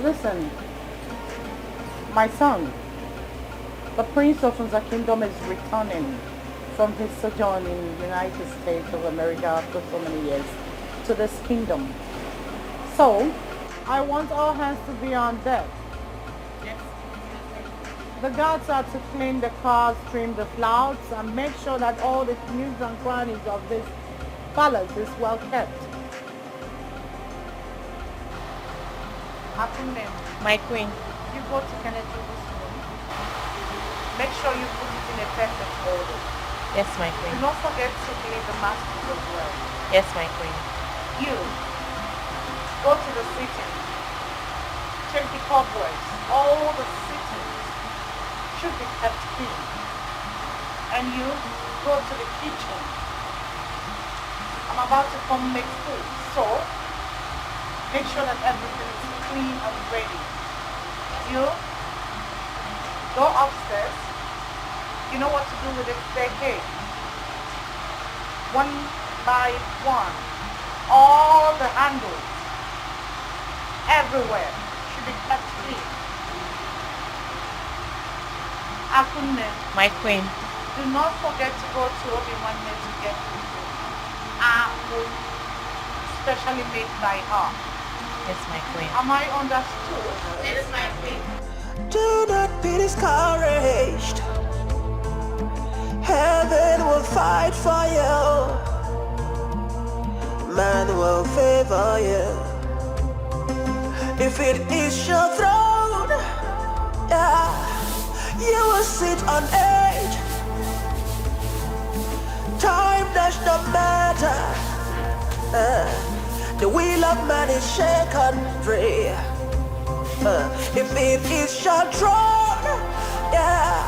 Listen, my son, the Prince of the Kingdom is returning from his sojourn in the United States of America after so many years to this kingdom. So, I want all hands to be on deck. The guards are to clean the cars, trim the flouts, and make sure that all the nooks and crannies of this palace is well kept. Akune, My queen. you go to Kennedy this room. Make sure you put it in a perfect order. Yes, my Do queen. not forget to clean the masters as well. Yes, my queen. You go to the sitting. Check the cobwebs. All the sittings should be kept clean. And you go to the kitchen. I'm about to come make food, so make sure that everything is clean and ready. You go upstairs. You know what to do with the staircase. One by one, all the handles, everywhere, should be kept clean. Akune, My queen. do not forget to go to Obi-Wan to get food. Food specially made by her. Yes, my queen. Am I understood? Yes, my queen. Do not be discouraged. Heaven will fight for you. Man will favor you. If it is your throne, yeah, you will sit on edge. Time does not matter. The will of man is shaken free. If it is your throne, yeah,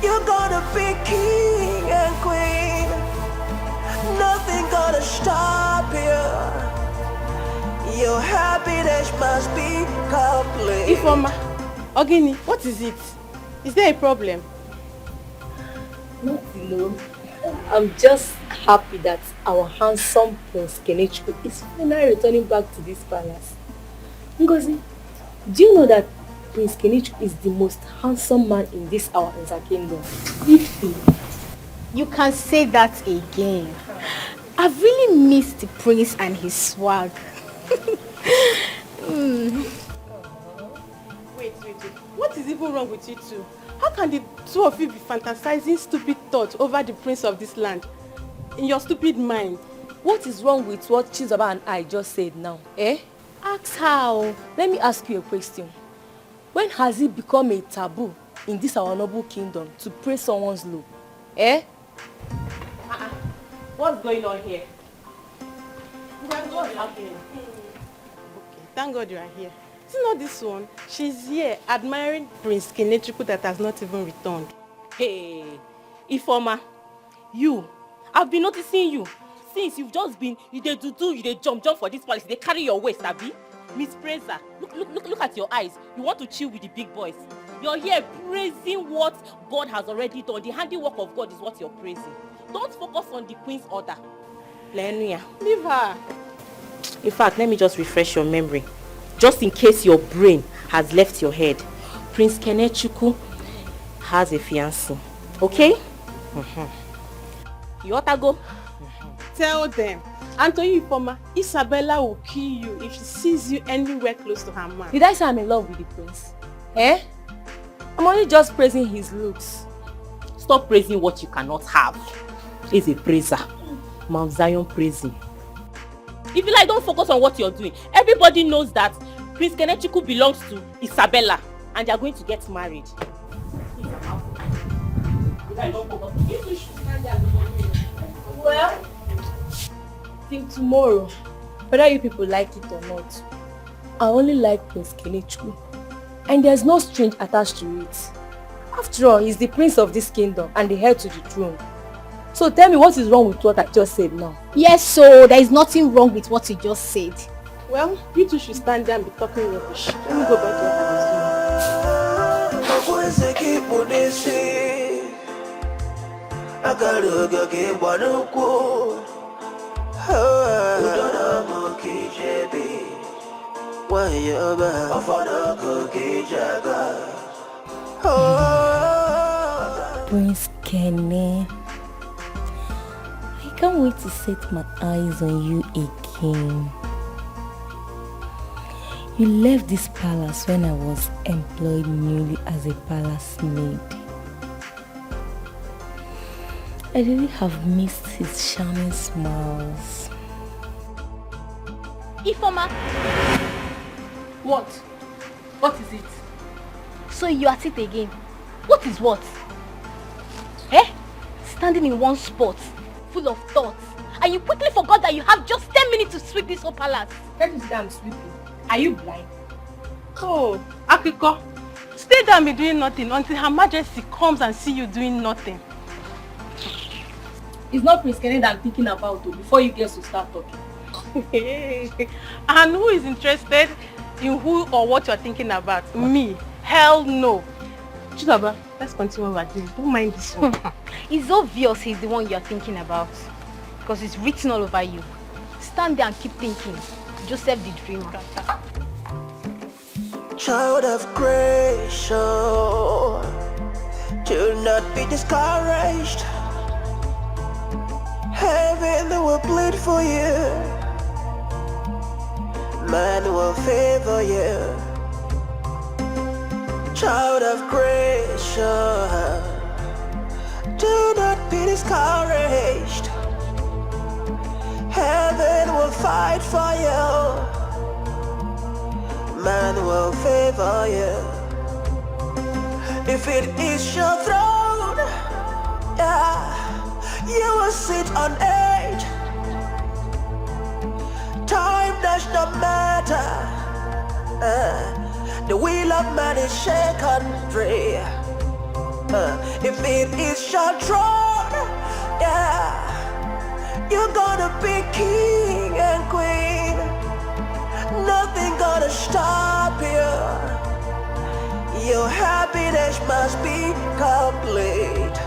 you're gonna be king and queen. Nothing gonna stop you. Your happiness must be complete. Ifoma, Ogini, what is it? Is there a problem? No, I'm just happy that our handsome Prince Kenechukwu is finally returning back to this palace. Ngozi, do you know that Prince Kenechukwu is the most handsome man in this our Nza kingdom? You can say that again. I've really missed the prince and his swag. Wait. What is even wrong with you two? How can the two of you be fantasizing stupid thoughts over the prince of this land? In your stupid mind. What is wrong with what Chizaba and I just said now? Eh? Ask how. Let me ask you a question. When has it become a taboo in this our noble kingdom to praise someone's look? Eh? What's going on here? What's happening? Okay, thank God you are here. See not this one. She's here admiring Prince Kenechukwu that has not even returned. Hey, Ifoma, I've been noticing you since you've just been, you dey do, you dey jump for this palace, they carry your waist, abi? Miss Praiser, look at your eyes. You want to chill with the big boys. You're here praising what God has already done. The handiwork of God is what you're praising. Don't focus on the queen's order. Lenia, Leave her. in fact, let me just refresh your memory. Just in case your brain has left your head. Prince Kenechukwu has a fiancé. Okay? You ought to go. Tell them. And to you, Ifoma, Isabella will kill you if she sees you anywhere close to her man. Did I say I'm in love with the prince? Eh? I'm only just praising his looks. Stop praising what you cannot have. He's a praiser. Mount Zion praising. If you like, don't focus on what you're doing. Everybody knows that Prince Kenechukwu belongs to Isabella and they are going to get married. Well, till tomorrow, whether you people like it or not, I only like Prince Kenechukwu. And there's no strings attached to it. After all, he's the prince of this kingdom and the heir to the throne. So tell me what is wrong with what I just said now? Yes, so there is nothing wrong with what you just said. Well, you two should stand there and be talking rubbish. Let me go back to what Prince Kene, I can't wait to set my eyes on you again. You left this palace when I was employed newly as a palace maid. I really have missed his charming smiles. Ifoma, What? What is it? so you are at it again. What is what? Eh? Standing in one spot, full of thoughts, and you quickly forgot that you have just 10 minutes to sweep this whole palace. Can't you see that I'm sleeping? Are you blind? Oh, Akiko, stay there and be doing nothing until Her Majesty comes and see you doing nothing. It's not Prince Kennedy I'm thinking about though, before you get to start talking. And who is interested in who or what you're thinking about? Me? Hell no. Chidaba, let's continue what we're doing. Don't mind this one. It's obvious he's the one you're thinking about, because it's written all over you. Stand there and keep thinking. Joseph the dreamer. Child of grace, do not be discouraged. Heaven will plead for you. Man will favor you. Child of grace, do not be discouraged. Heaven will fight for you. Man will favor you. If it is your throne, you will sit on it. Time does not matter. The wheel of man is shaken free. If it is your throne, you're gonna be king and queen. Nothing gonna stop you. Your happiness must be complete.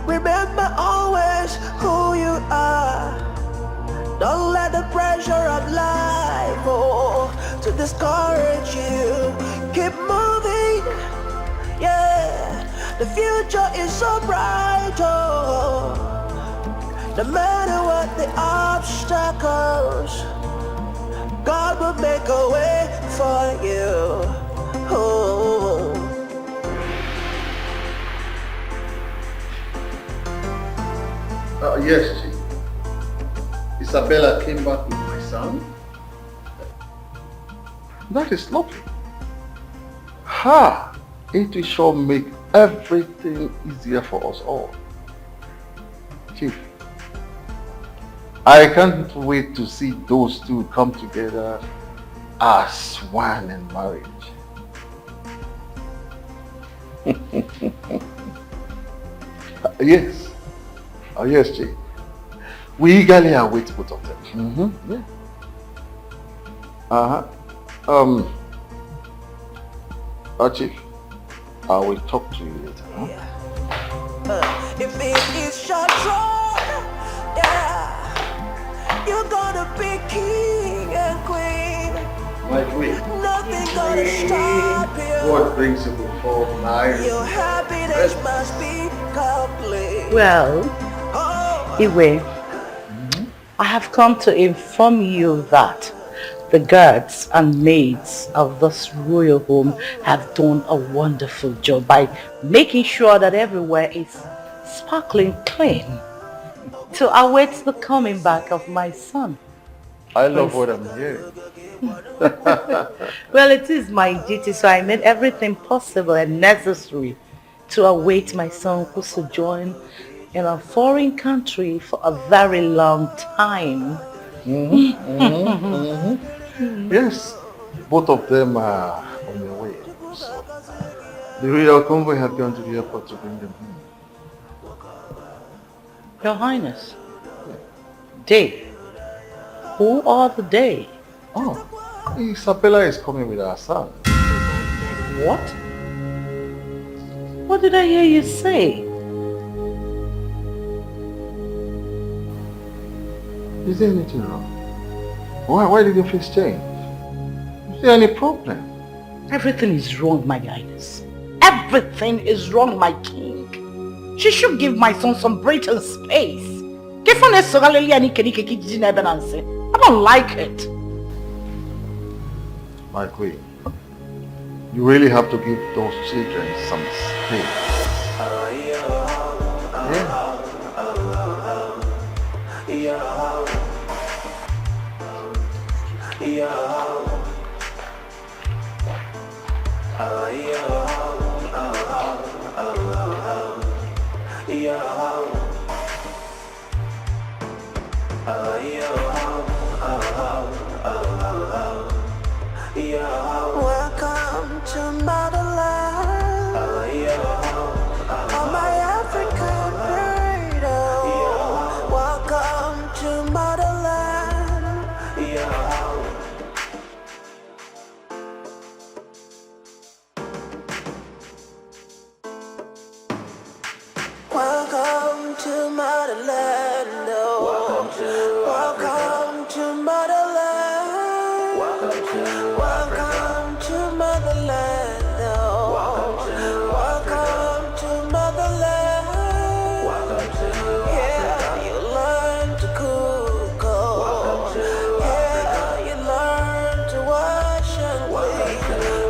Remember always who you are. Don't let the pressure of life to discourage you. Keep moving, the future is so bright, no matter what the obstacles, God will make a way for you. Yes, Chief. Isabella came back with my son. That is lovely. It will sure make everything easier for us all. Chief, I can't wait to see those two come together as one in marriage. Yes. Oh, yes, Chief. We eagerly await both of them. Chief, I will talk to you later. If it is your throne, you're gonna be king and queen. My queen. Nothing nothing gonna stop you. What brings you before night? Your happiness must be complete. Well, Iwe, I have come to inform you that the guards and maids of this royal home have done a wonderful job by making sure that everywhere is sparkling clean to await the coming back of my son. I love what I'm hearing. Well, it is my duty, so I made everything possible and necessary to await my son who sojourned in a foreign country for a very long time. Yes, both of them are on their way. So the royal convoy have gone to the airport to bring them home. Your Highness, they? Who are the they? Oh, Isabella is coming with our son. What? What did I hear you say? Is there anything wrong? Why did your face change? Is there any problem? Everything is wrong, my Highness. Everything is wrong, my king. She should give my son some breathing space. I don't like it. My queen, you really have to give those children some space. Welcome to motherland. On my African freedom. Welcome to motherland. Welcome to motherland. Welcome to motherland. Welcome to motherland. Welcome to motherland. Yeah, you learn to cook. Yeah, you learn to wash and clean.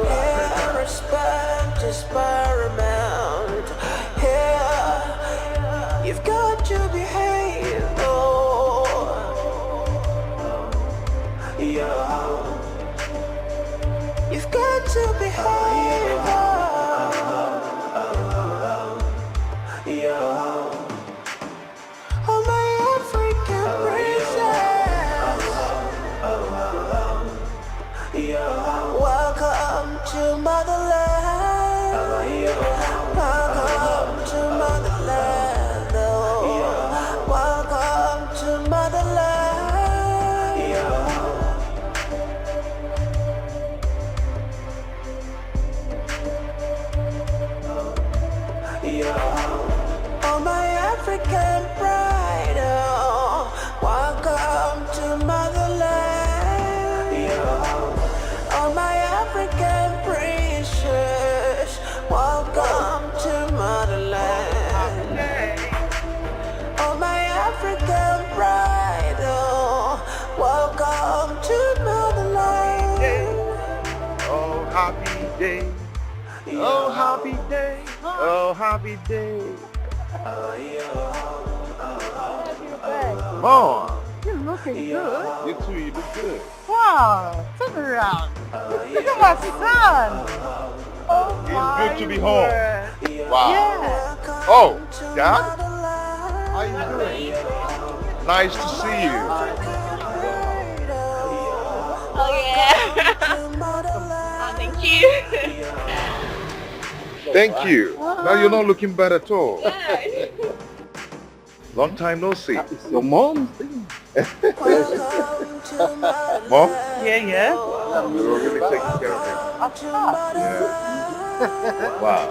Yeah, respect is paramount. Yeah, you've got to behave. You've got to behave. Oh, my African princess. Welcome to motherland. Welcome to motherland. Welcome to motherland. Oh, my African pride, welcome to motherland. Oh, my African princess, welcome to motherland. Oh, my African pride, welcome to motherland. Oh, happy day. Oh, happy day. Oh, happy day. Mom, You're looking good. you too, you look good. Wow, turn around. Look at my son. Oh, It's good to be home. Wow. Yeah. Oh, Dad? How you doing? Nice to see you. Oh yeah. Oh, thank you. Thank you. Now you're not looking bad at all. Yeah. Long time no see. Your mom? Mom? Yeah. You're really taking care of him. Yeah. Wow.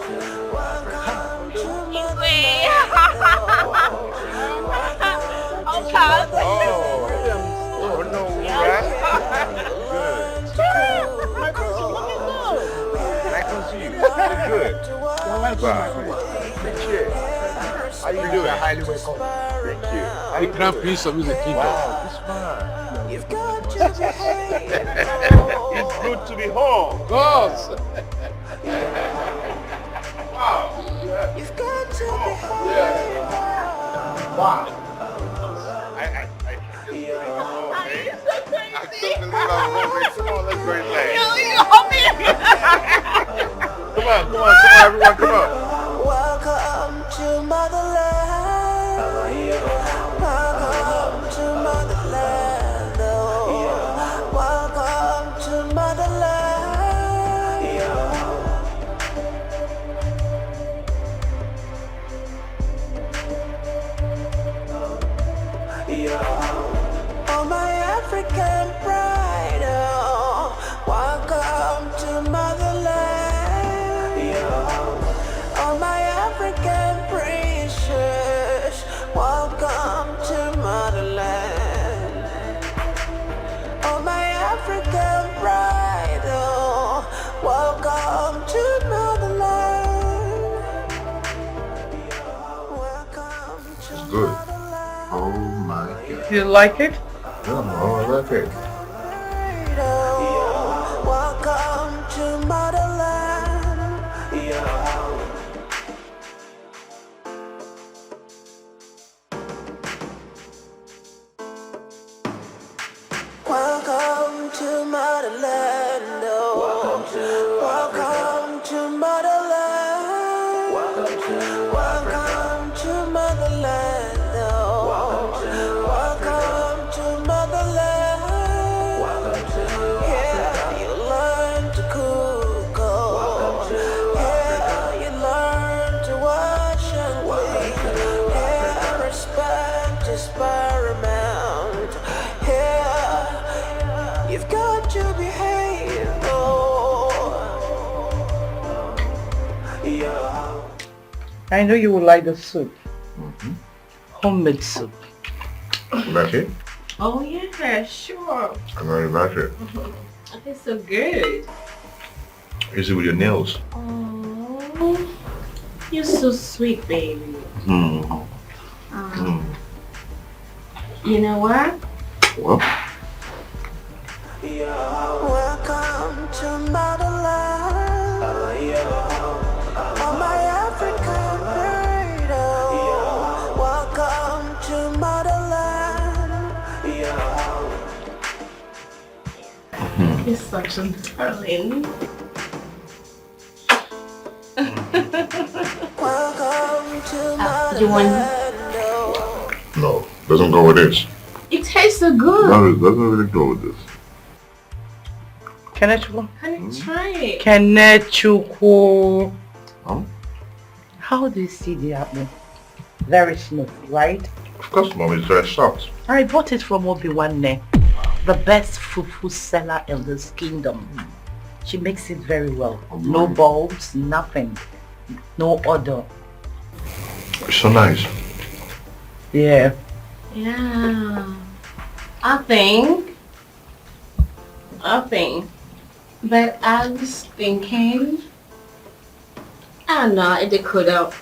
Oh, Pop. Oh no, yeah. Good. How you doing? Highly welcome. Thank you. The Grand Prince of Music Kingdom. Wow, this man. It's good to be home. Boss! Wow. You've got to be Wow. I couldn't believe I was home. Come on, let's go inside. Come on, everyone, come on. Welcome to motherland. Welcome to motherland. Oh, welcome to motherland. Oh, my African pride. Oh, welcome to motherland. Oh, my African princess, welcome to motherland. Oh, my African bride, oh, welcome to motherland. Welcome to It's good. motherland. Oh my God. You like it? Yeah, I like it. Welcome to motherland. Welcome to motherland. Welcome to motherland. Welcome to motherland. Welcome to motherland. Yeah, you learn to cook. Yeah, you learn to wash and clean. Yeah, respect is paramount. Yeah, you've got to behave. I know you will like the soup. Homemade soup. Like it? Oh yeah, sure. I know you like it. It tastes so good. Is it with your nails? Oh, you're so sweet, baby. You know what? Well, Welcome to motherland. Oh, my African bride. Welcome to motherland. You're such a darling. Welcome to motherland. You want? no, doesn't go with this. It tastes so good. No, it doesn't really go with this. Kenechukwu? Honey, try it. Kenechukwu. Huh? How do you see the apple? Very smooth, right? Of course, Mom, it's very soft. I bought it from Obiwanne, the best fufu seller in this kingdom. She makes it very well. No bulbs, nothing. No odor. It's so nice. Yeah. Yeah. I think. But I was thinking, I don't know if they could have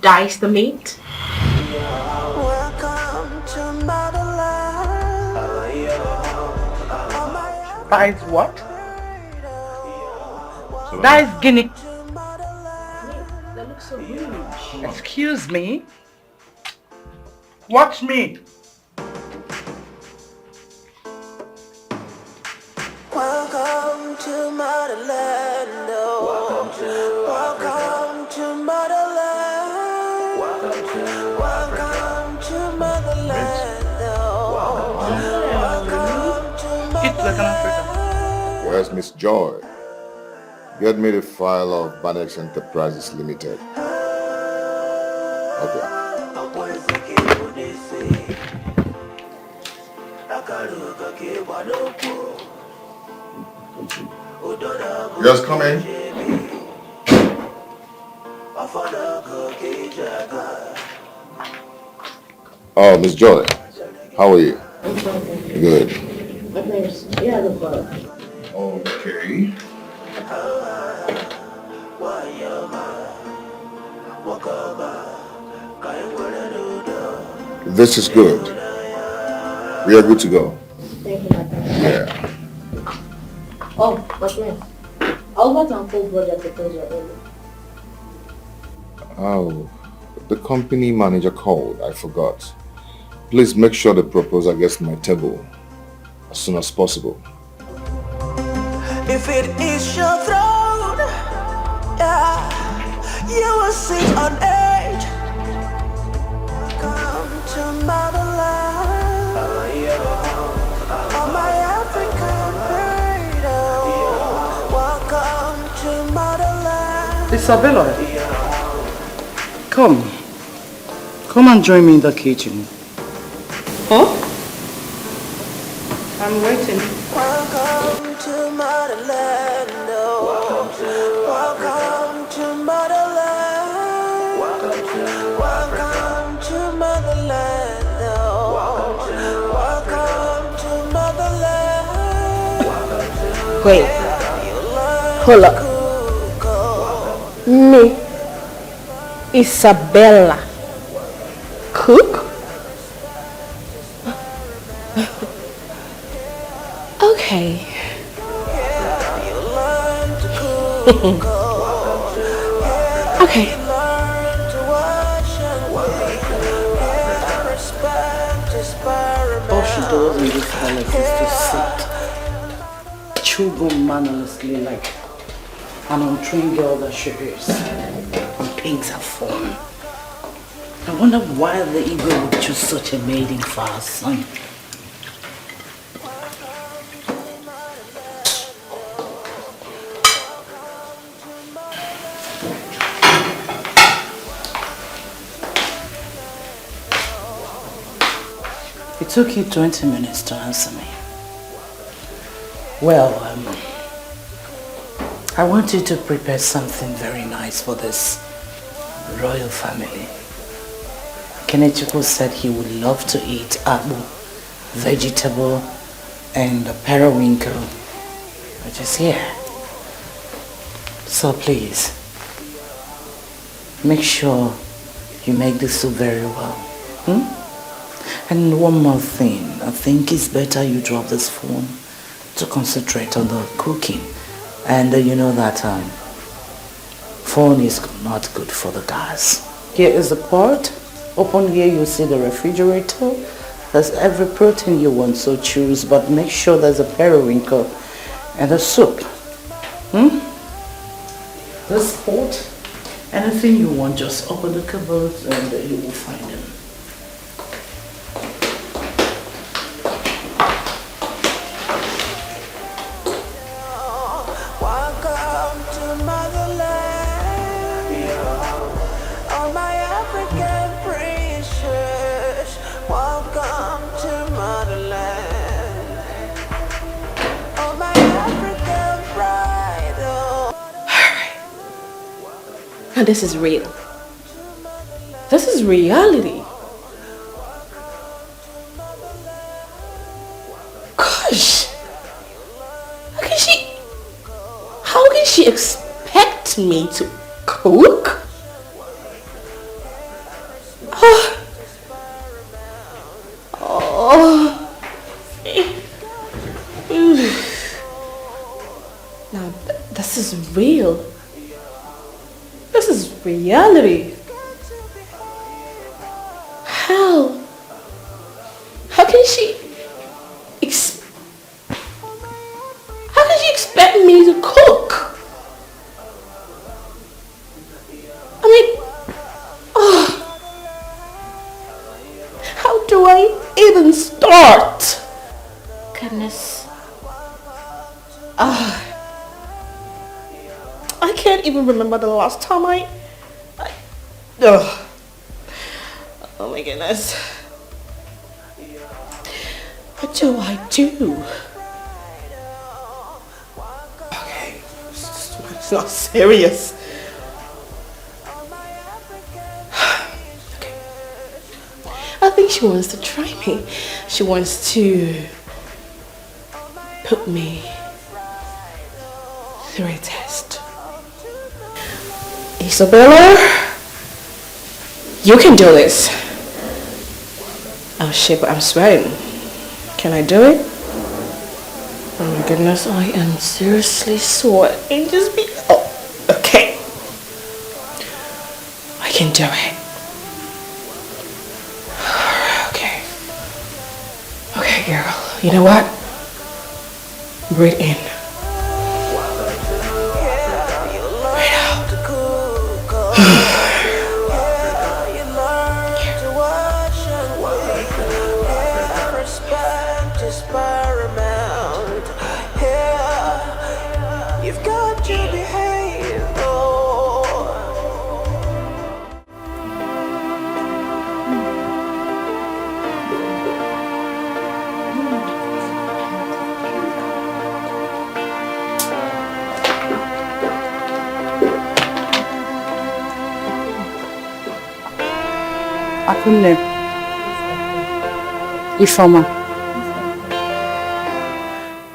diced the meat. Welcome to motherland. That is what? That is guinea. That looks so huge. Excuse me. Watch me. Welcome to motherland. Welcome to motherland. Welcome to motherland. Welcome to motherland. Where's Miss Joy? Get me the file of Banex Enterprises Limited. Okay. You guys come in. Oh, Miss Joy, how are you? Good. Okay. This is good. We are good to go. Thank you, madam. Yeah. Oh, but miss, Albert and Paul brought their proposal early. Oh, the company manager called. I forgot. Please make sure the proposal gets to my table as soon as possible. If it is your throne, yeah, you will sit on edge. Come to motherland, on my African freedom. Welcome to motherland. Isabella, come and join me in the kitchen. Huh? I'm waiting. Welcome to motherland. Welcome to motherland. Welcome to motherland. Welcome to motherland. Wait. Hold up. Me, Isabella, cook? Okay. Okay. All she does in this palace is to sit, chew gum mannerlessly like an untrained girl that she is, and pigs her phone. I wonder why the ego would choose such a maiden for her son. It took you 20 minutes to answer me. Well, I want you to prepare something very nice for this royal family. Kenechukwu said he would love to eat apple, vegetable, and periwinkle, which is here. So please, make sure you make the soup very well. And one more thing, I think it's better you drop this phone to concentrate on the cooking. And you know that phone is not good for the gas. Here is the pot. Open here, you see the refrigerator. There's every protein you want, so choose, but make sure there's a periwinkle and a soup. This pot, anything you want, just open the cupboard and you will find them. And this is real. This is reality. Gosh. How can she expect me to cook? Now, this is real. This is reality. How can she expect me to cook? I mean, how do I even start? Goodness. I can't even remember the last time oh my goodness. What do I do? Okay, it's not serious. Okay. I think she wants to try me. She wants to put me through a test. Isabella, you can do this. Oh shit, but I'm sweating. Can I do it? Oh my goodness, I am seriously sweating. Just be... Oh, okay. I can do it. Okay. Okay, girl. You know what? Breathe in. Breathe out. You've got to behave. Akunle. Ifoma.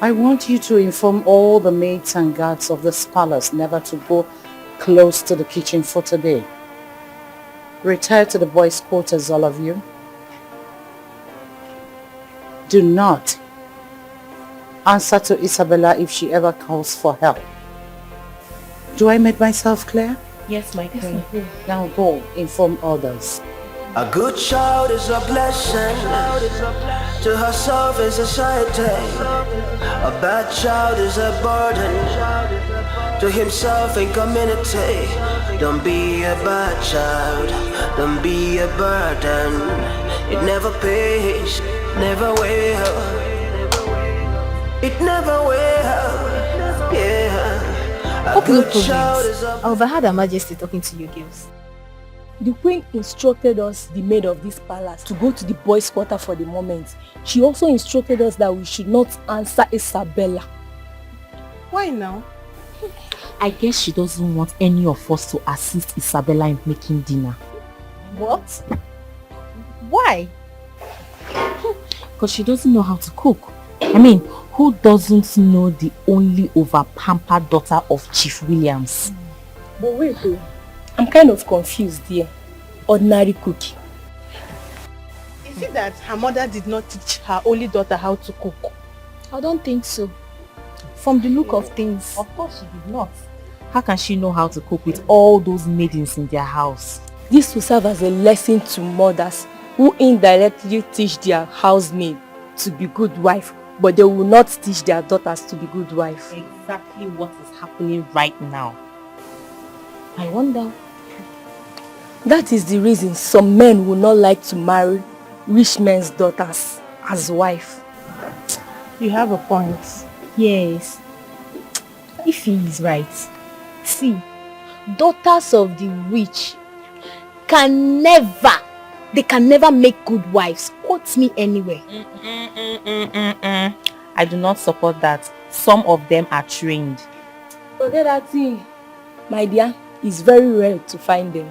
I want you to inform all the maids and guards of this palace never to go close to the kitchen for today. Retire to the boys' quarters, all of you. Do not answer to Isabella if she ever calls for help. Do I make myself clear? Yes, my queen. Now go inform others. A good child is a blessing to herself and society. A bad child is a burden to himself and community. Don't be a bad child, don't be a burden. It never pays, never will. It never will, yeah. A good child is a... I overheard Her Majesty talking to you girls. The queen instructed us, the maid of this palace, to go to the boys' quarter for the moment. She also instructed us that we should not answer Isabella. Why now? I guess she doesn't want any of us to assist Isabella in making dinner. What? Why? Because she doesn't know how to cook. I mean, who doesn't know the only over-pampered daughter of Chief Williams? But wait though. I'm kind of confused here. Ordinary cooking. Is it that her mother did not teach her only daughter how to cook? I don't think so. From the look of things. Of course she did not. How can she know how to cook with all those maidens in their house? This will serve as a lesson to mothers who indirectly teach their housemaid to be good wife, but they will not teach their daughters to be good wife. Exactly what is happening right now. I wonder. That is the reason some men will not like to marry rich men's daughters as wife. You have a point. Yes. If he is right. See, daughters of the rich can never make good wives. Quote me anywhere. I do not support that. Some of them are trained. Forget that thing. My dear, it's very rare to find them.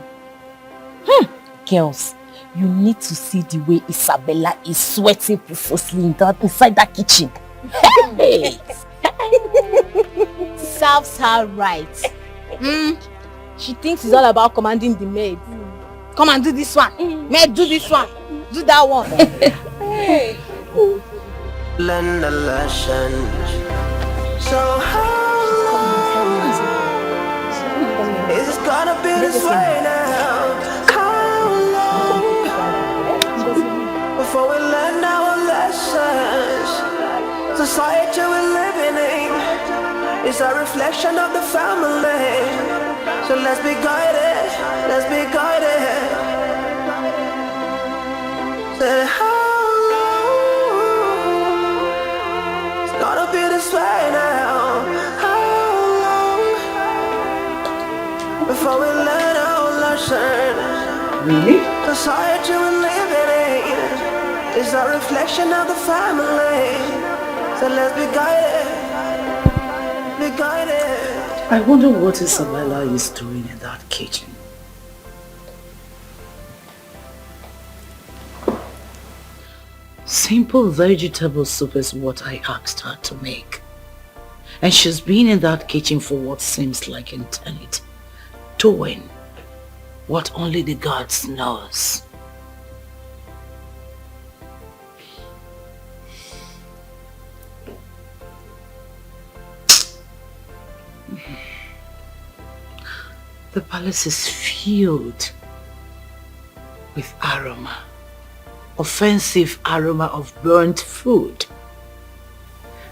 Girls, you need to see the way Isabella is sweating profusely inside that kitchen. Hey. Serves her right. She thinks it's all about commanding the maid. Come and do this one. Maid, do this one. Do that one. Hey. Learn a lesson. So how long is it gonna be this way now? How long before we learn our lessons? Society we're living in is a reflection of the family. So let's be guided, let's be guided. Say how long it's gonna be this way now? How long before we learn our lesson? Really? Society we're living in is a reflection of the family. So let's be guided, be guided. I wonder what Isabella is doing in that kitchen. Simple vegetable soup is what I asked her to make. And she's been in that kitchen for what seems like eternity, doing what only the gods knows. The palace is filled with aroma. Offensive aroma of burnt food.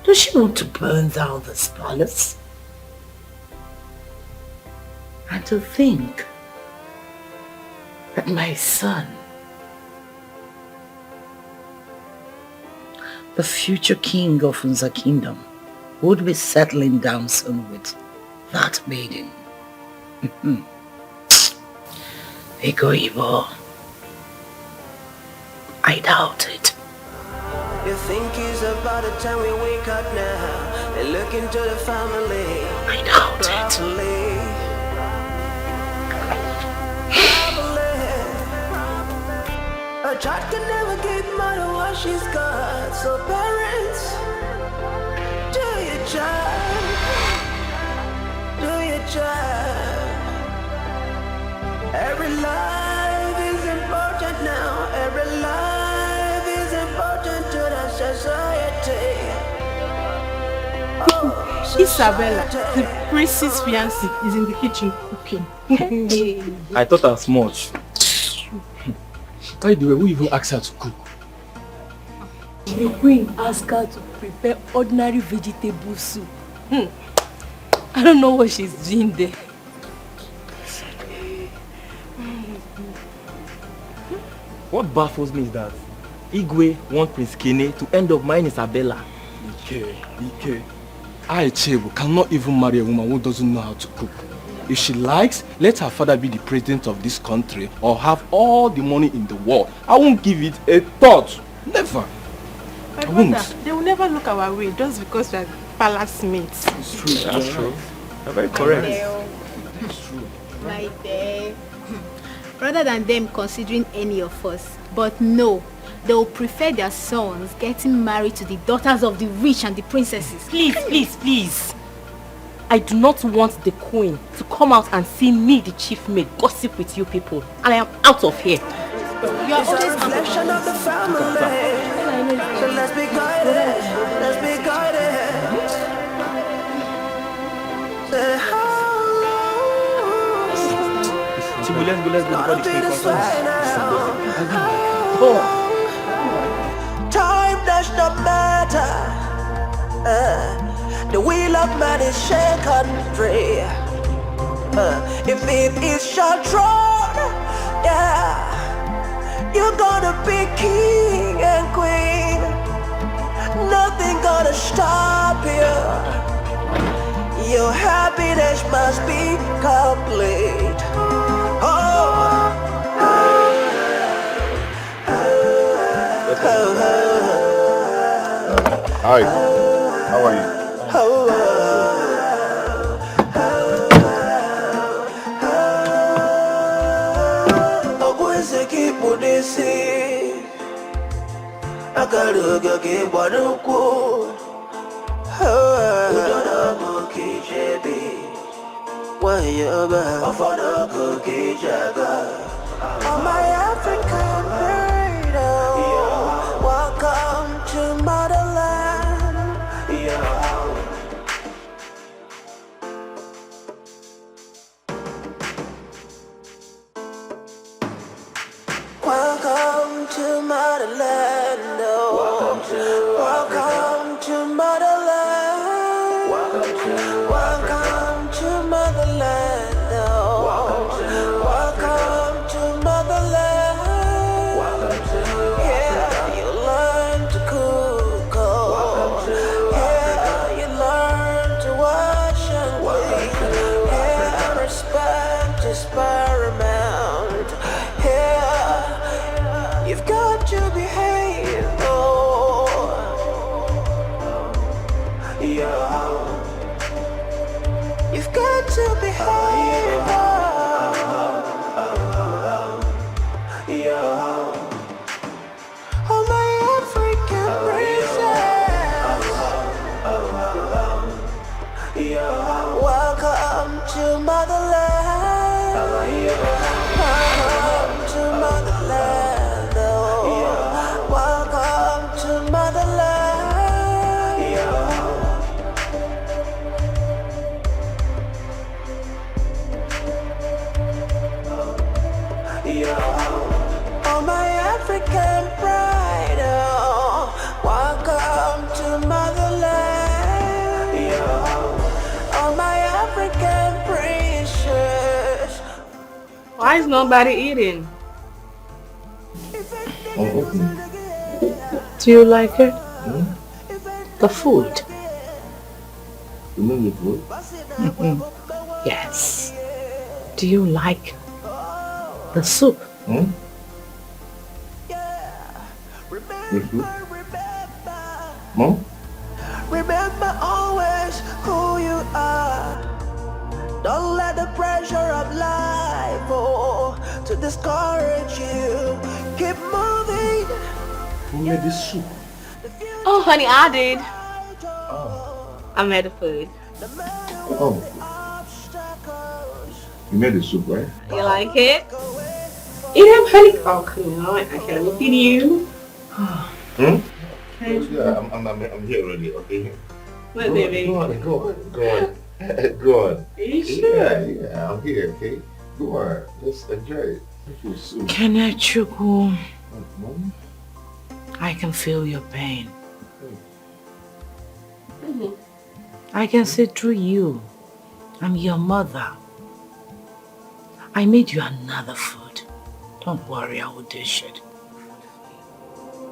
Does she want to burn down this palace? And to think that my son, the future king of Unza kingdom, would be settling down soon with that maiden. Ego Ibo. I doubt it. You think it's about the time we wake up now and look into the family. I doubt it. A child can never get mad at what she's got. So parents, do your job. Do your job. Every life is important now. Every life is important to the society. Isabella, the prince's fiancé, is in the kitchen cooking. I thought as much. By the way, who even asked her to cook? The queen asked her to prepare ordinary vegetable soup. I don't know what she's doing there. What baffles me is that Igwe wants Prince Kene to end up marrying Isabella. Ike. I, Chebu, cannot even marry a woman who doesn't know how to cook. If she likes, let her father be the president of this country or have all the money in the world. I won't give it a thought. Never. My brother, they will never look our way just because we are palace mates. It's true. That's true. You're very correct. It's true. Right there. Rather than them considering any of us. But no, they will prefer their sons getting married to the daughters of the rich and the princesses. Please. I do not want the queen to come out and see me, the chief maid, gossip with you people. And I am out of here. You are always a reflection of the family. So let's be guided. Let's be guided. Say Chibu, let's go before the cake comes. Time does not matter. The wheel of man is shaken free. If it is shall drawn, yeah, you're gonna be king and queen. Nothing gonna stop you. Your happiness must be complete. Hi, how are you? On my African freedom, welcome to motherland. Welcome to motherland. Welcome to motherland. Welcome to motherland. Welcome to motherland. Yeah, you learn to cook. Yeah, you learn to wash and clean. Yeah, respect is paramount. Yeah, you've got to behave. You've got to behave. Oh, my African princess. Welcome to motherland. Welcome to motherland. Why is nobody eating? Do you like it? The food? You mean the food? Yes. Do you like the soup? The soup? Mom? Remember always who you are. Don't let the pressure of life to discourage you. Keep moving. Who made this soup? Oh, honey, I did. I made the food. Oh. You made the soup, right? You like it? Eat up, honey. Oh, come on. I can't look at you. Yeah, I'm here already, okay? What, baby? Go on. Go on. Are you sure? Yeah, I'm here, okay? Go on. Let's enjoy it. Soup. Kenechukwu, I can feel your pain. I can see through you. I'm your mother. I made you another food. Don't worry, I will dish it.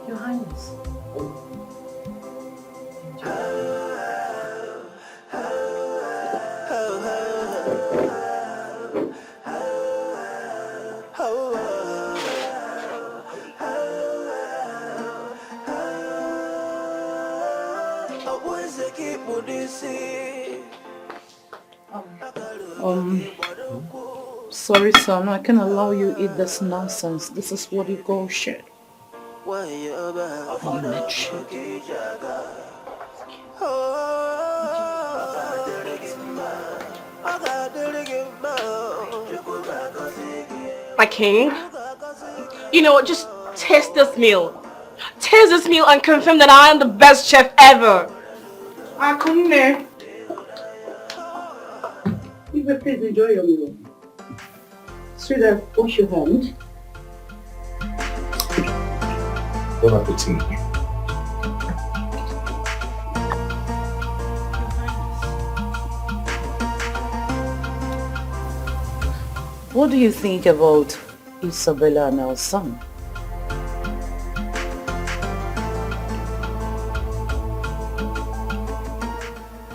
Your Highness. Sorry son, I can't allow you eat this nonsense. This is what you call shit. You make shit. My king, you know what, just taste this meal. Taste this meal and confirm that I am the best chef ever. Come there. You will please enjoy your meal. Sweetheart, wash your hand. Bon appetit. What do you think about Isabella and our son?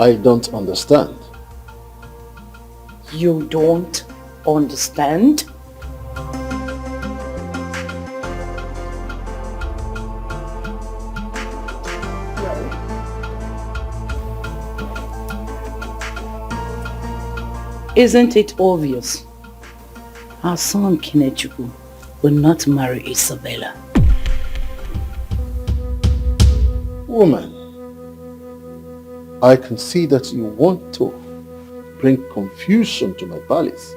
I don't understand. You don't understand? Isn't it obvious? Our son Kenechukwu will not marry Isabella. Woman, I can see that you want to bring confusion to my palace.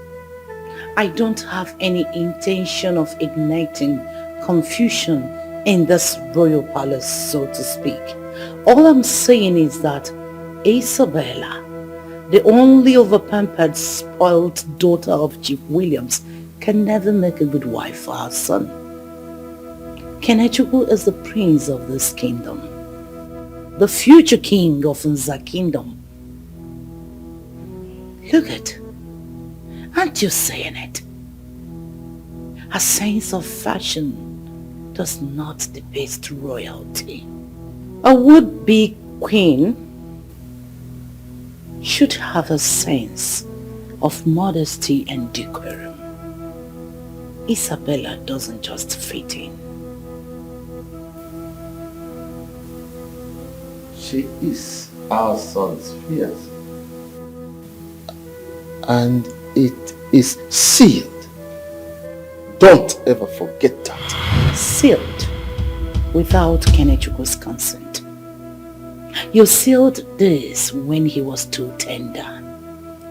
I don't have any intention of igniting confusion in this royal palace, so to speak. All I'm saying is that Isabella, the only overpampered, spoiled daughter of Chief Williams, can never make a good wife for our son. Kenechukwu is the prince of this kingdom, the future king of Nza kingdom. Look at, aren't you saying it? A sense of fashion does not depict royalty. A would-be queen should have a sense of modesty and decorum. Isabella doesn't just fit in. She is our son's fiancée. And it is sealed. Don't ever forget that. Sealed without Kenechukwu's consent. You sealed this when he was too tender.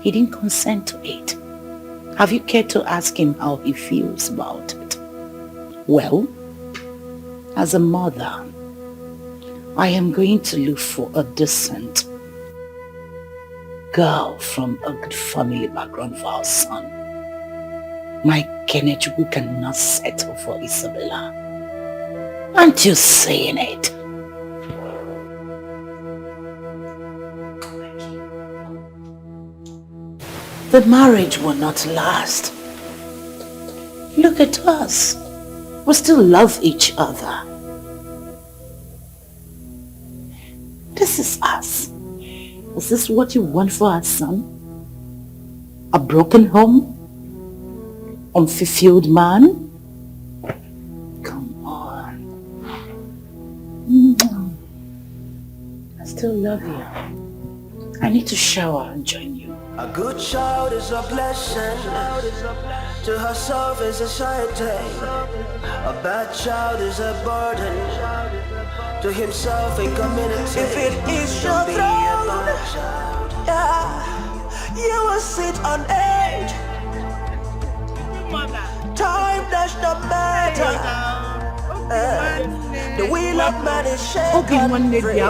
He didn't consent to it. Have you cared to ask him how he feels about it? Well, as a mother, I am going to look for a decent girl from a good family background for our son. My Kenechukwu cannot settle for Isabella. Aren't you saying it? The marriage will not last. Look at us. We still love each other. This is us. Is this what you want for our son? A broken home? Unfulfilled man? Come on. I still love you. I need to shower and join you. A good child is a blessing. To herself is a society. A bad child is a burden. To himself and community. If it is your throne, yeah, you will sit on it. Time does not matter. The wheel of man is shaken free.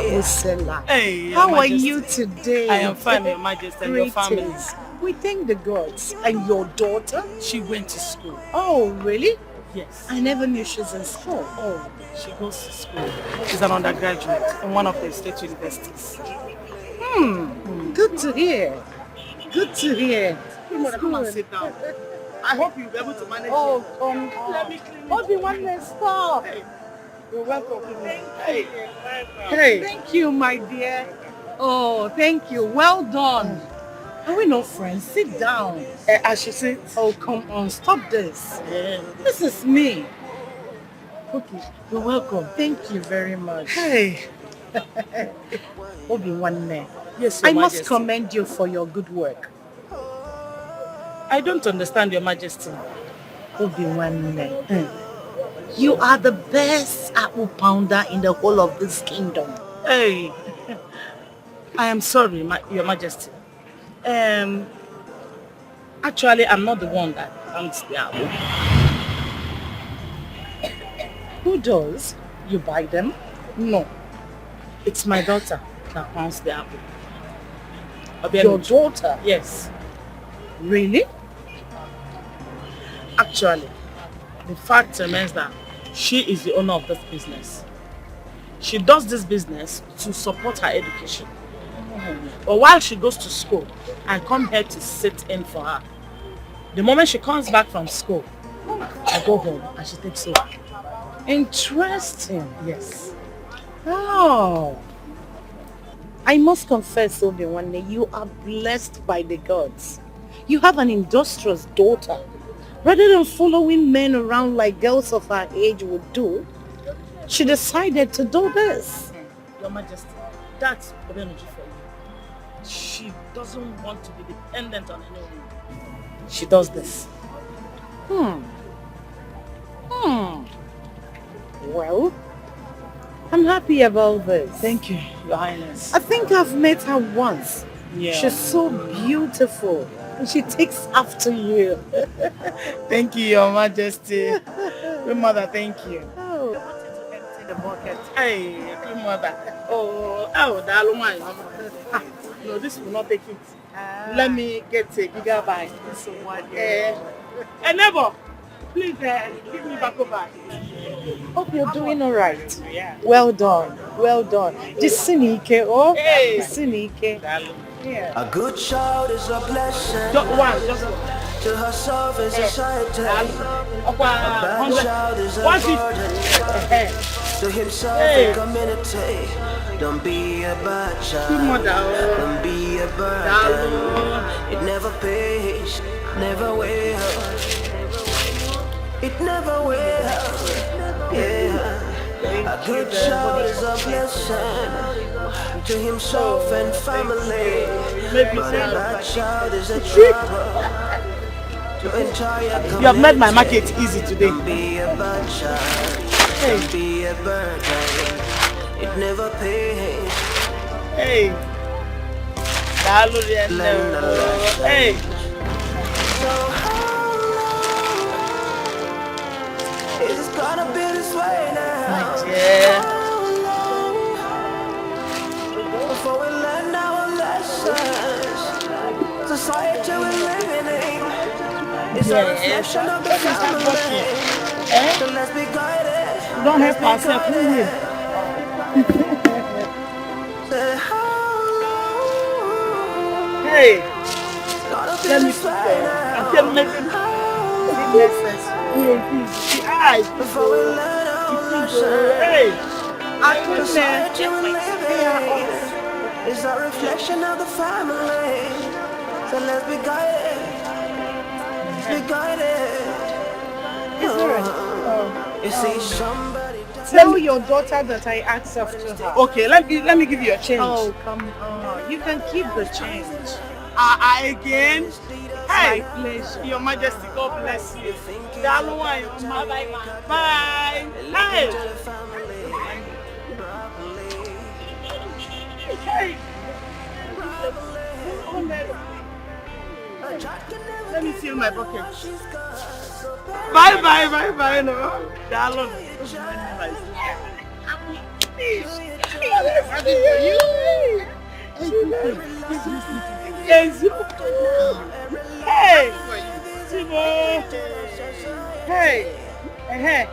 Hey, How are you today? I am fine, Your Majesty, and your family. Greetings. We thank the gods. And your daughter? She went to school. Oh, really? Yes. I never knew she was in school. Oh, she goes to school. She's an undergraduate in one of the state universities. Good to hear. Good to hear. Come and sit down. I hope you'll be able to manage it. Let me clean it. Obi-Wan, stop. You're welcome. Hey. Thank you, my dear. Oh, thank you. Well done. Are we not friends? Sit down. I should sit. Oh, come on. Stop this. This is me. Okay. You're welcome. Thank you very much. Hey. Obi-Wan. Yes, Your Majesty. I must commend you for your good work. I don't understand, Your Majesty. Obi-Wan. You are the best apple pounder in the whole of this kingdom. Hey, I am sorry, Your Majesty. Actually, I'm not the one that pounds the apple. Who does? You buy them? No. It's my daughter that pounds the apple. Your daughter? Yes. Really? Actually, the fact remains that she is the owner of this business. She does this business to support her education. But while she goes to school, I come here to sit in for her. The moment she comes back from school, I go home and she takes over. Interesting. Yes. Oh. I must confess, Obi-Wan, you are blessed by the gods. You have an industrious daughter. Rather than following men around like girls of her age would do, she decided to do this. Your Majesty, that's energy for you. She doesn't want to be dependent on anyone. She does this. Well, I'm happy about this. Thank you, Your Highness. I think I've met her once. Yeah. She's so beautiful. And she takes after you. Thank you, Your Majesty. Good mother, thank you. Oh. I wanted to empty the bucket. Hey, good mother. Oh, darling. No, this will not take it. Let me get a bigger bag. So what? Neighbor, please give me back over. Hope you're doing all right. Yeah. Well done. Well done. Just Sinike, oh. Hey. Sinike. Yeah. A good child is a blessing. Just one. To herself is a society. A bad child is a burden. To himself and community. Don't be a bad child. Don't be a burden. It never pays, never will. It never will. Yeah. A good child is a blessing to himself and family. But a bad child is a trouble to entire community. You have made my market easy today. Don't be a bad child. Don't be a burden. It never pays. Hey. Hey. It's gonna be this way now. Yeah. Before we learn our lessons, society we're living in is a reflection of the family. So let's be guided. Don't help ourselves, please. Hey, let me see. I can make it necessary. Before we let our shine, the society we live in is a reflection of the family. So let's be guided. Be guided. You see somebody. Tell your daughter that I asked after her. Okay, let me give you a change. Oh, come on. You can keep the change. Again? Hey, my pleasure. Your Majesty, God bless you. Bye. Bye. Hey. Hey. Let me fill my bucket. Bye. No. Darling. Yes. Hey. Hey. Hey.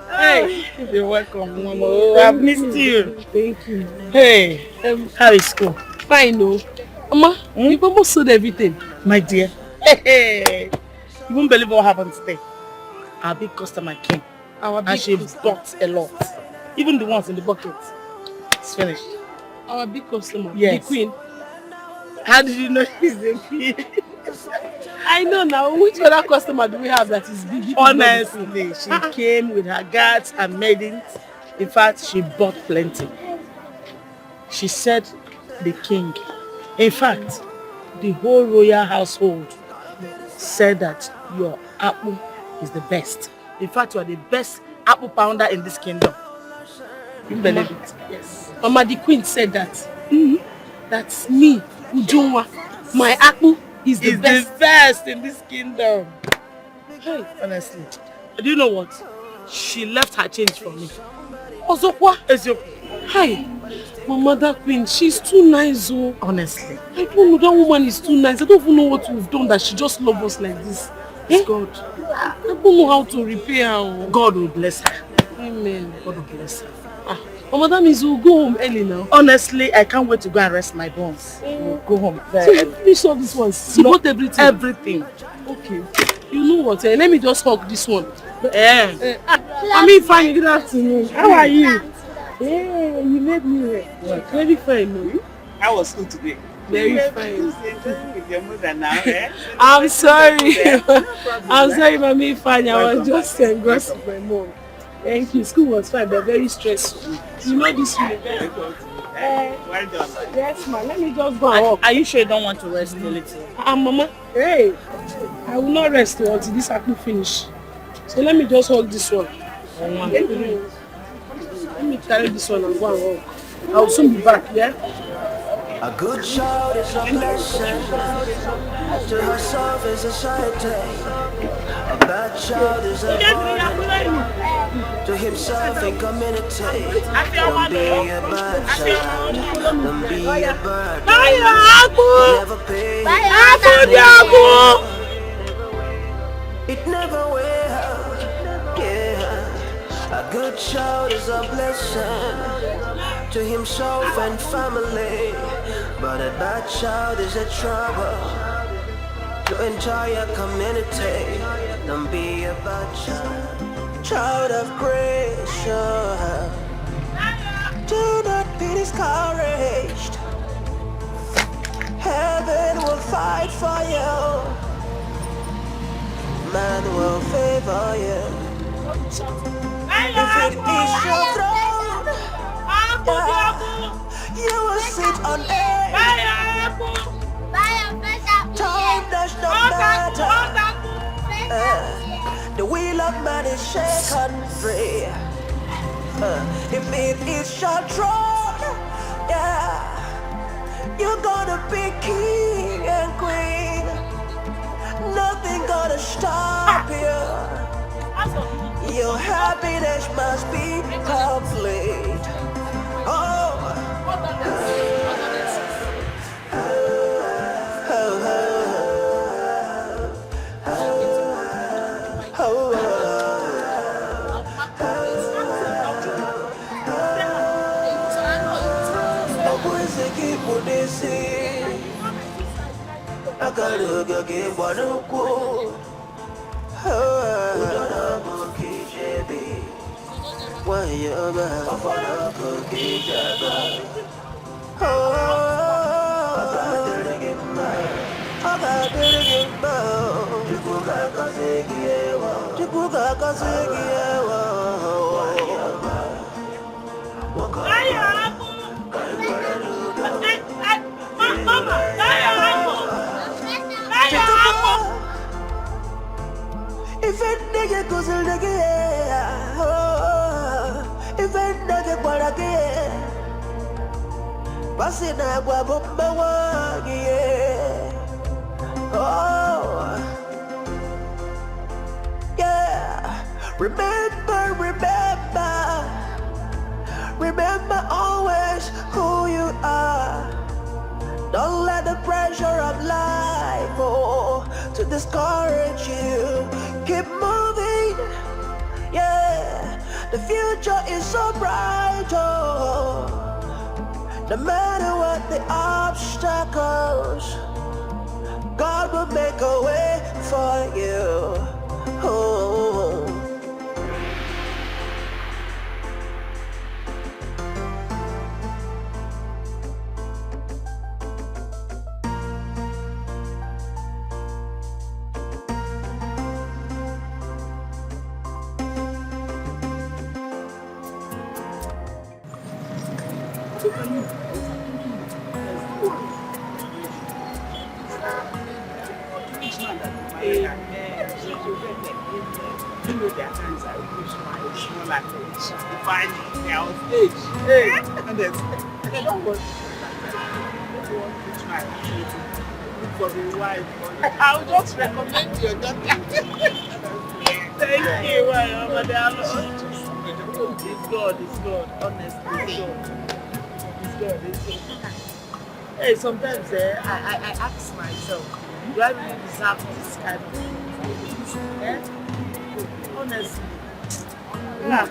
Hey, you're welcome, Mama. I've missed you. Thank you. Hey, how is school? Fine, no. Mama, you've almost sold everything. My dear. Hey, you won't believe what happened today. Our big customer came. And she bought a lot. Even the ones in the bucket. It's finished. Our big customer? Yes. The queen? How did you know she's the queen? I know now. Which other customer do we have that is big? Honestly, she came with her guards and maidens. In fact, she bought plenty. She said the king. In fact, the whole royal household said that your apple is the best. In fact, you are the best apple pounder in this kingdom. You believe it? Yes. Mama, the queen said that. That's me, Ujunwa. My apple is the best in this kingdom. Hey, honestly. Do you know what? She left her change for me. Ozokwa? Ezio. Hi. Mama, that queen, she's too nice, oh. Honestly. I don't know, that woman is too nice. I don't even know what we've done that she just loves us like this. It's God. I don't know how to repay her. Oh. God will bless her. Amen. God will bless her. Mama, that means we'll go home early now. Honestly, I can't wait to go and rest my bones. We'll go home So you finish all this one? She bought everything? Everything. Okay. You know what? Let me just hug this one. I'm fine. Good afternoon. How are you? Hey, you made me very fine, no? How was school today? Very fine. With your mother now, eh? I'm sorry. I'm sorry, Mommy. Fine. I was just engrossed with my mom. Thank you. School was fine, but very stressful. You know this feeling. Well done. Yes, ma. Let me just go and walk. Are you sure you don't want to rest a little? Mama. Hey, I will not rest until this apple finish. So let me just hold this one. Let me carry this one and go and walk. I will soon be back, yeah? A good child is a blessing. To herself is a society. A bad child is a burden. To himself and community. Don't be a bad child. Don't be a burden. Never pay. It never will. Yeah. A good child is a blessing to himself and family, but a bad child is a trouble to entire community. Don't be a bad child. Child of grace, sure. Do not be discouraged. Heaven will fight for you. Man will favor you. If it is your throne, you will sit on it. Time does not matter. The wheel of man is shaken free. If it is your throne, you're gonna be king and queen. Nothing gonna stop you. Your happiness must be complete. Oh. If it nigga goes in the if it nigga para que pase na agua bomba oh yeah, remember always who you are. Don't let the pressure of life to discourage you. Keep moving, yeah. The future is so bright, oh. No matter what the obstacles, God will make a way for you. Oh. I'll just recommend your daughter. Thank you, It's good, honestly, it's good. Hey, sometimes I ask myself, do I really deserve this kind of thing? Honestly. Yeah.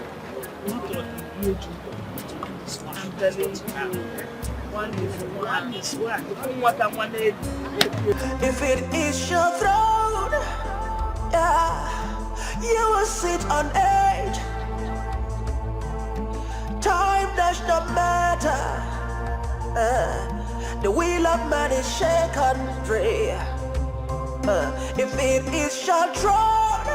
I'm telling you, one is one. What I wanted. If it is your throne, yeah, you will sit on it. Time does not matter. The wheel of man is shaken free. If it is your throne,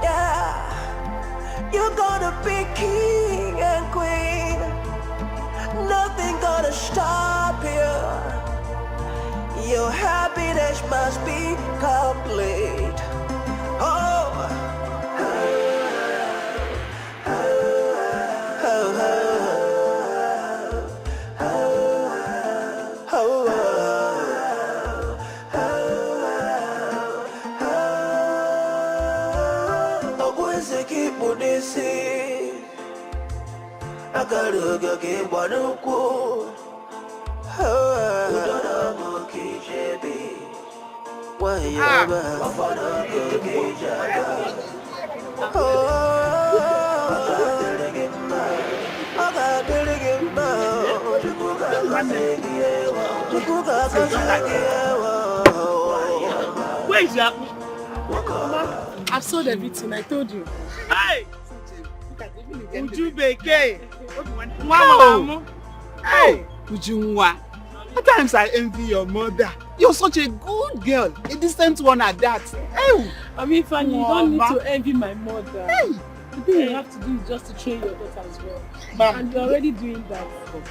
yeah, you're gonna be king and queen. Nothing gonna stop you. Your happiness must be complete. Oh. Akaruga ke banuku udara moki jebi wayaba afana ke jaga Where is that? I've sold everything, I told you. Hey! Ujubeke. Wow. Hey, Ujunwa. At times I envy your mother. You're such a good girl, a decent one at that. Hey. I mean, Fanny, you don't need to envy my mother. Hey. The thing you have to do is just to train your daughter as well. And you're already doing that.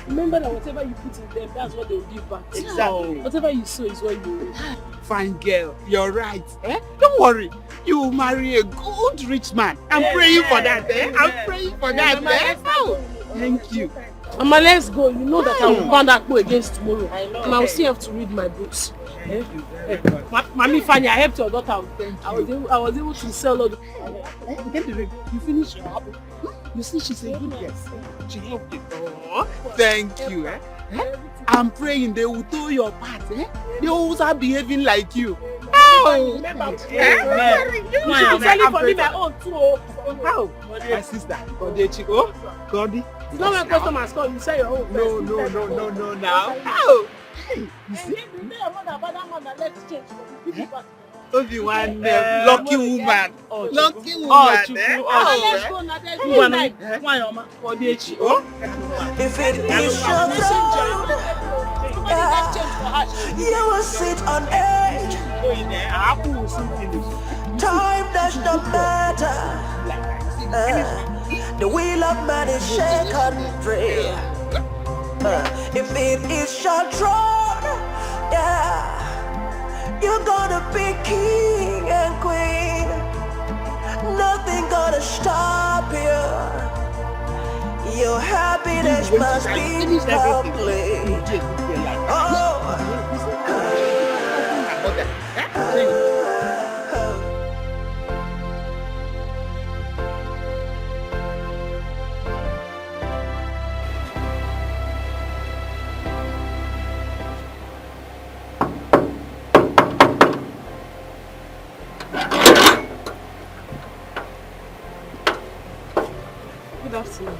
Remember that whatever you put in them, that's what they will give back. Exactly. Whatever you sow is what you will. Fine girl, you're right. Don't worry. You will marry a good rich man. I'm praying for that. I'm praying for that. Oh, thank you. Mama, let's go. You know that I will burn that boy against tomorrow. I know. And I will still have to read my books. Thank you. Mommy Fanny, I helped your daughter. I was able to sell all the... You finished your apple. You see, she's a good girl. She helped it. Oh, thank you. I'm praying they will do your part. They will start behaving like you. Oh, you should be selling for me my own too. How? My sister, Gordy. It's not when customers come, you sell your own. No, now. How? You see? Only one lucky woman. Lucky woman. Let's go now. If it is your throne, you will sit on edge. Time does not matter. The wheel of man is shaken free. If it is your throne, you're gonna be king and queen. Nothing gonna stop you. Your happiness must be complete. Good afternoon.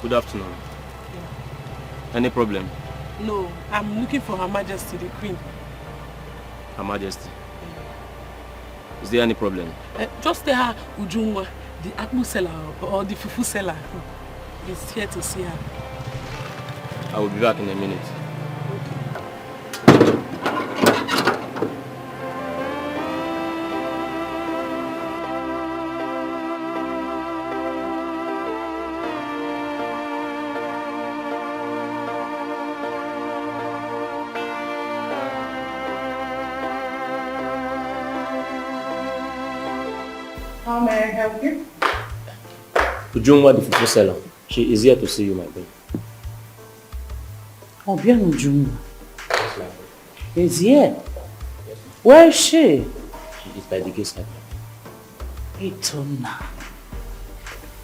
Good afternoon. Any problem? No, I'm looking for Her Majesty, the Queen. Her Majesty. Is there any problem? Just tell her Ujungwa, the apple seller or the fufu seller, is here to see her. I will be back in a minute. How may I help you? Ujungwa, the fufu seller. She is here to see you, my baby. Obian Ujungwa is here. Where is she? She is by the gate side. Itona.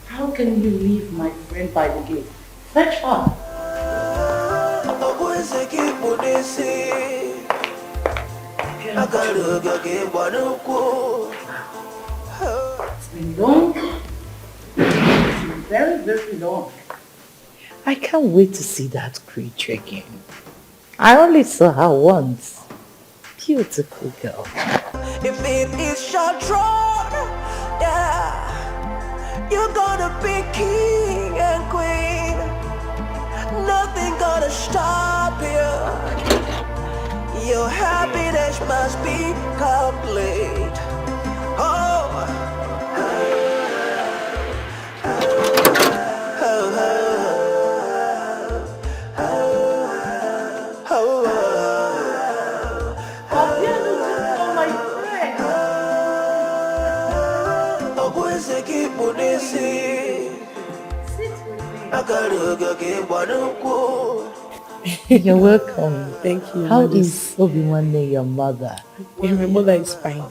How can you leave my friend by the gate? Fetch her. It's been long. It's been very, very long. I can't wait to see that creature again. I only saw her once. Beautiful girl. If it is your throne, you're gonna be king and queen. Nothing gonna stop you. Your happiness must be complete. You're welcome. Thank you. How is Obiwane, your mother? Yeah, my mother is fine.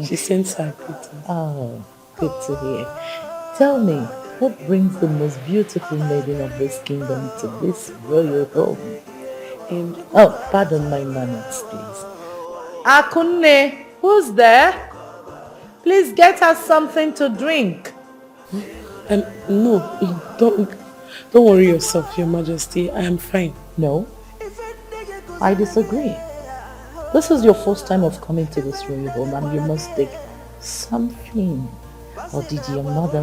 She sends her greetings. Oh, good to hear. Tell me, what brings the most beautiful maiden of this kingdom to this royal home? Oh, pardon my manners, please. Akunne, who's there? Please get us something to drink. No, don't worry yourself, Your Majesty. I am fine. No, I disagree. This is your first time of coming to this royal home and you must take something. Or did your mother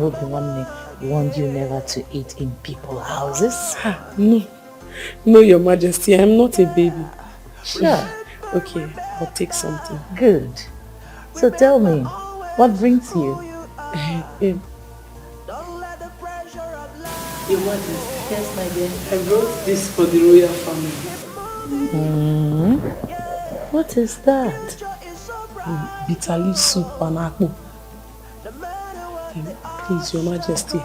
warn you never to eat in people's houses? No, Your Majesty, I am not a baby. Sure. Okay, I'll take something. Good. So tell me, what brings you? Your Majesty. Yes, my dear. I wrote this for the royal family. What is that? Bitter leaf soup and apple. Please, Your Majesty,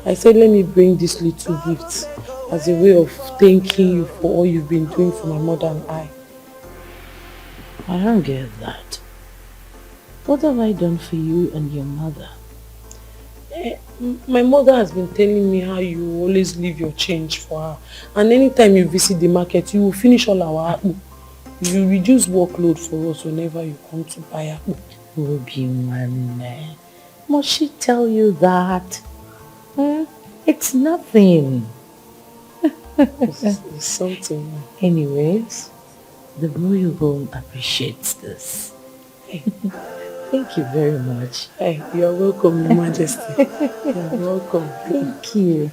I said let me bring these little gifts as a way of thanking you for all you've been doing for my mother and I. I don't get that. What have I done for you and your mother? My mother has been telling me how you always leave your change for her. And anytime you visit the market, you will finish all our akpu. You reduce workload for us whenever you come to buy akpu. Must she tell you that? It's nothing. It's something. Anyways, the royal home appreciates this. Thank you very much. Hey, you're welcome, Your Majesty. You're welcome. Thank you.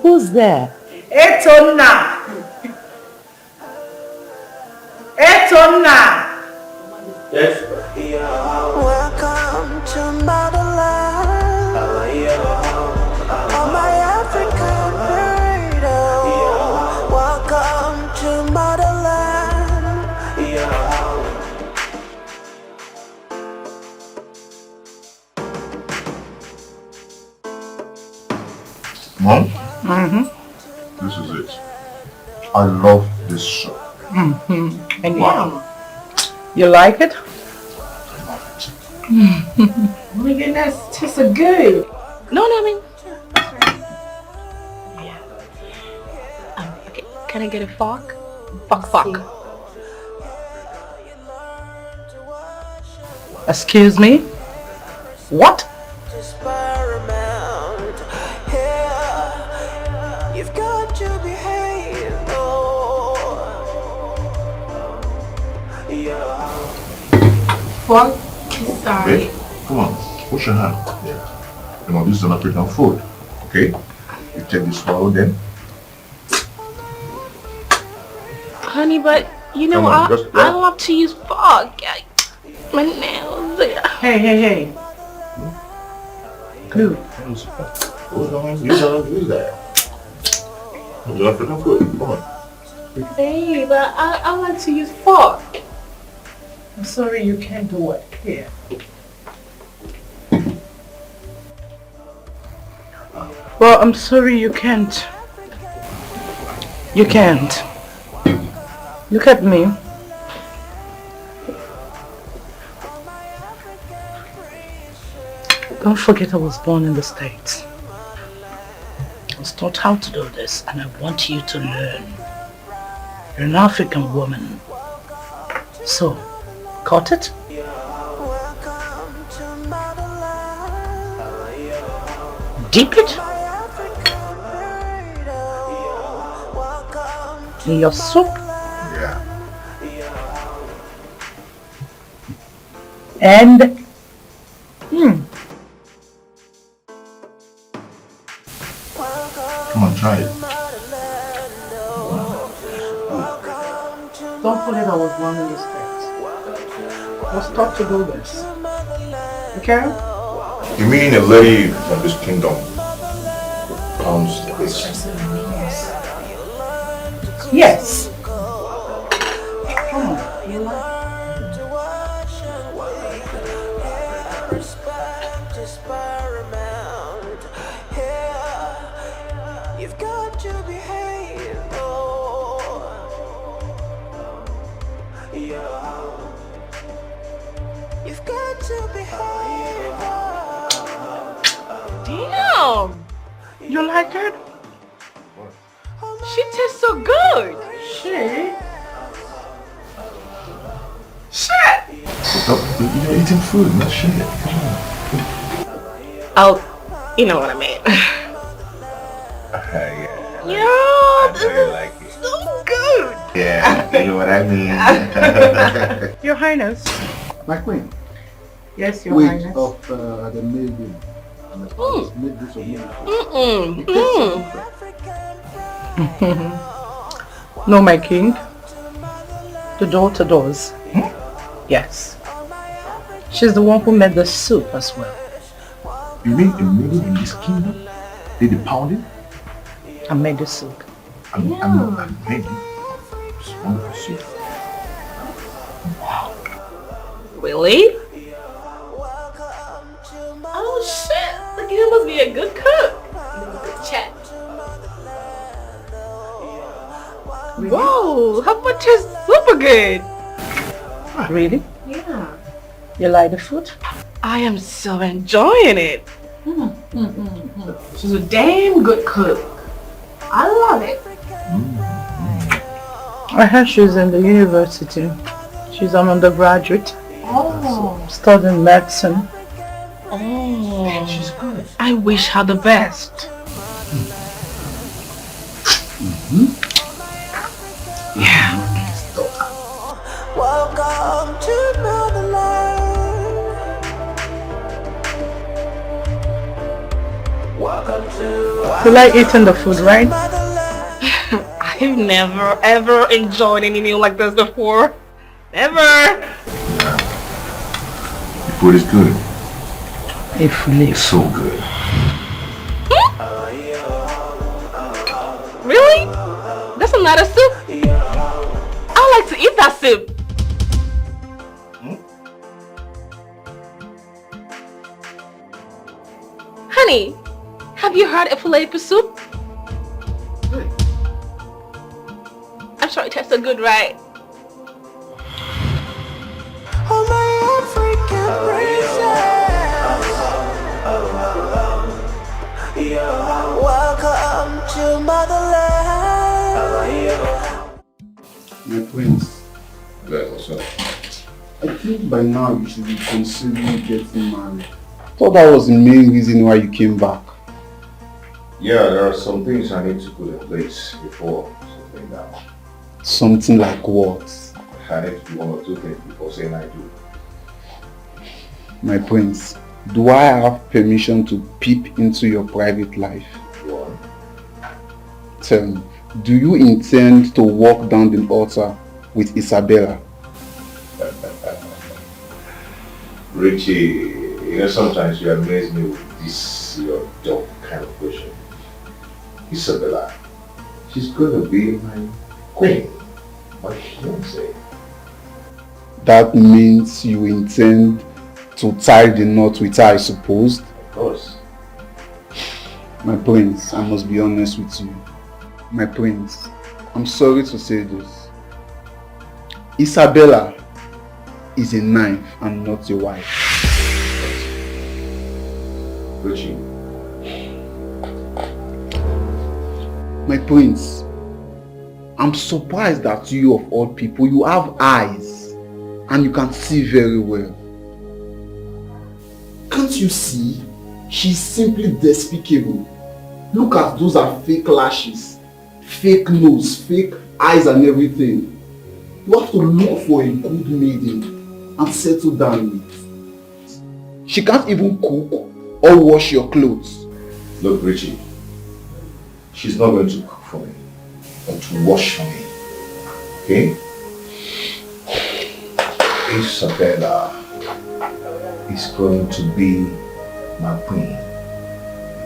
Who's there? Etonna! Etonna! Yes. Welcome to motherland. On my African burrito. Welcome to motherland. Mom? This is it. I love this show. And Wow. you like it? Oh my goodness, it tastes so good. No, I mean. Yeah. Okay, can I get a fork? Fork. Excuse me? What? You've got to behave. Fork? Sorry. Babe, come on, wash your hand. Yeah. You know, this is an African food. Okay? You take this swallow then. Honey, but you know, Come on, just- I love to use fork. My nails. Hey. Clue. Use that. It's African food. Come on. Hey, but I like to use fork. I'm sorry you can't do it here. Well, I'm sorry you can't. You can't. Look at me. Don't forget I was born in the States. I was taught how to do this, and I want you to learn. You're an African woman. So, cut it? Dip it in your soup. Yeah. And Come on, try it. don't forget I was born in the States. I was taught to do this. Okay? You mean a lady from this kingdom pounds this? Yes. Come on. You like You've got to behave. You've got to behave. Damn! You like it? She tastes so good. She? You're eating food, not shit. Come on. Oh, you know what I mean. Yeah. Yeah, this is like it. so good. Yeah, you know what I mean. Your Highness. My queen, Yes, Your wait Highness. of the maiden. And the palace made this of me. No, my king. The daughter does. Yes. She's the one who made the soup as well. You mean a maiden in this kingdom did the pounding? I made the soup. I'm maiden. It's wonderful soup. Wow. Really? Oh shit! Look, you must be a good cook. Good chat. Whoa! How much is super good? Really? Yeah. You like the food? I am so enjoying it. She's a damn good cook. I love it. I heard she's in the university. She's an undergraduate. Oh. Studying medicine. Oh. She's good. I wish her the best. Yeah. Welcome to motherland. Welcome to. You like eating the food, right? I've never ever enjoyed any meal like this before. Never. The food is good. It's so good. Really? That's not a soup? I like to eat that soup. Honey, have you heard of filet soup? I'm sure it tastes so good, right? Oh, my African princess. Welcome to motherland. My prince, Yeah, what's up? I think by now you should be considering getting married. I thought that was the main reason why you came back. Yeah, there are some things I need to put in place before settling down. Something like what? I need to do one or two things before saying I do. My prince, do I have permission to peep into your private life? Go on. Tell me, do you intend to walk down the altar with Isabella? Richie, sometimes you amaze me with this, your dumb kind of question. Isabella, she's gonna be my queen, my fiancée. That means you intend to tie the knot with her, I suppose? Of course. My prince, I must be honest with you. My prince, I'm sorry to say this. Isabella is a knife and not a wife. Richie. My prince, I'm surprised that you of all people, you have eyes and you can see very well. Can't you see? She's simply despicable. Look at those are fake lashes, fake nose, fake eyes and everything. You have to look for a good maiden and settle down with. She can't even cook or wash your clothes. Look, Richie, she's not going to cook for me, but to wash for me. Okay? Isabella is going to be my queen,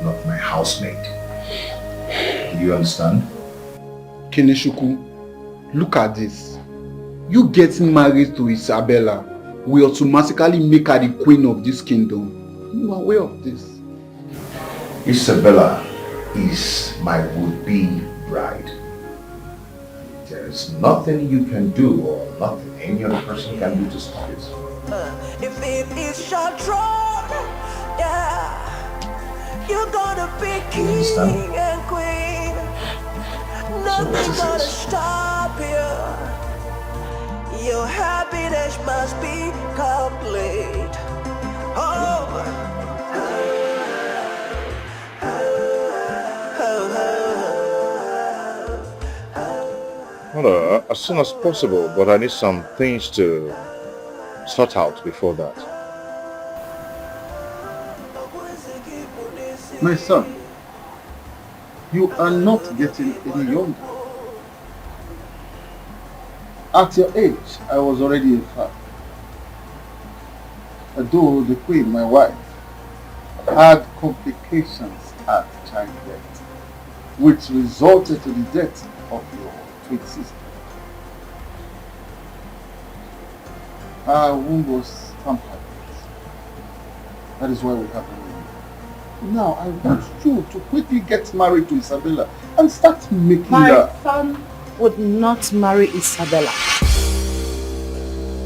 not my housemaid. Do you understand? Keneshuku, look at this. You getting married to Isabella will automatically make her the queen of this kingdom. You are aware of this? Isabella is my would-be bride. There is nothing you can do or nothing any other person can do to stop it. If it is your throne, yeah, you're gonna be king and queen. Nothing's gonna stop you. Your happiness must be complete. Oh. Well, as soon as possible, but I need some things to sort out before that. My son, you are not getting any younger. At your age, I was already a father. Although the queen, my wife, had complications at childbirth, which resulted to the death of your twin sister. Her womb was tampered with. That is why we have a baby. Now I want you to quickly get married to Isabella and start making My her. son would not marry Isabella.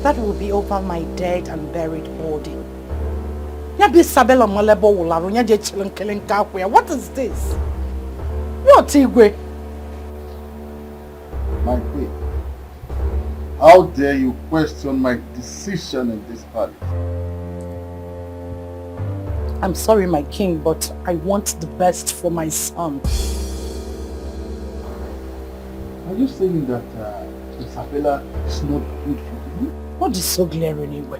that will be over my dead and buried body. Isabella what is this? What, Igwe? My queen, how dare you question my decision in this palace? I'm sorry, my king, but I want the best for my son. Are you saying that Isabella is not good for you? What is so glaring anyway?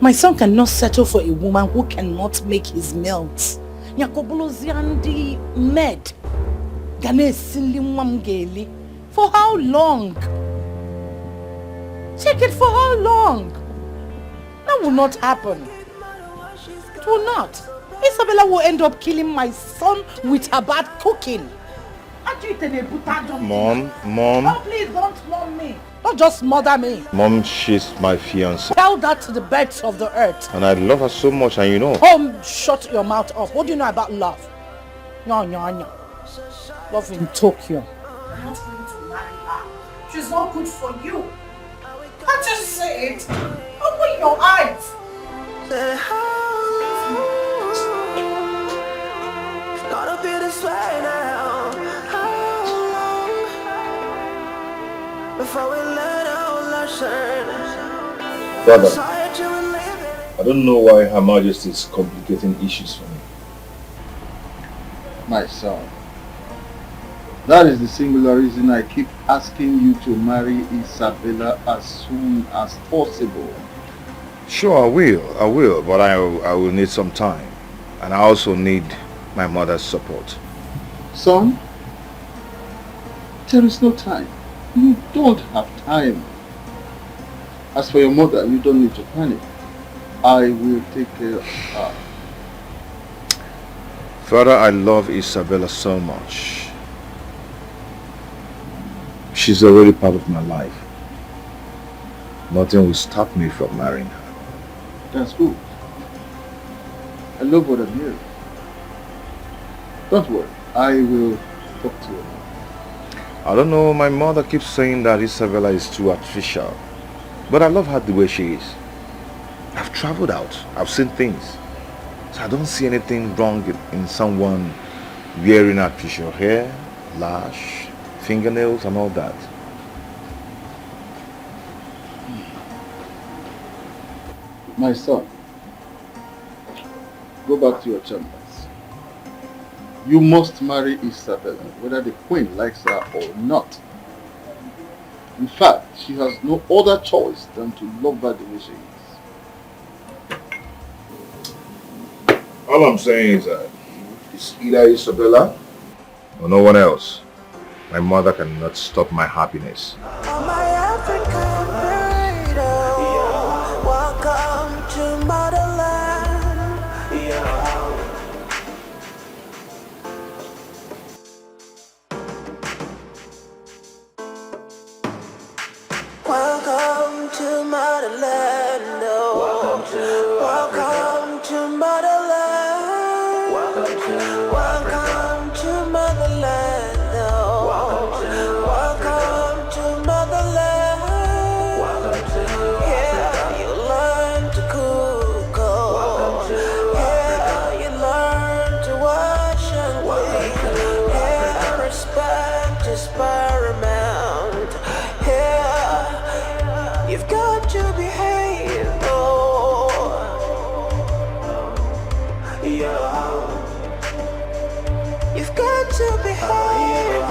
My son cannot settle for a woman who cannot make his meals. Nyakoboloziandi med. For how long? Check it, for how long? That will not happen. It will not. Isabella will end up killing my son with her bad cooking. Mom. Oh, please don't mom me. Don't just mother me. Mom, she's my fiancée. Tell that to the birds of the earth. And I love her so much, and you know. Oh, shut your mouth up. What do you know about love? No. Love in Tokyo. I'm not going to marry her. She's not good for you. Can't you say it? Open your eyes. Gotta be this way now. How long before we let our lesson? Brother, I don't know why Her Majesty is complicating issues for me. My son, that is the singular reason I keep asking you to marry Isabella as soon as possible. Sure, I will, but I will need some time. And I also need my mother's support. Son, there is no time. You don't have time. As for your mother, you don't need to panic. I will take care of her. Father, I love Isabella so much. She's already part of my life. Nothing will stop me from marrying her. That's good. I love what I'm hearing. Don't worry, I will talk to you. I don't know, my mother keeps saying that Isabella is too artificial. But I love her the way she is. I've traveled out, I've seen things. So I don't see anything wrong in someone wearing artificial hair, lash, fingernails and all that. My son, go back to your chambers. You must marry Isabella, whether the queen likes her or not. In fact, she has no other choice than to love her the way she is. All I'm saying is that it's either Isabella or no one else. My mother cannot stop my happiness. Welcome to motherland. Welcome to motherland. Welcome to motherland. Welcome to motherland. Welcome to motherland. Yeah, you learn to cook. Yeah, you learn to wash and clean. Yeah, respect is paramount. Yeah, you've got to behave. Oh, yeah, you've got to behave.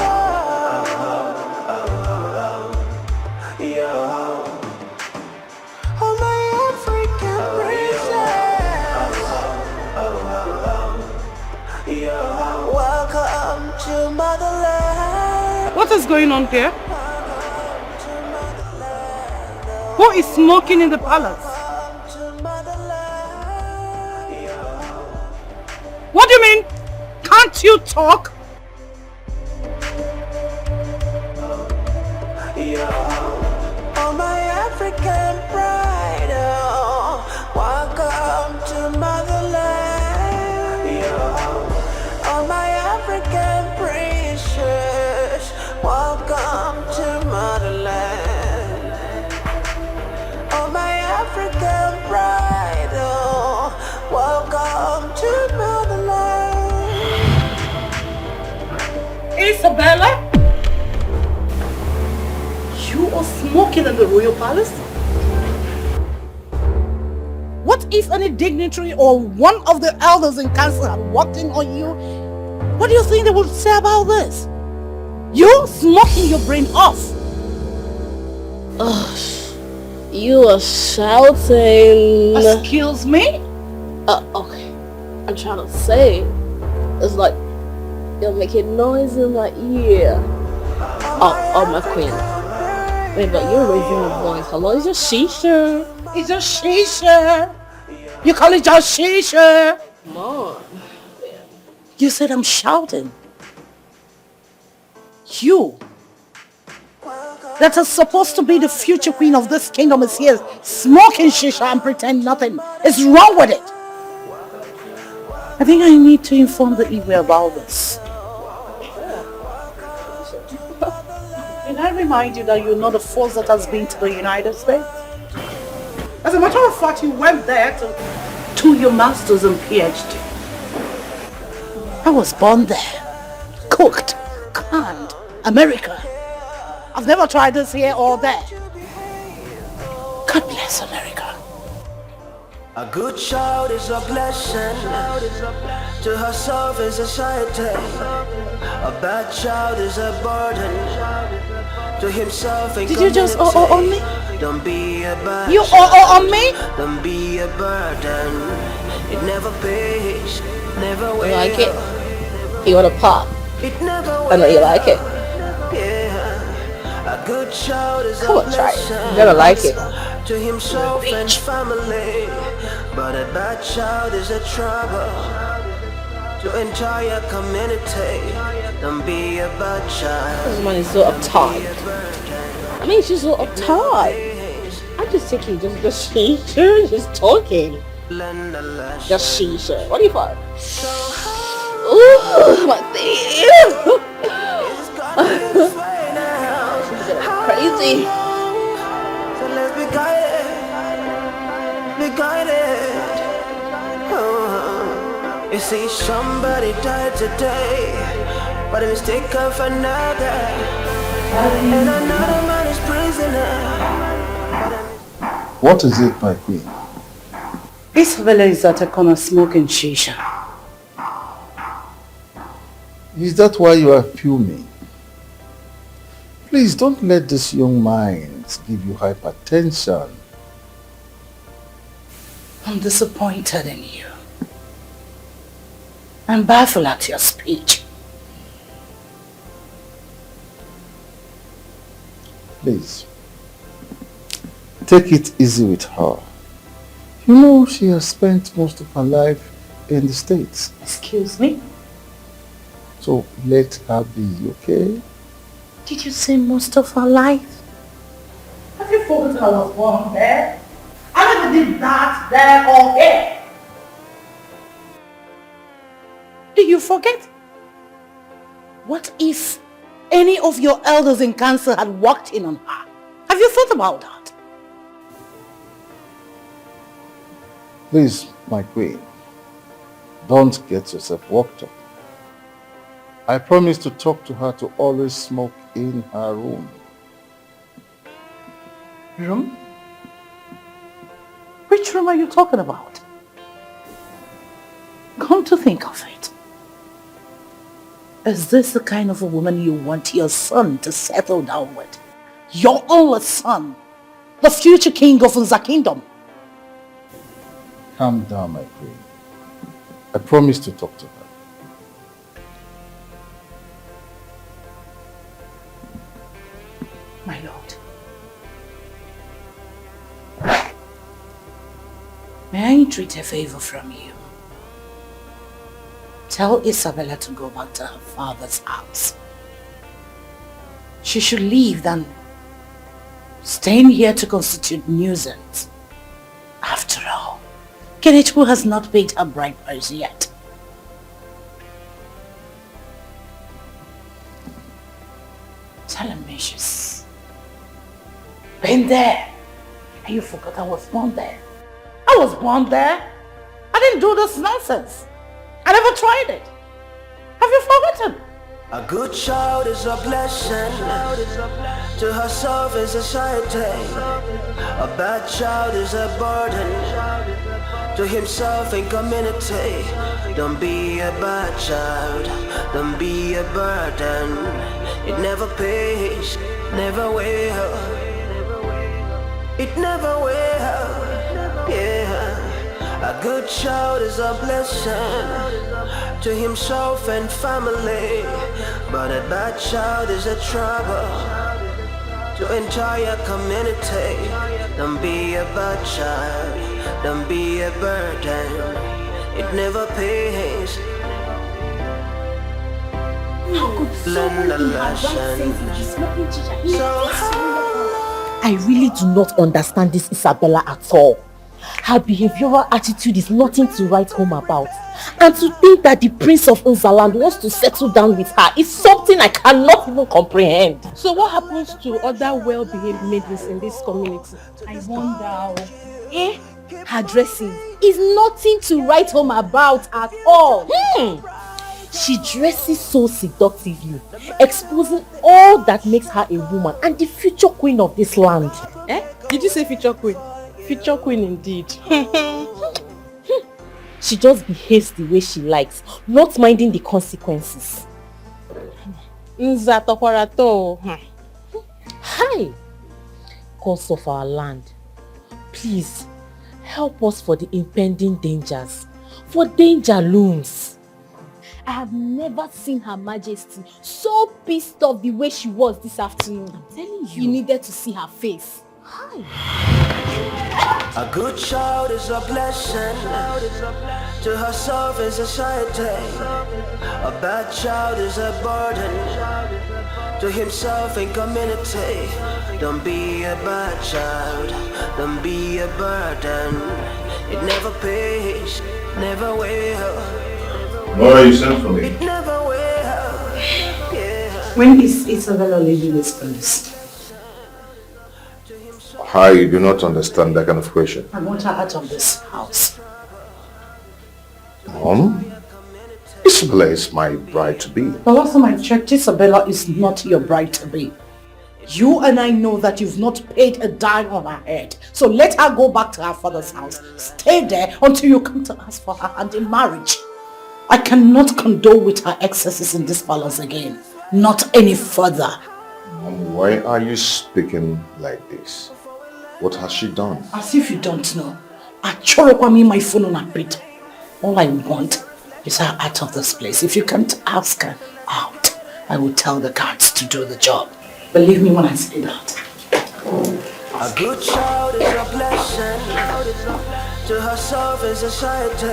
Oh, my African princess. Welcome to motherland. What is going on here? Who is smoking in the palace? What do you mean? Can't you talk? Oh, my African pride. Oh, welcome to motherland. Oh, my African princess. Welcome to motherland. Oh, Isabella? You are smoking in the royal palace? What if any dignitary or one of the elders in council had walked in on you? What do you think they would say about this? You smoking your brain off. You are shouting. Excuse me? Okay. I'm trying to say. It's like you're making noise in my ear. Oh, my queen. Wait, but you're raising your voice. Hello, is your shisha? It's a shisha. You call it your shisha? Come on. You said I'm shouting. You, that is supposed to be the future queen of this kingdom, is here smoking shisha and pretend nothing is wrong with it. I think I need to inform the Igwe about this. Can I remind you that you're not the first that has been to the United States? As a matter of fact, you went there to your master's and PhD. I was born there, cooked, canned, America. I've never tried this here or there. God bless America. A good child is a blessing, to herself is a society. A bad child is a burden, to himself and Did you just on me? Don't be a bad You on me? Don't be a burden. It never pays, never will. You like it? You want to pop? It never will. I know you like it. Yeah. A good child is Come a on, try it. blessing, You're gonna like it. to himself and family. But a bad child is a trouble to entire community. Don't be a bad child. This man is so uptight. I mean, she's so uptight. I'm just thinking, just shisha, just talking. Just shisha. What do you find? Ooh, my thing. She's getting crazy. So let's be guided, be guided. You see, somebody died today by the mistake of another, and another man is prisoner. What is it, my queen? Isabella is at a corner smoking shisha. Is that why you are fuming? Please don't let this young mind give you hypertension. I'm disappointed in you. I'm baffled at your speech. Please, take it easy with her. You know she has spent most of her life in the States. Excuse me? So let her be, okay? Did you say most of her life? Have you forgotten I was born there? I never did that there or here. Do you forget? What if any of your elders in council had walked in on her? Have you thought about that? Please, my queen, don't get yourself worked up. I promise to talk to her to always smoke in her room. Room? Which room are you talking about? Come to think of it. Is this the kind of a woman you want your son to settle down with? Your only son, the future king of the kingdom. Calm down, my queen. I promise to talk to her. My lord. May I entreat a favor from you? Tell Isabella to go back to her father's house. She should leave than staying here to constitute nuisance. After all, Kenichku has not paid her bride price yet. Tell him she's been there. And you forgot I was born there. I was born there. I didn't do this nonsense. I never tried it. Have you forgotten? A good child is a blessing to herself and society. A bad child is a burden to himself and community. Don't be a bad child, don't be a burden. It never pays, never will. It never will, yeah. A good child is a blessing to himself and family, but a bad child is a trouble to entire community. Don't be a bad child, don't be a burden. It never pays. How could someone in her right senses be smoking chicha? I really do not understand this Isabella at all. Her behavioral attitude is nothing to write home about. And to think that the Prince of Unzaland wants to settle down with her is something I cannot even comprehend. So what happens to other well-behaved maidens in this community? I wonder. Her dressing is nothing to write home about at all. She dresses so seductively, exposing all that makes her a woman and the future queen of this land. Did you say future queen? Future queen indeed. She just behaves the way she likes, not minding the consequences. Hi! Cause of our land, please help us for the impending dangers, for danger looms. I have never seen Her Majesty so pissed off the way she was this afternoon. I'm telling you. You needed to see her face. A good child is a blessing to herself and society. A bad child is a burden to himself and community. Don't be a bad child, don't be a burden. It never pays, never will. Why are you sent for me? It never will. Yeah. When is Isabella leaving this place? I do not understand that kind of question. I want her out of this house. Mom? Isabella is my bride-to-be. The last time I checked, Isabella is not your bride-to-be. You and I know that you've not paid a dime on her head. So let her go back to her father's house. Stay there until you come to ask for her hand in marriage. I cannot condole with her excesses in this palace again. Not any further. Mom, why are you speaking like this? What has she done? As if you don't know. I chorokwami my phone on her bed. All I want is her out of this place. If you can't ask her out, I will tell the guards to do the job. Believe me when I say that. A good child is a blessing to herself and society.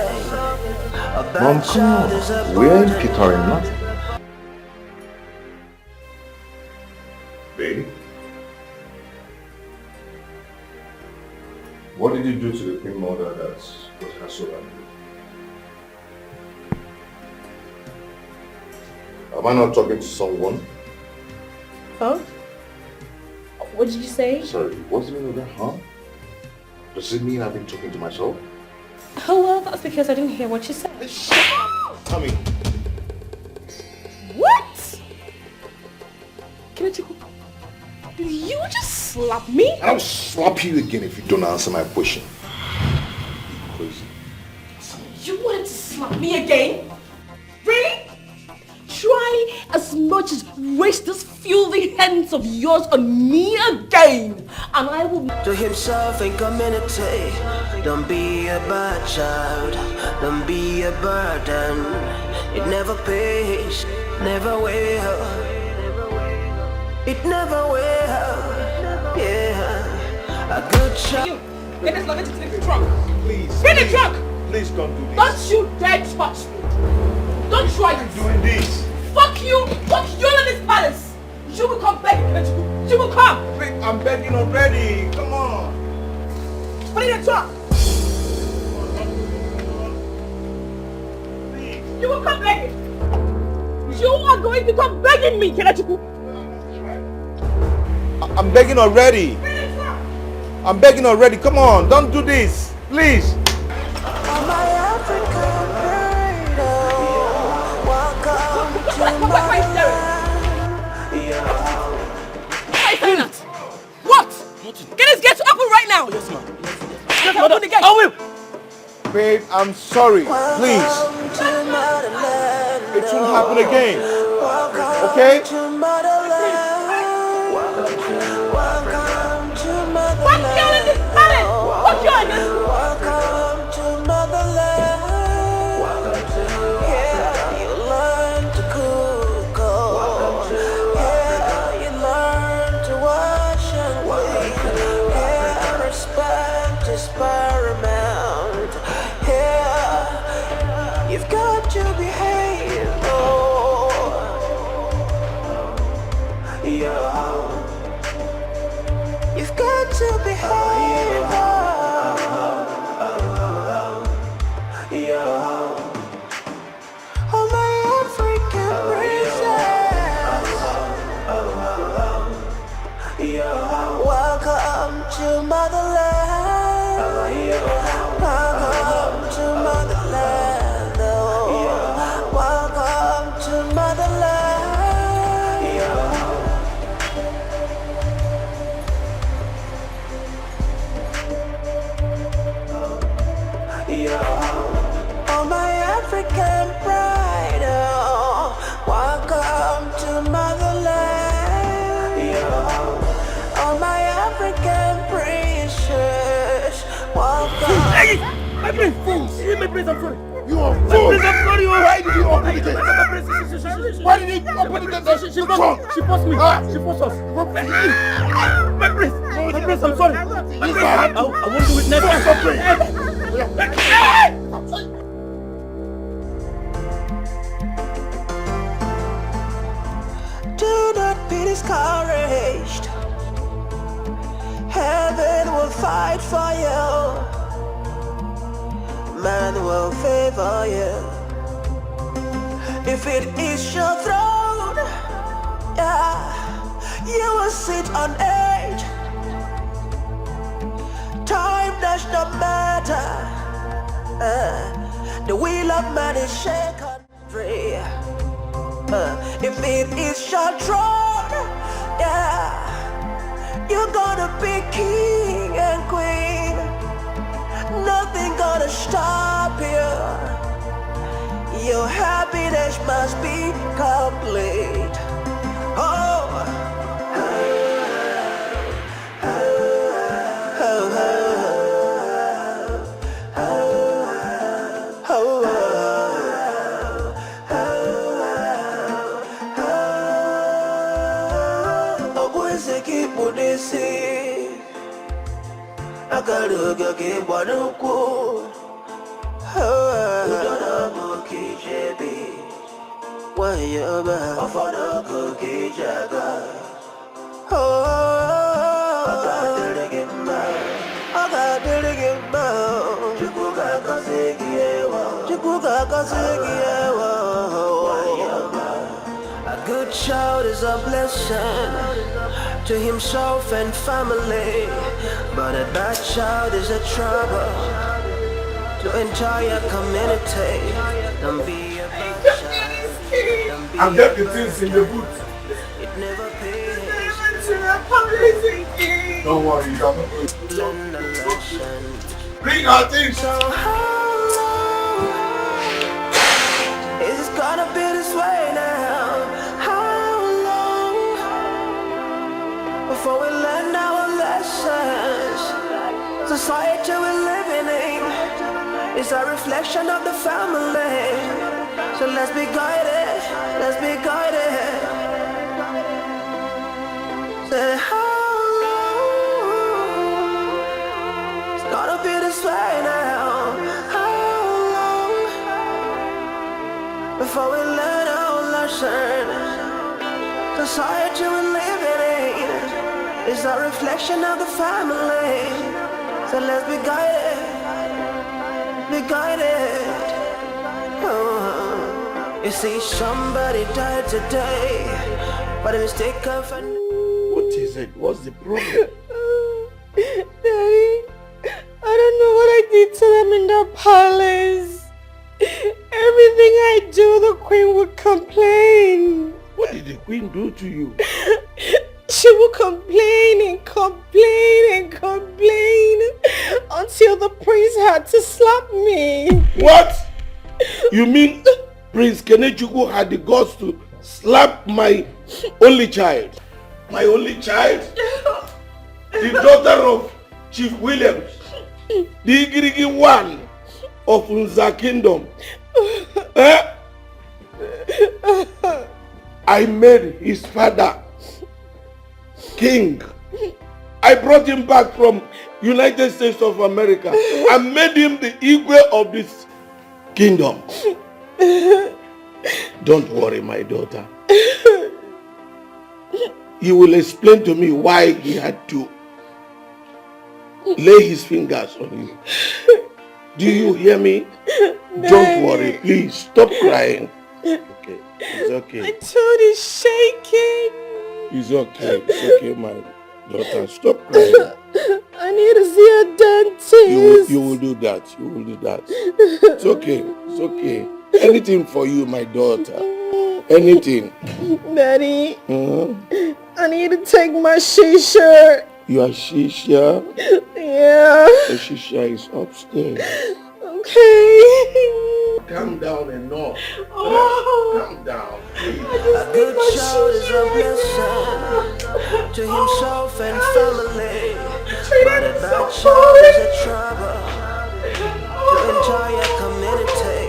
A bad child is a burden. We ain't kittering nothing. Baby? What did you do to the queen mother that put her so angry? Am I not talking to someone? Huh? What did you say? Sorry, what's the meaning of that, huh? Does it mean I've been talking to myself? Oh well, that's because I didn't hear what you said. Tell me. What? Did you just slap me? I'll slap you again if you don't answer my question. Crazy. You wanted to slap me again? Really? Try as much as raise this filthy hands of yours on me again, and I will... To himself and community. Don't be a bad child, don't be a burden. It never pays, never will. It never will. Yeah. A good child. Get this luggage to the trunk. Please. Bring the trunk. Please don't do this. Don't you dare touch me. Don't try this. Doing this. Fuck you. Fuck you in this palace. You will come back. You will come. Wait, I'm begging already. Come on. Put it in the trunk. You will come begging. You are going to come begging me, Kelechiku. I'm begging already. I'm begging already. Come on, don't do this. Please. My African burrito, welcome to my Babe, I'm sorry. Please. It won't happen again. Okay? What's your in this palace? What's your in this? Welcome to motherland. Yeah, you learn to cook. Yeah, you learn to wash and clean. Yeah, respect is paramount. Yeah, you've got to behave. Oh, yeah. You've got to behave. Oh, my African princess. Welcome to motherland. Welcome to motherland. Oh, welcome to motherland. Oh, my African pride, oh, welcome to motherland. Oh, my African princess, welcome. Hey! My prince! My prince, I'm sorry. You are My fool! prince, I'm sorry. Why did you open the gate? My prince, Why did you open the gate? She forced me. She forced us. My prince, I'm sorry. My prince, I won't do it next time. Do not be discouraged. Heaven will fight for you. Man will favor you. If it is your throne, yeah, you will sit on edge. Time does not matter. The wheel of man is shaken free. If it is your throne, yeah, you're gonna be king and queen. Nothing gonna stop you. Your happiness must be complete. Oh. Agaluga ke bonuku. Udona moki jebi. Wayaba. Ofono kuki jaga. Agadirigimba. Agadirigimba. Chukuga kasegiyewa. Chukuga kasegiyewa. Wayaba. A good child is a blessing to himself and family, but a bad child is a trouble to entire community. Don't be a bad child. I'll get the things in the boot. It never pays. Don't worry, you don't know. Learn a lesson. Bring our things. So how long is it gonna be this way now? Before we learn our lessons, society we're living in is a reflection of the family. So let's be guided, let's be guided. Say how long it's gonna be this way now? How long before we learn our lessons? Society we're living in is a reflection of the family. So let's be guided, be guided. Oh. You see, somebody died today, but a mistake of an... What is it? What's the problem? Daddy, I don't know what I did to them in the palace. Everything I do, the queen would complain. What did the queen do to you? She would complain and complain and complain. until the prince had to slap me. What? You mean Prince Kenechukwu had the guts to slap my only child? My only child? The daughter of Chief Williams, the Igirigi one of Unza Kingdom. Eh? I made his father king. I brought him back from United States of America and made him the Igwe of this kingdom. Don't worry, my daughter. He will explain to me why he had to lay his fingers on you. Do you hear me? Don't worry, please. Stop crying. Okay, it's okay. My tooth is shaking. It's okay. It's okay, my daughter. Stop crying. I need to see a dentist. You will do that. You will do that. It's okay. It's okay. Anything for you, my daughter. Anything. Daddy, I need to take my shisha. Your shisha? Yeah. The shisha is upstairs. Okay. Calm down enough. Calm down, please. A good child is a blessing to himself and family, but a bad child is a trouble to entire community.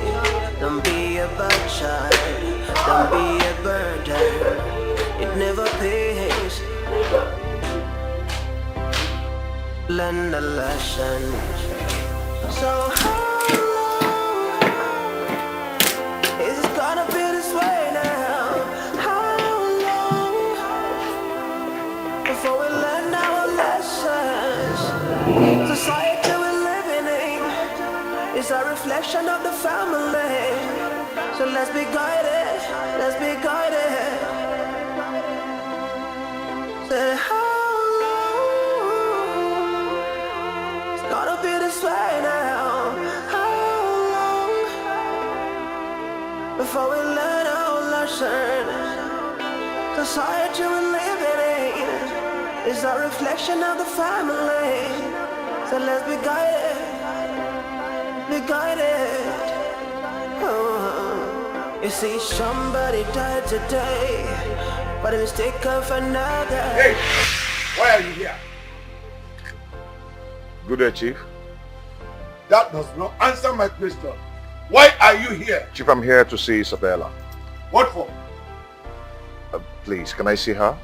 Don't be a bad child, don't be a burden, it never pays. Learn the lesson. So how long is it gonna be this way now? How long before we learn our lessons? Society we're living in is a reflection of the family. So let's be guided, let's be guided. Say how gonna be this way now. How long before we learn our lesson? Society we're living in is a reflection of the family. So let's be guided, be guided. You see, somebody died today, but a mistake of another. Hey, why are you here? Good day, Chief. That does not answer my question. Why are you here? Chief, I'm here to see Isabella. What for? Please, can I see her?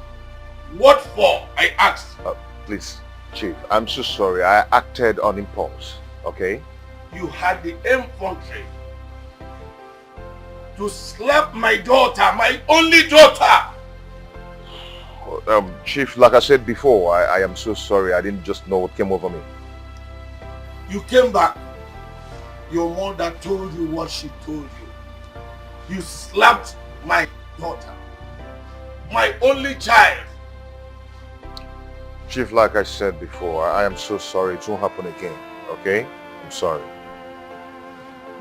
What for? I asked. Please, Chief, I'm so sorry. I acted on impulse, okay? You had the infantry to slap my daughter, my only daughter. Chief, like I said before, I am so sorry. I didn't just know what came over me. You came back. Your mother told you what she told you. You slapped my daughter, my only child. Chief, like I said before, I am so sorry. It won't happen again, okay? I'm sorry.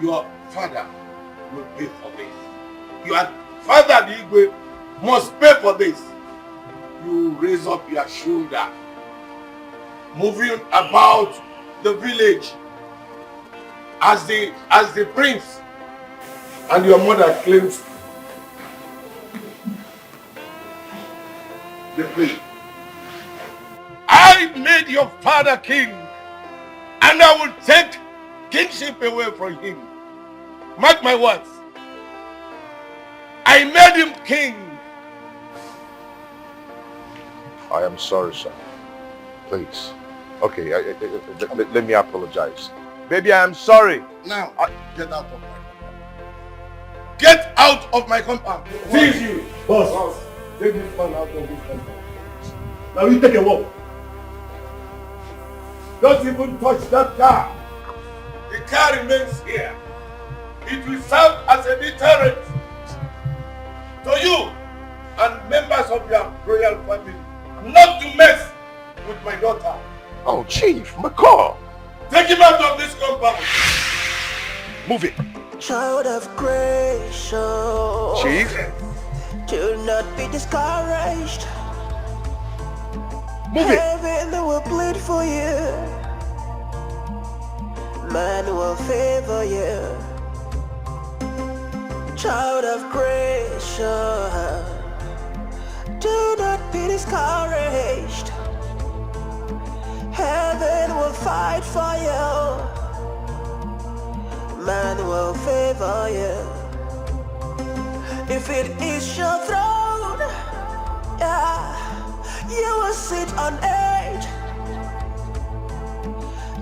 Your father will pay for this. Your father, the Igwe, must pay for this. You raise up your shoulder, moving about the village as the prince, and your mother claims the queen. I made your father king, and I will take kingship away from him. Mark my words. I made him king. I am sorry, sir. Please. Okay, let me apologize. Baby, I am sorry. Now, get out of my compound. Get out of my compound. Seize you. Boss, take this man out of this compound. Now you take a walk. Don't even touch that car. The car remains here. It will serve as a deterrent to you and members of your royal family not to mess with my daughter. Oh, Chief, my car. Take him out of this compound. Move it. Child of grace, so Chief. do not be discouraged. Move it. Heaven will bleed for you. man will favor you. Child of creation, do not be discouraged. Heaven will fight for you. Man will favor you. If it is your throne, yeah, you will sit on edge.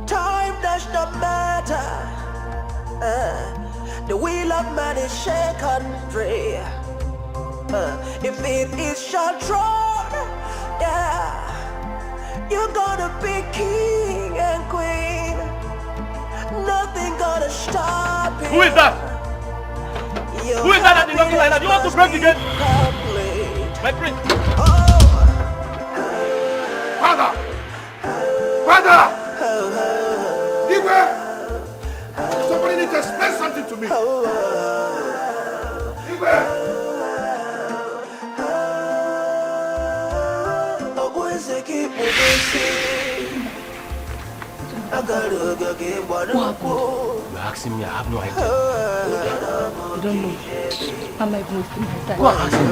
Time does not matter. The wheel of man is shaken free. If it is your throne, yeah, you're gonna be king and queen. Nothing gonna stop you. Who is that? Who is that knocking like that? You want to break the gate? My prince. Father! Father! Igwe! Somebody needs to explain something to me. Igwe! You're asking me, I have no idea. You don't know. I'm like wasting my time. Go and ask him.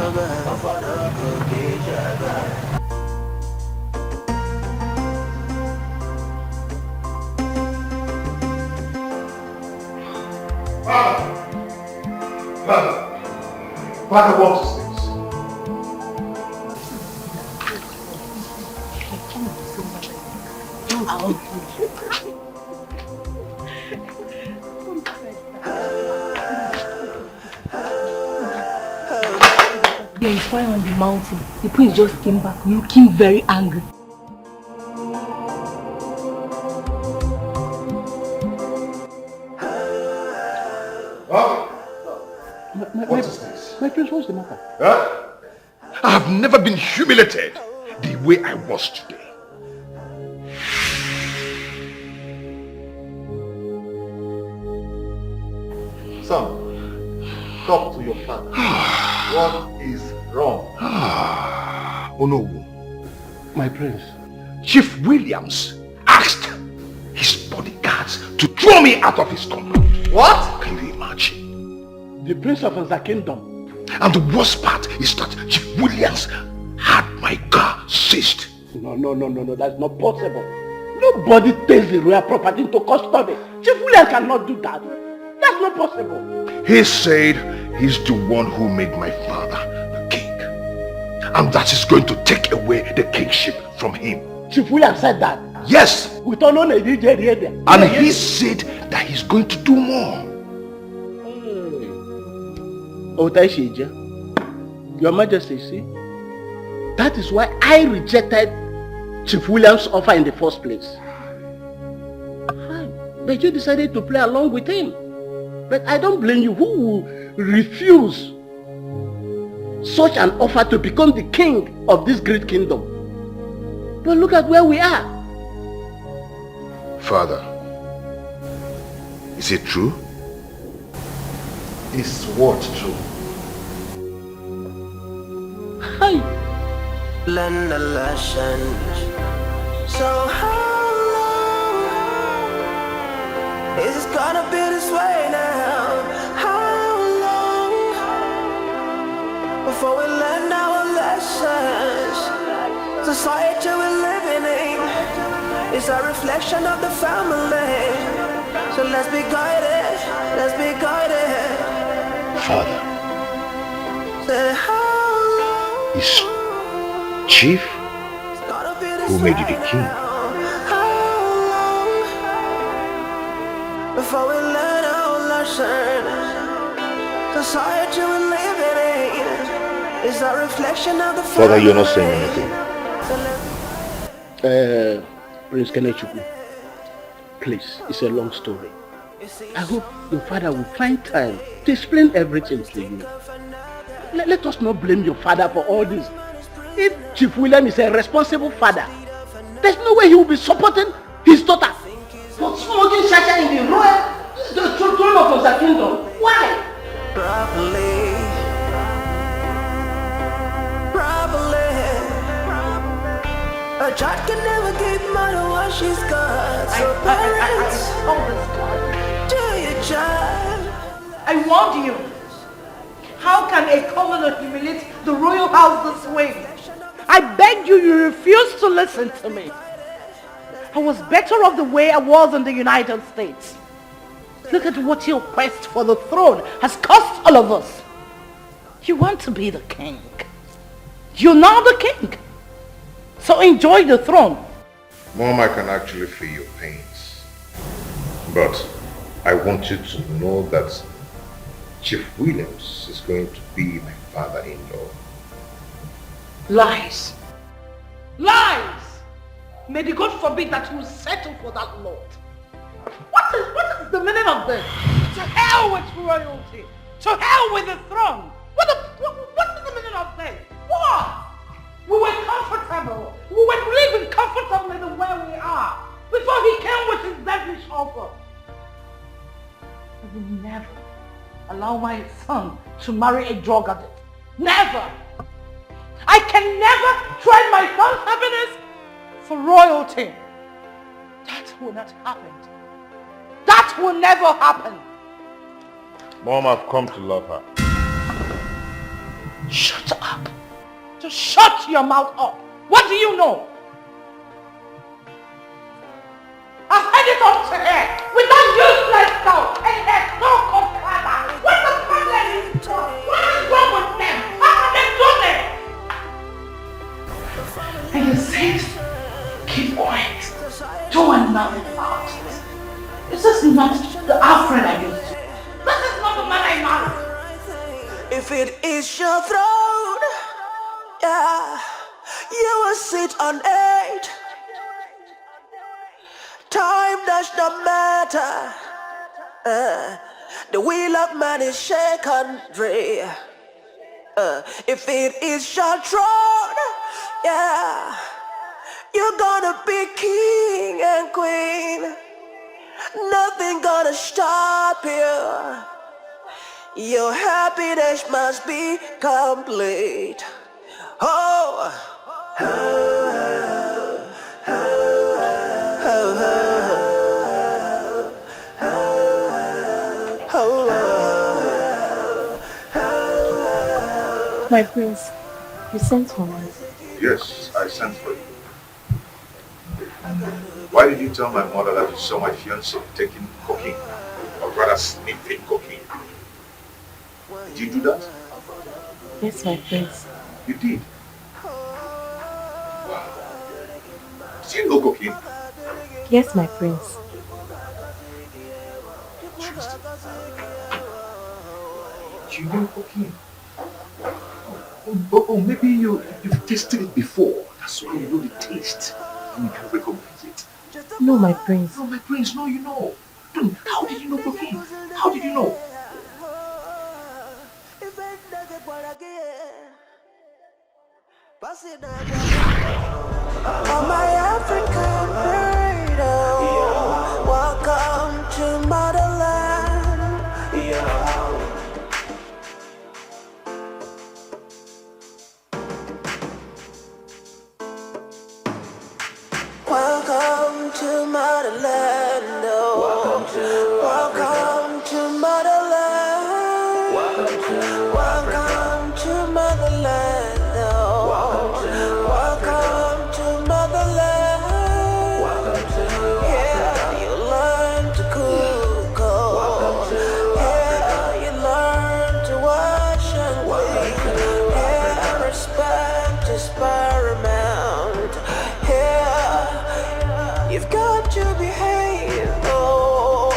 Father wants to see. There is fire on the mountain. The prince just came back looking very angry. What is this? My prince, what's the matter? Huh? I have never been humiliated the way I was today. Son, talk to your father. What is wrong? Oh no. My prince. Chief Williams asked his bodyguards to throw me out of his compound. What? Can you imagine? The prince of the kingdom. And the worst part is that Chief Williams had my car seized. No, that's not possible. Nobody takes the royal property into custody. Chief Williams cannot do that. That's not possible. He said he's the one who made my father the king. And that is going to take away the kingship from him. Chief Williams said that? Yes. And he said that he's going to do more. Your Majesty, see, that is why I rejected Chief Williams' offer in the first place. Fine. But you decided to play along with him. But I don't blame you. Who will refuse such an offer to become the king of this great kingdom? But look at where we are. Father, is it true? Is what true? Hi. Learn the lesson. So how long is it gonna be this way now? How long before we learn our lessons? Society we're living in is a reflection of the family. So let's be guided. Let's be guided. Father, is Chief who made you the king? Before we learn our lesson, society we're living in is a reflection of the family. Father, you're not saying anything. Prince Kenechukwu, please, it's a long story. I hope your father will find time to explain everything to you. Let us not blame your father for all this. If Chief William is a responsible father, there's no way he will be supporting his daughter for smoking shacha in the royal, the throne of the kingdom. Why? Properly. A child can never give mother what she's got. So parents, do your job. I warned you. How can a commoner humiliate the royal house this way? I begged you, you refused to listen to me. I was better off the way I was in the United States. Look at what your quest for the throne has cost all of us. You want to be the king. You're now the king. So enjoy the throne. Mom, I can actually feel your pains. But I want you to know that Chief Williams is going to be my father-in-law. Lies. Lies! May the God forbid that you settle for that lord. What is the meaning of this? To hell with royalty. To hell with the throne. What is the meaning of this? What? We were comfortable. We were living comfortably the way we are before he came with his devilish offer. I will never allow my son to marry a drug addict. Never! I can never trade my son's happiness for royalty. That will not happen. That will never happen. Mom, I've come to love her. Shut up. Just shut your mouth up. What do you know? I've had it up to here with that useless stuff and there's no compiler. What's the problem? What is wrong with them? How can they do this? And you say, keep quiet. Doing nothing about it. This is not the Alfred I used to. This is not the man I married. If it is your throne, yeah, you will sit on it. Time does not matter. The wheel of man is shaken free. If it is your throne, yeah, you're gonna be king and queen. Nothing gonna stop you. Your happiness must be complete. Oh, oh, oh, oh, oh. My prince, you sent for me. Yes, I sent for you. Why did you tell my mother that you saw my fiancé taking cocaine? Or rather sniffing cocaine? Did you do that? Yes, my prince. You did? Wow. Did you know cocaine? Yes, my prince. You know cocaine? Oh, maybe you've tasted it before. That's why you know the taste. And you can recognize it. No, my prince. No, my prince, no, you know. How did you know cocaine? How did you know? Oh, my African freedom, welcome to motherland. Welcome to motherland, oh. Welcome to motherland. Welcome to motherland, oh. Welcome to motherland. Yeah, you learn to cook, oh. Yeah, you learn to wash and clean. Yeah, respect is paramount. Yeah, you've got to behave, oh.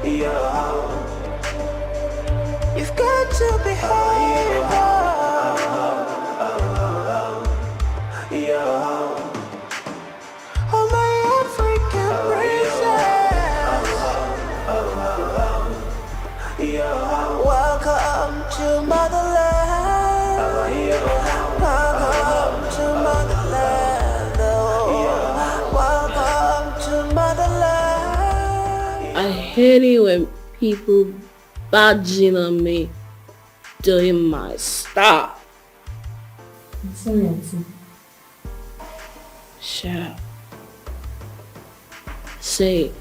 Yeah, you've got to behave, oh. Yeah, oh, my African princess. Yeah, welcome to motherland. Welcome to motherland, oh. Welcome to motherland. I hate it when people badging on me, doing my stuff. I'm sorry, Auntie. Shut up. Say,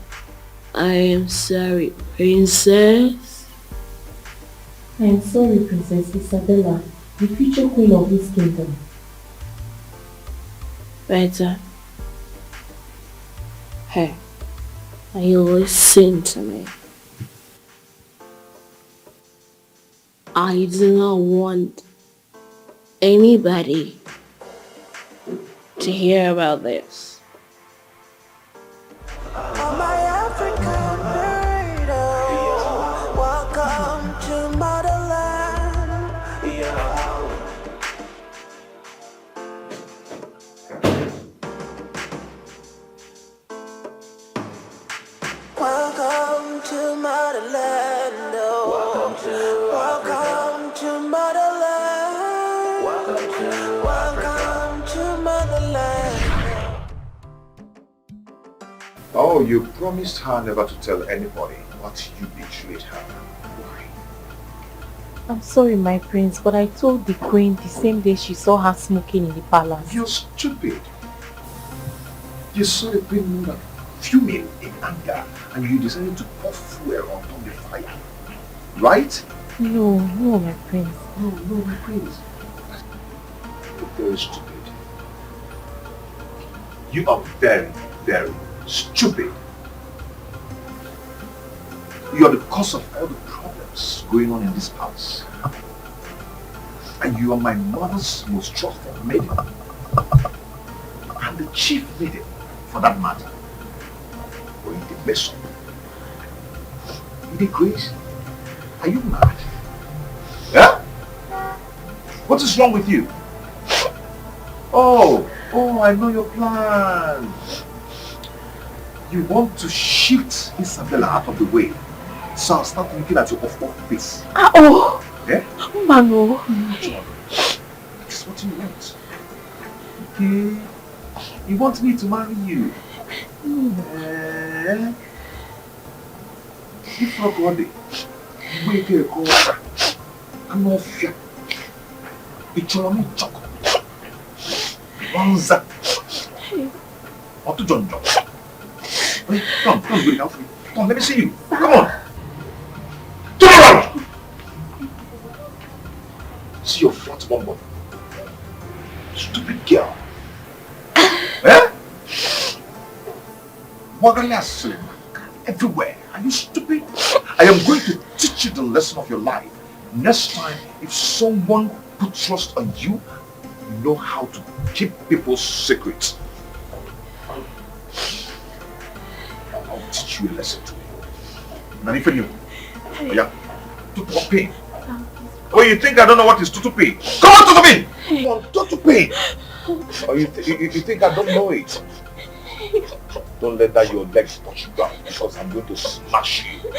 I am sorry, princess. I am sorry, Princess Isabella, the future queen of this kingdom. Better. Hey, are you listening to me? I do not want anybody to hear about this. Welcome to motherland. Welcome to motherland. Welcome to motherland. Oh, you promised her never to tell anybody, but you betrayed her. Why? I'm sorry, my prince, but I told the queen the same day she saw her smoking in the palace. You're stupid. You saw the queen mother fuming in anger and you decided to pour fuel on top of the fire. Right? No, my prince. No, my prince. You're very stupid. You are very, very stupid. You are the cause of all the problems going on in this palace. And you are my mother's most trusted maiden. And the chief maiden, for that matter. Or you did mess up. You did crazy. Are you mad? Yeah? What is wrong with you? Oh, I know your plan. You want to shift Isabella out of the way. So I'll start looking at your off face. Yeah? Mano. That is what you want. Okay. You want me to marry you? If not one day, wake a call. I'm not fear. It's your own chocolate. Bonza. What to John? Come, good enough. Come, let me see you. Come on. Turn around. See your flat bum. Stupid girl. Eh? Wagalia everywhere. Are you stupid? I am going to teach you the lesson of your life. Next time, if someone puts trust on you, you know how to keep people's secrets. I'll teach you a lesson too. Nani for you? Yeah. Tutupi. Oh, you think I don't know what is tutupi? Come on, Tutupi! Come on, tutupi! Oh, you think I don't know it? Don't let that your legs touch ground because I'm going to smash you.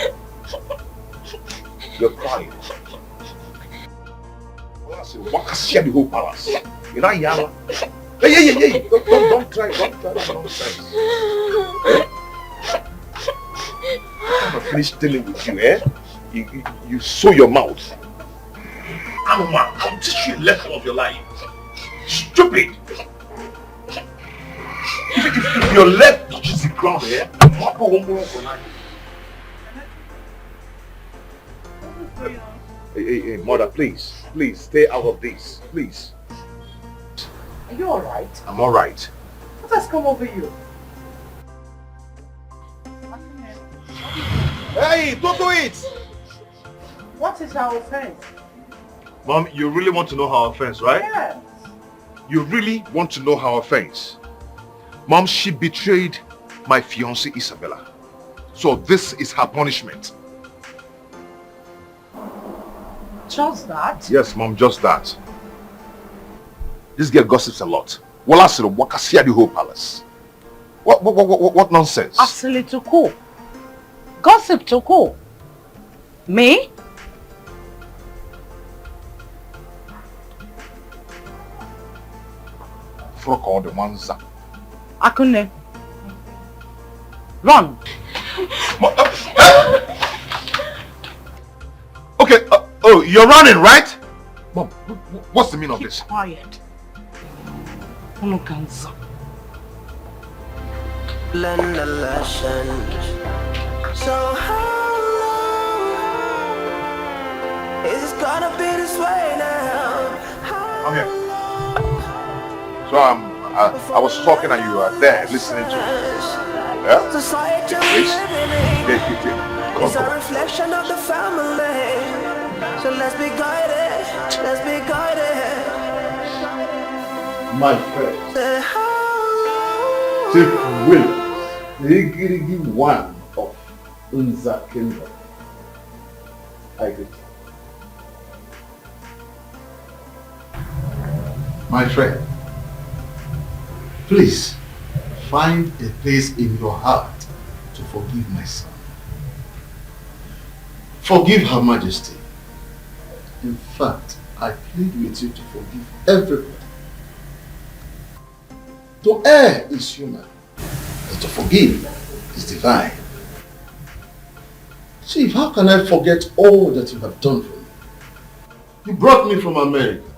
You're crying. Well, I said, what can share the whole palace? You're not young. Hey. Don't try that nonsense. I'm not finished dealing with you, eh? You sew your mouth. I'll teach you a lesson of your life. Stupid! If your leg touches the ground here, Papa won't move for night. Hey, mother, please stay out of this, please. Are you alright? I'm alright. What has come over you? Hey, don't do it! What is our offense? Mom, you really want to know her offense, right? Yes. You really want to know her offense? Mom, she betrayed my fiancée Isabella. So this is her punishment. Just that? Yes, Mom, just that. This girl gossips a lot. Wala siro wakasia the whole palace. What nonsense? Absolutely to cool. Gossip to cool. Me? Frog on the manza. Akune. Run. Okay, oh, you're running, right? Mom, what's the meaning of this? Quiet. Unukanza. learn the lesson. So how long is it gonna be this way now? I'm here. So I was talking and you were there listening to me. Yeah? Please. It's a reflection of the family. So let's be guided. Let's be guided. My friend, Chief Williams, the Igirigi one of Unza Kingdom. I greet you. My friend, please find a place in your heart to forgive my son. Forgive Her Majesty. In fact, I plead with you to forgive everybody. To err is human, but to forgive is divine. Chief, how can I forget all that you have done for me? You brought me from America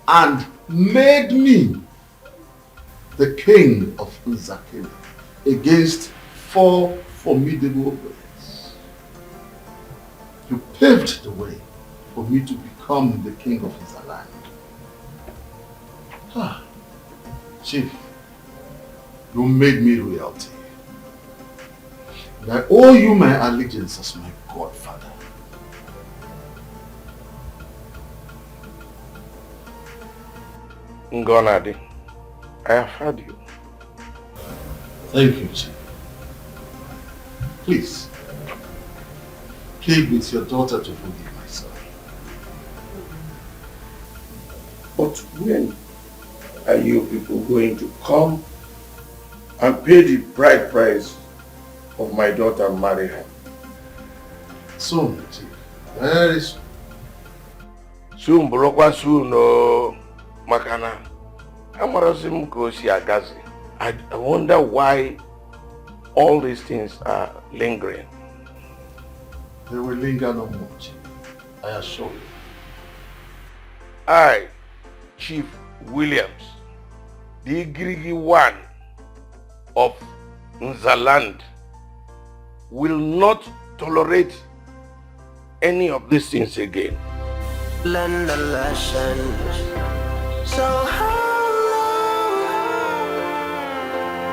and made me the king of Nzakini against 4 formidable brothers. You paved the way for me to become the king of Nzaland. Chief, you made me royalty. And I owe you my allegiance as my godfather. Ngonadi, I have heard you. Thank you, Chief. Please, plead with your daughter to forgive my son. But when are you people going to come and pay the bride price of my daughter and marry her? Soon, Chief. Very soon. Soon, Brokwa soon, no, Makana. Amarasim Kosi Agazi. I wonder why all these things are lingering. They will linger no more, Chief. I assure you. I, Chief Williams, the Igirigi one of Nzaland, will not tolerate any of these things again. Learn the lesson. So how long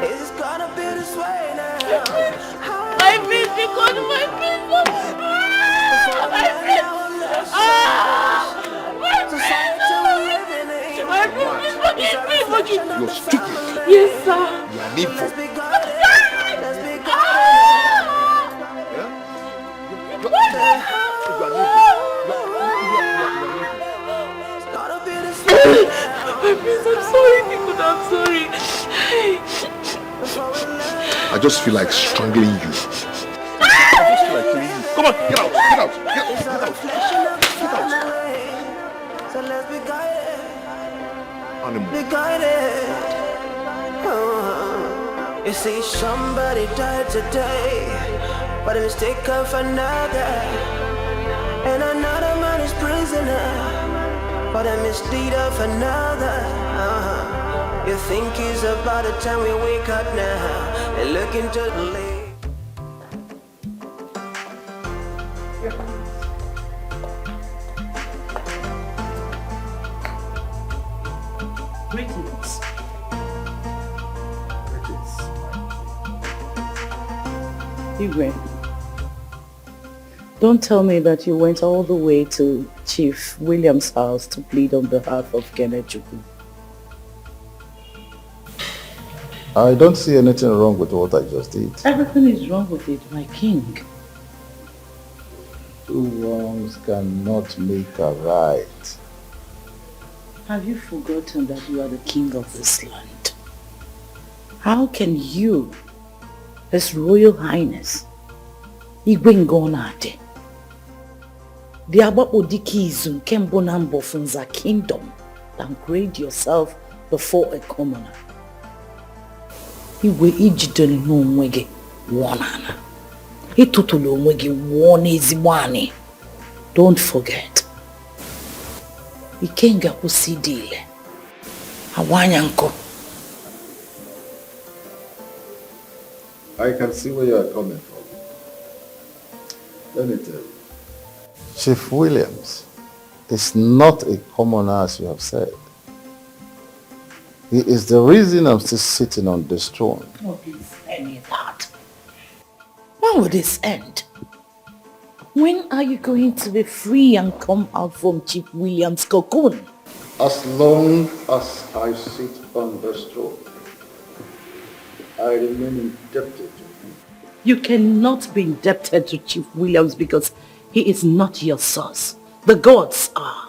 is it gonna be this way now? My face, because my face, my face, You're stupid. Yes, sir. You are needful. I'm sorry, Nicola, I'm sorry. I just feel like strangling you. I just feel like killing you. Come on, get out, get out, get out, get out. Get out. So let's be guided. Animal. Be guided. You see, somebody died today, but a mistake of another, and another man is prisoner, but a misdeed of another. You think it's about the time we wake up now and look into the lake. Greetings. Igwe, don't tell me that you went all the way to Chief Williams' house to plead on behalf of Ekene Umenwa. I don't see anything wrong with what I just did. Everything is wrong with it, my king. Two wrongs cannot make a right. Have you forgotten that you are the king of this land? How can you, His Royal Highness, Igwe Ngonade, the Abapo Dikizu Kembonambo Funza Kingdom, downgrade yourself before a commoner? Igwe ijidere n'onwe gị wọnana. Ịtụtụlụ onwe gị wọ n'ezigbo anị. Don't forget. Ikenga kwụsị ile. Awanya nkọ. I can see where you are coming from. Let me tell you. Chief Williams is not a commoner as you have said. He is the reason I'm still sitting on this throne. What is any of that? When will this end? When are you going to be free and come out from Chief Williams' cocoon? As long as I sit on this throne, I remain indebted to him. You cannot be indebted to Chief Williams because he is not your source. The gods are.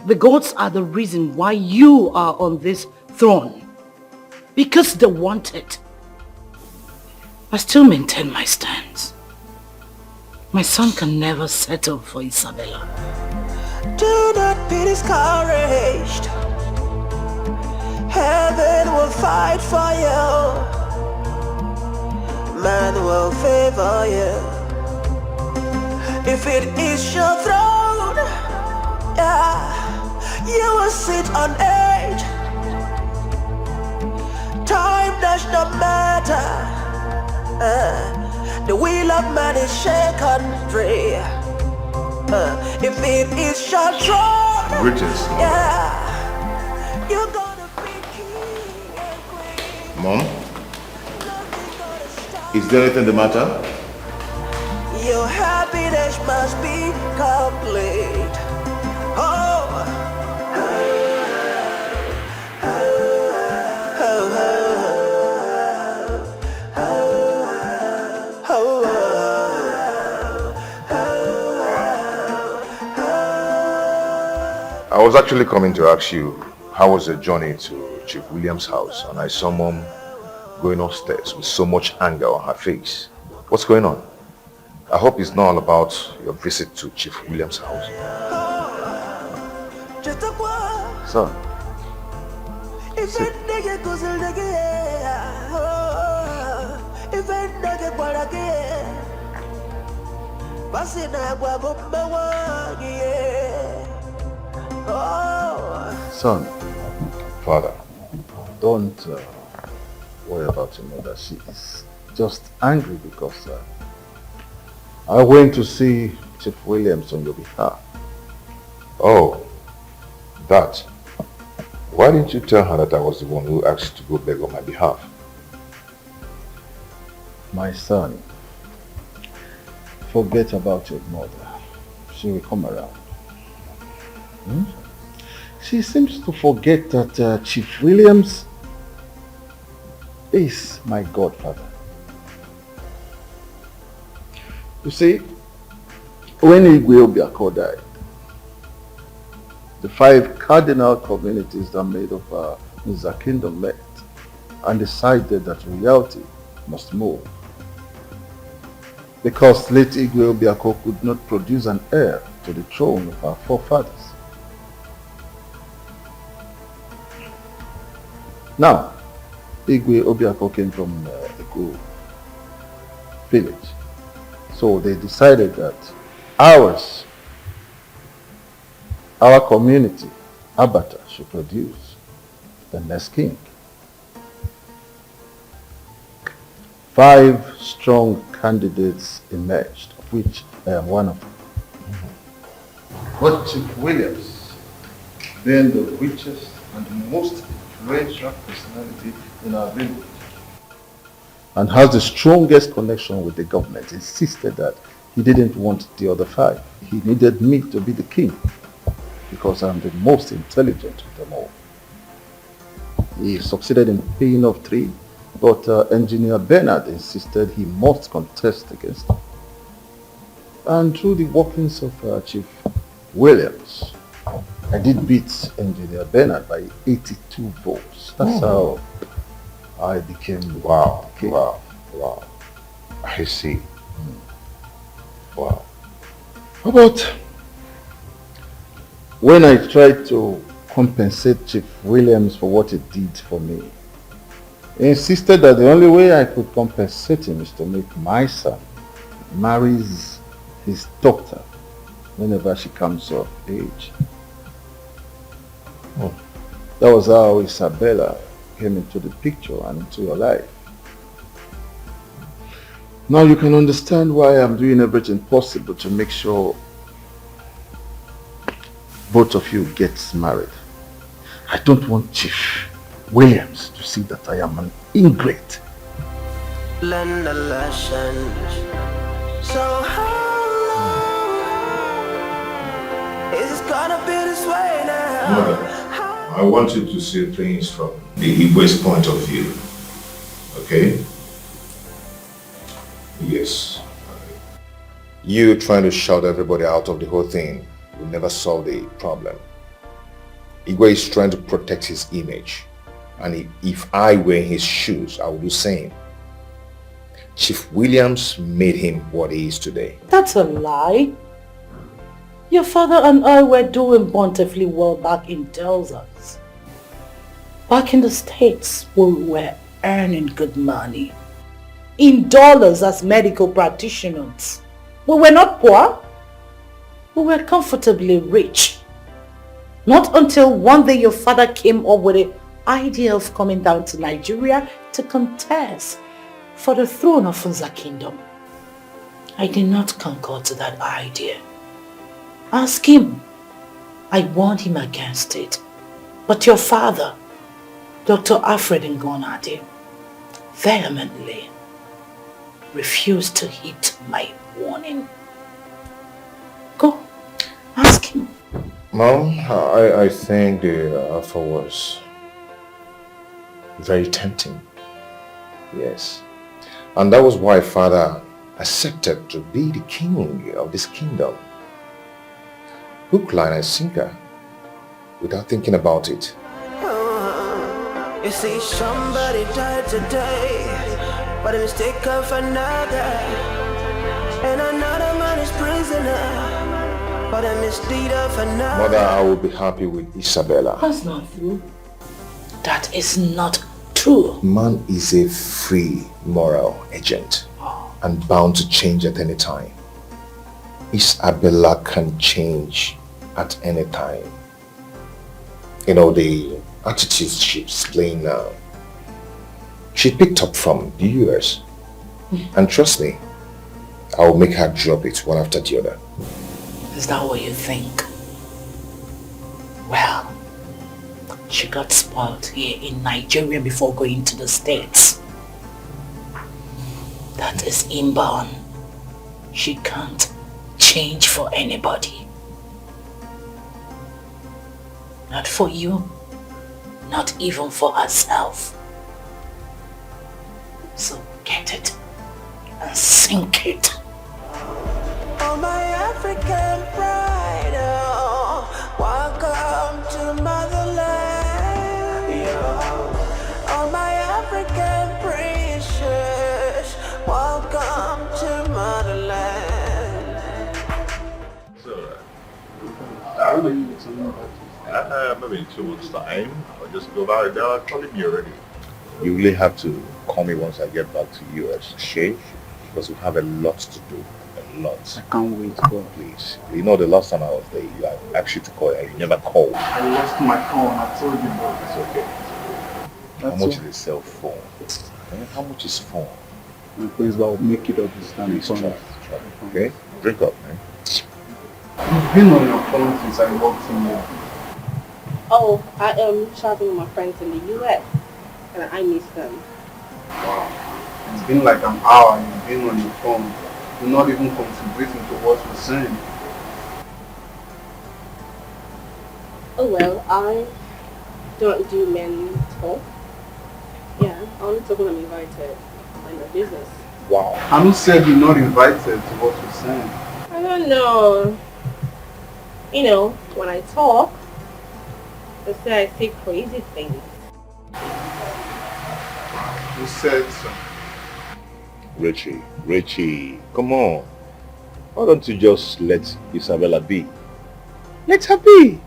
The gods are the reason why you are on this throne. Because they want it. I still maintain my stance. My son can never settle for Isabella. Do not be discouraged. Heaven will fight for you. Man will favor you. If it is your throne, yeah, you will sit on edge. Time does not matter. The will of man is shaken free. If it is your throne, Greetings, Mom. yeah, you're gonna be king and queen. Mom? Is there anything the matter? Your happiness must be complete. Oh. I was actually coming to ask you, how was the journey to Chief Williams' house? And I saw Mom going upstairs with so much anger on her face. What's going on? I hope it's not all about your visit to Chief Williams' house. Son, sit. Son, Father, don't worry about your mother. She is just angry because I went to see Chief Williams on your behalf. Oh, that. Why didn't you tell her that I was the one who asked to go beg on my behalf? My son, forget about your mother. She will come around. She seems to forget that Chief Williams is my godfather. You see, when Igwe Obiako died, the 5 cardinal communities that made up the kingdom met and decided that royalty must move. Because late Igwe Obiako could not produce an heir to the throne of our forefathers. Now, Igwe Obiako came from Eko village. So they decided that our community, Abata, should produce the next king. 5 strong candidates emerged, of which I am one of them. But Chief Williams, being the richest and most influential personality in our village, and has the strongest connection with the government, insisted that he didn't want the other 5. He needed me to be the king because I'm the most intelligent of them all. He succeeded in paying off 3, but Engineer Bernard insisted he must contest against him. And through the workings of Chief Williams, I did beat Engineer Bernard by 82 votes. That's how I became king. Wow. I see. Wow. How about when I tried to compensate Chief Williams for what he did for me? He insisted that the only way I could compensate him is to make my son marry his daughter whenever she comes of age. That was how Isabella came into the picture and into your life. Now you can understand why I'm doing everything possible to make sure both of you get married. I don't want Chief Williams to see that I am an ingrate. Learn the lesson. So how long is it gonna be this way now? Mother, I want you to see things from the Igwe's point of view. Okay? Yes. You trying to shout everybody out of the whole thing will never solve the problem. Igwe is trying to protect his image. And if I were in his shoes, I would do the same. Chief Williams made him what he is today. That's a lie. Your father and I were doing bountifully well back in Texas. Back in the States, we were earning good money. In dollars as medical practitioners. We were not poor. We were comfortably rich. Not until one day your father came up with the idea of coming down to Nigeria to contest for the throne of Funza Kingdom. I did not concur to that idea. Ask him. I warned him against it. But your father, Dr. Alfred Ngonade, vehemently refused to heed my warning. Go, ask him. Mom, I think the offer was very tempting. Yes. And that was why Father accepted to be the king of this kingdom. Hook, line and sinker, without thinking about it. You see, somebody died today, but a mistake of another. And another man is prisoner, but a misdeed of another. Mother, I will be happy with Isabella. That's not true. That is not true. Man is a free moral agent and bound to change at any time. Isabella can change at any time. You know, the attitudes she's displaying now, she picked up from the US. And trust me, I will make her drop it one after the other. Is that what you think? Well, she got spoiled here in Nigeria before going to the States. That is inborn. She can't change for anybody. Not for you, not even for herself. So get it and sink it. Oh, my African pride, oh, welcome to motherland. Oh, my African precious, welcome to motherland. Maybe in 2 months' time, I'll just go back. They're calling me already. You really have to call me once I get back to US, okay? Because we have a lot to do. A lot. I can't wait, God. Please. You know, the last time I was there, I asked you to call and you never called. I lost my phone. I told you, bro. It's okay. How much is a cell phone? How much is phone? Please, but I'll make it up this time. Please try. Okay? Drink up, man. You've been on your phone since I walked in here. Oh, I am shopping with my friends in the US, and I miss them. Wow. It's been like an hour you've been on your phone. You're not even contributing to what you're saying. Oh well, I don't do men talk. Yeah, I only talk when I'm invited. Mind my business. Wow. Anu said you're not invited to what you're saying. I don't know. You know, when I talk, they say I say crazy things. Who said so? Richie, come on. Why don't you just let Isabella be? Let her be.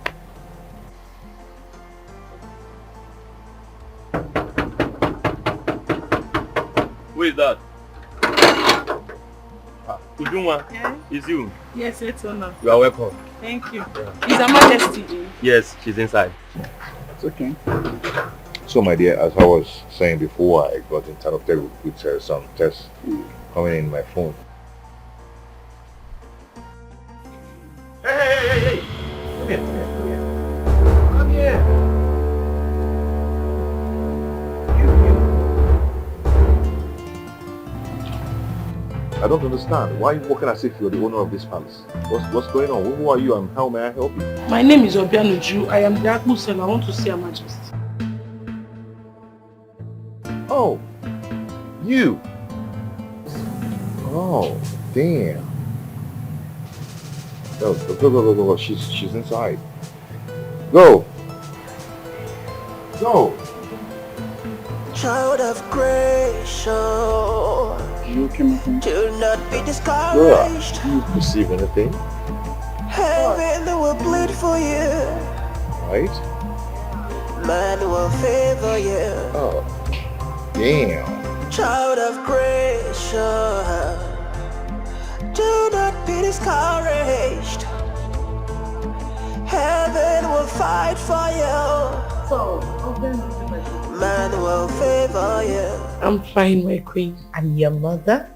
Who is that? Ujunwa, Yeah? is you? Yes, it's honor. You are welcome. Thank you. Is Her Majesty in? Yes, she's inside. It's okay. So my dear, as I was saying before, I got interrupted with some tests coming in my phone. Hey! Come here. Come here. I don't understand. Why are you walking as if you're the owner of this palace? What's going on? Who are you and how may I help you? My name is Obianuju. I am the Akpu seller. I want to see Her Majesty. Oh, you. Oh, damn. Go. She's inside. Go. Child of grace, oh, do not be discouraged. Do you perceive anything? Heaven will plead for you. Right? Man will favor you. Oh, damn. Child of grace, oh, do not be discouraged. Heaven will fight for you. Man will favor you. I'm fine, my queen. And your mother?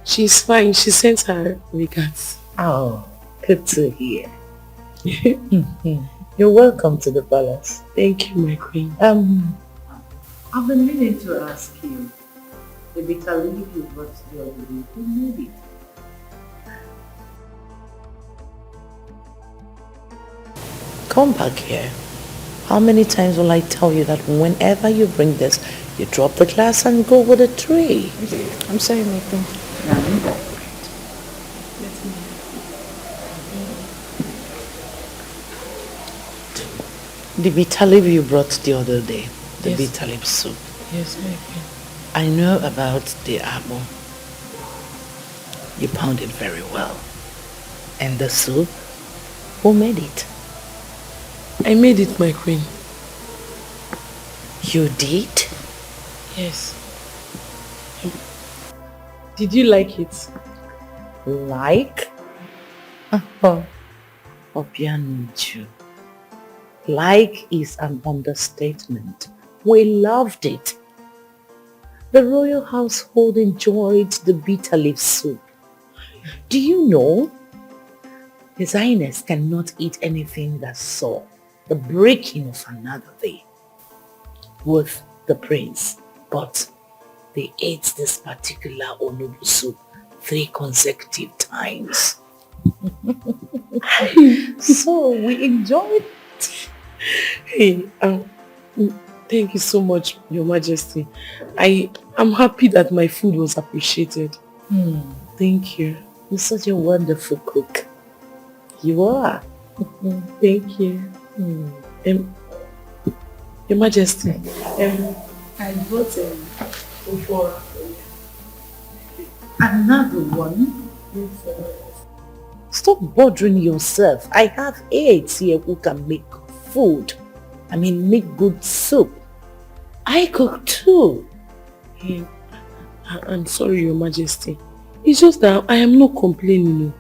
She's fine. She sent her regards. Oh, good to hear. You're welcome to the palace. Thank you, my queen. I've been meaning to ask you. The bitter leaf you brought the other day, who made it? Come back here. How many times will I tell you that whenever you bring this, you drop the glass and go with a tray? I'm sorry, my queen. The bitter leaf you brought the other day, the Yes. bitter leaf soup. Yes, my queen. I know about the apple. You pound it very well. And the soup, who made it? I made it, my queen. You did? Yes. Did you like it? Like? Oh, Obianuju. Like is an understatement. We loved it. The royal household enjoyed the bitter leaf soup. Do you know? His Highness cannot eat anything that saw the breaking of another day with the prince, but they ate this particular onubu soup 3 consecutive times. So we enjoyed it. Hey, thank you so much, Your Majesty. I'm happy that my food was appreciated. Thank you. You're such a wonderful cook. You are. Thank you. Your Majesty, I bought for another one. Stop bothering yourself. I have aides here who can make food. I mean, make good soup. I cook too. Hey, I'm sorry, Your Majesty. It's just that I am not complaining.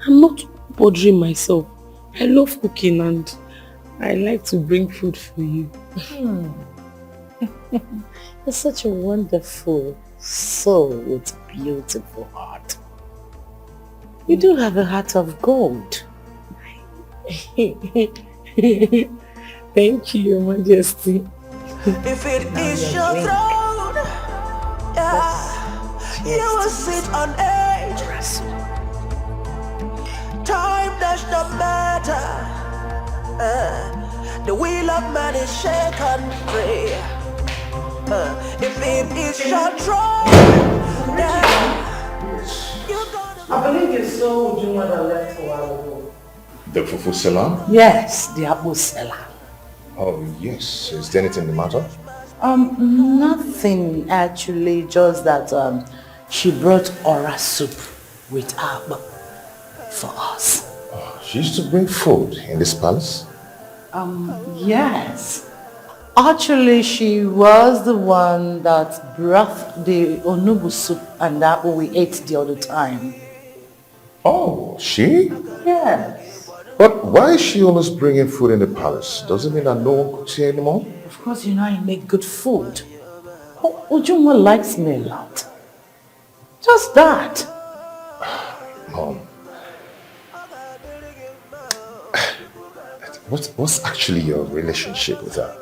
I'm not bothering myself. I love cooking and I like to bring food for you. You're such a wonderful soul with beautiful heart. You do have a heart of gold. Thank you, Your Majesty. If it is your throne, you will sit on it. Time does not matter. The wheel of man is shaken free. If it is your throne, I believe you saw Ujuma that left a while ago. The fufu seller? Yes, the apple seller. Oh, yes. Is there anything the matter? Nothing actually, just that she brought ora soup with apple for us. She used to bring food in this palace? Yes. Actually, she was the one that brought the onubu soup and apple we ate the other time. Oh, she? Yes. But why is she always bringing food in the palace? Does it mean that no one cooks here anymore? Of course, you know I make good food. Ujunwa likes me a lot. Just that. Mom. What's actually your relationship with her?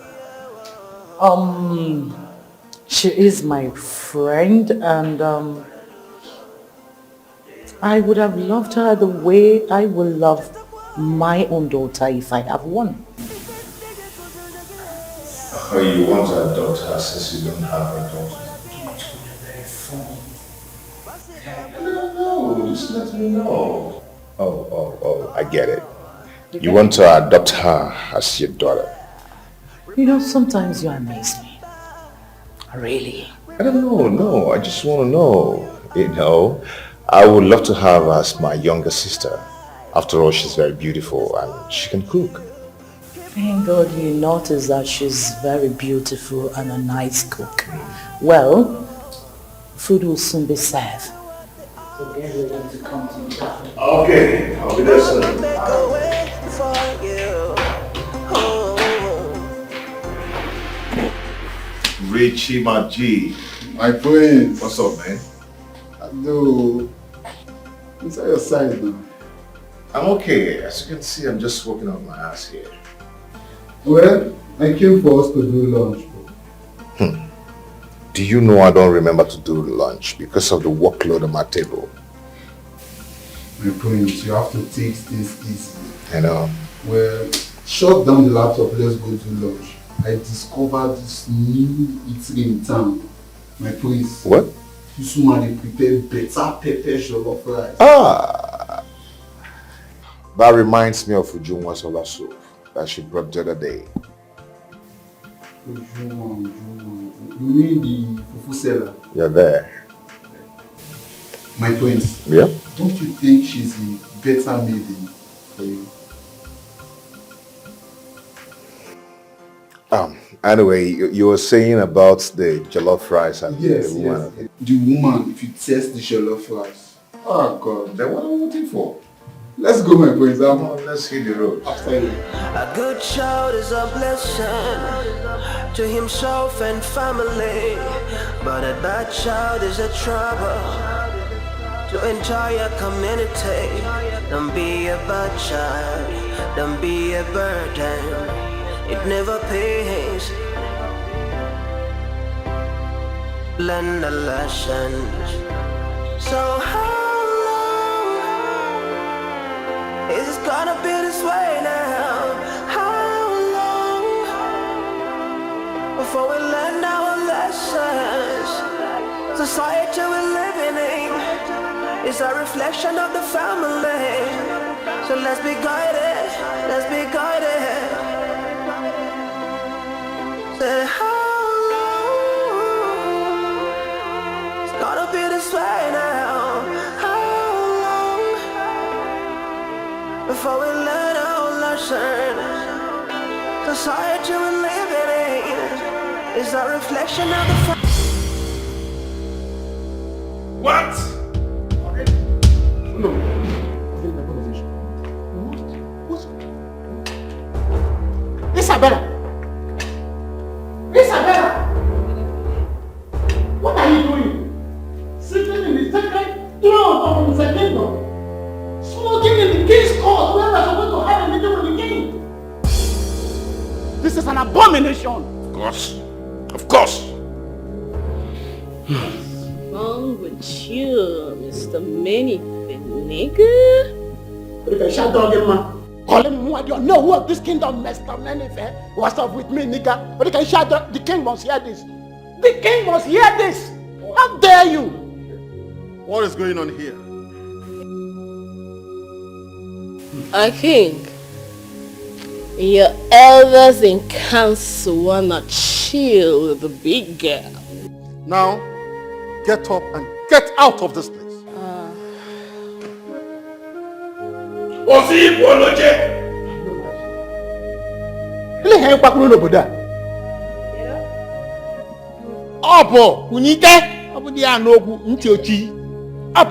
She is my friend, and I would have loved her the way I would love my own daughter if I have one. Oh, you want to adopt her since you don't have a daughter? No, just let me know. Oh, I get it. You want to adopt her as your daughter? You know, sometimes you amaze me. Really? I don't know, no, I just want to know. You know, I would love to have her as my younger sister. After all, she's very beautiful and she can cook. Thank God you notice that she's very beautiful and a nice cook. Well, food will soon be served. So get ready to come to me. Okay, I'll be there soon. Richie, my G. My prince. What's up, man? Hello. Inside your side now. I'm okay. As you can see, I'm just working on my ass here. Well, I came for us to do lunch. Do you know I don't remember to do lunch because of the workload on my table? My prince, you have to take things easy. I know. Well, shut down the laptop, let's go do lunch. I discovered this new eatery in town. My prince. What? This woman, they prepare better pepper jollof rice. Ah! That reminds me of Ujunwa solar soup that she brought the other day. Ujunwa. You mean the fufu seller? You're there. My prince. Yeah? Don't you think she's a better maiden for you? Anyway, you were saying about the jollof rice and yes, the woman. Yes. The woman, if you test the jollof rice. Oh God. Then what are we waiting for? Let's go, my boys. Let's hit the road. After you. A good child is a blessing to himself and family, but a bad child is a trouble to entire community. Don't be a bad child, don't be a burden. It never pays. Learn the lessons. So how long is it gonna be this way now? How long before we learn our lessons? Society we're living in is a reflection of the family. So let's be guided, let's be guided. Say how long it's gonna be this way now? How long before we learn our lesson? Society we're living in is a reflection of the What? No. Isabella! Isabella! What are you doing? Sitting in the sacred throne of the kingdom, smoking in the king's court where we're supposed to have a meeting with the king. This is an abomination. Of course. Of course. What's wrong with you, Mr. Manyfin, nigga? But if I shout down him, man. Call him who I don't know who of this kingdom messed up anything. What's up with me, nigga? But he can shout out, the king must hear this. The king must hear this. How dare you? What is going on here? King, your elders in council wanna chill with the big girl. Now, get up and get out of this place. Up!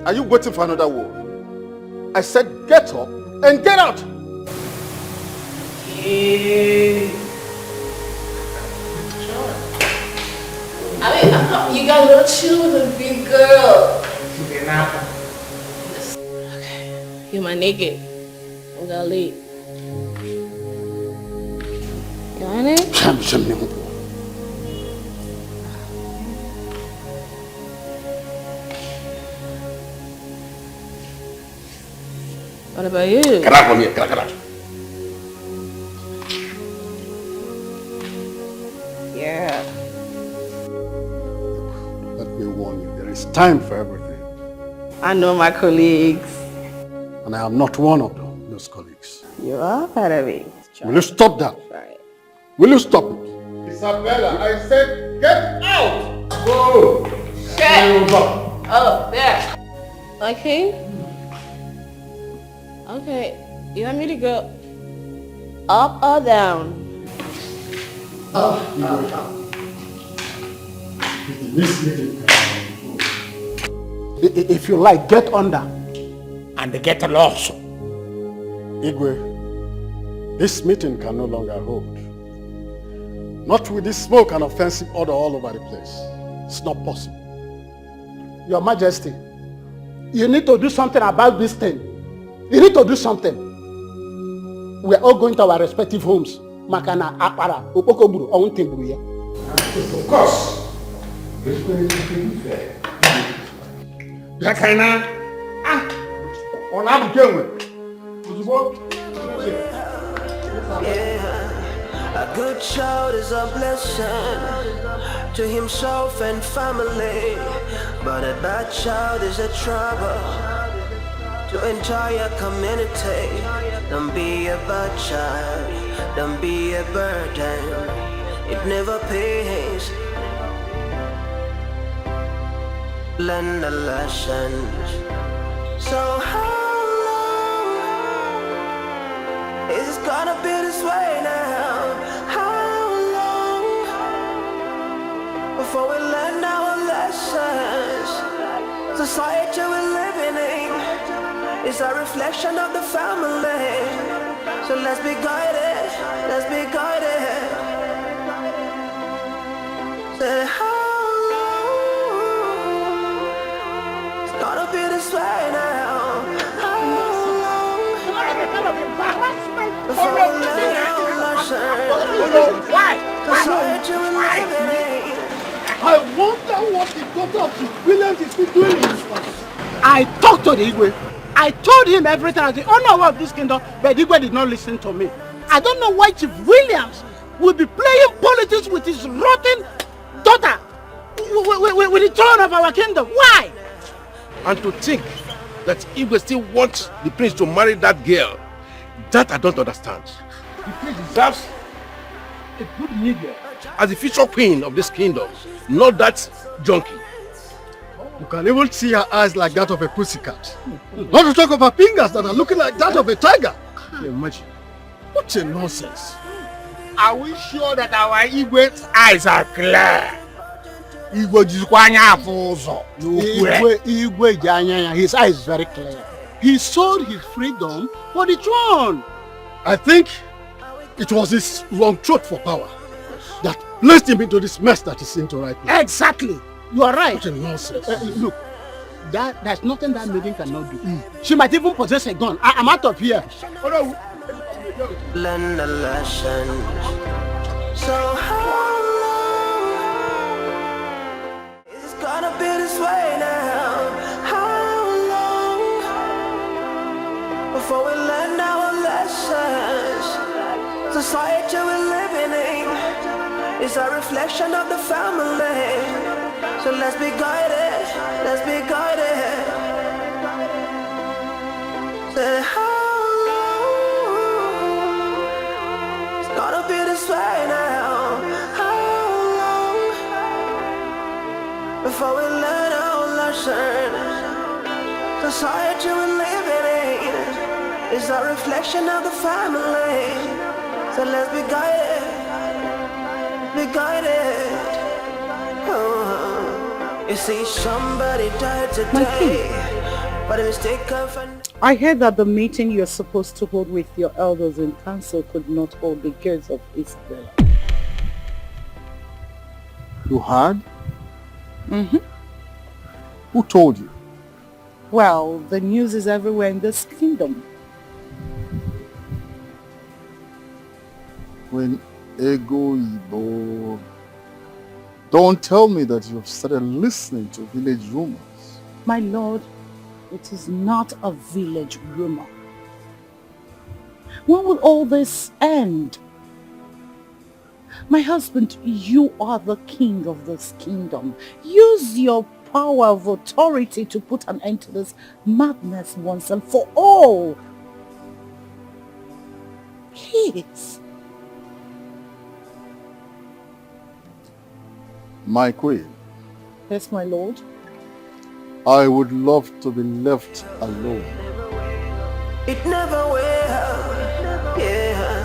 Are you waiting for another war? I said get up and get out. You guys don't chill with a big girl. Okay, you're my nigga. I'm gonna leave. You want it? What about you? Get out from here. Get out. Yeah. Let me warn you, there is time for everything. I know my colleagues. And I am not one of those colleagues. You are part of it. Will you stop that? Right. Will you stop it? Isabella, I said get out! Go! Shit! Oh, there. Okay. Okay. You want me to go up or down? Up. If you like, get under. And get lost. Igwe, this meeting can no longer hold. Not with this smoke and offensive odor all over the place. It's not possible. Your Majesty, you need to do something about this thing. You need to do something. We are all going to our respective homes. Makana, Apara, Opokoburu, Ountimburu. Of course. Yakana, on our game. A good child is a blessing to himself and family, but a bad child is a trouble to entire community. Don't be a bad child, don't be a burden, it never pays. Learn the lessons. So how long is it gonna be this way now? How long before we learn our lessons? Society we're living in is a reflection of the family. So let's be guided, let's be guided. Say how gonna be this way now. How long before we learn our lessons? Society we're living in. I wonder what the daughter of the Williams is still doing in this house. I talked to the Igwe. I told him everything as the owner of this kingdom, but Igwe did not listen to me. I don't know why Chief Williams will be playing politics with his rotten daughter with the throne of our kingdom. Why? And to think that Igwe still wants the prince to marry that girl, that I don't understand. The prince deserves a good nigger as the future queen of this kingdom, not that junkie. You can even see her eyes like that of a pussycat. Not to talk of her fingers that are looking like that of a tiger. Can you imagine? What a nonsense. Are we sure that our Igwe's eyes are clear? Igwe, his eye is very clear. He sold his freedom for the throne. I think it was his wrong throat for power that placed him into this mess that he's into right now. Exactly. You are right. What a nonsense. Look, there's nothing that maiden cannot do. She might even possess a gun. I'm out of here. Learn the lesson. So how it's gonna be this way now. How long before we learn our lessons? Society we're living in is a reflection of the family. So let's be guided, let's be guided. Say how long it's gonna be this way now. How long before we learn our lessons? Society we're living in is a reflection of the family. So let's be guided, be guided. Oh, you see somebody died today, but a mistake of I heard that the meeting you're supposed to hold with your elders in council could not hold because of Isabella. You heard? Mm-hmm. Who told you? Well, the news is everywhere in this kingdom. When Ego Ibo, don't tell me that you've started listening to village rumors. My lord, it is not a village rumor. When will all this end? My husband, you are the king of this kingdom. Use your power of authority to put an end to this madness once and for all. Please. My queen. Yes, my lord. I would love to be left alone. It never will, yeah.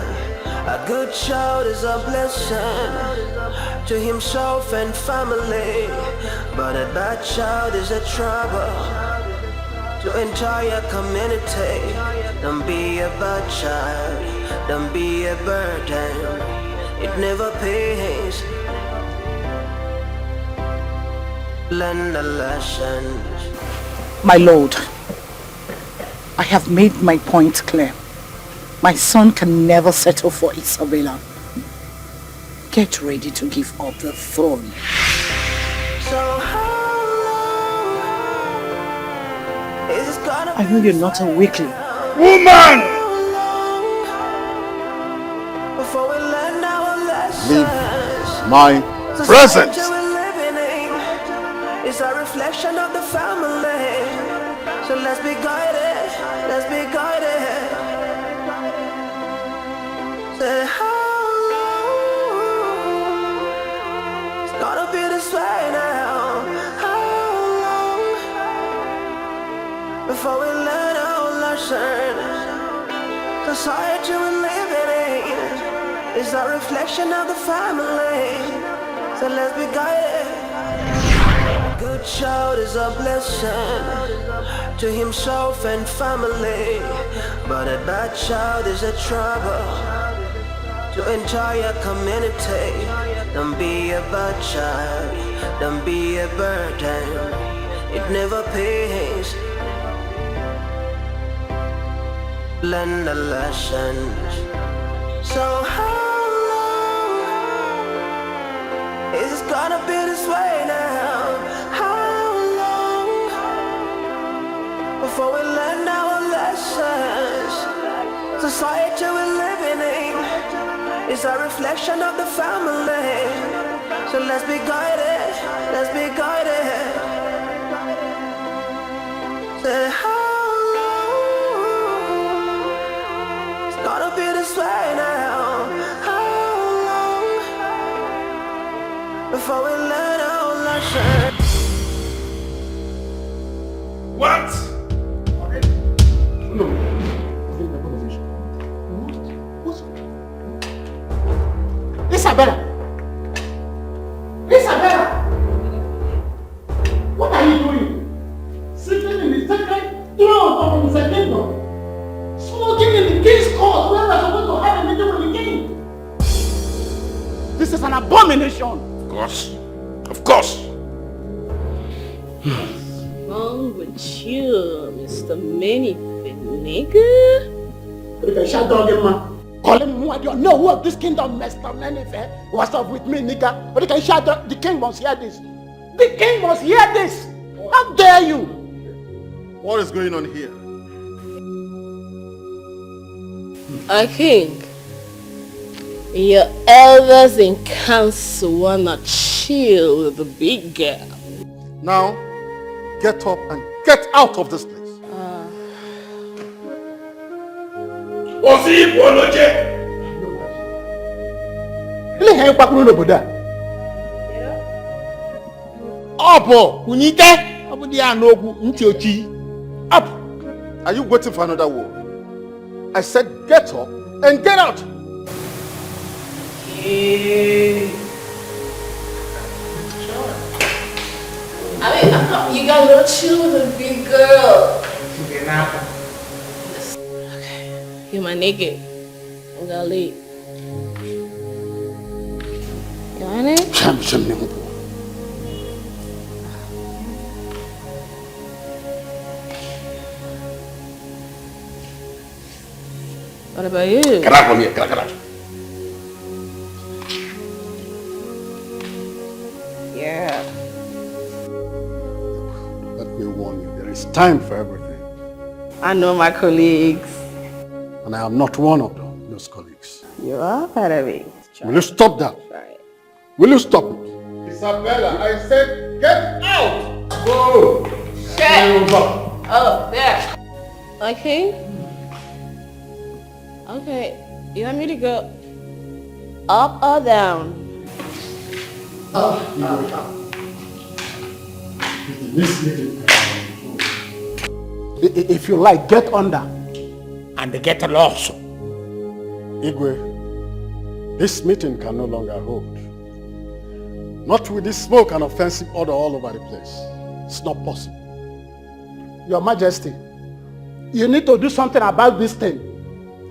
A good child is a blessing to himself and family, but a bad child is a trouble to entire community. Don't be a bad child, don't be a burden. It never pays. Learn the lesson. My lord, I have made my point clear. My son can never settle for Isabella. Get ready to give up the throne. I know you're not a weakling. Woman! Leave my presence! It's a reflection of the family. So let's be guided, let's be guided. Say how long it's gonna be this way now? How long before we learn our lesson? Society we're living in is a reflection of the family. So let's be guided. Good child is a blessing to himself and family, but a bad child is a trouble to entire community. Don't be a bad child, don't be a burden. It never pays. Learn the lessons. So how long is it gonna be this way now? Before we learn our lessons, society we're living in is a reflection of the family. So let's be guided, let's be guided. Say how long it's gonna be this way now? How long before we learn our lessons? What? Isabella! Isabella! What are you doing? Sitting in the sacred throne of the kingdom, smoking in the king's court where we're supposed to have a meeting with the king. This is an abomination. Of course. Of course. What's wrong with you, Mr. Manyfit, nigga? You can shut down the man. Call him who I don't know who of this kingdom messed up anything. What's up with me, nigga? But you can shut down. The king must hear this. The king must hear this. How dare you? What is going on here? King, your elders in council wanna chill with the big girl. Now, get up and get out of this place. Osi Ipoloje! Ile he pakuru n'obodo a. Opo, kunite, obudi anogwu nti ochi. Up. Are you waiting for another war? I said get up and get out. I mean, you guys don't chill with a big girl. You're my nigga. I'm gonna leave. You want it? What about you? Get out from here. Get out. Yeah. Let me warn you, there is time for everything. I know my colleagues. And I am not one of those colleagues. You are part of it. Will you stop that? Right. Will you stop it? Isabella, I said get out! Go! Shit! Oh, there. Okay. Okay. You want me to go up or down? If you like, get under. And get lost. Igwe, this meeting can no longer hold. Not with this smoke and offensive order all over the place. It's not possible. Your Majesty, you need to do something about this thing.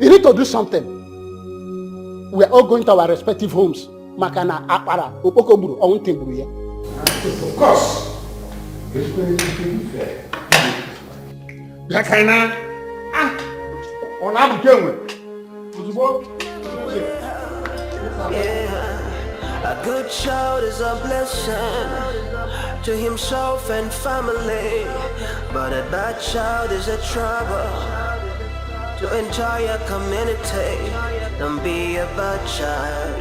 You need to do something. We are all going to our respective homes. Makana, Akpara, Opokoburu, Owunteburu here. Of course. It's going to be fair. Yakana, on I'm A good child is a blessing to himself and family, but a bad child is a trouble to entire community. Don't be a bad child,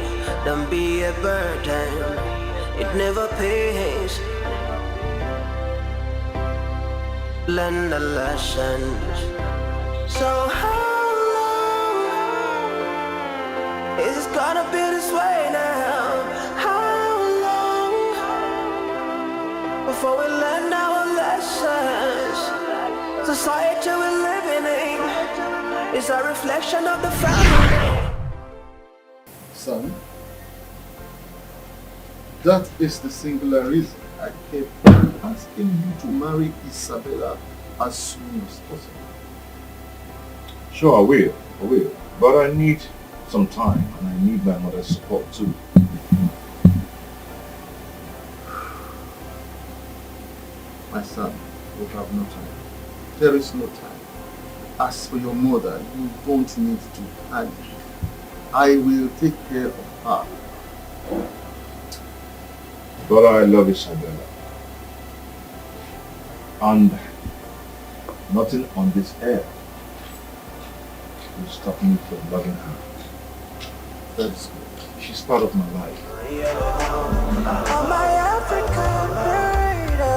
don't be a burden, it never pays. Learn the lessons. So how long is it gonna be this way now? How long before we learn our lessons? Society we're living in is a reflection of the family. Son, that is the singular reason I kept asking you to marry Isabella as soon as possible. Sure, I will. But I need some time, and I need my mother's support too. My son, you have no time. There is no time. As for your mother, you don't need to panic. I will take care of her. But I love Isabella. And nothing on this earth will stop me from loving her. That's good. She's part of my life. My African burrito,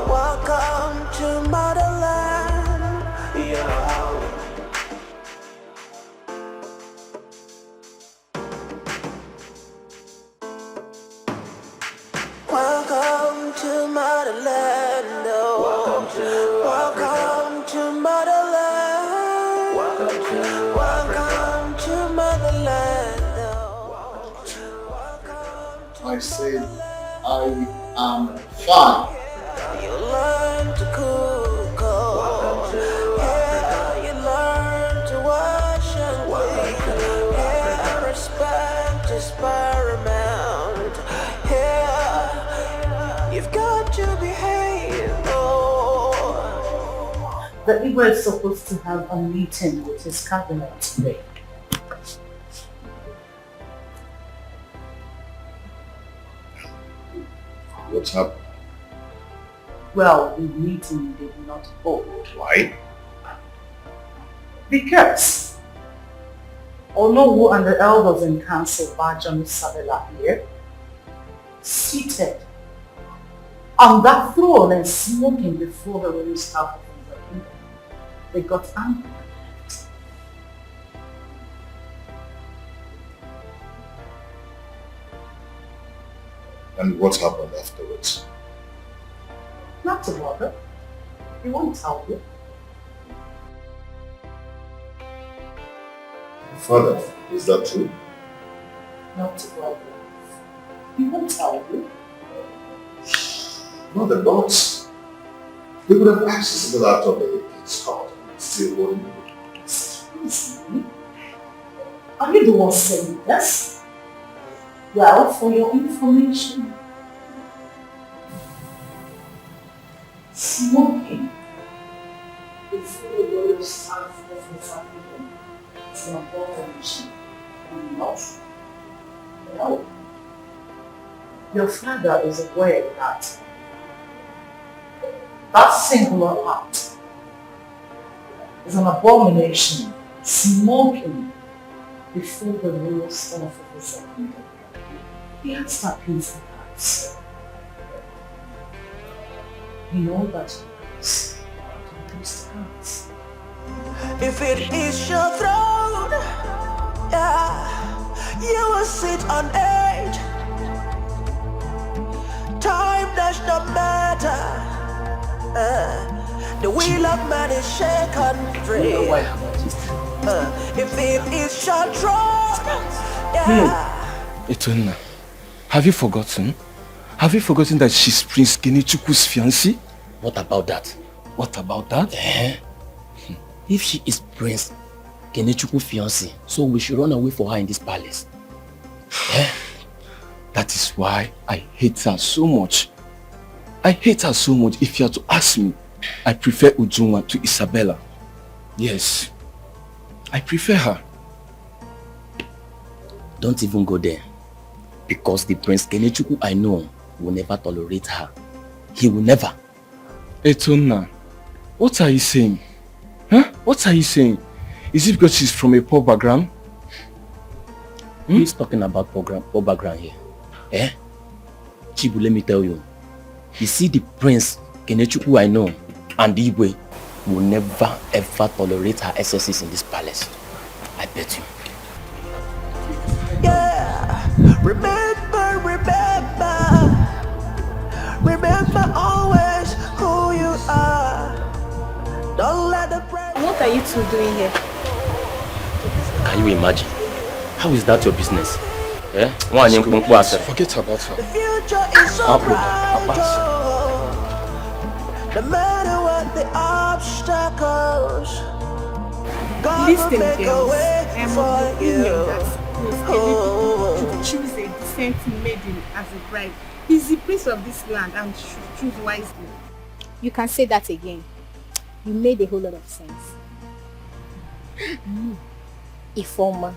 welcome to motherland. Welcome to motherland. Welcome to motherland. Welcome to motherland. I said I am fine. You learn to cook, yeah, you learn to wash and clean, yeah, respect is paramount, yeah, you've got to behave, oh. The Igwe is supposed to have a meeting with his cabinet today. What's up? Well, the meeting did not hold. Why? Because Onowu and the elders in council Bajan Isabella here, seated on that throne and smoking before the royal staff of the kingdom, they got angry. And what happened afterwards? Not to bother. He won't tell you. Father, is that true? Not to bother. He won't tell you. No, the gods. They would have asked us to go out of the king's court and still wouldn't. Honestly, are you the one saying this? Well, for your information, smoking before the royal stands of is an abomination. Not. No. Your father is aware that that singular act is an abomination. Smoking before the royal stand of his kingdom. He has that peace in hearts. You know that it's those hands. If it is your throne, yeah, you will sit on it. Time does not matter. The wheel of man is shaken free. If it is your throne, yeah. Etona, have you forgotten? Have you forgotten that she's Prince Kenechukwu's fiancée? What about that? What about that? If she is Prince Kenechukwu's fiancée, so we should run away for her in this palace. That is why I hate her so much. I hate her so much. If you are to ask me, I prefer Ujunwa to Isabella. Yes, I prefer her. Don't even go there. Because the Prince Kenechukwu I know will never tolerate her. He will never. Etona, what are you saying? Huh? What are you saying? Is it because she's from a poor background? Who's talking about poor background here? Chibu, let me tell you. You see, the Prince Kenechukwu I know and Igwe will never ever tolerate her excesses in this palace. I bet you. Yeah, remember always who you are. Don't let the pressure. What are you two doing here? Can you imagine? How is that your business? Forget about her. The future is so bright, no matter what the obstacles, God will make a way for you. To choose a decent maiden as a bride. He's the prince of this land and should choose wisely. You can say that again. You made a whole lot of sense. Ifeoma,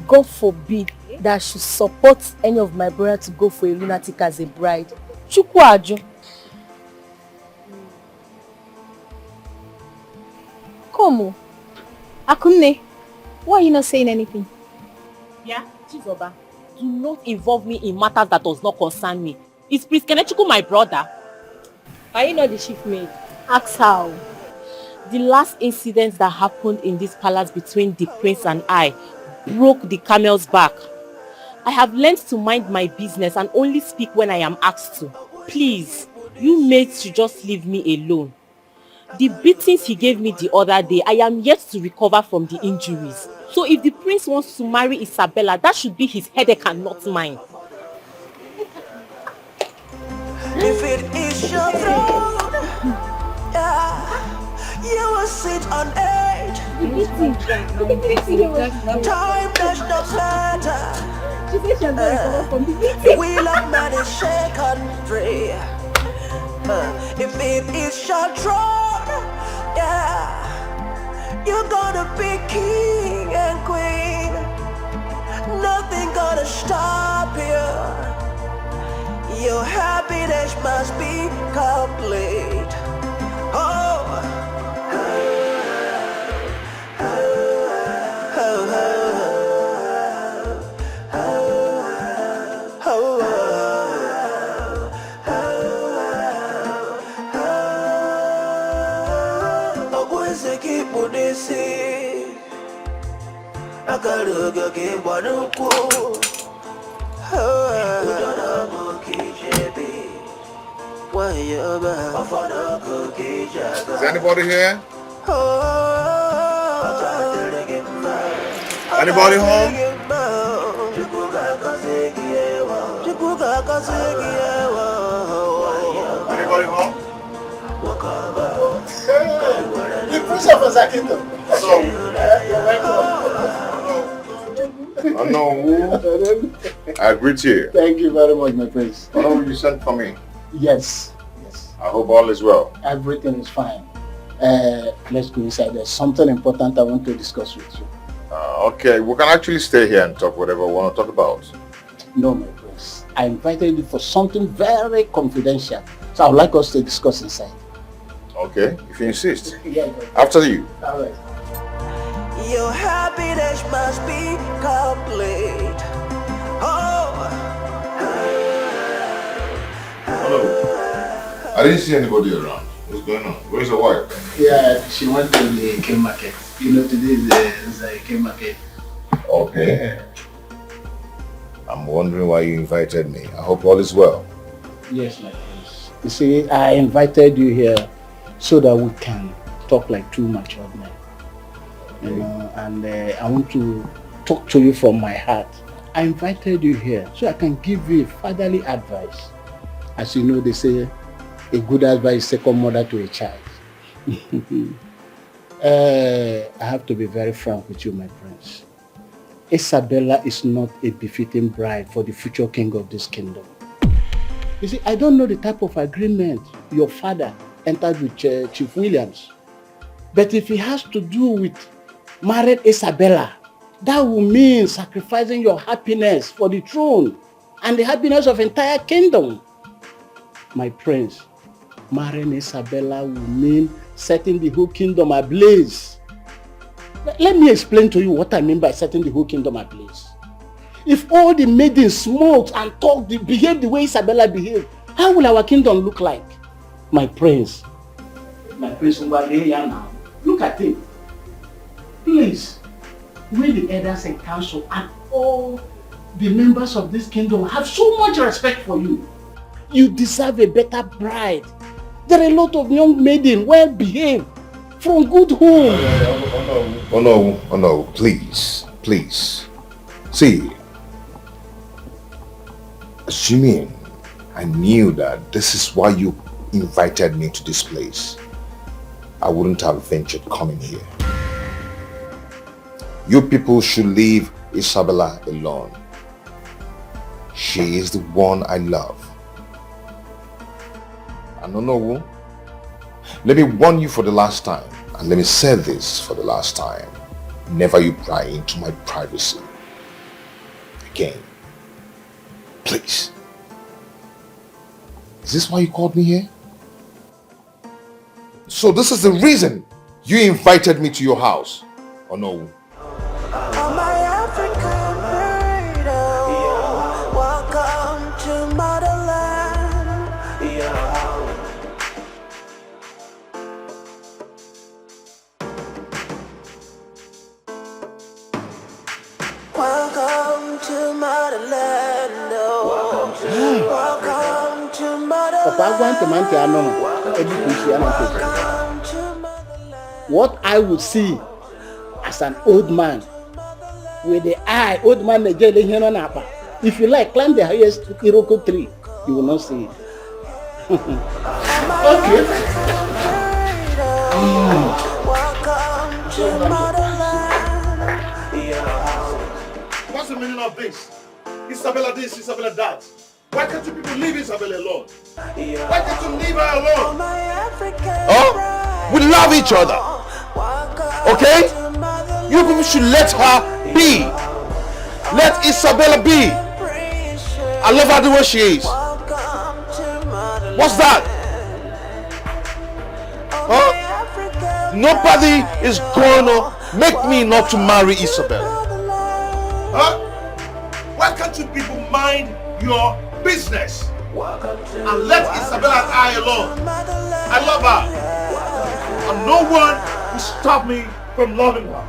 God forbid that I should support any of my brother to go for a lunatic as a bride. Chukwuaju. Komu, Akunne, why are you not saying anything? Yeah, Chizoba, do not involve me in matters that does not concern me. Is Prince Kenechukwu my brother? Are you not the chief maid? Ask how. The last incident that happened in this palace between the prince and I broke the camel's back. I have learned to mind my business and only speak when I am asked to. Please, you maids should just leave me alone. The beatings he gave me the other day, I am yet to recover from the injuries. So if the prince wants to marry Isabella, that should be his headache and not mine. If it is your throne, yeah, you will sit on it. Time does not matter. The wheel of man is shaken free. If it is your throne, yeah, you're gonna be king and queen. Nothing gonna stop you. Your happiness must be complete. Oh. Is anybody here? Anybody home? Anybody home? The prince of his kingdom. Oh no. I greet you. Thank you very much, my prince. Oh, you sent for me? Yes. I hope all is well. Everything is fine. Let's go inside. There's something important I want to discuss with you. Okay, we can actually stay here and talk whatever we want to talk about. No, my prince. I invited you for something very confidential. So I would like us to discuss inside. Okay, if you insist. Yeah. After you. All right. Your happiness must be complete. Oh. Hello. I didn't see anybody around. What's going on? Where's your wife? Yeah, she went to the King market. You know, today is the King market. Okay. I'm wondering why you invited me. I hope all is well. Yes, my prince. You see, I invited you here so that we can talk like two mature men. You know, and I want to talk to you from my heart. I invited you here so I can give you fatherly advice. As you know, they say a good advice is second mother to a child. I have to be very frank with you, my prince. Isabella is not a befitting bride for the future king of this kingdom. You see, I don't know the type of agreement your father entered with Chief Williams. But if it has to do with married Isabella, that will mean sacrificing your happiness for the throne and the happiness of entire kingdom. My prince, marrying Isabella will mean setting the whole kingdom ablaze. Let me explain to you what I mean by setting the whole kingdom ablaze. If all the maidens smoked and talked, behaved the way Isabella behaved, how will our kingdom look like? My prince, now, look at him. Please, we the elders and council and all the members of this kingdom have so much respect for you. You deserve a better bride. There are a lot of young maidens, well behaved, from good home. Oh no, please. See, assuming I knew that this is why you invited me to this place, I wouldn't have ventured coming here. You people should leave Isabella alone. She is the one I love. And no, let me warn you for the last time, and let me say this for the last time. Never you pry into my privacy again. Please. Is this why you called me here? So this is the reason you invited me to your house, or no? Welcome to motherland. Welcome to motherland. What I would see as an old man with the eye, old man, if you like, climb the highest Iroko tree, you will not see it. Okay. Welcome to motherland. What's the meaning of this? Isabella this, Isabella that. Why can't you people leave Isabella alone? Why can't you leave her alone? Oh, we love each other. Okay? You people should let her be. Let Isabella be. I love her the way she is. What's that? Huh? Nobody is gonna make me not to marry Isabella. Huh? Why can't you people mind your business and let Isabella and I alone? I love her, and no one will stop me from loving her.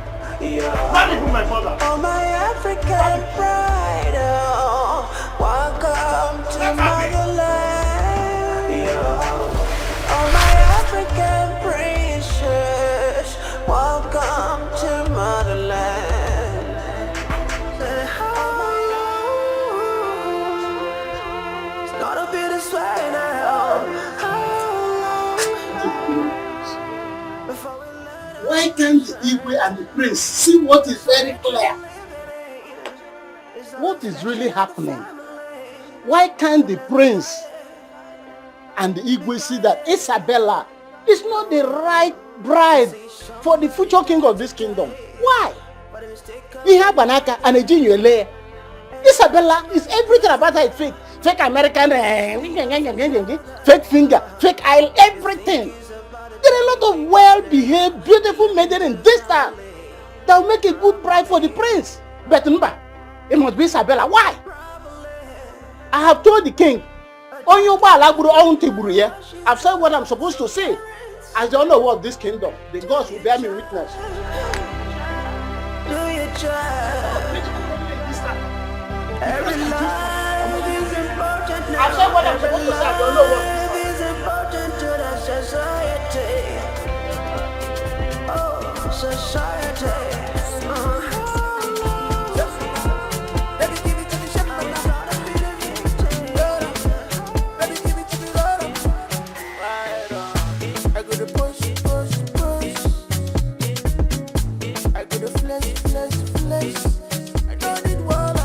Not even my mother. Oh, my African pride, oh, welcome to motherland. Oh, my African princess, welcome to motherland. It's gonna be this way now. Why can't Igwe and the prince see what is very clear. What is really happening? Why can't the prince and the Igwe see that Isabella is not the right bride for the future king of this kingdom? Why? We have Banaka and a Jinyele. Isabella is everything about her is fake. Fake American, fake finger, fake eye, everything. There are a lot of well-behaved, beautiful maiden in this town that will make a good bride for the prince. But remember, it must be Isabella. Why? I have told the king, I've said what I'm supposed to say. As the owner of this kingdom, the gods will bear me witness. Every life is important now. I've said what I'm supposed to say. I don't know what is important to the society. Oh, society. Baby, give it to me, shake my baby, give it to me, I go to push. I go to flesh. I don't need water.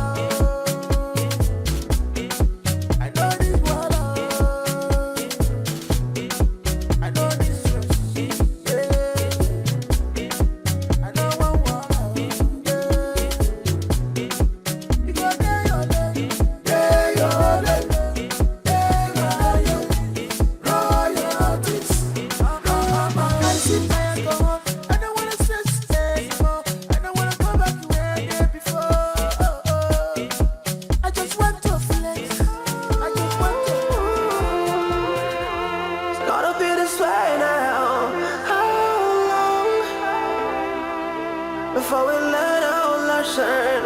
Before we learn our lesson,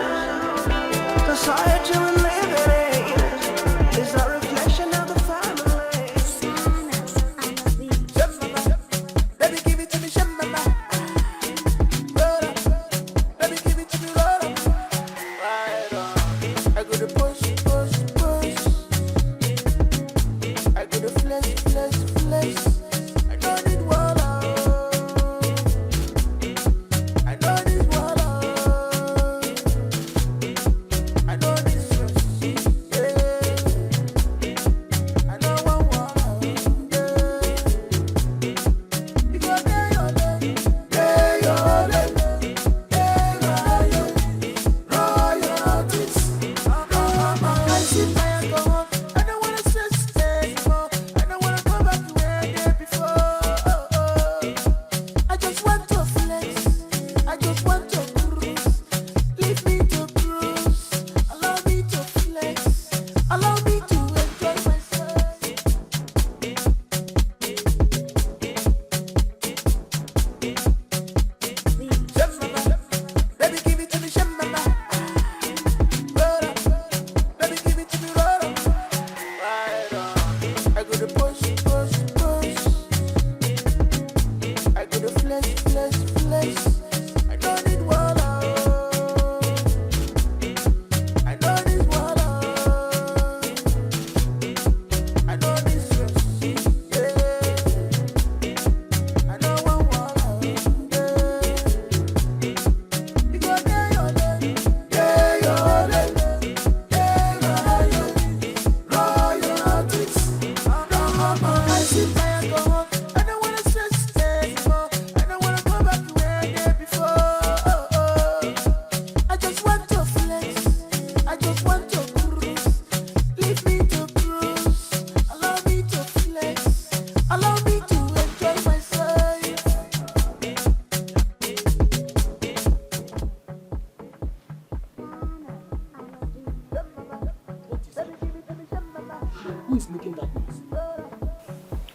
society we live in is a reflection of the family. Baby, give it to me, Shemama. Baby, give it to me, Lola. I go to push. I go to flesh. I don't need water.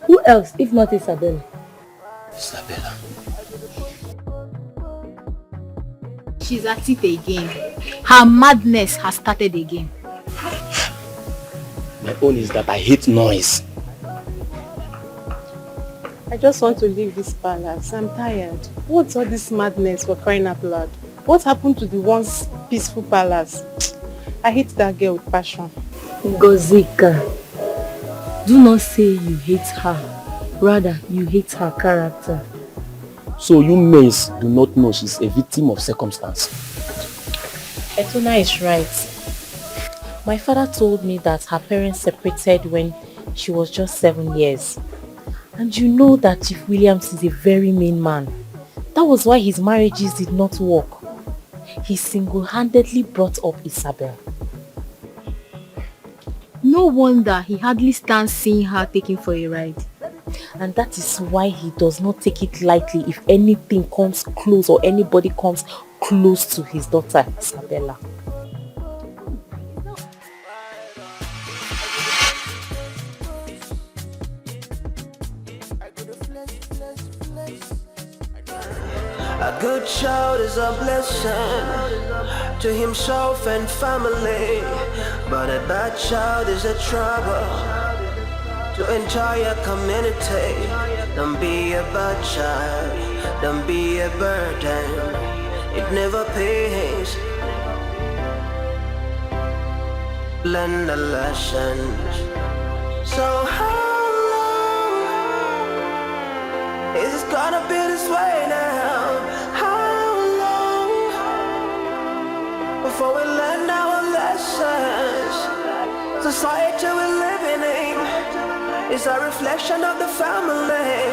Who else if not Isabella? Isabella. She's at it again. Her madness has started again. My own is that I hate noise. I just want to leave this palace. I'm tired. What's all this madness for crying out loud? What happened to the once peaceful palace? I hate that girl with passion. Gozika, do not say you hate her. Rather, you hate her character. So you maids do not know she's a victim of circumstance. Etuna is right. My father told me that her parents separated when she was just 7 years. And you know that Chief Williams is a very mean man. That was why his marriages did not work. He single-handedly brought up Isabella. No wonder he hardly stands seeing her taken for a ride. And that is why he does not take it lightly if anything comes close or anybody comes close to his daughter, Isabella. A good child is a blessing to himself and family, but a bad child is a trouble to entire community. Don't be a bad child, don't be a burden, it never pays. Learn the lessons. So how long is it gonna be this way now? Before we learn our lessons, society we're living in is a reflection of the family.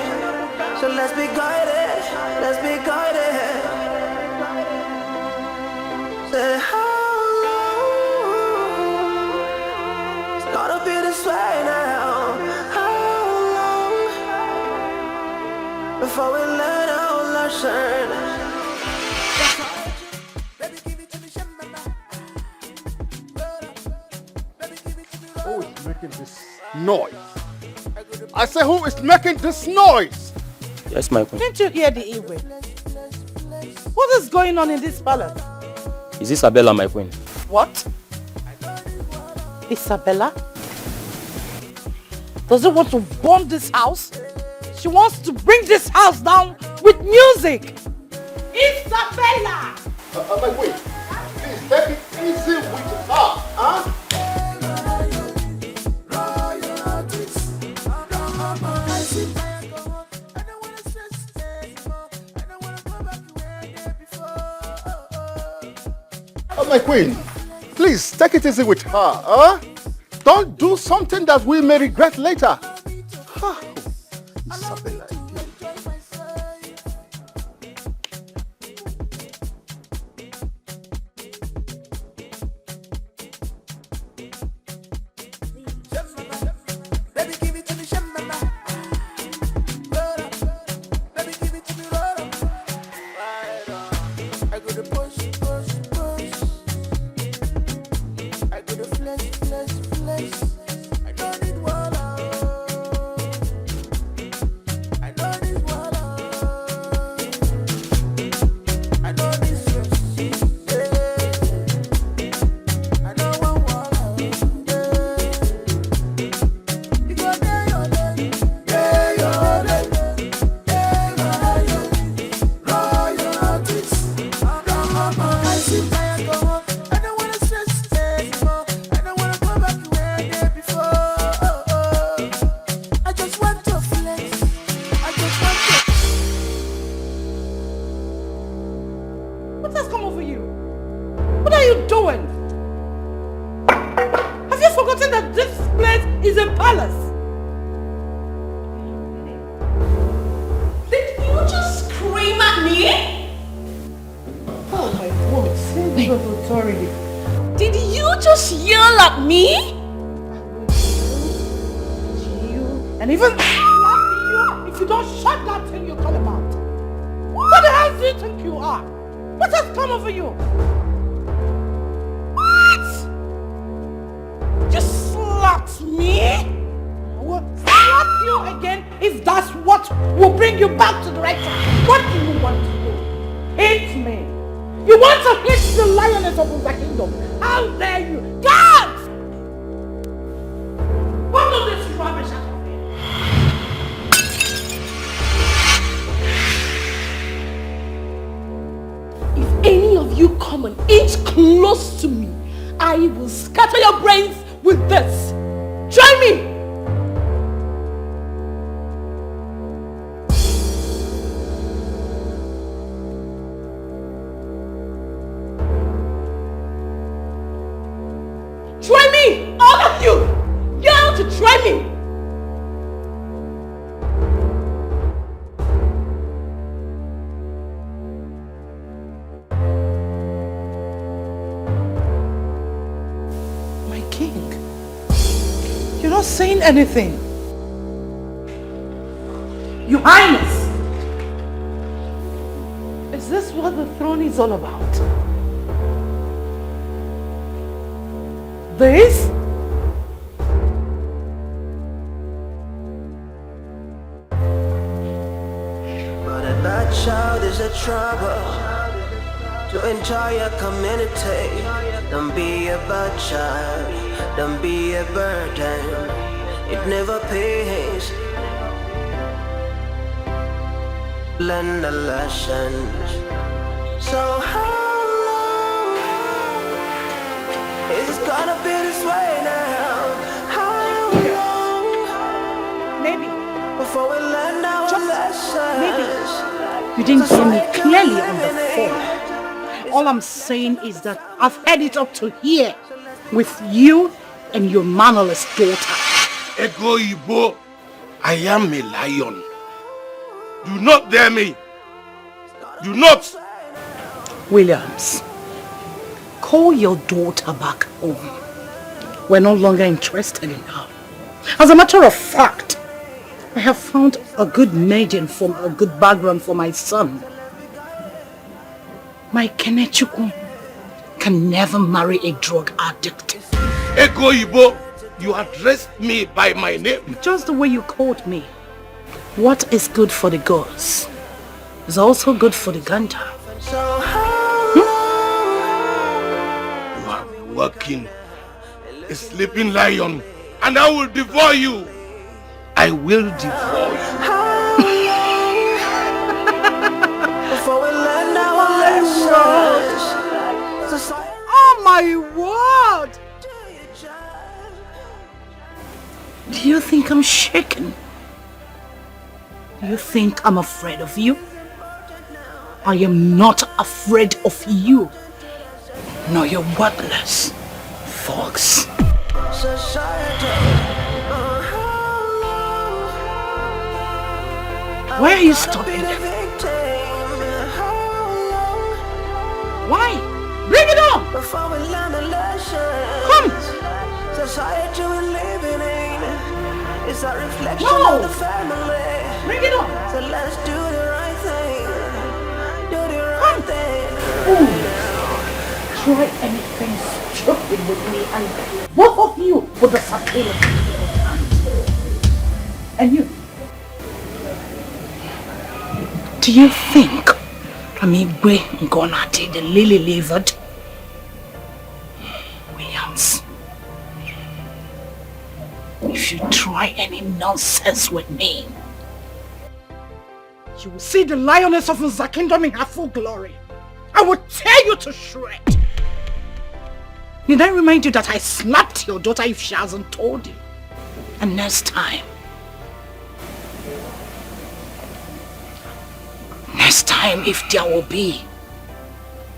So let's be guided, let's be guided. Say how long it's gonna be this way now? How long before we learn our lessons? This noise. I say, who is making this noise? Yes, my queen. Didn't you hear the Igwe? What is going on in this palace? Is Isabella my queen? What? Isabella? Does she want to bomb this house? She wants to bring this house down with music. Isabella! My queen, please take it easy with her, huh? My queen, please take it easy with her, huh? Don't do something that we may regret later. Isabella. want to try me? My king, you're not saying anything. Your Highness! Is this what the throne is all about? This? But a bad child is a trouble to entire community. Don't be a bad child, don't be a burden. It never pays. Learn the lessons. So how long is it gonna be this way now? How long? Maybe. Before we learn our lessons. Maybe. You didn't hear me clearly on the phone. All I'm saying is that I've had it up to here with you and your mannerless daughter. Ego Ibo, I am a lion. Do not dare me. Do not. Williams, call your daughter back home. We're no longer interested in her. As a matter of fact, I have found a good maiden from a good background for my son. My Kenechukwu can never marry a drug addict. Ego Ibo, you addressed me by my name. Just the way you called me. What is good for the gods is also good for the gander. You are working a sleeping lion, and I will devour you. I will devour you. Before we learn our lessons. Oh my word! Do you think I'm shaken? Do you think I'm afraid of you? I am not afraid of you. No, you're worthless, fox. Why are you stopping them? Why? Bring it on! Come! Society we're living in is a reflection No! of the family. Bring it on! So let's do the right thing. Do the right thing. Try anything stupid with me and both of you will disappear. And you? Do you think Amigwe Ngonati, the lily-livered? Williams, if you try any nonsense with me, you will see the lioness of the kingdom in her full glory. I will tear you to shreds. Did I remind you that I slapped your daughter if she hasn't told you? And next time, if there will be,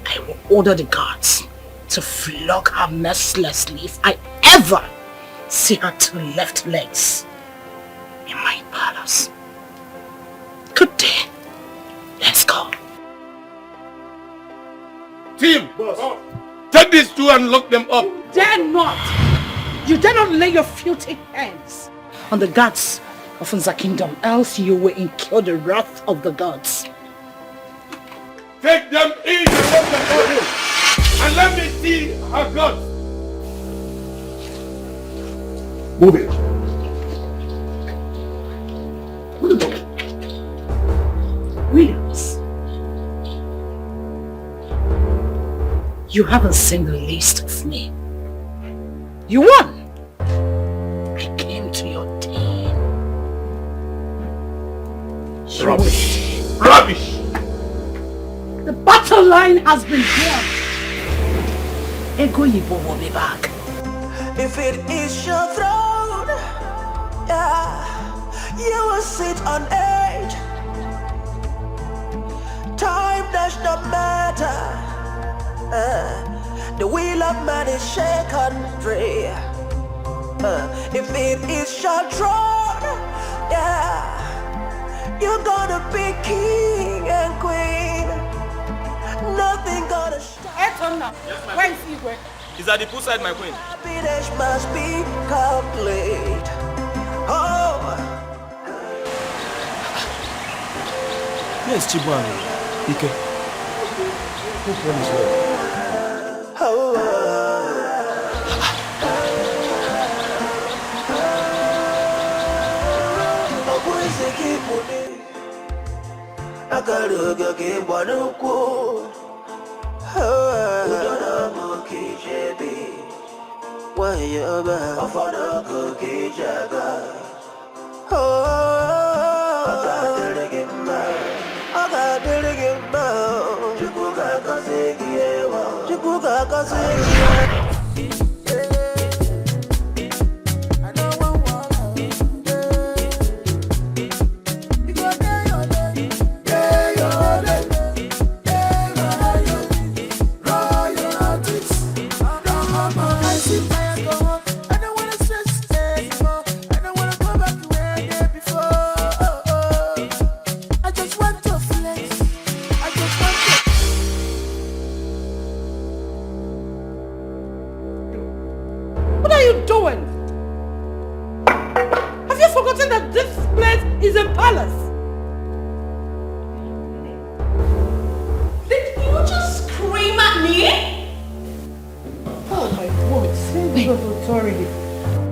I will order the guards to flog her mercilessly if I ever see her two left legs in my palace. Good day. Let's go. Team, take these two and lock them up. Dare not! You dare not lay your filthy hands on the gods of Nza Kingdom, else you will incur the wrath of the gods. Take them in and lock them up. And let me see her guts. Move it. Williams, you haven't seen the least of me. You won. I came to your team. Rubbish. Rubbish. The battle line has been won. Ego Yibo will be back. If it is your throne, yeah, you will sit on edge. Time does not matter. The wheel of man is shaken free. If it is shall drawn, yeah, you're gonna be king and queen. Nothing gonna stop. Yes, my where is Igwe? He's at the poolside, my queen. Happiness must be complete. Oh. Yes, Chibuano. Ike. Who promised what? Oh. Agaruga ke banuko udana mo ki jebi wayaba afana ko ki jaga agadirigimba chukuga kasegiyewa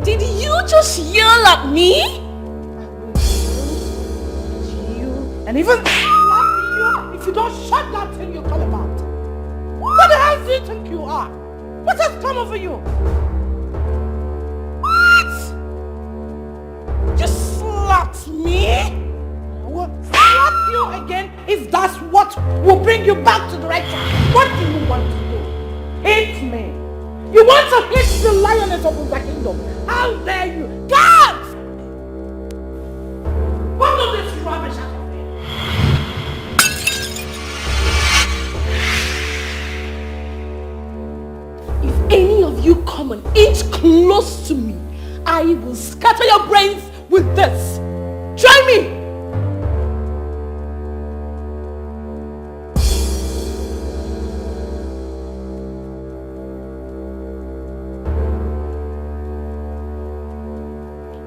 Did you just yell at me? And even you, if you don't shut that thing you call about. What the hell do you think you are? What has come over you? What? You slapped me? I will slap you again if that's what will bring you back to the right track. What do you want to do? Hate me. You want to hit the lioness of the kingdom? How dare you? God! What is this rubbish out of here? If any of you come an inch close to me, I will scatter your brains with this. Try me!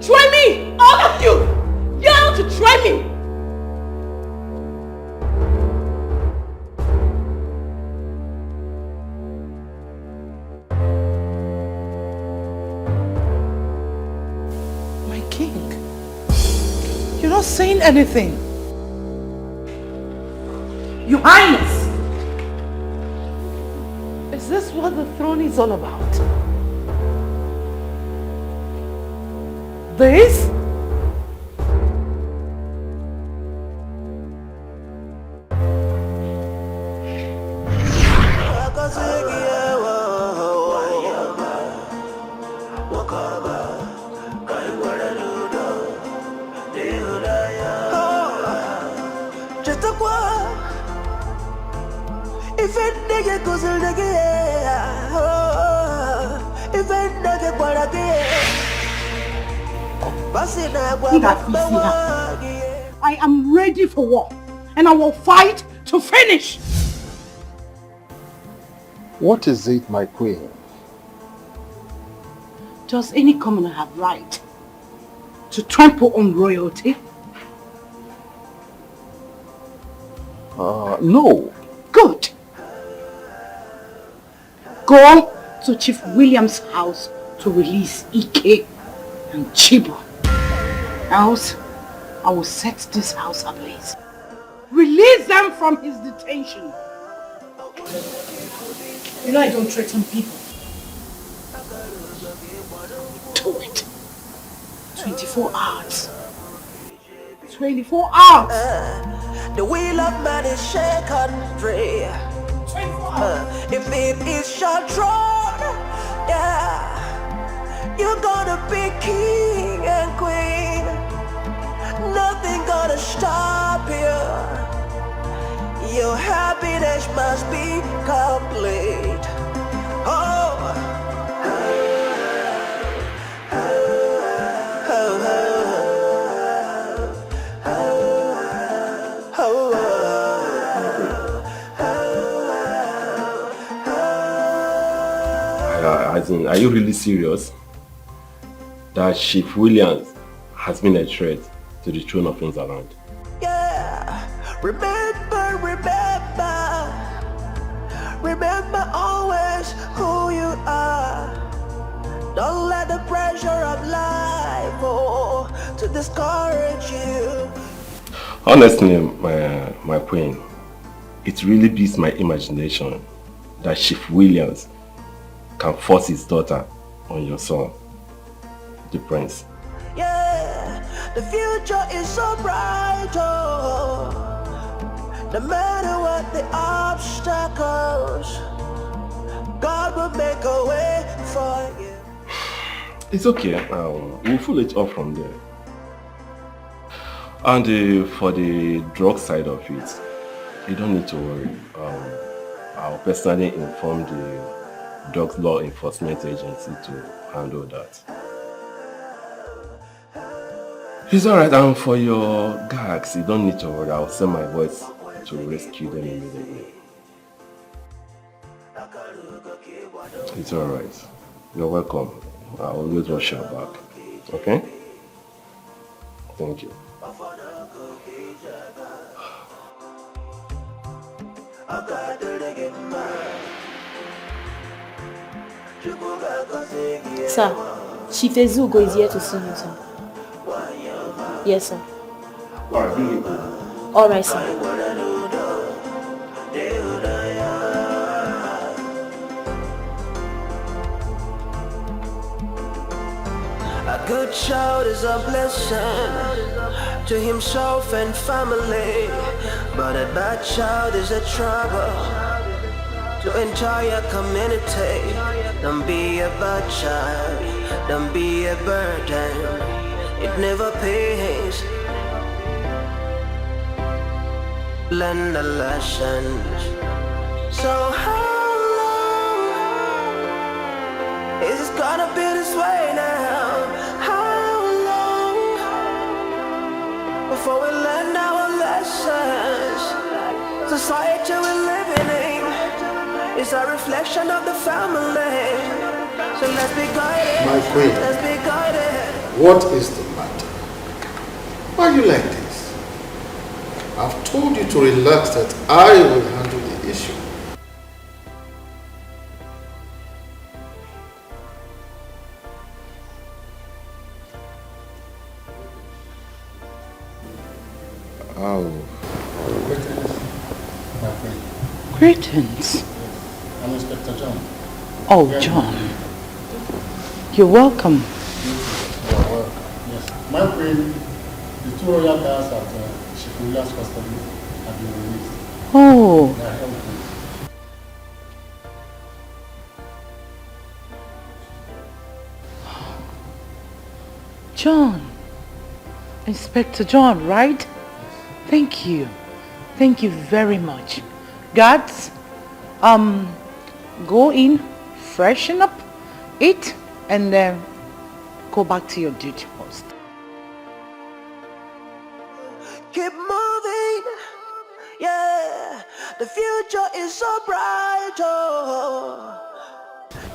Try me! All of you! Yell to try me! My king, you're not saying anything. Your Highness! Is this what the throne is all about? This? I am ready for war, and I will fight to finish. What is it, my queen? Does any commoner have right to trample on royalty? No. Good. Go to Chief William's house to release Ike and Chibu. Else, I will set this house ablaze. Release them from his detention. You know I don't threaten people. Do it. 24 hours. 24 hours. The wheel of man is shaken free. If it is shall drawn, yeah, you're gonna be king and queen. Nothing gonna stop you. Your happiness must be complete. Oh. As in, are you really serious? That Chief Williams has been a threat to the throne of Inzaland? Yeah, remember always who you are. Don't let the pressure of life to discourage you. Honestly, my queen, it really beats my imagination that Chief Williams can force his daughter on your son, the prince. Yeah, the future is so bright, no matter what the obstacles, God will make a way for you. It's okay, we'll follow it up from there. And for the drug side of it, you don't need to worry. I'll personally inform the Drug Law Enforcement Agency to handle that. It's alright, and for your gags, you don't need to worry. I'll send my boys to rescue them immediately. It's alright. You're welcome. I'll always watch your back. Okay? Thank you. Sir, Chief Ezugo is here to see you, sir. Yes, sir. Alright, bring it. Alright, sir. A good child is a blessing to himself and family, but a bad child is a trouble to entire community. Don't be a bad child, don't be a burden, it never pays. Learn the lessons. So how long is it gonna be this way now? How long before we learn our lessons? Society we're living in is a reflection of the family. So let's be guided. My queen, let's be guided. What is the matter? Why are you like this? I've told you to relax, that I will handle the issue. Oh. Greetings. I'm Inspector John. Oh, John. You're welcome. You're welcome. Yes. My queen, the two royal cars at Shikulia's custody have been released. Oh. They are healthy. John. Inspector John, right? Thank you. Thank you very much. Guards, go in, freshen up, eat, and then go back to your duty post. Keep moving, yeah. The future is so bright,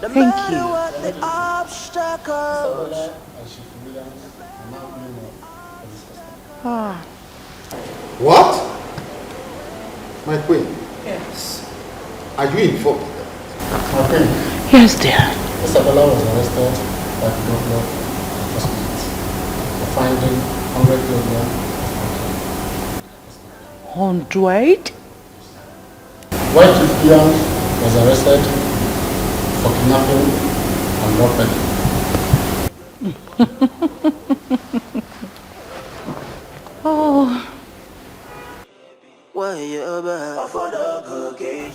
no matter what the obstacles. Ah. What? My queen? Yes. Are you informed? My queen? Yes, dear. Isabella was arrested by the governor enforcement for finding 100 kilograms of 100? White Chief Williams was arrested for kidnapping and robbery. Oh.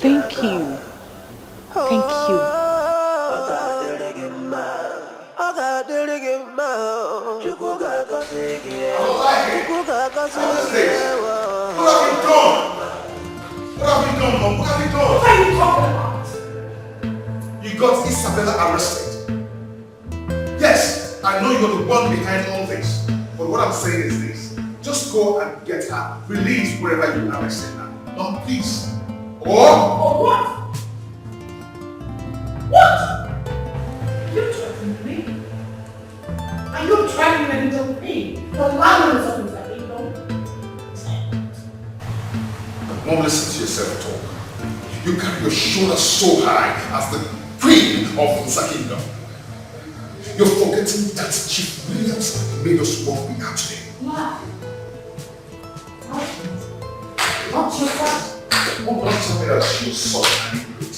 Thank you. Thank you. What have you done? What are you talking about? You got Isabella arrested. Yes, I know you're the one behind all this. But what I'm saying is this. Just go and get her released wherever you arrested her. No, please. Or what? What? Your manners of the kingdom. Mom, listen to yourself talk. You carry your shoulders so high as the queen of the kingdom. You're forgetting that Chief Williams made us what we are today. Not your fault. Mom, don't tell me that she was such an idiot.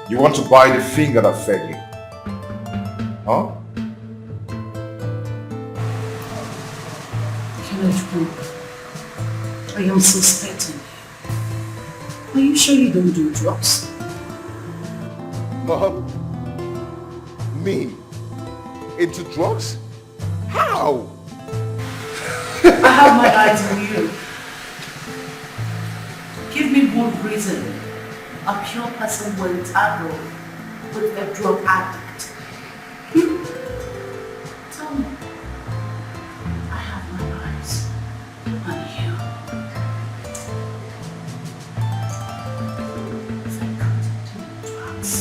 You want to buy the finger that fed you? Huh? I am suspecting. Are you sure you don't do drugs? Mom? Me? Into drugs? How? I have my eyes on you. Give me one reason a pure person will tackle with a drug addict. Tell me. I have my eyes on you. If I continue drugs,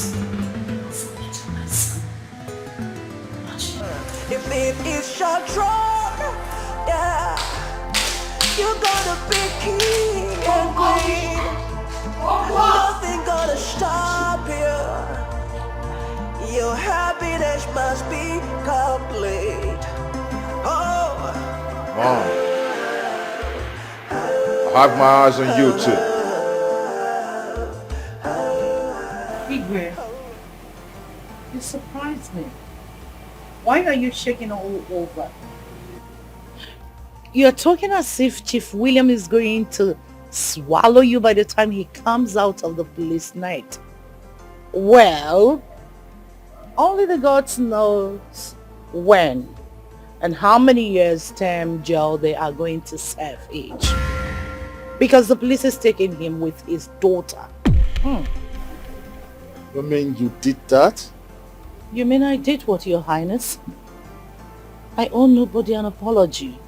I'll forget my son. If it is your throne, yeah, you're gonna be king and queen. Nothing gonna stop you. Your happiness must be complete. Oh, Mom, I have my eyes on you too. Igwe, you surprised me. Why are you shaking all over? You're talking as if Chief William is going to swallow you by the time he comes out of the police night. Well, only the gods knows when and how many years term jail they are going to serve each. Because the police is taking him with his daughter. You mean you did that? You mean I did what, Your Highness? I owe nobody an apology.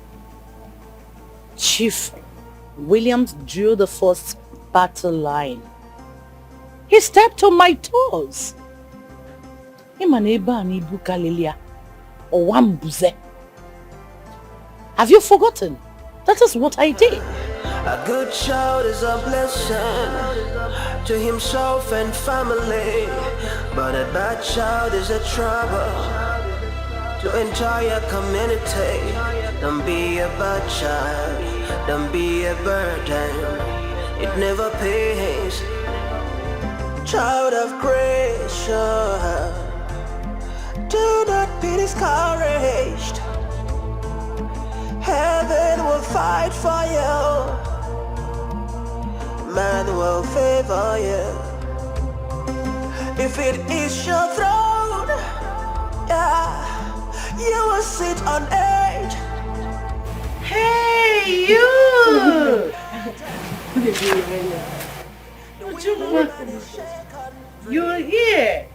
Chief Williams drew the first battle line. He stepped on my toes. Have you forgotten? That is what I did. a good child is a blessing to himself and family, but a bad child is a trouble to entire community. Don't be a bad child, don't be a burden, it never pays. Child of grace, do not be discouraged. Heaven will fight for you, man will favor you. If it is your throne, yeah, you will sit on edge. Hey, you! You're here.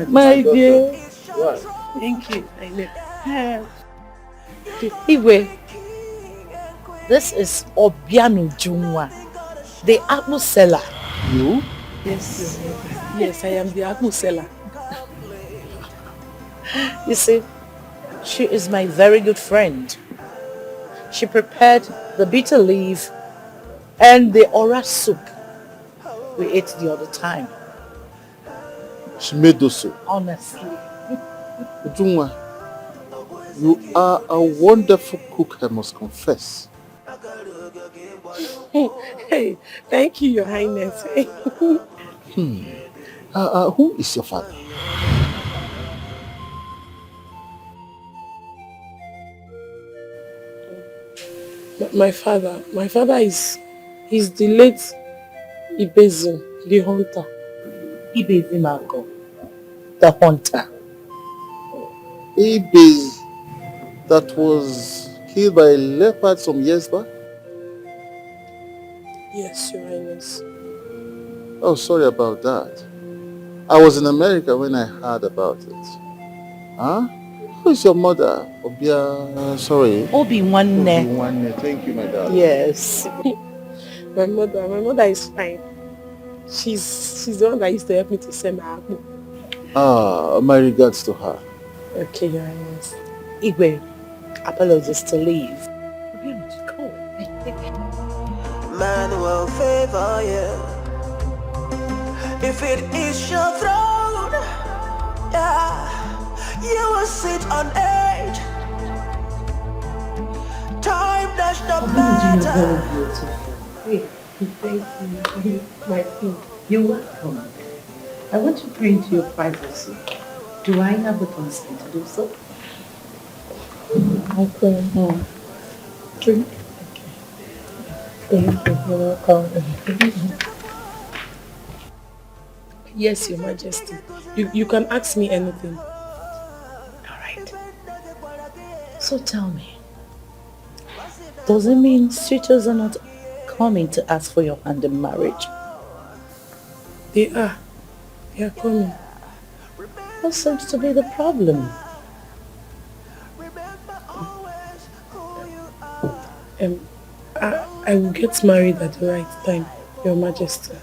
My dear. What? Thank you. I know. Igwe, this is Obiano Jumwa, the apple seller. You? Yes. Yes, I am the apple seller. You see, she is my very good friend. She prepared the bitter leaf and the ora soup we ate the other time. She made those soup. Honestly. Ujungwa, you are a wonderful cook, I must confess. Hey, thank you, Your Highness. Who is your father? My father he's the late Ibezim, the hunter. Ibezim Uncle, the hunter. Ibez that was killed by a leopard some years back? Yes, Your Highness. Oh, sorry about that. I was in America when I heard about it. Huh? Who is your mother? Sorry. Obi-Wanne. Obi-Wanne. Thank you, my darling. Yes. My mother is fine. She's the one that used to help me to send my apple. My regards to her. Okay, Your Highness. Igwe, apologies to leave. Man will favor you if it is your throne. Yeah, you will sit on age. Time does not matter. Thank you, my king. You're welcome. I want to pray into your privacy. Do I have the consent to do so? I can drink. Thank you, you're welcome. Yes, Your Majesty. You can ask me anything. Alright. So tell me, does it mean suitors are not coming to ask for your hand in marriage? They are. They are coming. What seems to be the problem? I will get married at the right time, Your Majesty.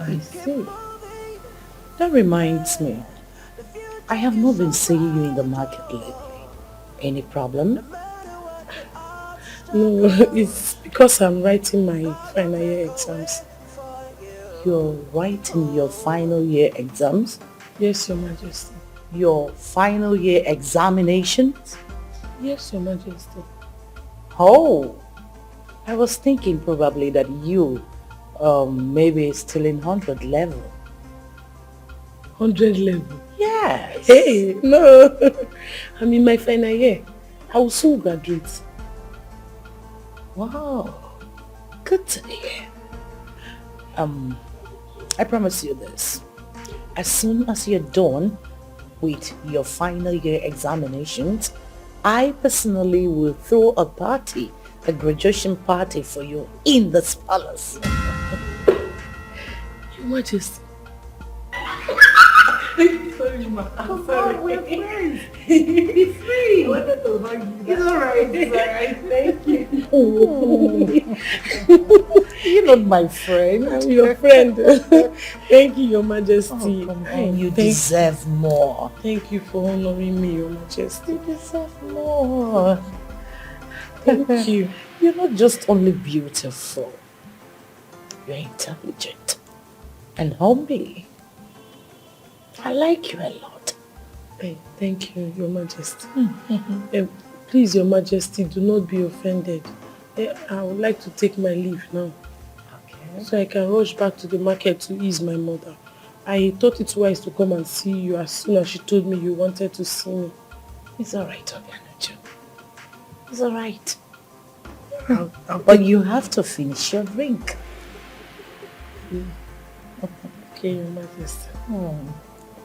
I see. That reminds me, I have not been seeing you in the market lately. Any problem? No, it's because I'm writing my final year exams. You're writing your final year exams? Yes, Your Majesty. Your final year examinations? Yes, Your Majesty. Oh, I was thinking probably that you maybe still in 100 level. 100 level? Yes. Hey, no. I'm in my final year. I will soon graduate. Wow. Good to hear. I promise you this. As soon as you're done with your final year examinations, I personally will throw a party, a graduation party for you in this palace. Your Majesty. Sorry, ma. I'm sorry. We're friends. Be free. I wanted to hug you. It's alright. It's alright. Thank you. You're not my friend. I'm your friend. Thank you, Your Majesty. Oh, come on. You deserve more. Thank you for honoring me, Your Majesty. You deserve more. Thank you. You're not just only beautiful. You're intelligent and homely. I like you a lot. Hey, thank you, Your Majesty. Please, Your Majesty, do not be offended. I would like to take my leave now. Okay. So I can rush back to the market to ease my mother. I thought it wise to come and see you as soon as she told me you wanted to see me. It's alright, Obianuju. It's alright. But you have to finish your drink. Okay, Your Majesty. Oh.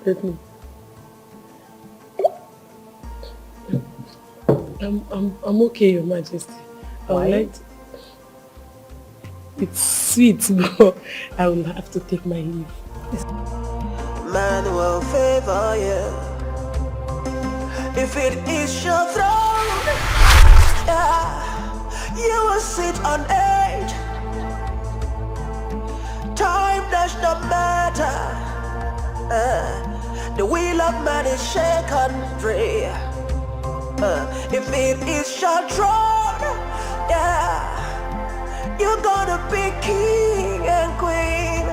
Let me. I'm okay, Your Majesty. I would like to... It's sweet, but I will have to take my leave. Man will favor you if it is your throne. Yeah, you will sit on age. Time does not matter. The wheel of man is shaken free. If it is your throne, yeah, you're gonna be king and queen.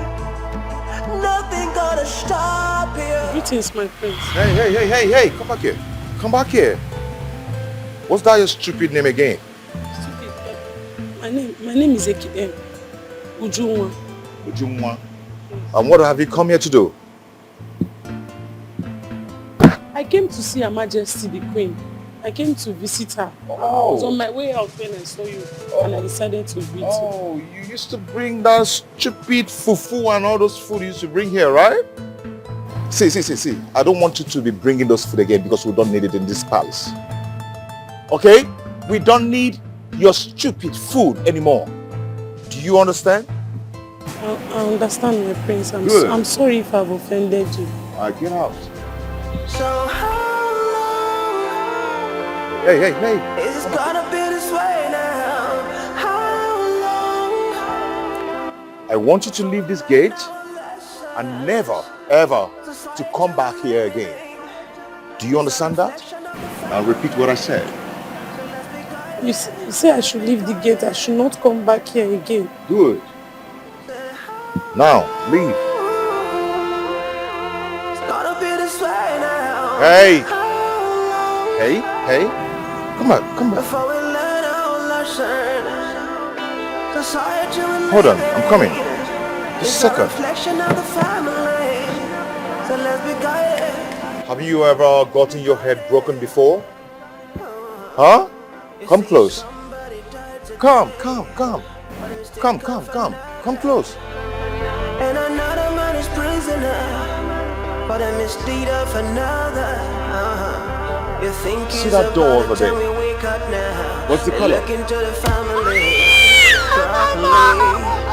Nothing gonna stop you. Greetings, my friends. Hey, come back here. Come back here. What's that your stupid name again? Stupid? My name is Ekene Umenwa. Umenwa. And what have you come here to do? I came to see Her Majesty the Queen. I came to visit her. I was on my way out when I saw you and I decided to greet you. Oh, you used to bring that stupid fufu and all those food you used to bring here, right? See. I don't want you to be bringing those food again because we don't need it in this palace. Okay? We don't need your stupid food anymore. Do you understand? I understand, my prince. I'm sorry if I've offended you. Get out. So how long? Hey. It's gonna be this way now. How long? I want you to leave this gate and never, ever to come back here again. Do you understand that? I'll repeat what I said. You say I should leave the gate. I should not come back here again. Do it. Now, leave. Hey! Hey, hey. Come on. Hold on, I'm coming. Just a second. Have you ever gotten your head broken before? Huh? Come close. Come close. And another man is prisoner for the misdeed of another. You think See that door over there? What's the color? Look into the family.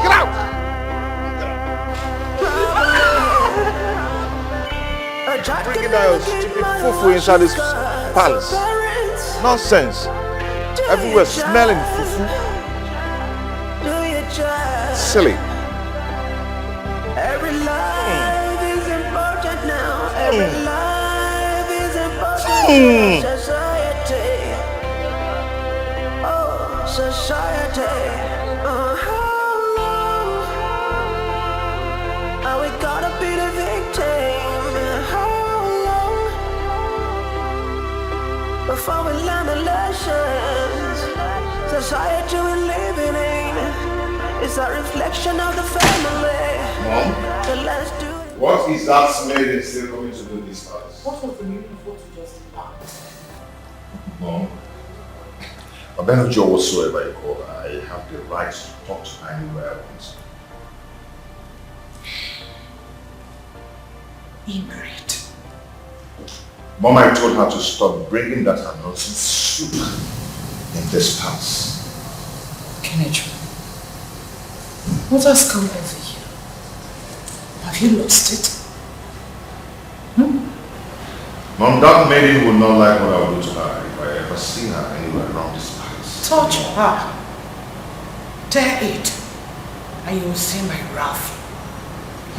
Get out! Bringing that stupid fufu inside this palace. Nonsense. Everywhere smelling fufu. Silly. Every life is important now. Every life is important in society. Oh, society. How long are we gonna be the victim? How long before we learn the lessons? Society we're living in is a reflection of the family. Mom? So let's do it. What is that lady still coming to do this house? What was the meaning of what you just said? Mom, of any job whatsoever you call her, I have the right to talk to her anywhere I want. Ignorant. Mom, I told her to stop bringing that nonsense soup in this house. Kenneth, what has come over you? Have you lost it? Mom, that maiden would not like what I would do to her if I ever see her anywhere around this palace. Touch her. Dare it, and you will see my wrath.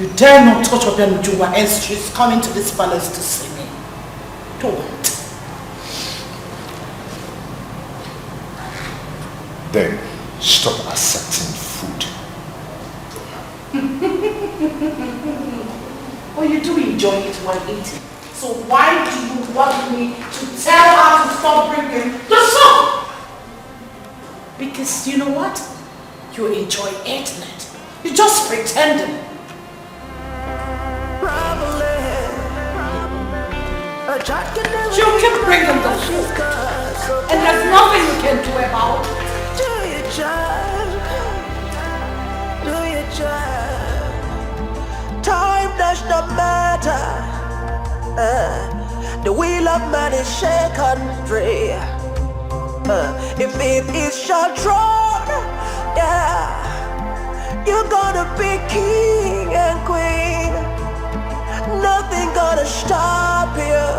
You dare not touch Obianujuwa, else she's coming to this palace to see me. Don't. Then stop accepting food. Well, you do enjoy it while eating. So why do you want me to tell her to stop drinking the soup? Because you know what? You enjoy eating it. You're just pretending. You keep bringing the food, and there's nothing you can do about it. Do your job. Do your job. Time does not matter. The wheel of man is shaken free. If it is shall drawn, yeah, you're gonna be king and queen. Nothing gonna stop you.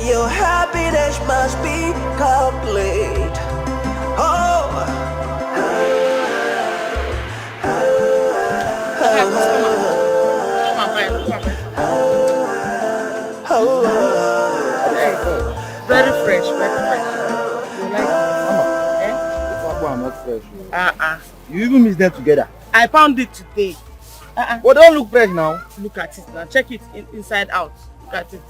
Your happiness must be complete. Oh. Very fresh, very fresh. You like it? I'm not fresh. You even mix them together. I found it today. Well, don't look fresh now. Look at it now. Check it inside out. Look at it.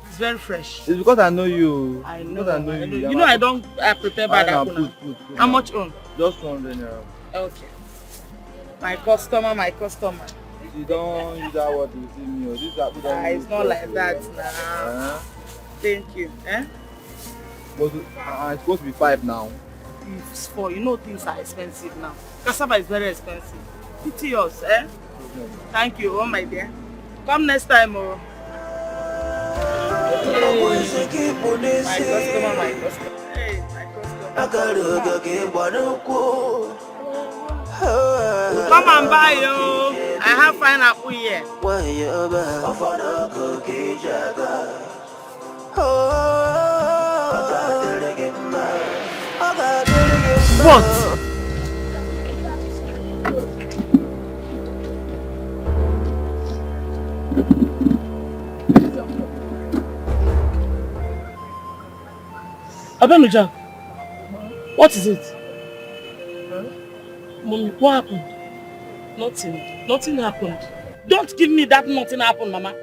It's very fresh. It's because I know you. I know. Because I know you. You know I don't prepare bad apple. How much on? Just 100 naira. Okay. My customer. You don't use that word to see me. This apple don't it's not like that now. Thank you. But it's supposed to be 5 now. It's 4. You know things are expensive now. Cassava is very expensive. Pity yours, Thank you, oh my dear. Come next time, oh. Hey, my customer. Hey, my customer. Come and buy, yo. I have fine apple here. What? Abenuja, what is it? Huh? Mommy, what happened? Nothing. Nothing happened. Don't give me that nothing happened, Mama.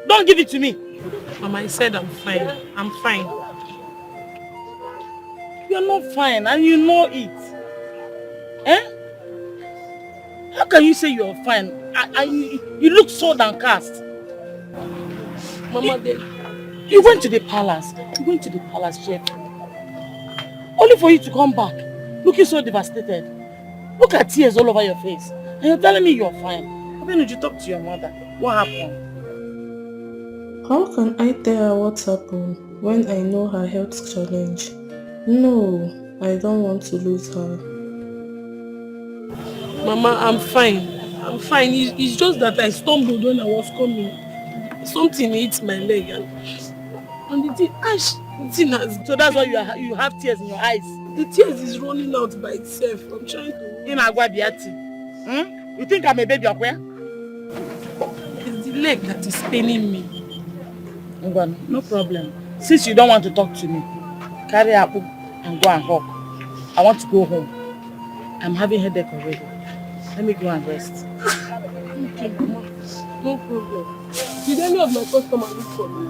Don't give it to me. Mama, I said I'm fine. I'm fine. You're not fine and you know it. Eh? How can you say you're fine? You look so downcast. Mama, you went to the palace. You went to the palace, Chef. Only for you to come back, looking so devastated. Look at tears all over your face. And you're telling me you're fine. Why didn't you talk to your mother? What happened? How can I tell her what's happened when I know her health challenge? No, I don't want to lose her. Mama, I'm fine. I'm fine. It's just that I stumbled when I was coming. Something hit my leg and the thing, the thing has... So that's why you have tears in your eyes? The tears is running out by itself. I'm trying to... In Agwabiati. You think I'm a baby or where? It's the leg that is paining me. No problem. Since you don't want to talk to me, carry up and go and hug. I want to go home. I'm having headache already. Let me go and rest. Okay, Mama. No problem. Did any of my customers look for me?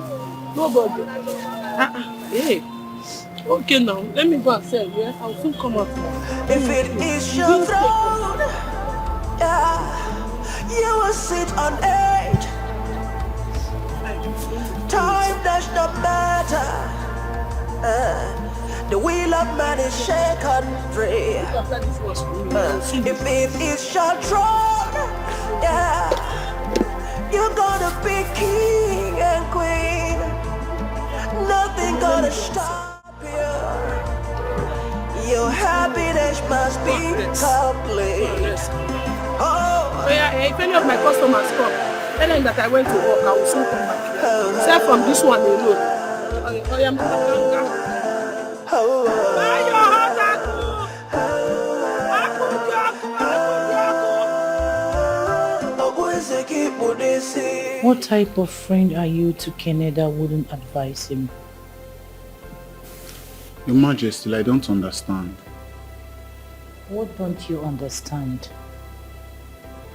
Nobody. Hey. Okay now, let me go and sell, yeah? I'll soon come out now. If it is your throne, yeah, you will sit on it. Time does not matter. The wheel of man is shaken free. If it is your throne, yeah, you're gonna be king and queen. Nothing gonna stop you. Your happiness must be complete. Oh yeah, if any of my customers come, tell them that I went to work, I will soon come back. Except from this one alone. What type of friend are you to Kene that wouldn't advise him? Your Majesty, I don't understand. What don't you understand?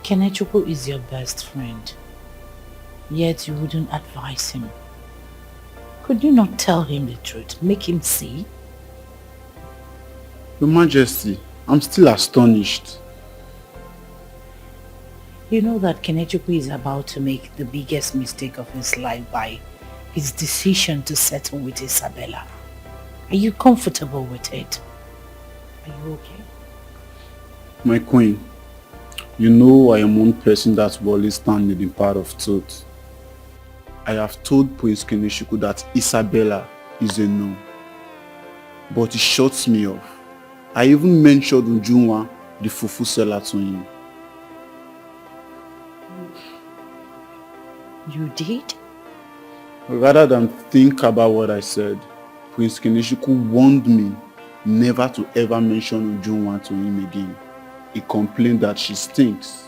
Kenechukwu is your best friend, yet you wouldn't advise him. Could you not tell him the truth? Make him see? Your Majesty, I'm still astonished. You know that Kenechukwu is about to make the biggest mistake of his life by his decision to settle with Isabella. Are you comfortable with it? Are you okay? My queen, you know I am one person that will always stand in the path of truth. I have told Prince Kenechukwu that Isabella is a no, but he shuts me off. I even mentioned Ujunwa, the fufu seller, to him. You did? Rather than think about what I said, Prince Kenechukwu warned me never to ever mention Ujunwa to him again. He complained that she stinks.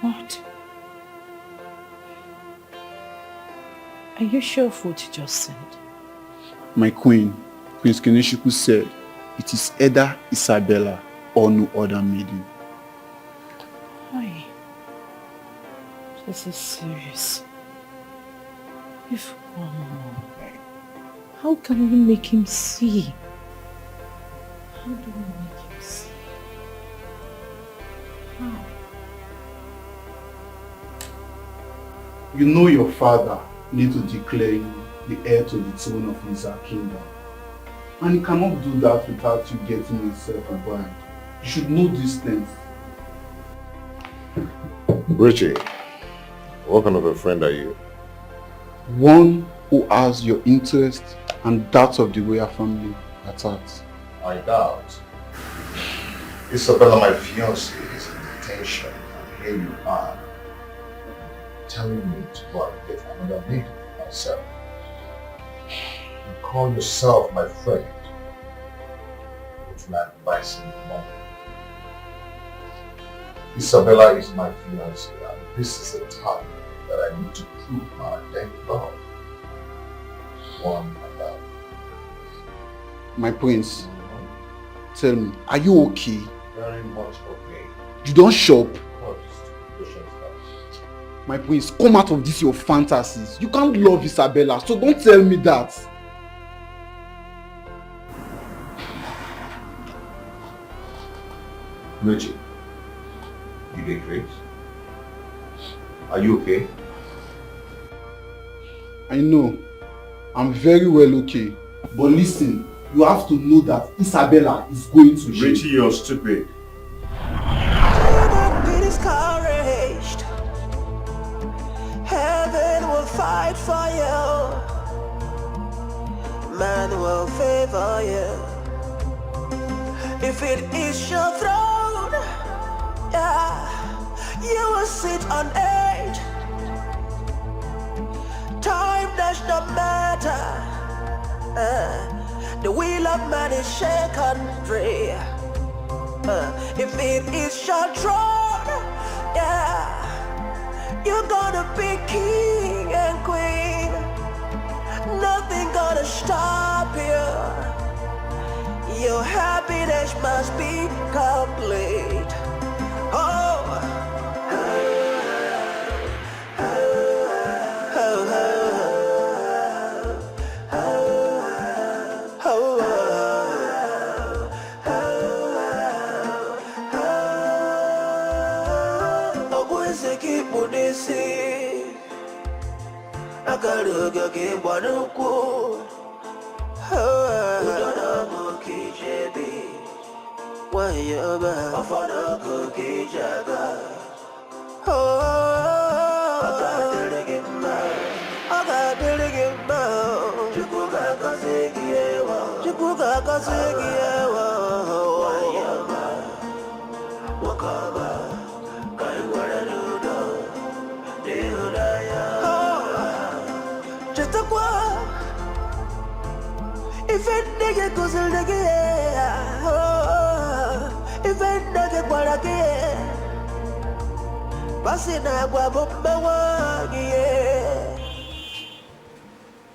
What? Are you sure of what you just said? My queen, Prince Kenechukwu said, it is either Isabella or no other maiden. Why? This is serious. If one more, how can we make him see? How do we make him see? How? You know your father needs to declare you the heir to the throne of his kingdom. And he cannot do that without you getting yourself a bride. You should know these things. Luchy, what kind of a friend are you? One who has your interest and that of the royal family at heart. I doubt. Isabella, my fiancée, is in detention, and here you are, telling me to go and get another maiden for myself. You call yourself my friend, but you are advising me wrong. Isabella is my fiancée, and this is the time that I need to prove my dead love. one about. My prince, tell me, are you okay? Very much okay. You don't shop? Patience. My prince, come out of this your fantasies. You can't love Isabella, so don't tell me that. Luchy, you did great. Are you okay? I know. I'm very well okay. But listen, you have to know that Isabella is going to jail. Luchy, you're stupid. Be discouraged. Heaven will fight for you. Man will favor you. If it is your throne, yeah, you will sit on it. Time does not matter. The wheel of man is shaken free. If it is your throne, yeah, you're gonna be king and queen. Nothing gonna stop you. Your happiness must be complete. Oh.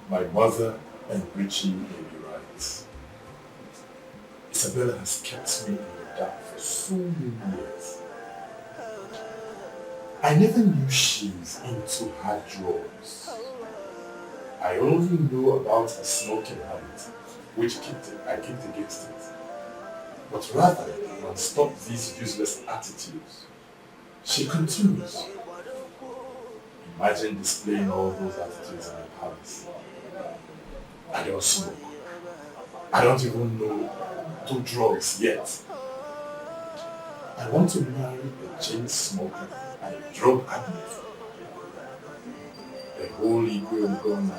My mother and Richie may be right. Isabella has kept me in the dark for so many years. I never knew she was into hard drugs. I only knew about her smoking habit, which I kicked against it. But rather than stop these useless attitudes, she continues. Imagine displaying all those attitudes in the palace. I don't smoke. I don't even know do drugs yet. I want to marry a chain smoker and a drug addict. The whole Igwe will go on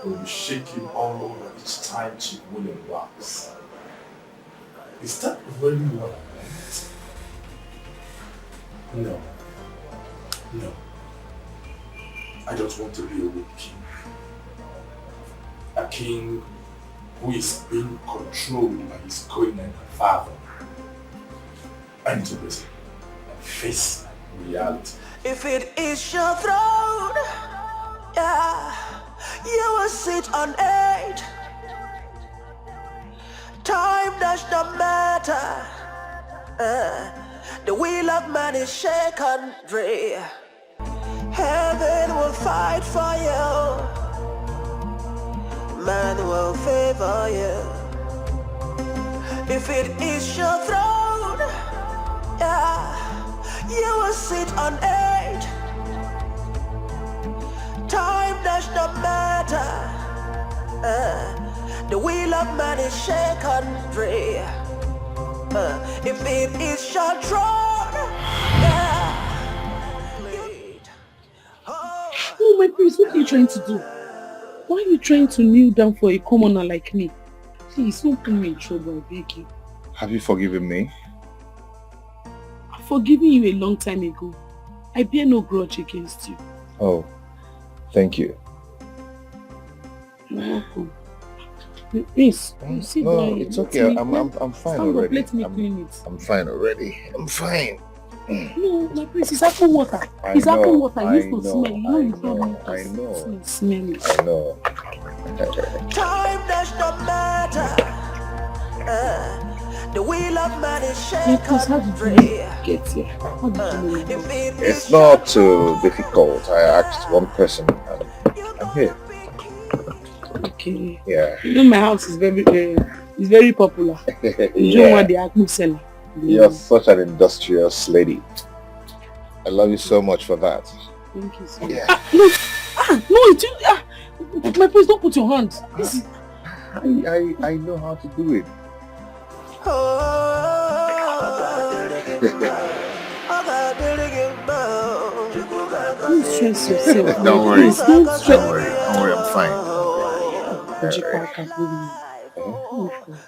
will be shaking all over each time Chief William walks. Is that really what I want? No. I don't want to be a weak king. A king who is being controlled by his co-eminent father. I need to listen and face reality. If it is your throne, yeah, you will sit on it. Time does not matter. The wheel of man is shaken free. Heaven will fight for you. Man will favor you. If it is your throne, yeah, you will sit on it. Time does not matter. The wheel of man is shaken free. If it is your throne, yeah. Oh, my prince, what are you trying to do? Why are you trying to kneel down for a commoner like me? Please, don't put me in trouble, I beg you. Have you forgiven me? I've forgiven you a long time ago. I bear no grudge against you. Oh, thank you. You're welcome. Please, sit No, down. it's okay. I'm fine Stand already. Up, let me clean it. I'm fine already. I'm fine. No, my prince, it's apple water. It's apple water. You used to smell. You know you don't need to smell it. I know. Time does not matter. The wheel of man is shaken free. Get here. How did you know? It's not too difficult. I asked one person and I'm here. Okay. Yeah. You know my house is very popular. You don't want the Akmu seller. You're such an industrious lady. I love you so much for that. Thank you so much. Yeah. My please don't put your hands. I know how to do it. Don't stress yourself. Don't worry. Please, don't stress. Don't worry, I'm fine.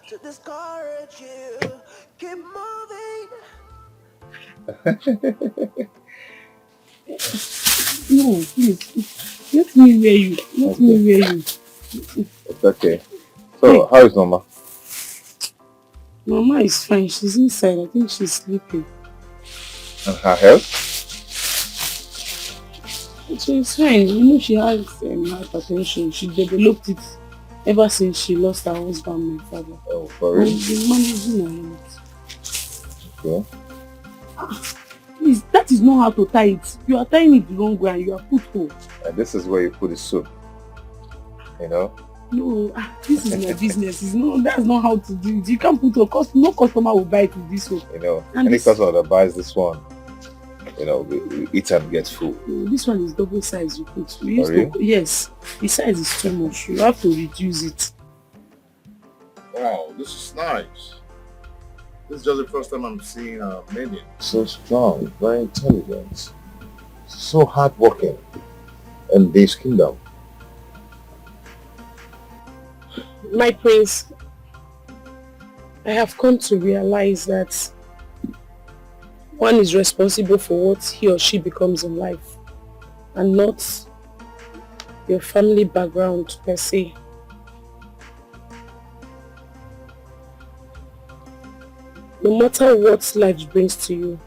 To discourage you, keep moving. No, please. Let me wear you. Let me wear you. It's okay. So, how is Mama? Mama is fine. She's inside. I think she's sleeping. And her health? She's fine. You know she has hypertension. She developed it ever since she lost her husband, my father. Oh, for real? We've been managing her health. Okay. Please, that is not how to tie it. You are tying it the wrong way and you are put hole. And this is where you put the soup. You know? No, this is my business. That's not how to do it. You can't put a cost. No customer will buy it with this one. You know, And any this- customer that buys this one, you know, we eat and get full. This one is double size you put. We Oh, really? Yes, the size is too much. You have to reduce it. Wow, this is nice. This is just the first time I'm seeing a menu. So strong, very intelligent, so hardworking in this kingdom. My prince, I have come to realize that one is responsible for what he or she becomes in life and not your family background per se. No matter what life brings to you,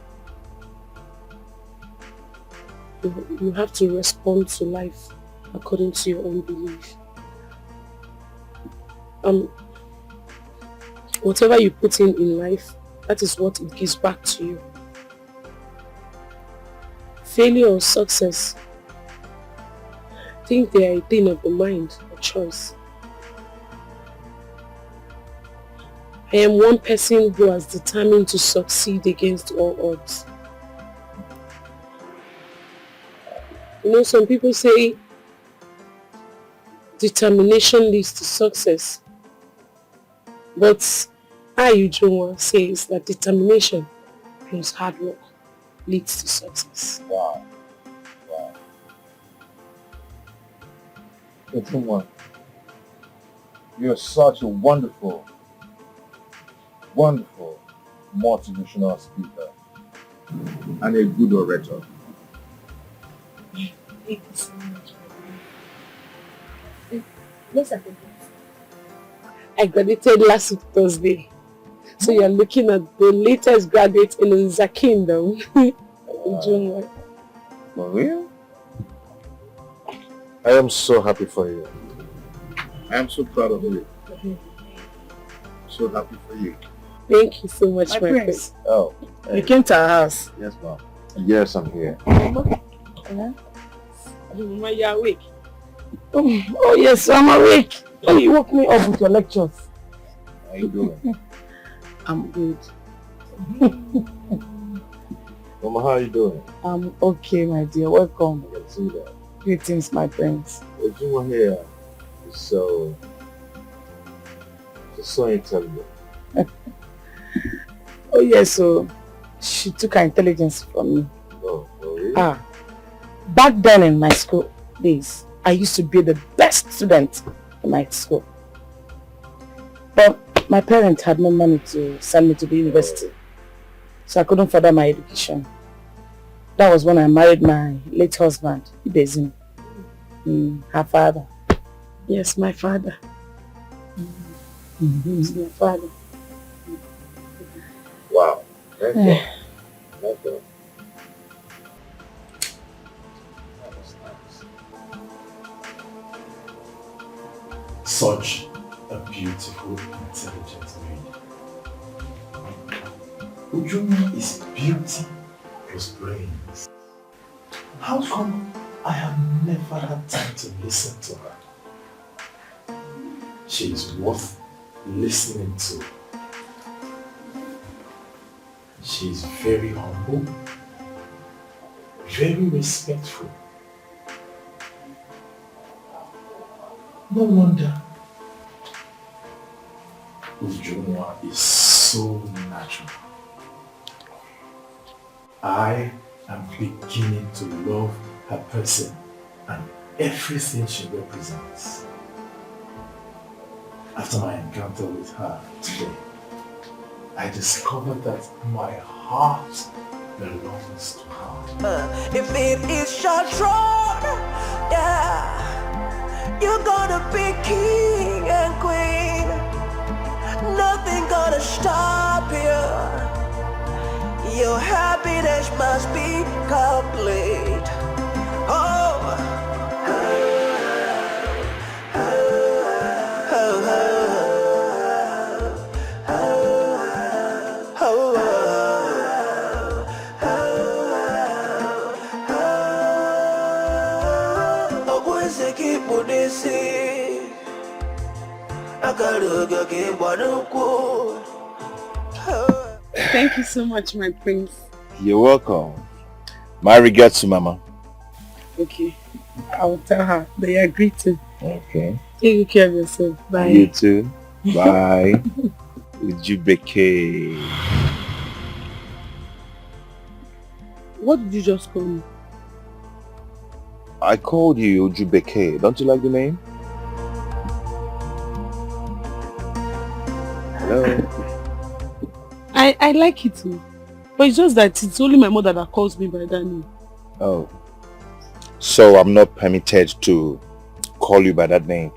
you have to respond to life according to your own belief. Whatever you put in life, that is what it gives back to you. Failure or success, I think they are a thing of the mind, a choice. I am one person who has determined to succeed against all odds. You know, some people say determination leads to success. But I, Ujunwa, says that determination plus hard work leads to success. Wow. Wow. Ujunwa, you're such a wonderful motivational speaker and a good orator. Thank you so much. Yes, I think. I graduated last week Thursday. So you're looking at the latest graduate in the kingdom. Ujunwa. For real? I am so happy for you. I am so proud of you. So happy for you. Thank you so much, My my prince. prince. Oh, You came to our house. yes, ma'am. Yes, I'm here. Mama, Mama, you're awake. Oh yes, I'm awake. Oh, you woke me up with your lectures. How you doing? I'm good. Mama, how are you doing? I'm okay, my dear. Welcome. I can see that. Greetings, my prince. Ujunwa here is so intelligent. Oh yes, so she took her intelligence from me. Oh, really? Back then in my school days, I used to be the best student in my school. But my parents had no money to send me to the university. So I couldn't further my education. That was when I married my late husband, Ibezim. Her father. Yes, my father. He's my father. Wow. Thank you. Thank you. Such a beautiful, intelligent maid. Ujunwa is beauty plus brains. How come I have never had time to listen to her? She is worth listening to. She is very humble, very respectful. No wonder Ujunwa is so natural. I am beginning to love her person and everything she represents. After my encounter with her today, I discovered that my heart belongs to her. If it is short road, yeah, you're gonna be king and queen. Nothing gonna stop you. Your happiness must be complete. Oh. Thank you so much, my prince. You're welcome. My regards to Mama. Okay, I will tell her they agree to. Okay. Take good care of yourself. Bye. You too. Bye. Ujubeke. What did you just call me? I called you Ujubeke. Don't you like the name? Hello? I like it too. But it's just that it's only my mother that calls me by that name. Oh. So I'm not permitted to call you by that name?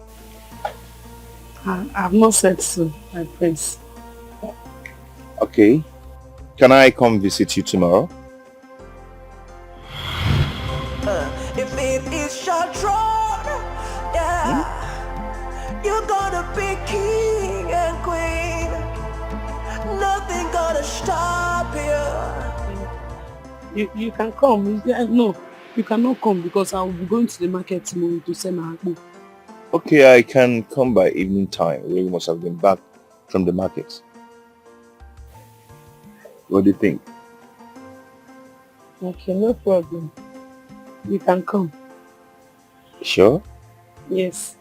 I've not said so, my prince. Okay. Can I come visit you tomorrow? If it is short road, yeah, you're gonna be king and queen. Nothing gonna stop you. You can come. No, you cannot come because I will be going to the market tomorrow to sell my akpu. Okay, I can come by evening time. We must have been back from the market. What do you think? Okay, no problem. You can come. Sure? Yes.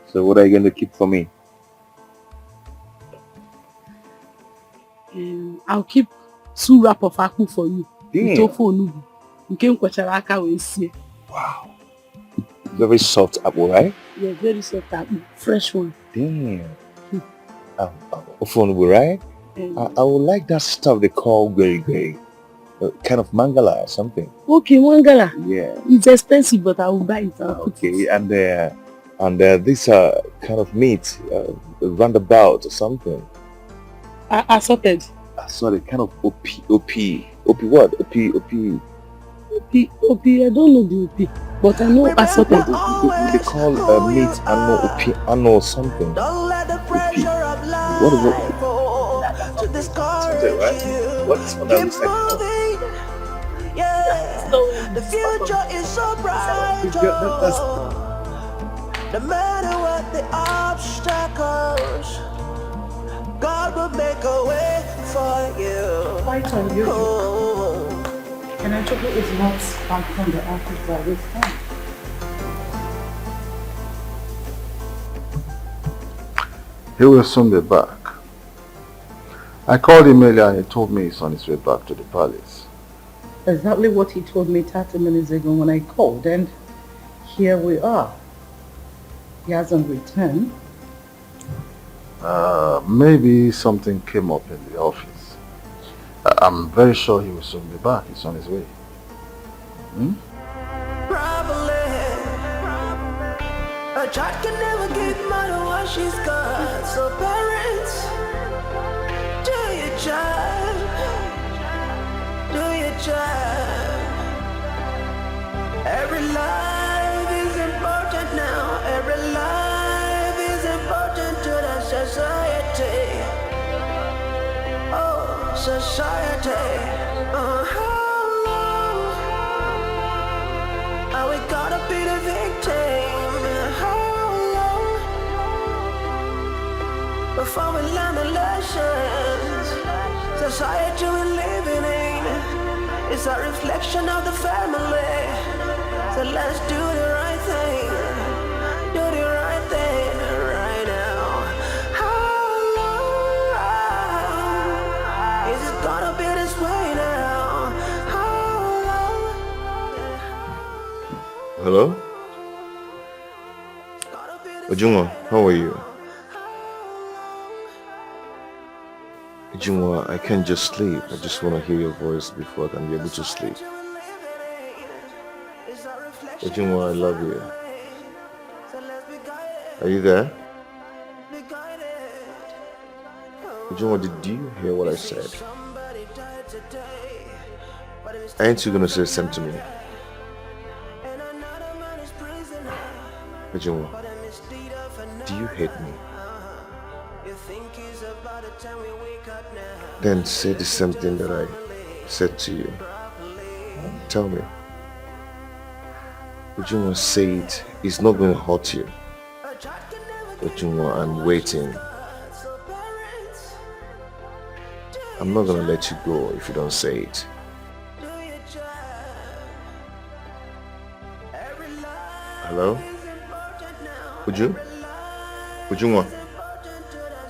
So what are you going to keep for me? I'll keep 2 wrap of akpu for you. Damn. Wow. Very soft apple, right? Yeah, very soft apple. Fresh one. Damn. Ofonubu, right? I would like that stuff they call gary. Kind of mangala or something. Okay, mangala. Yeah. It's expensive, but I will buy it. Okay, and this kind of meat, roundabout or something. Assorted. Sorry, kind of OP what? OP. I don't know the OP, but I know assorted. They call meat ano or something. OP. What is it? Something, right? What's on that side? Yeah, the future is so bright. No matter what the obstacles, God will make a way for you. Quite unusual. And I told you it's not back from the office by this time. He will soon be back. I called him earlier and he told me he's on his way back to the palace. Exactly what he told me 30 minutes ago when I called, and here we are. He hasn't returned. Maybe something came up in the office. I'm very sure he will soon be back. He's on his way. A child can never give mother what she's got. So parents, do your job. Do your job. Every life is important now. Every life is important. society. How long are we gonna be the victim? How long before we learn the lessons? Society we're living in is a reflection of the family. So let's do the right thing. Do the right thing right now. How long is it gonna be this way now? How long? Hello? Ujungwa, how are you? Ujungwa, I can't just sleep. I just want to hear your voice before I can be able to sleep. Ujungwa, I love you. Are you there? Ujungwa, did you hear what I said? Ain't you gonna say the same to me? Ujungwa, do you hate me? Then say the same thing that I said to you. Tell me. Ujungwa, say it. It's not going to hurt you. Ujungwa, I'm waiting. I'm not going to let you go if you don't say it. Hello? Ujungwa?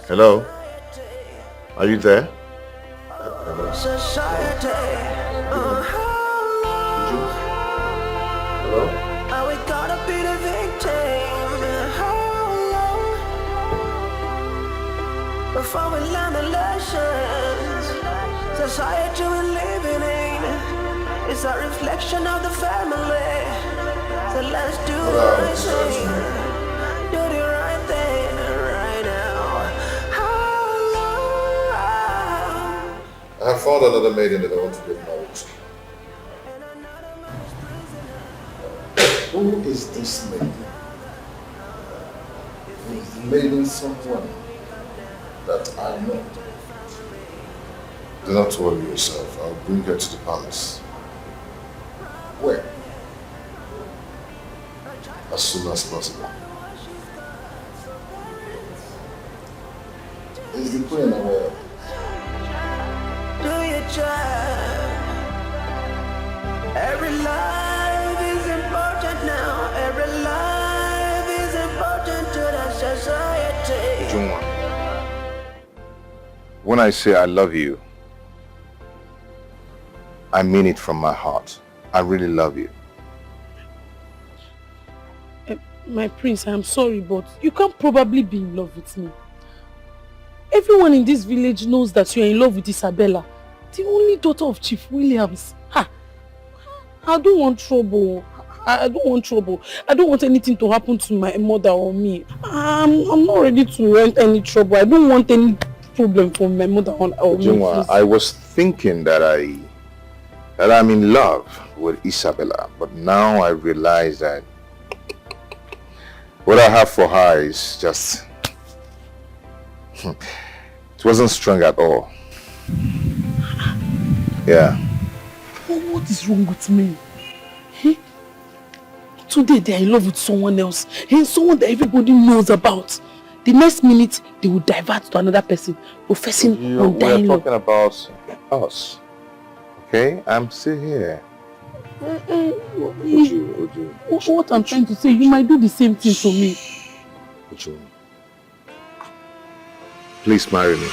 Hello? Are you there? Society. Hello? Are we gonna be the victim? How long before we learn the lessons? Society we're living in is a reflection of the family. So let's do the right thing. Do the right thing right now. How long? I have found another maiden that I want to get married to. Who is this maiden? Is the maiden someone that I know? Do not worry yourself. I'll bring her to the palace. Where? As soon as possible. Is the queen aware? Do your job. Every life is important now. Every life is important to the society. Ujungwa, when I say I love you, I mean it from my heart. I really love you. My prince, I'm sorry, but you can't probably be in love with me. Everyone in this village knows that you are in love with Isabella, the only daughter of Chief Williams. Ha! I don't want trouble. I don't want trouble. I don't want anything to happen to my mother or me. I'm not ready to rent any trouble. I don't want any problem for my mother or me. Ujungwa, I was thinking that I'm in love with Isabella, but now I realize that what I have for her is just... it wasn't strong at all. Yeah. What is wrong with me? Today they are in love with someone else, and someone that everybody knows about. The next minute they will divert to another person, professing on dying We're love. talking about us. Okay? I'm still here. What I'm trying to say, you might do the same thing to me. Uju, please marry me.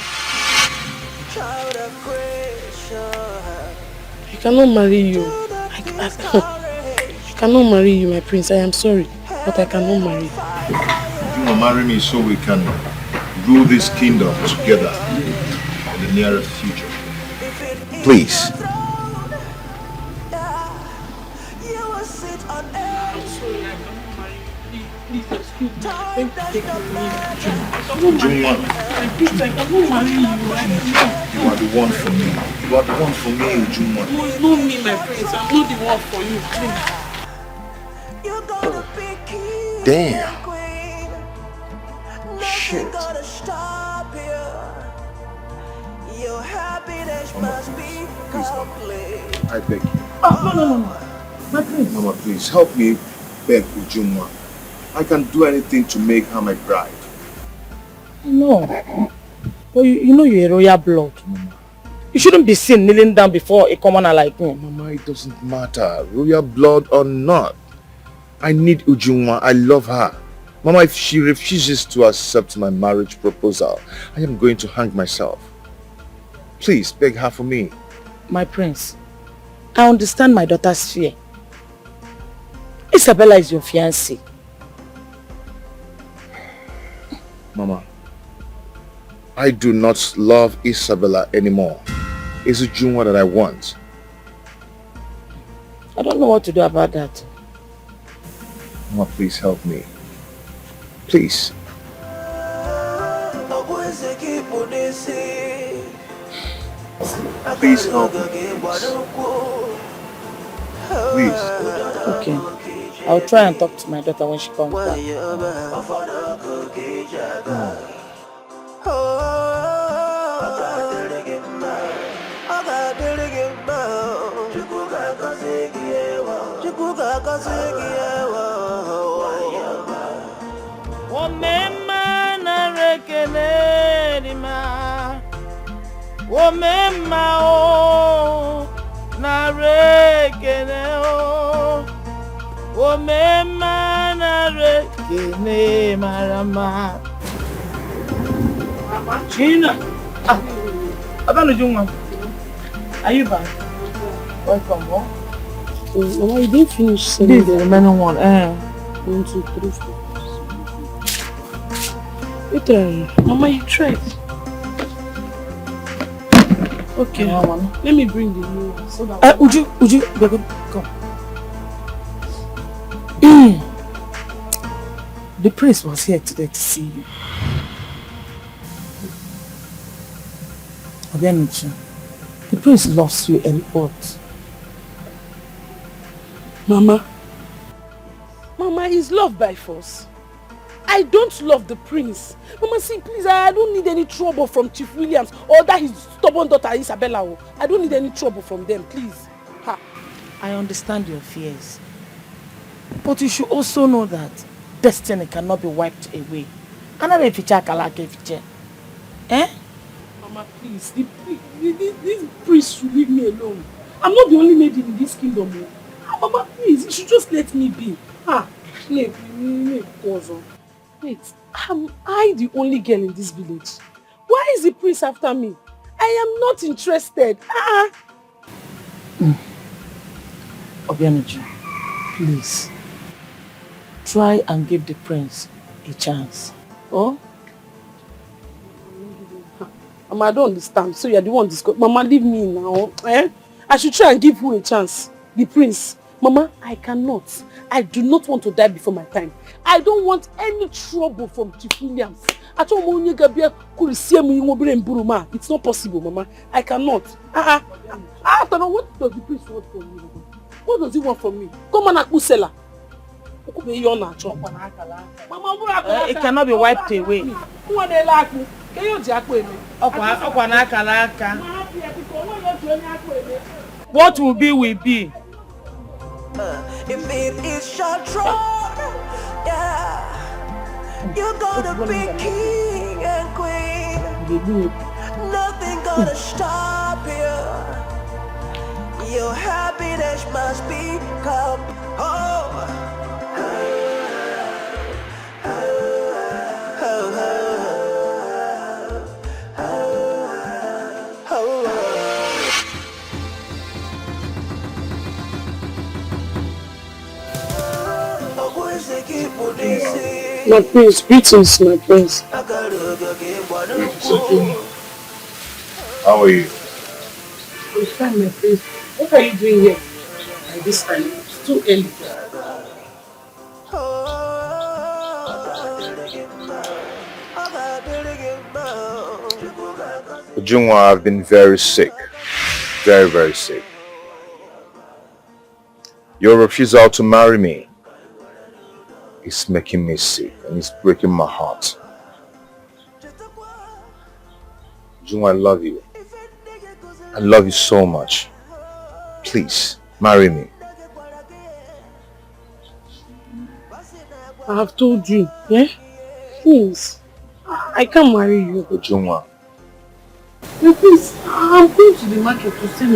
I cannot marry you. I cannot marry you, my prince. I am sorry, but I cannot marry you. You will marry me so we can rule this kingdom together in the nearest future. Please. Ujungwa, you are the one for me. You are the one for me, Ujungwa. No, it's not me, my prince. I'm not the one for you, please. Damn. Shit. You're happy. Mama, please help me. I beg you. Oh, no. My prince. Mama, please help me beg Ujunwa. I can do anything to make her my bride. No. But you know you're a royal blood. Mama. You shouldn't be seen kneeling down before a commoner like me. Mama, it doesn't matter. Royal blood or not. I need Ujunwa. I love her. Mama, if she refuses to accept my marriage proposal, I am going to hang myself. Please, beg her for me. My prince, I understand my daughter's fear. Isabella is your fiancée. Mama, I do not love Isabella anymore. It's Ujunwa that I want. I don't know what to do about that. Mama, please help me. Please. Please help me. Please. Okay. I'll try and talk to my daughter when she comes back. Gina! Are you back? Welcome home. Mama, you didn't finish saying this is the remaining one. 1, 2, 3, 4. You try. Mama, you tried. Okay. Let me bring the new one so that. Uju, come. The prince was here today to see you. The prince loves you a lot. Mama, he's loved by force. I don't love the prince. Mama, see, please, I don't need any trouble from Chief Williams or that his stubborn daughter Isabella. I don't need any trouble from them, please. Ha. I understand your fears. But you should also know that destiny cannot be wiped away. Eh? Mama, please, this priest should leave me alone. I'm not the only maiden in this kingdom. Mama, please, you should just let me be. Wait, am I the only girl in this village? Why is the prince after me? I am not interested. Obianuju, please, try and give the prince a chance. Oh? Mama, I don't understand. So you're the one discussing. Mama, leave me now. I should try and give who a chance? The prince. Mama, I cannot. I do not want to die before my time. I don't want any trouble from Chief Williams. It's not possible, Mama. I cannot. What does the prince want from me, Mama? What does he want from me? Come on, Akusela. It cannot be wiped away. What will be, will be. If it is short road, yeah, you're gonna be king and queen. Nothing gonna stop you. Your happiness must become home. My prince, greetings, my prince. How are you? I'm fine, my prince. What are you doing here at this time? It's too early. Ujunwa, I've been very sick. Very, very sick. Your refusal to marry me is making me sick and it's breaking my heart. Ujunwa, I love you. I love you so much. Please, marry me. I have told you, yeah? Please, I can't marry you. Ujunwa. No, please, I'm going to the market to sell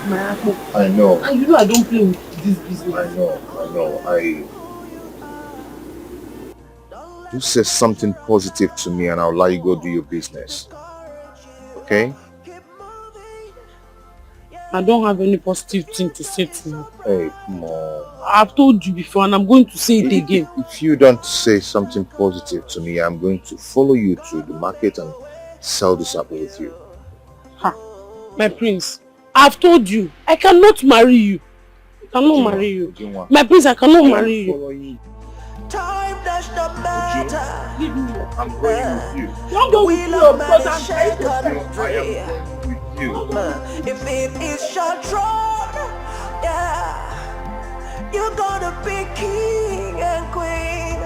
my apple. I know. And you know I don't play with this business. I know. You say something positive to me and I'll let you go do your business. Okay? I don't have any positive thing to say to you. Hey, come on. I've told you before and I'm going to say it again. If you don't say something positive to me, I'm going to follow you to the market and sell this apple with you. Ha, my prince, I've told you, I cannot marry you. I cannot marry you. My prince, I cannot marry you. Time does not matter. I'm going with you. Don't go with you because I'm trying to If it is your throne, yeah, you're gonna be king and queen.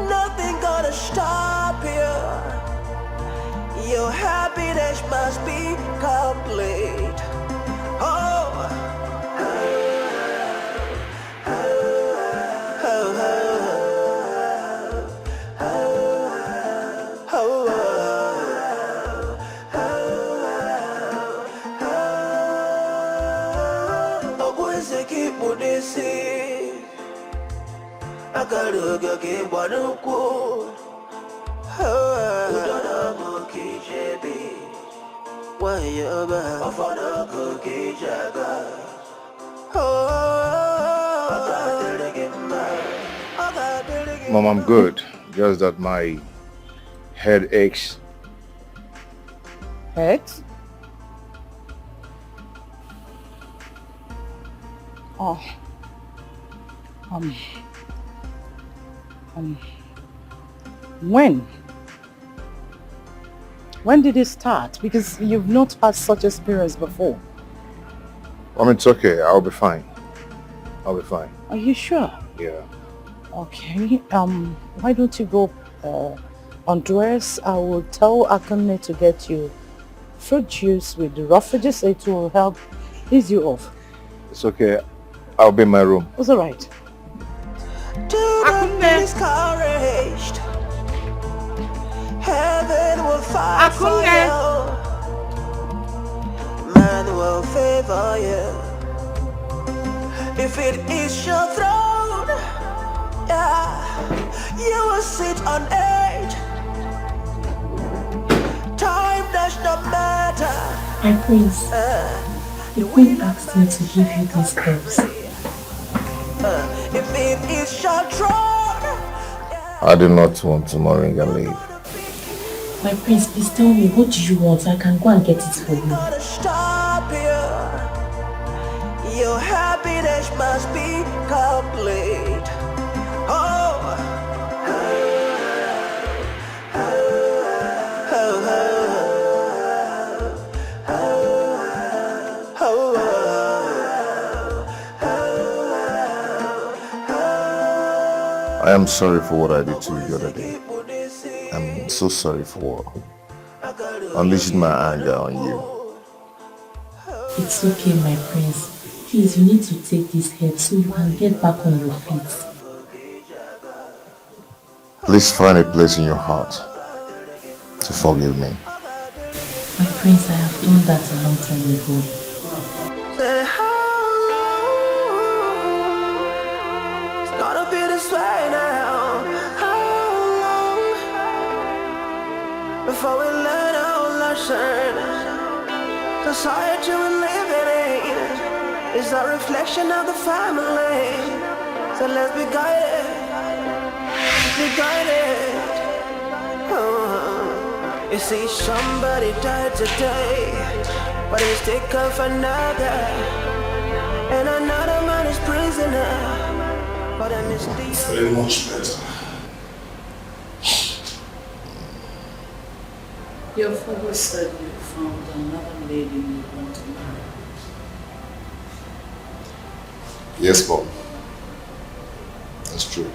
Nothing gonna stop you. Your happiness must be complete. Oh. Akaruga ke banuko udana moki jebi wayaba afana ke jaga Mom, I'm good. Just that my head aches. Head? Oh. When did it start? Because you've not had such experience before. It's okay. I'll be fine. Are you sure? Yeah. Okay. Why don't you go undress? I will tell Ekene to get you fruit juice with the roughages. It will help ease you off. It's okay. I'll be in my room. It's all right. Do not be discouraged. Heaven will fight for you. Man will favor you. If it is your throne, yeah, you will sit on it. Time does not matter. My prince, the queen asked me to give you these herbs. If it is your throne, I do not want to marry and leave. My prince, please tell me, what do you want? I can go and get it for you. gonna stop you. Your happiness must be complete. Oh. I am sorry for what I did to you the other day. I'm so sorry for unleashing my anger on you. It's okay, my prince. Please, you need to take this head so you can get back on your feet. Please find a place in your heart to forgive me. My prince, I have done that a long time ago. It's gonna be this way now. How long before we learn our lesson? Society we're living in is a reflection of the family. So let's be guided. Be guided. You see, somebody died today, but it's taken for another, and another man is prisoner. But I miss these. Very much better. Your father said you found another lady you want to marry. Yes, Mom. That's true.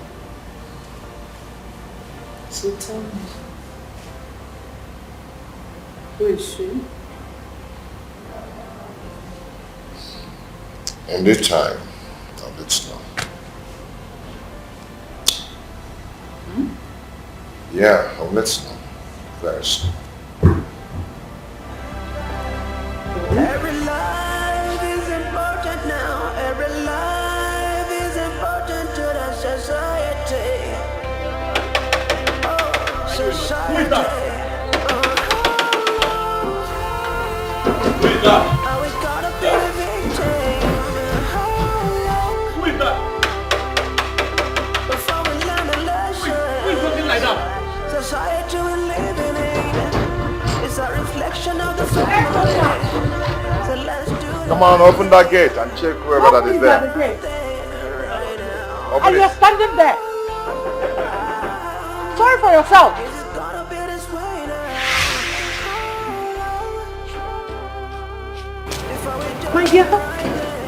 So tell me, who is she? In due time, I'll let you know. Yeah, I'll let you know very soon. Every life is important now. Every life is important to the society. Oh, society. Who is that? Who is that? Are we gonna be the victim? Who is that? Before we learn a lesson. Who is looking like that? Society we're living in is a reflection of the family. So let's do it. Come on, open that gate and check whoever that is there. Open And it. you're standing there. Sorry for yourself. My dear.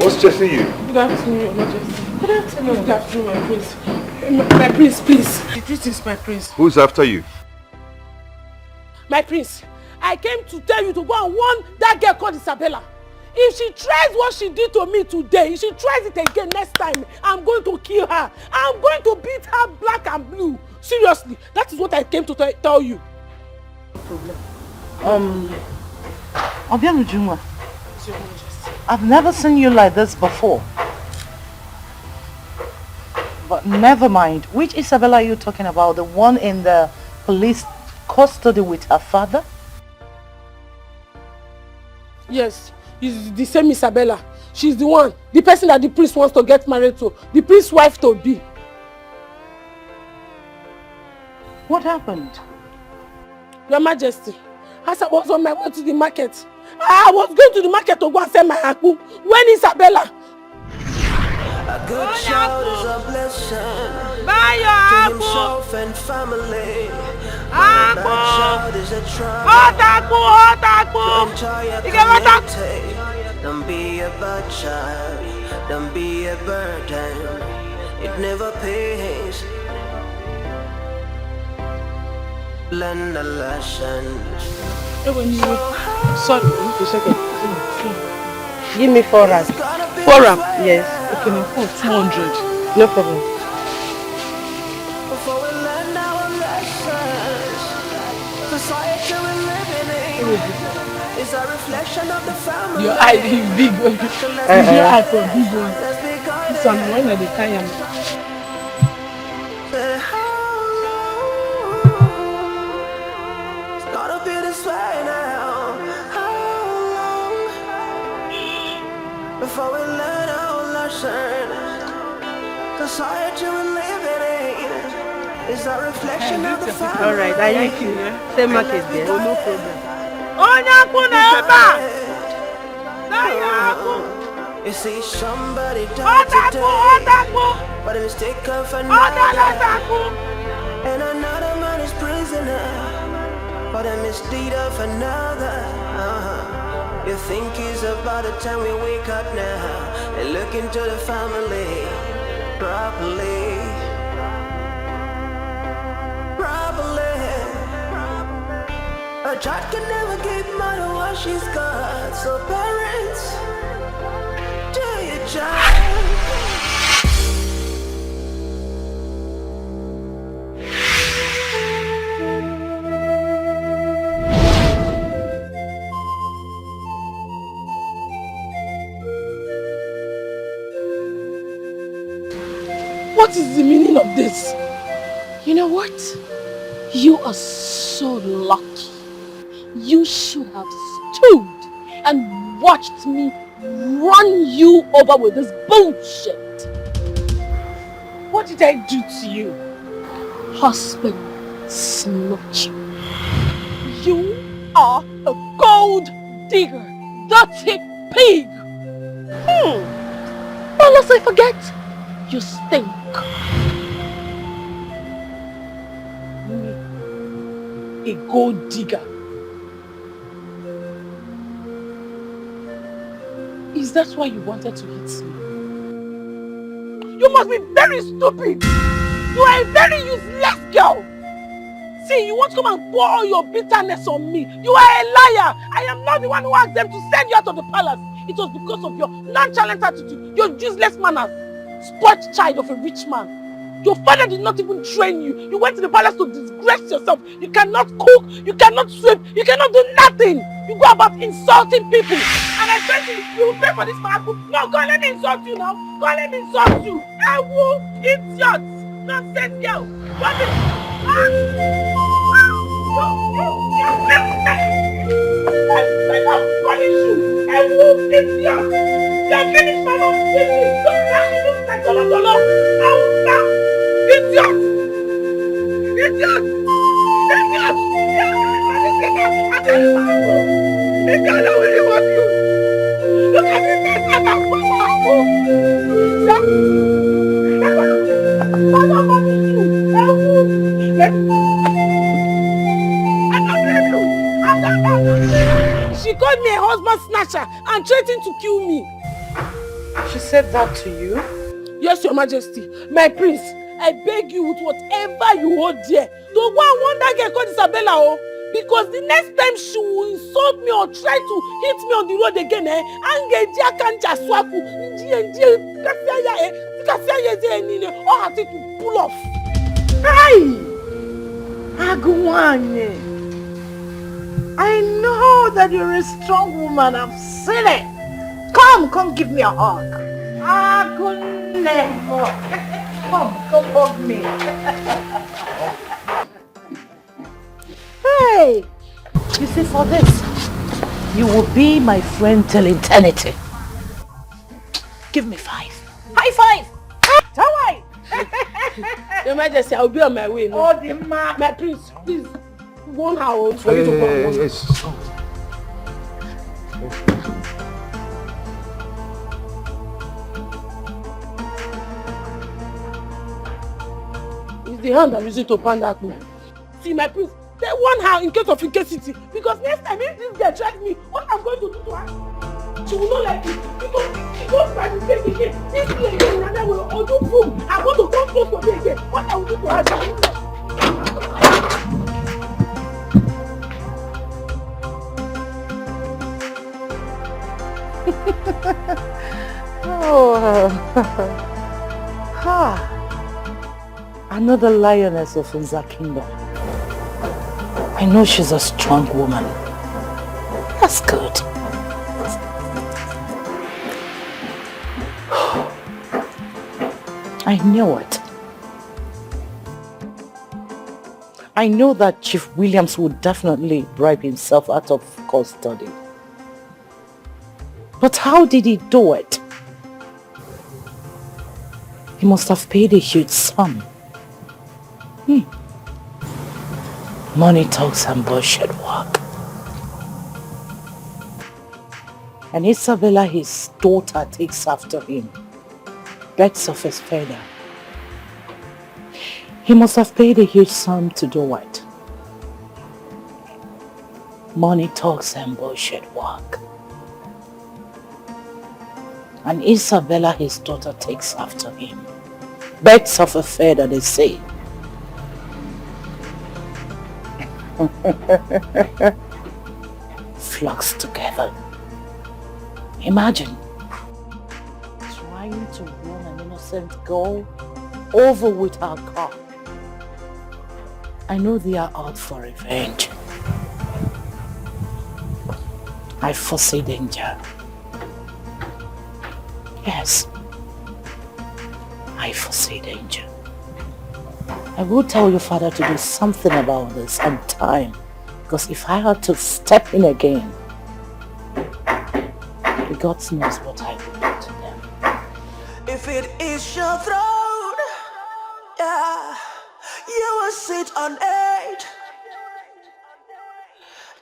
What's chasing you? Good afternoon, Your Majesty. Good afternoon. Good afternoon, my prince. My prince, please. This is my prince. Who's after you? My prince, I came to tell you to go and warn that girl called Isabella. If she tries what she did to me today, if she tries it again next time, I'm going to kill her. I'm going to beat her black and blue. Seriously, that is what I came to tell you. No problem. Obiano Juma, I've never seen you like this before. But never mind. Which Isabella are you talking about? The one in the police custody with her father? Yes, it's the same Isabella. She's the one, the person that the priest wants to get married to, the priest's wife to be. What happened? Your Majesty, as I was on my way to the market, I was going to the market to go and sell my akpu when Isabella. A good child is a blessing to himself and family. A bad child is a trouble to entire community. Don't be a bad child, don't be a burden. It never pays. Learn the lesson. Sorry, a second. Give me 4 rand. 4 rand? Yes. Okay, no, 200. No problem. Before we learn our lessons, society we're living in is a reflection of the family. Your eye is big. Your eye for big one. Some when are they carry It's gotta be this way now. How long before we learn our lesson? Society we're living in is a reflection of the family. Alright, I like you. Same market there. Oh, no problem. You see somebody died today, but a mistake of another, and another man is prisoner, but a misdeed of another. You think it's about the time we wake up now and look into the family properly. A child can never give mother what she's got, so parents, do your job. What is the meaning of this? You know what? You are so lucky. You should have stood and watched me run you over with this bullshit. What did I do to you? Husband snatcher. You are a gold digger, dirty pig. Well, lest I forget, you stink. A gold digger. Is that why you wanted to hit me? You must be very stupid. You are a very useless girl. See, you want to come and pour all your bitterness on me. You are a liar. I am not the one who asked them to send you out of the palace. it was because of your nonchalant attitude, your useless manner, spoiled child of a rich man. Your father did not even train you. You went to the palace to disgrace yourself. You cannot cook, you cannot sweep, you cannot do nothing. You go about insulting people. And I said you will pay for this man. No, go and let me insult you now. Go and let me insult you. I will idiot. Nonsense girl. What is... I will idiot. You have finished my own business. Don't rush me this like dollar. I will stop. Idiot! Idiot! Idiot! Idiot, I really want you! Look at this mess I have for my home! I don't want you! She called me a husband snatcher and threatened to kill me. She said that to you? Yes, Your Majesty. My prince, I beg you with whatever you hold dear to go and warn that girl called Isabella, oh, because the next time she will insult me or try to hit me on the road again, all her teeth will pull off. Hey! Agumanye, I know that you're a strong woman. I've seen it. Come give me a hug. Come hug me. Hey, you see, for this, you will be my friend till eternity. Give me 5. High five. Tawai. Your Majesty, I'll be on my way now. Oh, the man. My prince, please, warn her for you to go. Yes. It's the hand I'm using to pan that move. See, my prince, they warn her in case of incapacity. Because next time if this girl tries me, what I'm going to do to her, she will not like it. Because she goes by the same again. This thing again, another way, or do boom. I'm going to come close to me again. What I will do to her, she will not like. Another lioness of Nza kingdom. I know she's a strong woman. That's good. I knew it. I know that Chief Williams would definitely bribe himself out of custody. But how did he do it? He must have paid a huge sum. Money talks and bullshit work. And Isabella, his daughter, takes after him. Birds of his feather. He must have paid a huge sum to do what? Money talks and bullshit work. And Isabella, his daughter, takes after him. Birds of a feather, they say. Flocks together. Imagine trying to run an innocent girl over with her car. I know they are out for revenge. I foresee danger. Yes, I foresee danger. I will tell your father to do something about this on time, because if I had to step in again, God knows what I will do to them. If it is your throne, yeah, you will sit on it.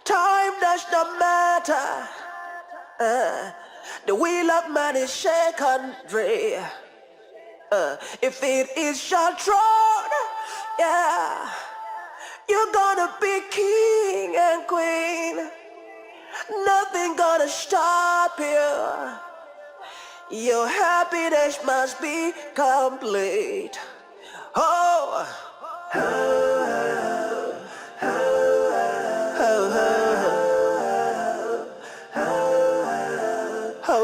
Time does not matter. The wheel of man is shaken free. If it is your throne, yeah, you're gonna be king and queen. Nothing gonna stop you. Your happiness must be complete. Oh, oh, oh, oh, oh, oh,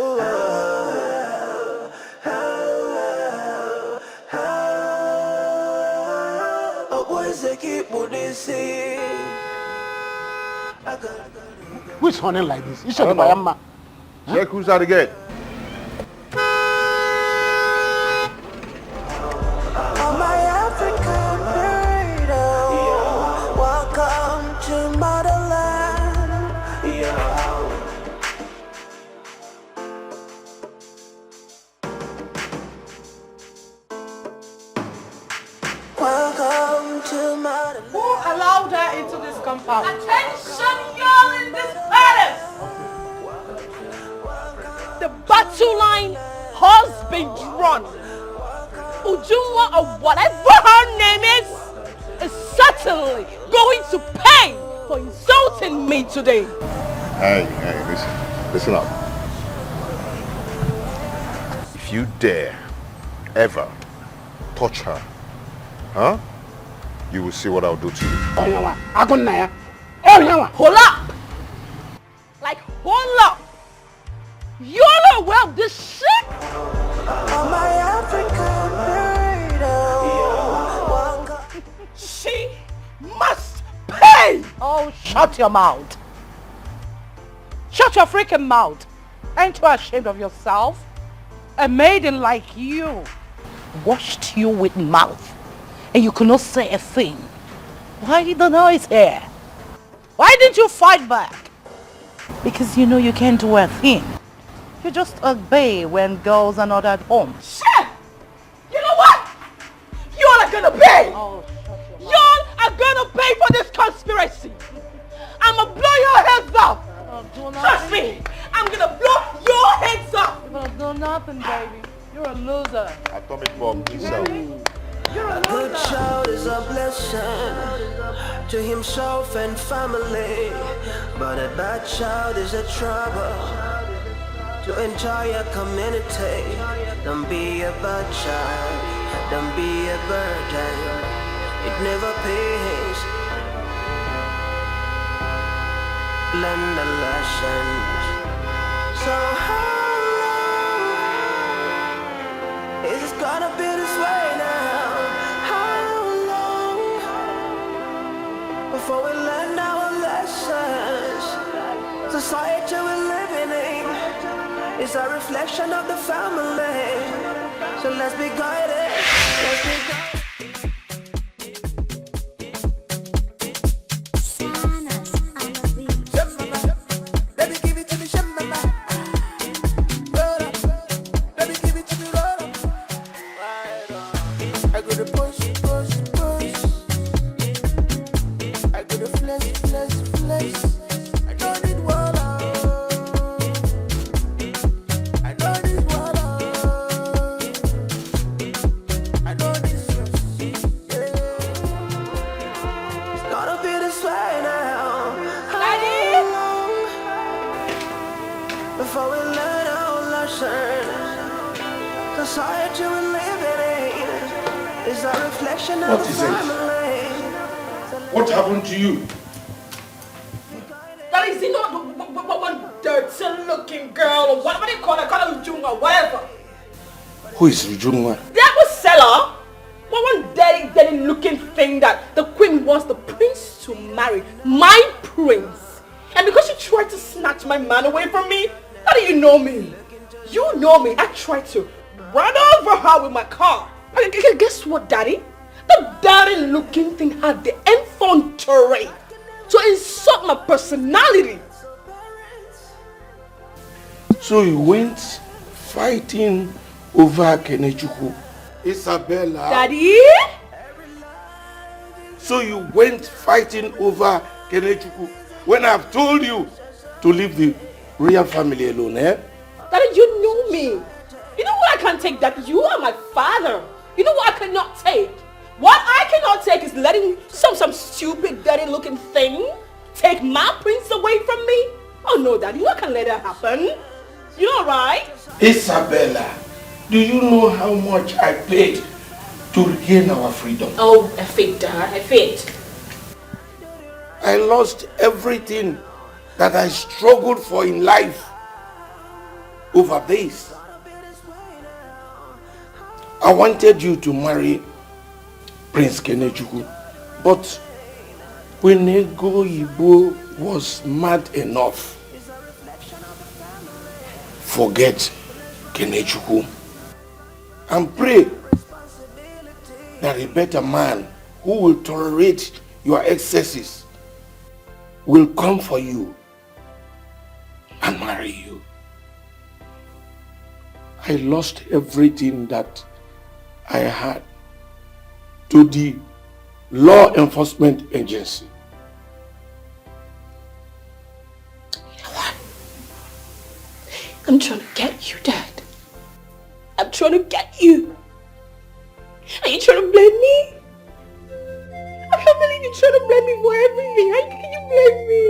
Who is running like this? You should be Bayama. Check who's at the gate. Welcome to motherland. Welcome to motherland. Who allowed her into this compound? Attention, y'all in this palace! The battle line has been drawn. Ujunwa, or whatever her name is certainly going to pay for insulting me today. Hey, listen up. If you dare ever touch her, huh? You will see what I'll do to you. Hold up! Like, hold up! You're not aware of this shit? My African She must pay! Oh, shut your mouth. Shut your freaking mouth. Ain't you ashamed of yourself? A maiden like you washed you with mouth and you could not say a thing. Why did the noise here? Why didn't you fight back? Because you know you can't do a thing. You just obey when girls are not at home. Shit! You know what? Y'all are gonna pay! Y'all are gonna pay for this conspiracy! I'ma blow your heads off! Trust me! I'm gonna blow your heads off! You're gonna do nothing, baby. You're a loser. Atomic bomb himself. A good child is a blessing to himself and family, but a bad child is a trouble to entire community. Don't be a bad child, don't be a burden. It never pays. Learn the lessons. So how long is it gonna be this way now? Before we learn our lessons, society we're living in is a reflection of the family. So let's be guided. Let's be guided. What is it? What happened to you? That is, you know, one dirty looking girl, or whatever they call her, Ujunwa, whatever. Who is Ujunwa? The apple seller. One dirty looking thing that the queen wants the prince to marry. My prince. And because you tried to snatch my man away from me, how do you know me? You know me. I tried to run over her with my car. Okay, guess what, daddy? The dirty looking thing had the effrontery to insult my personality. So you went fighting over Kenechukwu. Isabella. Daddy? So you went fighting over Kenechukwu when I've told you to leave the royal family alone, eh? Daddy, you know me. You know what I can't take, Daddy? You are my father. You know what I cannot take? What I cannot take is letting some stupid, dirty looking thing take my prince away from me. Oh no, Daddy, you can't let that happen. You know, right? Isabella, do you know how much I paid to regain our freedom? Oh, I faint, Dad, I faint. I lost everything that I struggled for in life over this. I wanted you to marry Prince Kenechukwu, But when Ego Igbo was mad enough, forget Kenechukwu and pray that a better man who will tolerate your excesses will come for you and marry you. I lost everything that I had to the law enforcement agency. I'm trying to get you, Dad. I'm trying to get you. Are you trying to blame me? I can't believe you're trying to blame me for everything. How can you blame me?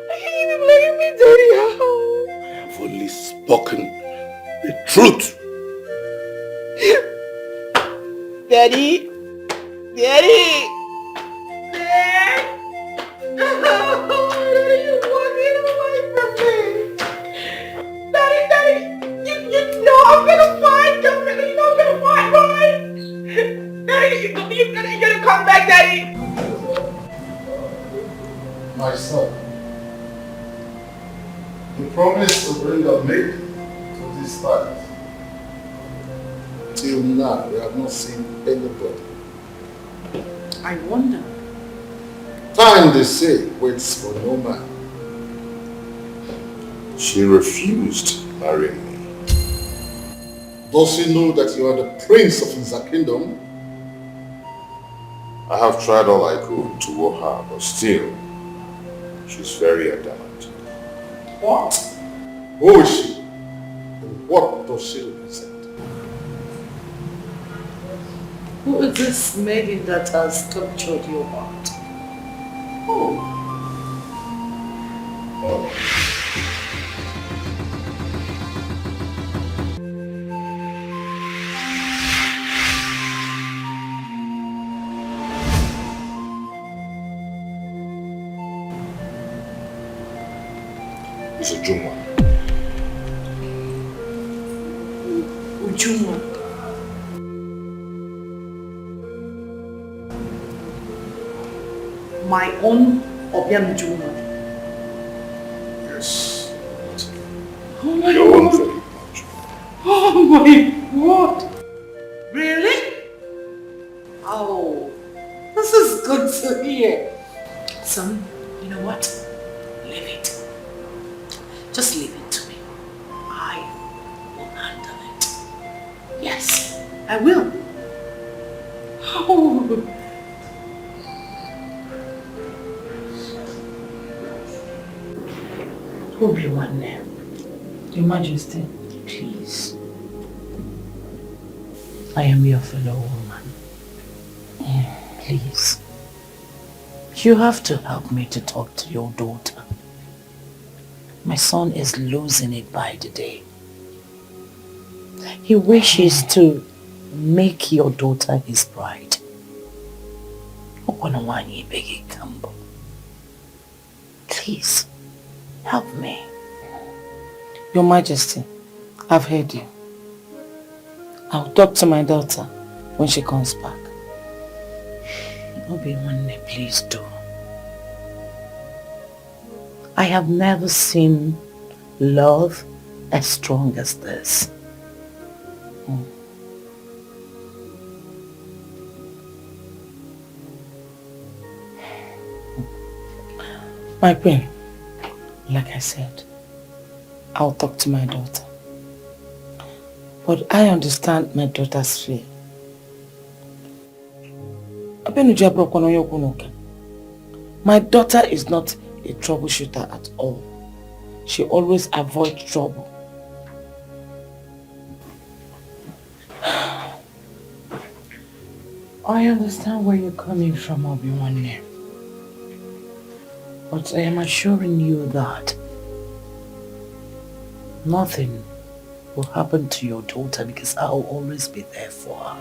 How can you be blaming me, Daddy? How? I have only spoken the truth. Daddy? Daddy? Dad? Why are you walking away from me? Daddy, you know I'm gonna fight. You know I'm gonna fight, right? Daddy, you're gonna come back, Daddy. My son, you promised to bring a maid to this palace. Till now, we have not seen anybody. I wonder. Time, they say, waits for no man. She refused marrying me. Does he know that you are the prince of his kingdom? I have tried all I could to woo her, but still, she's very adamant. What? Who is she? And what does she represent? Who is this maiden that has captured your heart? Oh. It's a Jumwa. Ujumwa. My own Obiam Jumwa. Yes. Oh my Your own God. very much. Oh my God. Really? Oh, this is good to hear. Son, you know what? Leave it. Just leave it to me. I will handle it. Yes, I will. Oh. Obi-Wan, Your Majesty, please. I am your fellow woman. Please. You have to help me to talk to your daughter. My son is losing it by the day. He wishes to make your daughter his bride. Please, help me. Your Majesty, I've heard you. I'll talk to my daughter when she comes back. Obi-Wan, please do. I have never seen love as strong as this. My queen, like I said, I'll talk to my daughter. But I understand my daughter's fear. My daughter is not a troubleshooter at all. She always avoids trouble. I understand where you're coming from, Obi-Wan. But I am assuring you that nothing will happen to your daughter because I'll always be there for her.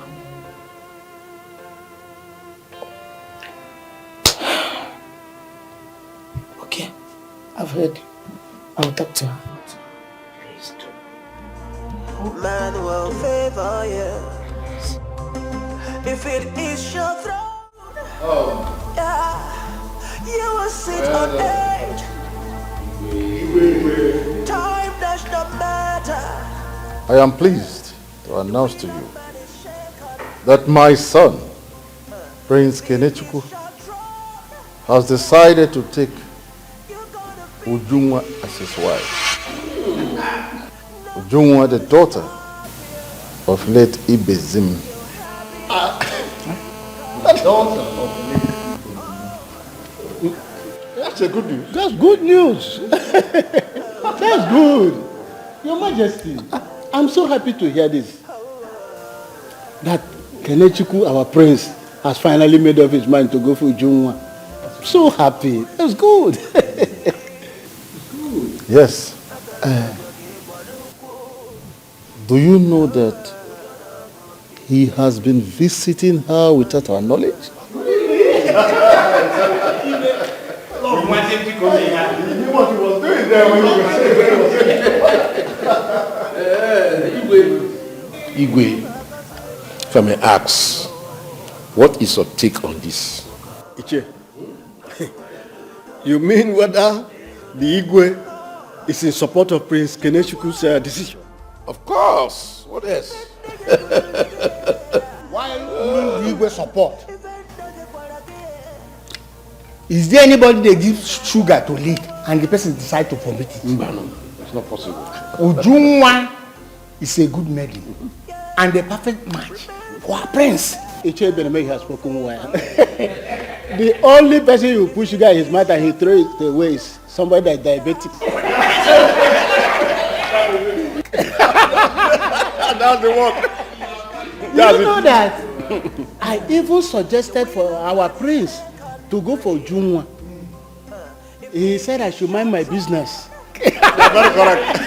Okay, I've heard. I'll talk to her. Please do. Man will favor you if it is your throne. Yeah, you will sit on edge. Time does not matter. I am pleased to announce to you that my son, Prince Kenechukwu, has decided to take Ujunwa as his wife. Ujunwa, the daughter of late Ibezim. The daughter of late Ibezim. That's a good news. That's good news. That's good. Your Majesty, I'm so happy to hear this. That Kenechukwu, our prince, has finally made up his mind to go for Ujunwa. I'm so happy. That's good. Yes. Do you know that he has been visiting her without our knowledge? Igwe, if I may ask, what is your take on this? Iche, you mean whether the Igwe is in support of Prince Kenechukwu's decision? Of course. What else? Why will the Igwe support? Is there anybody they give sugar to lead and the person decide to permit it? No, it's not possible. Ujunwa is a good medley and a perfect match for our prince. Iche Beneme has spoken well. The only person who push sugar in his mouth and he throw it away is somebody that is diabetic. That's the one. You know that? I even suggested for our prince to go for Ujunwa. He said I should mind my business. Very correct.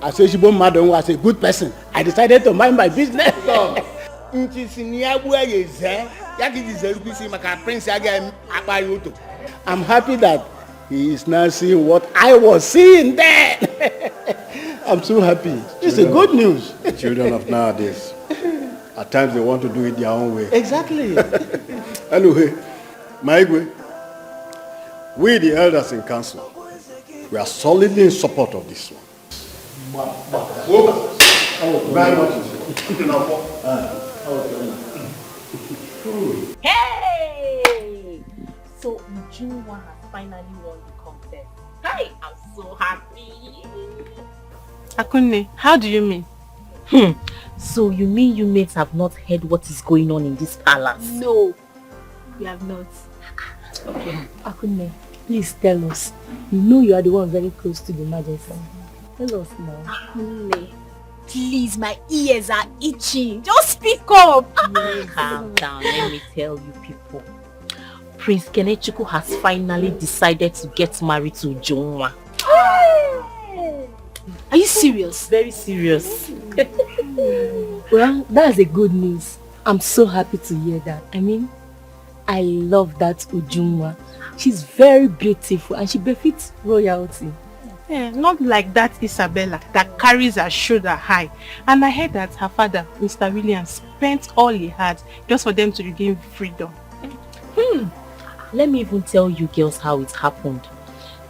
I said Shibon Madam was a good person. I decided to mind my business. I'm happy that he is now seeing what I was seeing then. I'm so happy. It's a good news. Children of nowadays, at times they want to do it their own way. Exactly. Anyway, my Igwe, we the elders in council, we are solidly in support of this one. Very much. Hey! So Ujunwa has finally won the contest. Hi, I'm so happy. Akunne, how do you mean? So you mean you mates have not heard what is going on in this palace? No, we have not. Okay, Akunne, please tell us. You know you are the one very close to the Majesty. Tell us now. Akunne, please, my ears are itching. Just speak up. Calm down, let me tell you people. Prince Kenechukwu has finally decided to get married to Ujunwa. Are you serious? Very serious. Well, that's a good news. I'm so happy to hear that. I mean, I love that Ujunwa. She's very beautiful and she befits royalty. Yeah, not like that Isabella that carries her shoulder high. And I heard that her father, Mr. Williams, spent all he had just for them to regain freedom. Let me even tell you girls how it happened.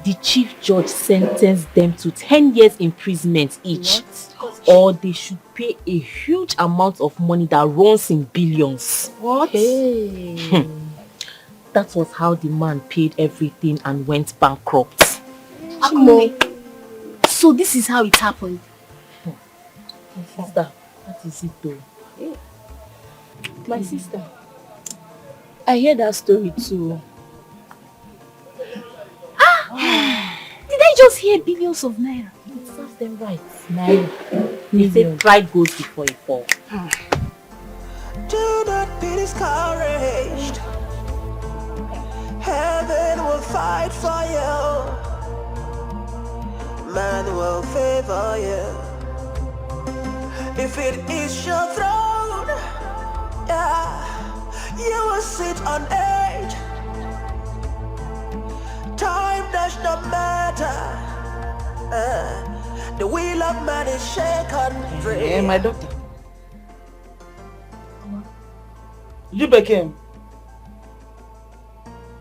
The chief judge sentenced them to 10 years imprisonment each. Or they should pay a huge amount of money that runs in billions. What? Hey. That was how the man paid everything and went bankrupt. Akunne, so this is how it happened. My sister, what is it though? My sister, I heard that story too. Did I just hear billions of naira? It serves them right. Naira. They say pride goes before a fall. Do not be discouraged. Heaven will fight for you. Man will favor you. If it is your throne, yeah, you will sit on edge. Time does not matter. The wheel of man is shaken free. Yeah, my daughter. You became.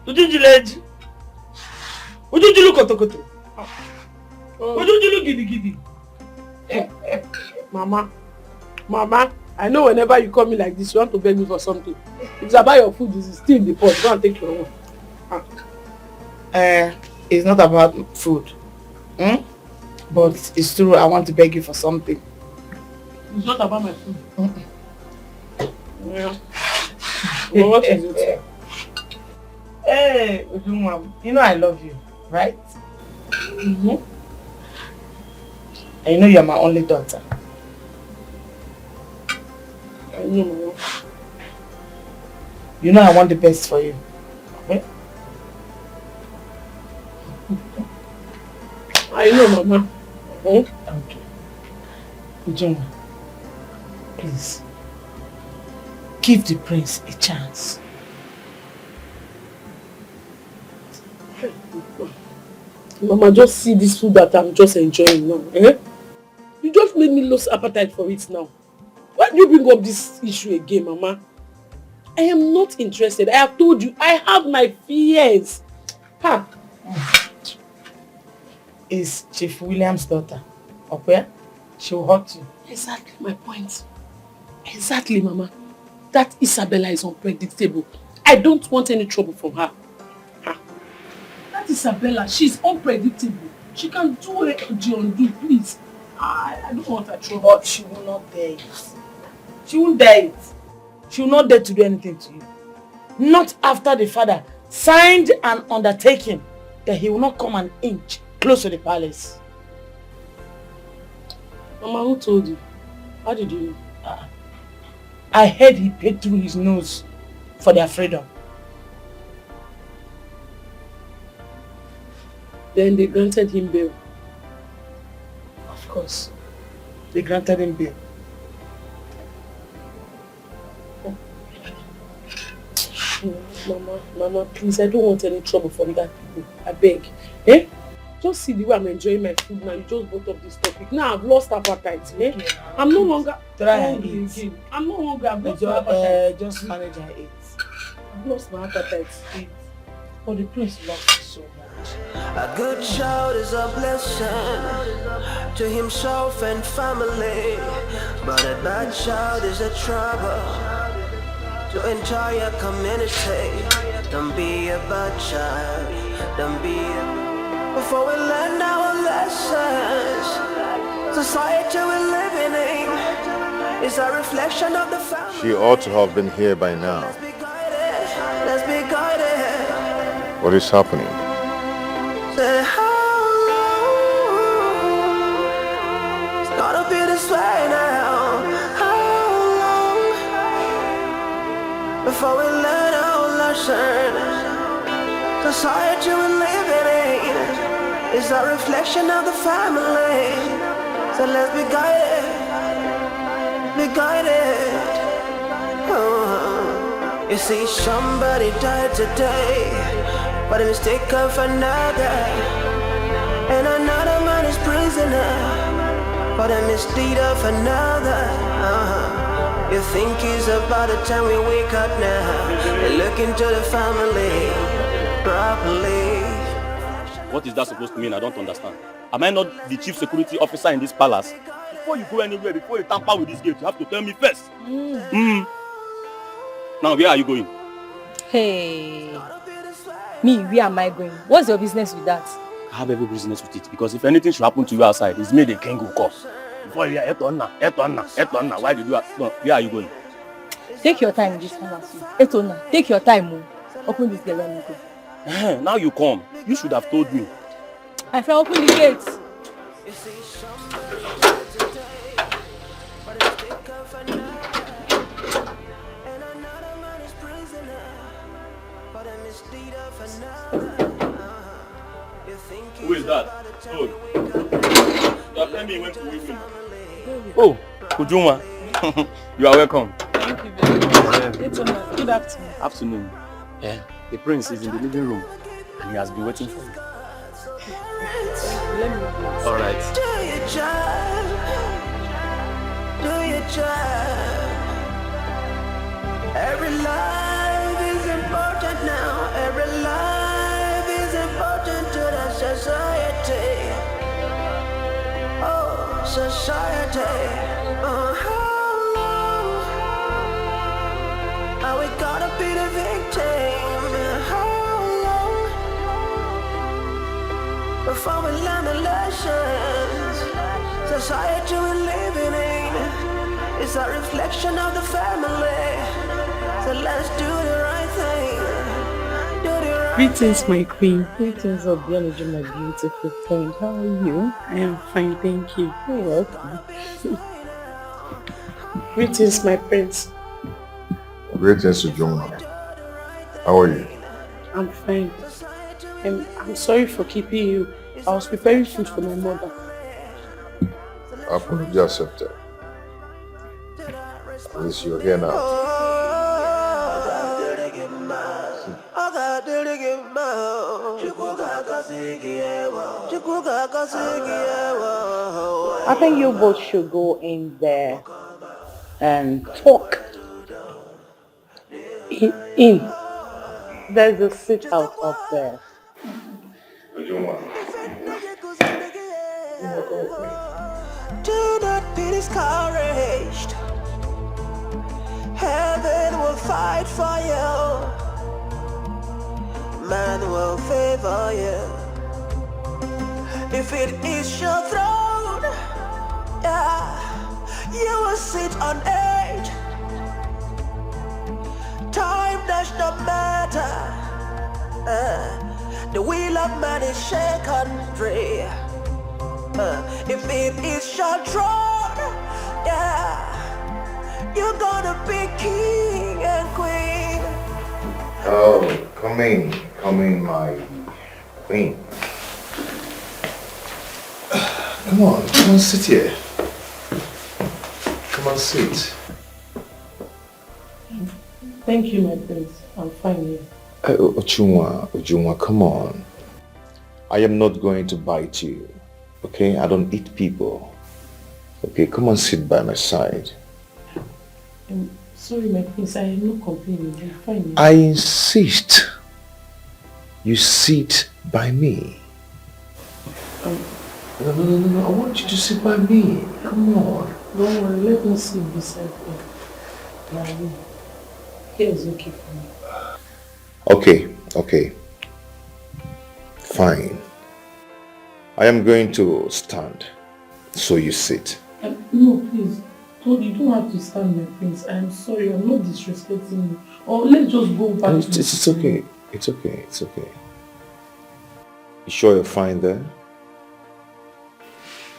Ujuju leji. Ujuju kotokoto. Ujuju gidi gidi. Mama, I know whenever you call me like this, you want to beg me for something. If it's about your food, it's still in the pot. Go and take your own. It's not about food. But it's true, I want to beg you for something. It's not about my food. Yeah. Well, what is it? Hey, Ujunwa, you know I love you, right? Mm-hmm. And you know you're my only daughter. I know, Mama. You know I want the best for you. Okay? I know, Mama. Okay. Ujunwa, please. Give the prince a chance. Mama, just see this food that I'm just enjoying now. You just made me lose appetite for it now. Why do you bring up this issue again, Mama? I am not interested. I have told you, I have my fears. Ha! Is Chief William's daughter. Okay? She will hurt you. Exactly my point. Exactly, Mama. That Isabella is unpredictable. I don't want any trouble from her. That Isabella, she's unpredictable. She can do the undo, please. I don't want her trouble. But she will not dare it. She won't dare it. She will not dare to do anything to you. Not after the father signed an undertaking that he will not come an inch close to the palace. Mama, who told you? How did you know? I heard he paid through his nose for their freedom. Then they granted him bail. Of course. They granted him bail. Mama, please, I don't want any trouble from that people. I beg. Eh? Just see the way I'm enjoying my food now. You just brought up this topic. Now I've lost appetite. Eh? I'm no longer hungry again. I'm no longer. I've lost my appetite. Just manage and eat. I've lost my appetite. Eat. But the prince loves you so much. A good child is a blessing to himself and family, but a bad child is a trouble to entire community. Don't be a bad child. Don't be a... Before we learn our lessons, society we're living in is a reflection of the family. She ought to have been here by now. Let's be guided. What is happening? Say how long? It's gotta be this way now. How long before we learn our lesson? Society we're living in is a reflection of the family. So let's be guided. Be guided. Oh. You see, somebody died today by the mistake of another, and another man is prisoner by the misdeed of another. You think it's about the time we wake up now and look into the family properly. What is that supposed to mean? I don't understand. Am I not the chief security officer in this palace? Before you go anywhere, before you tamper with this gate, you have to tell me first. Now, where are you going? Hey, me, where am I going? What's your business with that? I have every business with it, because if anything should happen to you outside, it's me the king will come. Before you are Etonna, why did you ask? No, where are you going? Take your time in this palace. Etona, take your time. Open this gate, let me go. Now you come. You should have told me. I can open the gates. Who is that? Oh. You are telling me you went to Weaving. Oh, Ujunwa. You are welcome. Thank you very much. Good afternoon. Afternoon. Yeah. The prince is in the living room and he has been waiting for you. All right. Do your job. Do your job. Every Every life is important now. Every life is important to the society. Oh, society. How long are we gonna be the victim? How long before we learn the lessons? Society we're living in is a reflection of the family. So let's do the right thing. Do the right Greetings, thing. my queen. Greetings of Billionaire, my beautiful friend. How are you? I am fine, thank you. You're welcome. Greetings, my prince. Greetings to Joma. How are you? I'm fine. I'm sorry for keeping you. I was preparing food for my mother. Apology accepted. At least you're here now. I think you both should go in there and talk. In? There's a sit out up there. Do not be discouraged. Heaven will fight for you. Man will favor you. If it is your throne, yeah, you will sit on it. Time does not matter. The will of man is secondary. If it is your throne, yeah, you're gonna be king and queen. Oh, come in, my queen. Come on, sit here. Come on, sit. Thank you, my prince. I'm fine here. Ujunwa, come on. I am not going to bite you, okay? I don't eat people. Okay, come on, sit by my side. Sorry, my prince, I am not complaining. I'm fine here. I insist you sit by me. No, I want you to sit by me. Come on. Don't worry, let me sit beside you. Here is okay for me. Okay. Fine. I am going to stand, so you sit. No, please. You don't have to stand, my prince. I am sorry, I'm not disrespecting you. Or let's just go back to It's okay. It's okay. You sure you're fine there?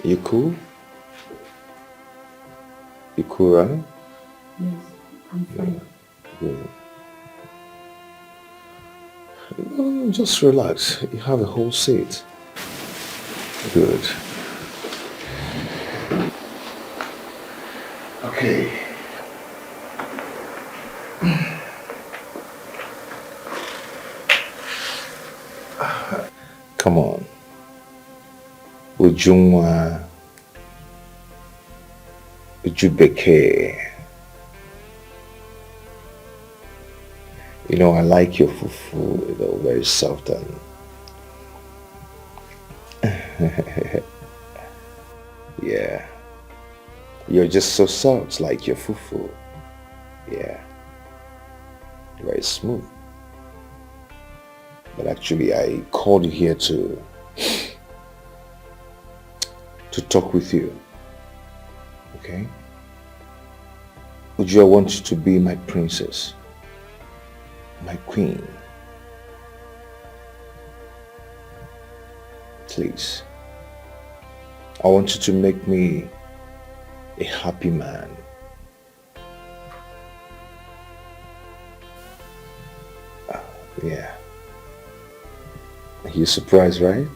You cool? You cool, right? Yes, I'm fine. Good. No, just relax. You have a whole seat. Good. Okay. Come on. Ujunwa. Ujubeke. You know, I like your fufu, very soft and yeah. You're just so soft, like your fufu. Yeah. Very smooth. But actually, I called you here to talk with you. Okay? Uju, I want you to be my princess. My queen. Please. I want you to make me a happy man. Yeah. You're surprised, right?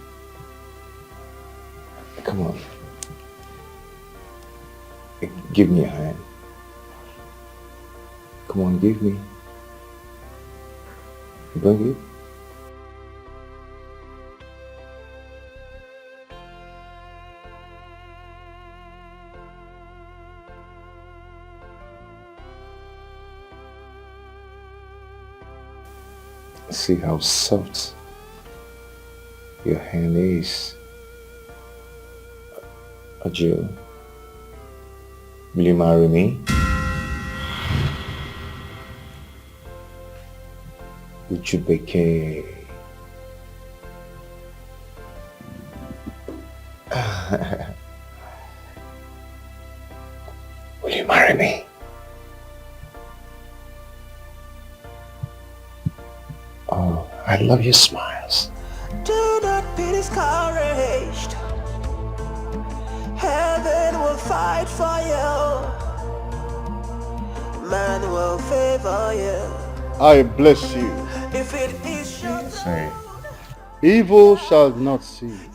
Come on. Give me a hand. Come on, give me. You gonna give? See how soft your hand is. Ajo, will you marry me? Would you become? Will you marry me? Oh, I love your smiles. Do not be discouraged. Heaven will fight for you. Man will favor you. I bless you. If it is your Say. Evil shall not see you.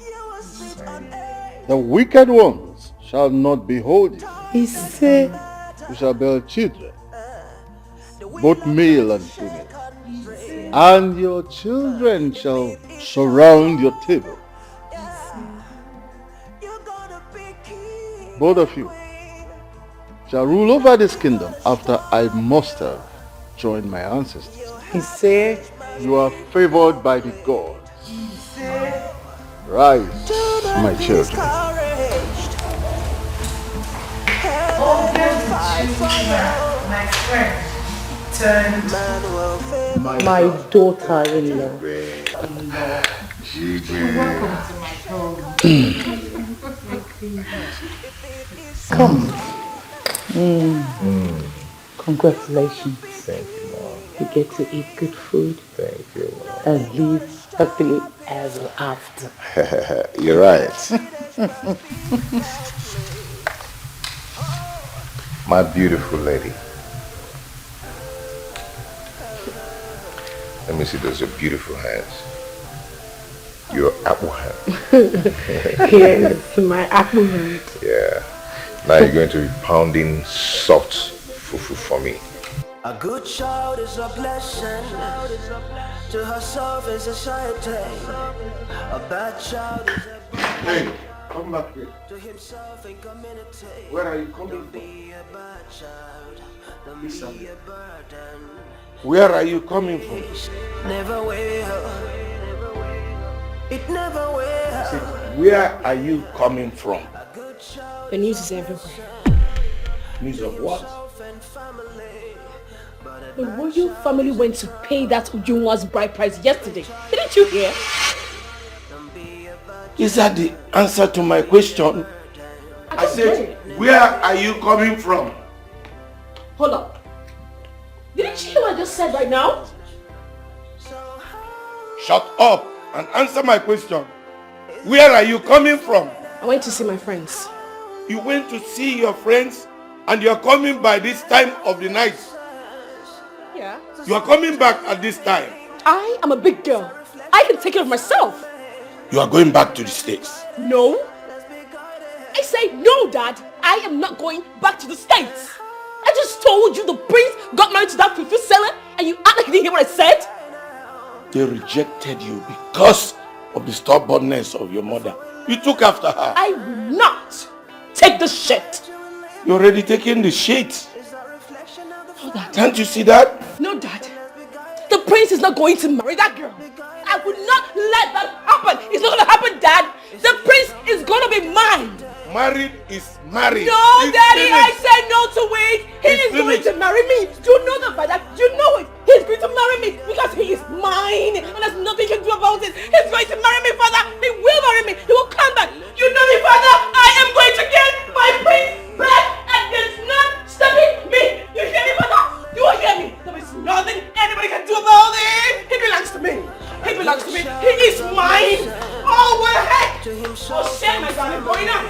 The wicked ones shall not behold you. He said, You shall bear children, both male and female. And your children shall surround your table. Both of you shall rule over this kingdom after I must have joined my ancestors. He said, You are favored by the gods. Rise, my children. Oh, my friend, turned my daughter-in-law. Welcome to my home. Come. Congratulations. Thank you, Mom. You get to eat good food. Thank you, Mom. And live happily ever after. You're right. My beautiful lady. Let me see those your beautiful hands. Your apple hand. Yes, my apple hand. Yeah. Now you're going to be pounding soft fufu for me. A good child is a blessing. To herself is a society. A bad child is a burden. Hey, come back here. To himself and community. Where are you coming from? Be a bad child. Don't Listen. be a burden. Where are you coming from? Never will. It never will. See, where are you coming from? The news is everywhere. News of what? The royal family went to pay that Ujunwa's bride price yesterday. Didn't you hear? Is that the answer to my question? I said, where are you coming from? Hold up. Didn't you hear what I just said right now? Shut up and answer my question. Where are you coming from? I went to see my friends. You went to see your friends and you're coming by this time of the night. Yeah. You are coming back at this time. I am a big girl. I can take care of myself. You are going back to the States. No. I say no, Dad. I am not going back to the States. I just told you the prince got married to that fufu seller and you act like you didn't hear what I said. They rejected you because of the stubbornness of your mother. You took after her. I will not take the shit. You're already taking the shit. Oh, Dad. Can't you see that? No, Dad. The prince is not going to marry that girl. I would not let that happen. It's not going to happen, Dad. The prince is going to be mine. Married is married. No, It's Daddy, finished. I said no to it. He is going to marry me. You know that by that. You know it. He's going to marry me because he is mine. And there's nothing you can do about it. He's going to marry me, Father. He will marry me. He will come back. You know me, Father. I am going to get my prince back. And there's none stopping me. You hear me, Father? You will hear me. There is nothing anybody can do about it. He belongs to me. He belongs to me. He is mine. Oh, what the heck? Oh, shit, my God, I'm going up.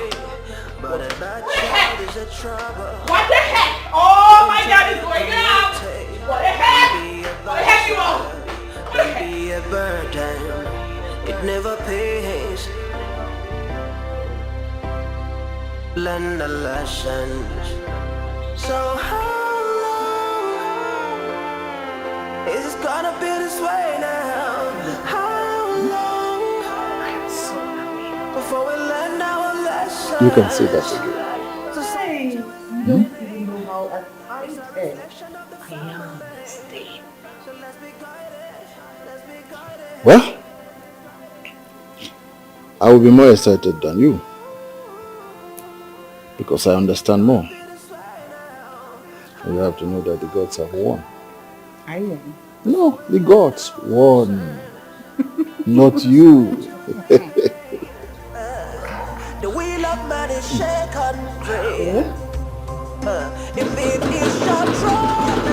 What the heck? What the heck? Oh, my God is going out. What the heck? What the heck you are? What the heck? Be a burden. It never pays. Learn the lessons. So how long is it gonna be this way now? How long before we learn our lessons? You can see that again. Hey, you don't even know how excited I am this day. Well, I will be more excited than you. Because I understand more. And you have to know that the gods have won. I am. No, the gods won. Not you. The wheel of man is shaken free. If it is your throne,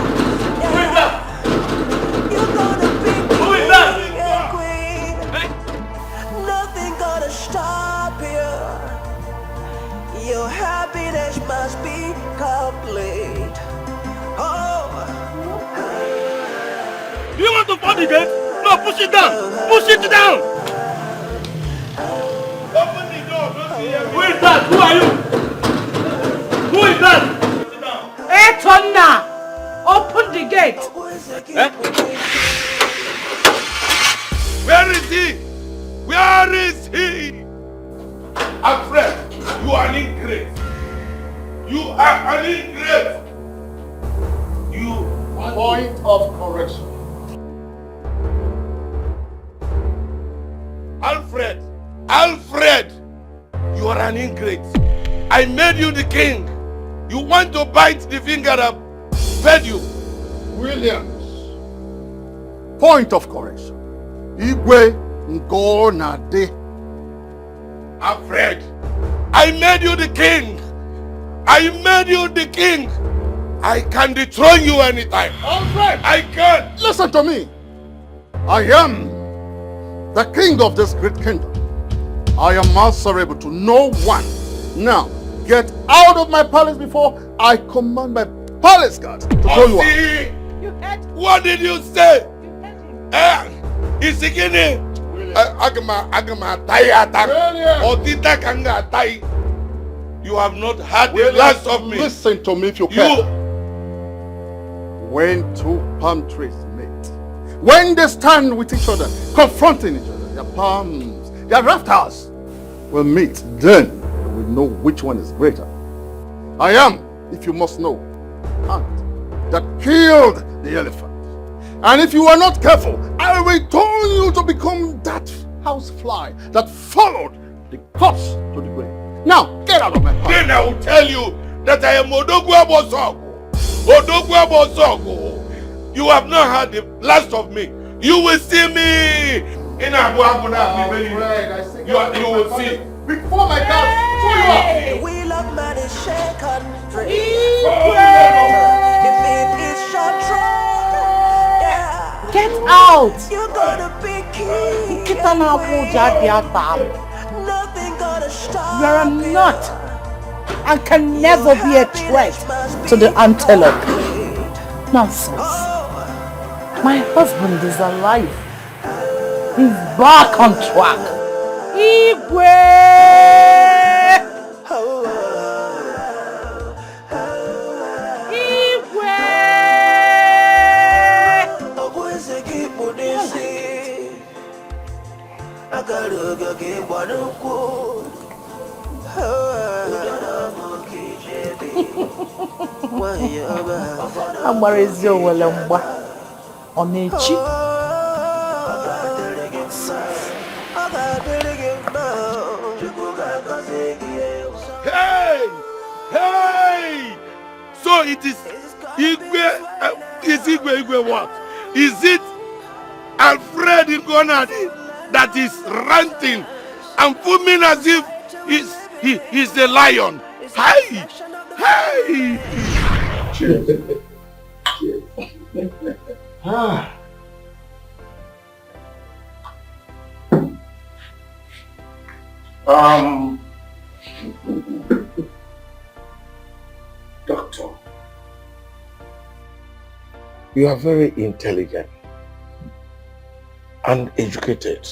you're gonna be king and queen. Nothing gonna stop you. Your happiness must be complete. Oh. Do you want to fight the gate? No, push it down! Push it down! Open the door, don't see him. Who is that? Who are you? Who is that? Hey, Tonna! Open the gate! Eh? Where is he? Where is he? Alfred, you are an ingrate. You are an ingrate. You point of correction. Alfred, you are an ingrate. I made you the king. You want to bite the finger that fed you. Williams, point of correction. Igwe Ngonade. Alfred, I made you the king. I made you the king. I can dethrone you anytime. Alfred, I can. Listen to me. I am the king of this great kingdom. I am answerable to no one. Now, get out of my palace before I command my palace guards to throw you out. What did you say? It's Ekene. Agama Tayata. Otita Kanga Tai. You have not had the last of me. Listen to me if you can. When two palm trees meet, when they stand with each other, confronting each other, their palms, their rafters will meet, then you will know which one is greater. I am, if you must know, ant that killed the elephant. And if you are not careful, I will turn you to become that housefly that followed the corpse to the grave. Now, get out of my house. Then I will tell you that I am Odogwa Bosogo. Odogwa Bosogo. You have not had the last of me. You will see me in Abuabuna. You will see. Before my God, throw you up. The wheel of man is shaken free. If it is your throne, Get out! you're gonna be king. Kita na puja dia tam. Nothing gonna stop You are not and can never be a threat to the antelope. Nonsense. My husband is alive. He's back on track. Igwe! Agbara ezi owele mgba ọ na-echi. Hey! Hey! So it is Igwe. Is Igwe what? Is it Alfred Ngonadi that is ranting and foaming as if he's a lion? Hey! Hey! Doctor, you are very intelligent and educated.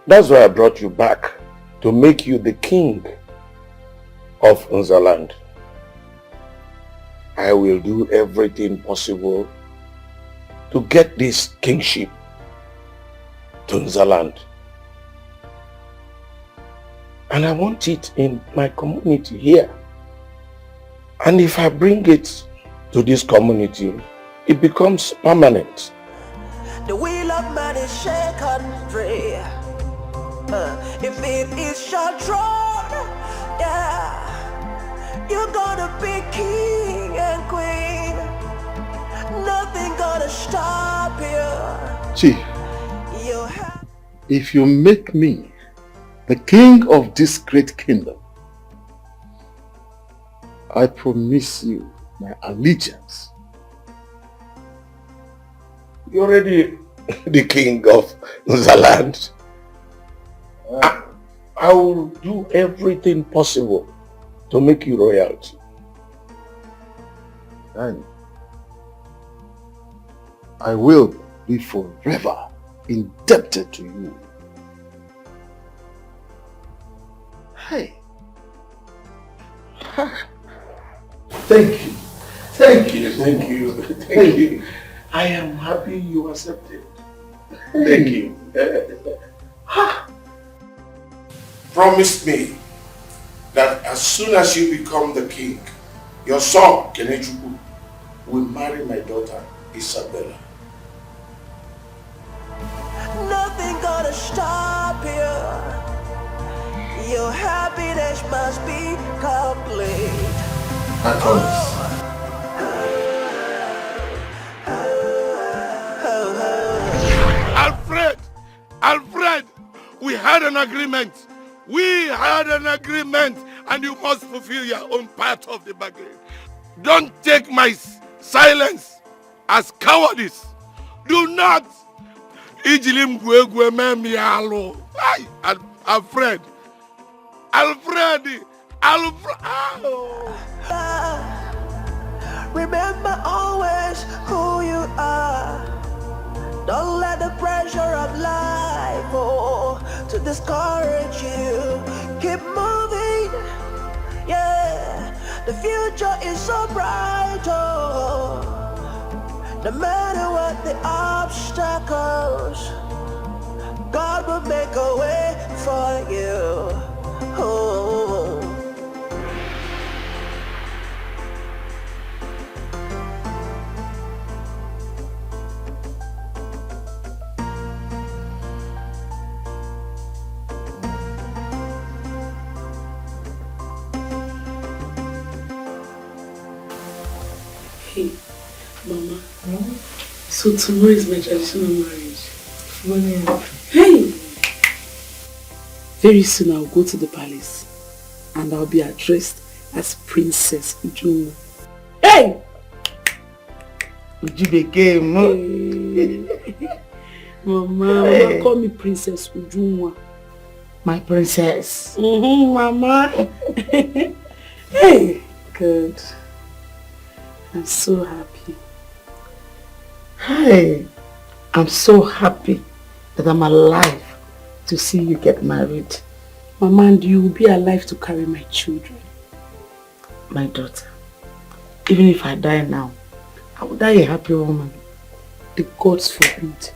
That's why I brought you back, to make you the king of Nzaland. I will do everything possible to get this kingship to Nzaland. And I want it in my community here. And if I bring it to this community, it becomes permanent. The is your country, if it is your throne, yeah, you're gonna be king and queen. Nothing gonna stop you. Chief, if you make me the king of this great kingdom, I promise you my allegiance. You're already the king of the land. I will do everything possible to make you royalty. And I will be forever indebted to you. Hey. Thank you. Thank you. Thank you. Thank you. I am happy you accepted. Thank you. Promise me that as soon as you become the king, your son, Ekene, will marry my daughter, Isabella. Nothing gonna stop you. Your happiness must be complete. I promise. Alfred, we had an agreement. We had an agreement, and you must fulfill your own part of the bargain. Don't take my silence as cowardice. Do not. Alfred. Remember always who you are. Don't let the pressure of life to discourage you. Keep moving. Yeah, the future is so bright. No matter what the obstacles, God will make a way for you. Hey, Mama. So tomorrow is my traditional marriage. Hey! Very soon I'll go to the palace and I'll be addressed as Princess Ujunwa. Hey! Ujibeke, Mama, call me Princess Ujunwa. My princess. Mama. Hey! Good. I'm so happy. Hey, I'm so happy that I'm alive to see you get married. Mama, and you will be alive to carry my children. My daughter, even if I die now, I will die a happy woman. The gods forbid.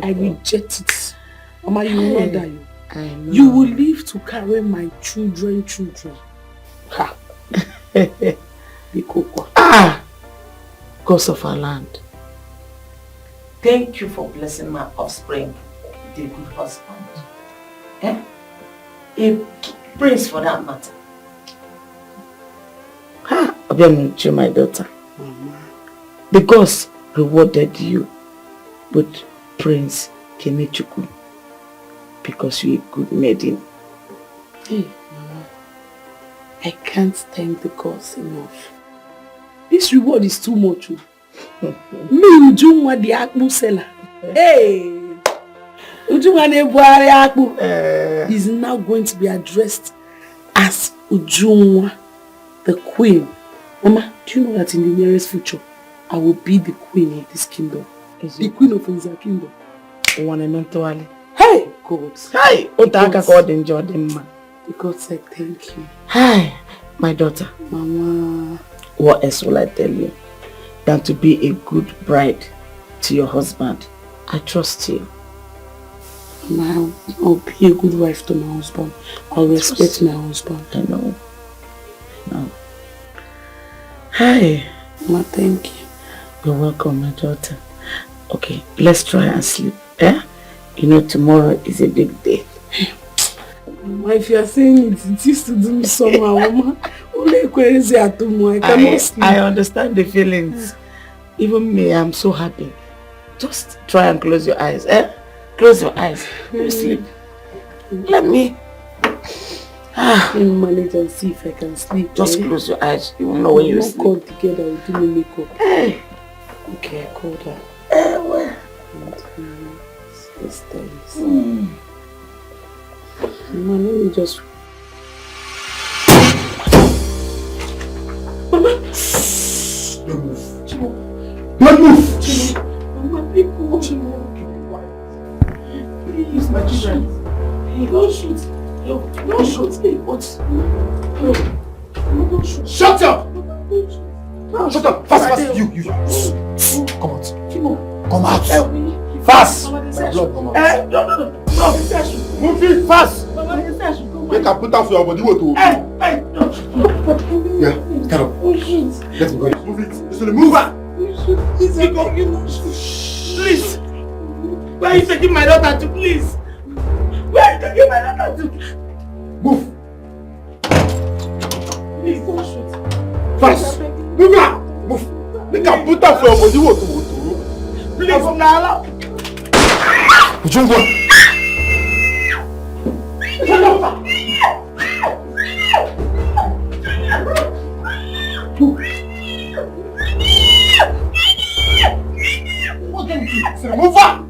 I reject it. Mama, you will not die. I know. You will live to carry my children. Ha! Ah! Gods of our land, thank you for blessing my offspring with a good husband. A prince for that matter. Ha! Obianuche, my daughter. Mama. The gods rewarded you with Prince Ekene because you're a good maiden. Hey, Mama. I can't thank the gods enough. This reward is too much. Me, Ujunwa the Akpu seller. Hey! Ujunwa Nebuari Akpu is now going to be addressed as Ujunwa, the queen. Mama, do you know that in the nearest future, I will be the queen of this kingdom? The queen of Nza kingdom. Hey! God. Hey! The God said thank you. Hi, my daughter. Mama. What else will I tell you than to be a good bride to your husband? I trust you. Mama, I'll be a good wife to my husband. I'll respect my husband. I know. No. Hi. Mama, thank you. You're welcome, my daughter. Okay, let's try and sleep. You know, tomorrow is a big day. Mama, if you are saying it, it used to do me somehow, Mama. I cannot sleep. I understand the feelings. Even me, I'm so happy. Just try and close your eyes, eh? Close your eyes. You sleep. Let me manage and see if I can sleep. Just close your eyes. You will know when you sleep. Call together, we'll do my makeup. Hey. Okay, I called her. Well. Let's tell this. Mama, let me just... Mama! Don't move. Don't move! Mama, people. Please, my children. Hey, don't shoot. No, don't shoot. Hey, what? No. Don't shoot. Shut up! Shut up! Fast, fast! You. Come out. Come out. Fast! No. Move it fast! Make a put out for your body. Yeah, get up. Let's go. Move it. Move it. Please. Where are you taking my daughter to, please? Where are you taking my daughter to? Move. Please don't shoot. Fast. Move it. Move. Make a put out for your body. Please, Nala. Jumbo. Move on.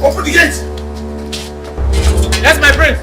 Open the gate! Yes, my friend.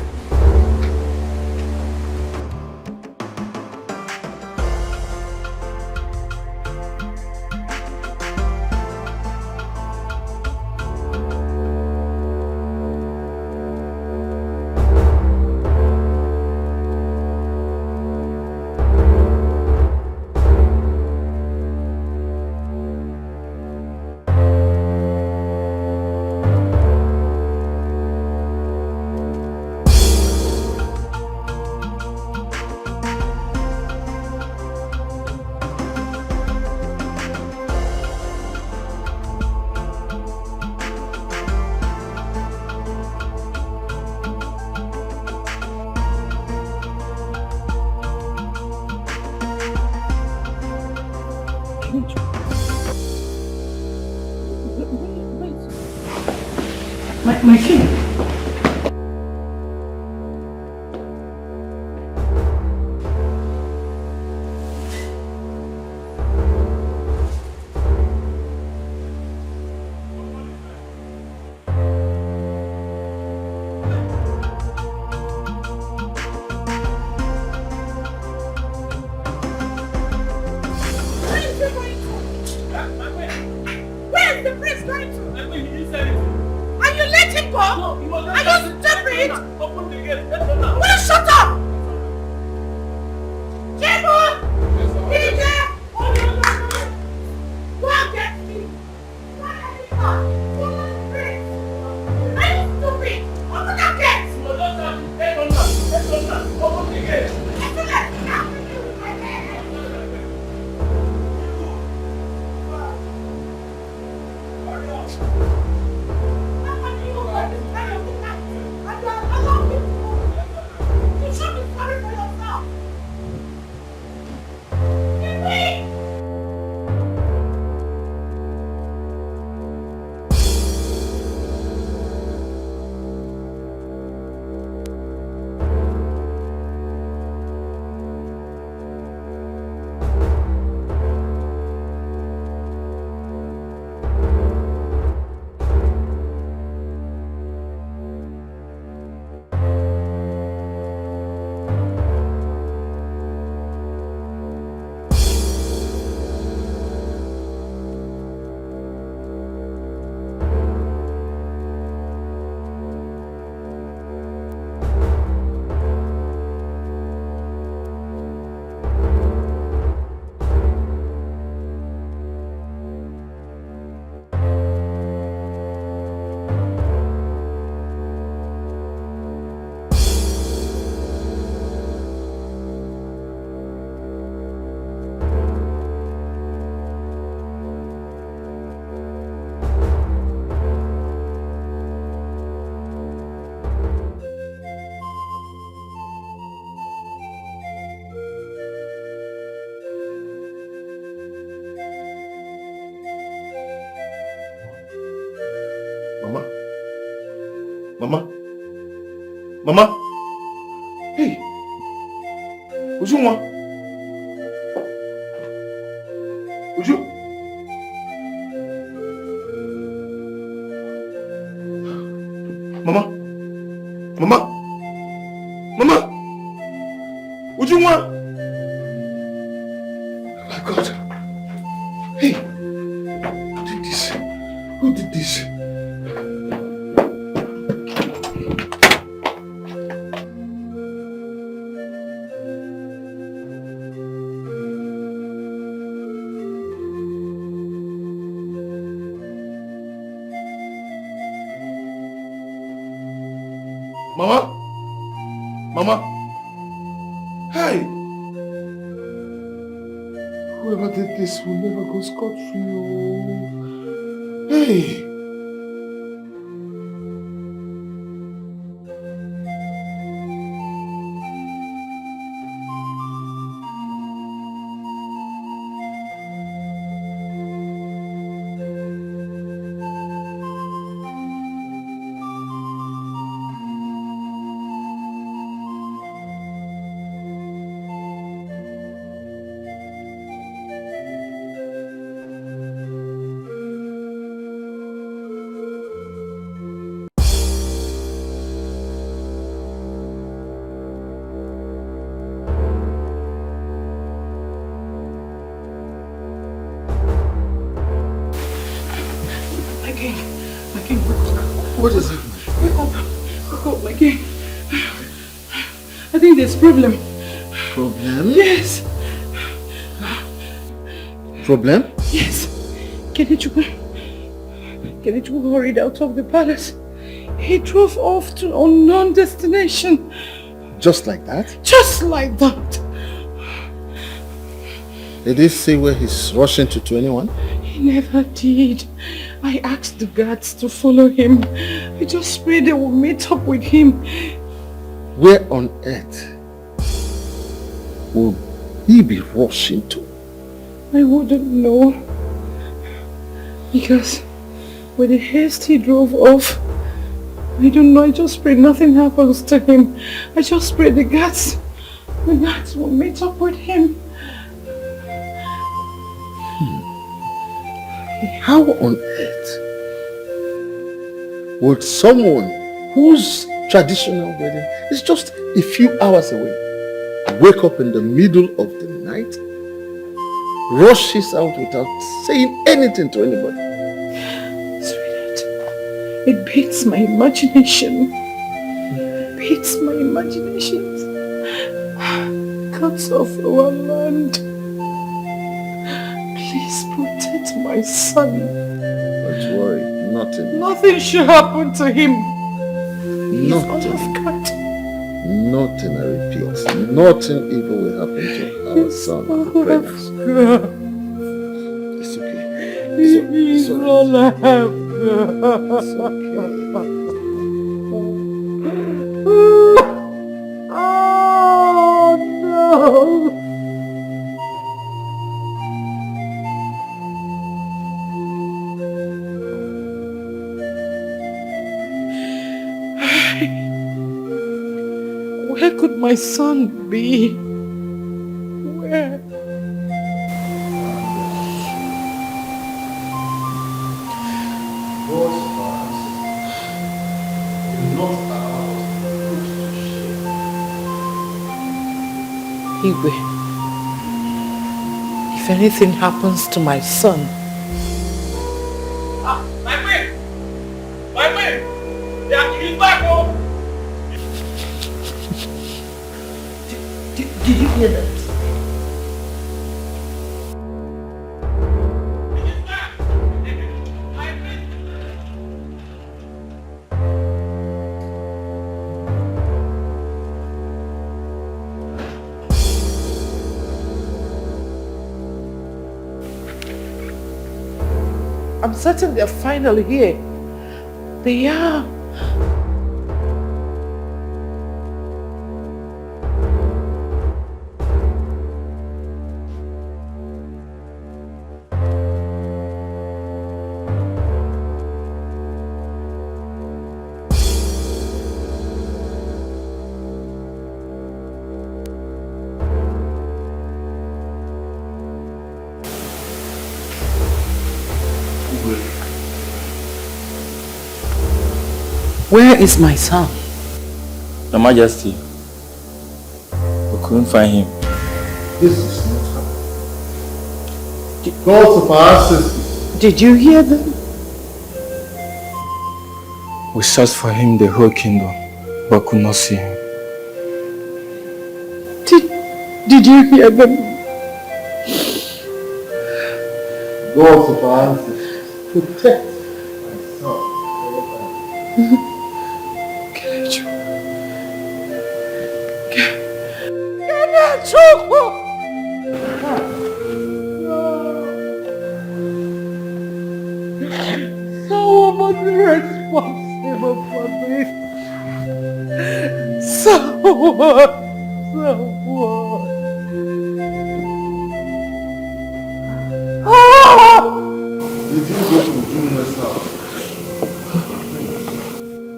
My king. Mama? Mama? Hey! Ujunwa? Uju? Mama? Mama? Mama? Ujunwa? Oh my God. Hey! Who did this? Who did this? Mama? Mama? Hey! Whoever did this will never go scot-free. Oh. Hey! What is it? Wake up, my king. I think there's a problem. Problem? Yes. Problem? Yes. Kenechukwu hurried out of the palace. He drove off to an unknown destination. Just like that? Just like that. Did he say where he's rushing to anyone? He never did. I asked the guards to follow him. I just prayed they would meet up with him. Where on earth will he be rushing to? I wouldn't know. Because with the haste he drove off, I don't know, I just pray nothing happens to him. I just pray the guards will meet up with him. How on earth would someone whose traditional wedding is just a few hours away wake up in the middle of the night, rushes out without saying anything to anybody? Sweetheart, it beats my imagination. It beats my imagination. Gods of our land, please protect my son. Don't worry, nothing. Nothing should happen to him. He's Nothing. all of God. Nothing, I repeat. Nothing evil will happen to our son. Prince. It's okay. He's all I have. It's okay. Oh no! Where could my son be? Where? Gods of our ancestors will not allow us to share. Igwe, if anything happens to my son, My queen! My queen! He's back home! did you hear that? I'm certain they're finally here. They are. Where is my son? Your Majesty, we couldn't find him. This is not happening. The gods of our ancestors. Did you hear them? We searched for him the whole kingdom, but could not see him. Did you hear them? Gods of our ancestors, protect my son. Someone must be responsible for this. Someone. Did you go to the Billionaire's house?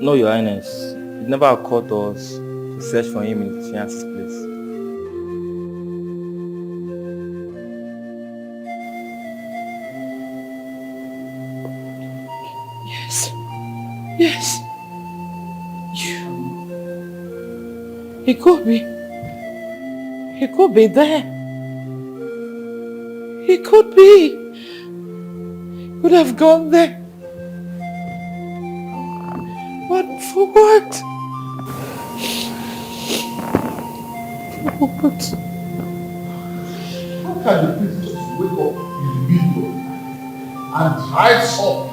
No, Your Highness. It never occurred to us to search for him in his fiance's place. Yes. He could be. He could be there. He could be. Could have gone there. But for what? For what? How can the priest just wake up in the middle and rise up?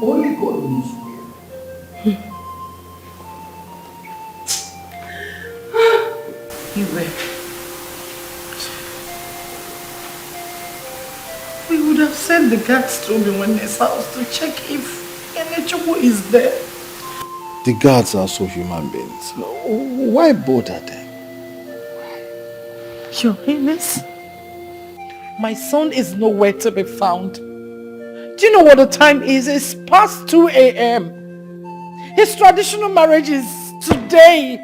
Only God knows where. We would have sent the guards to Umenwa's house to check if Ekene is there. The gods are also human beings. Why bother them? Your Highness, my son is nowhere to be found. Do you know what the time is? It's past 2 a.m. His traditional marriage is today.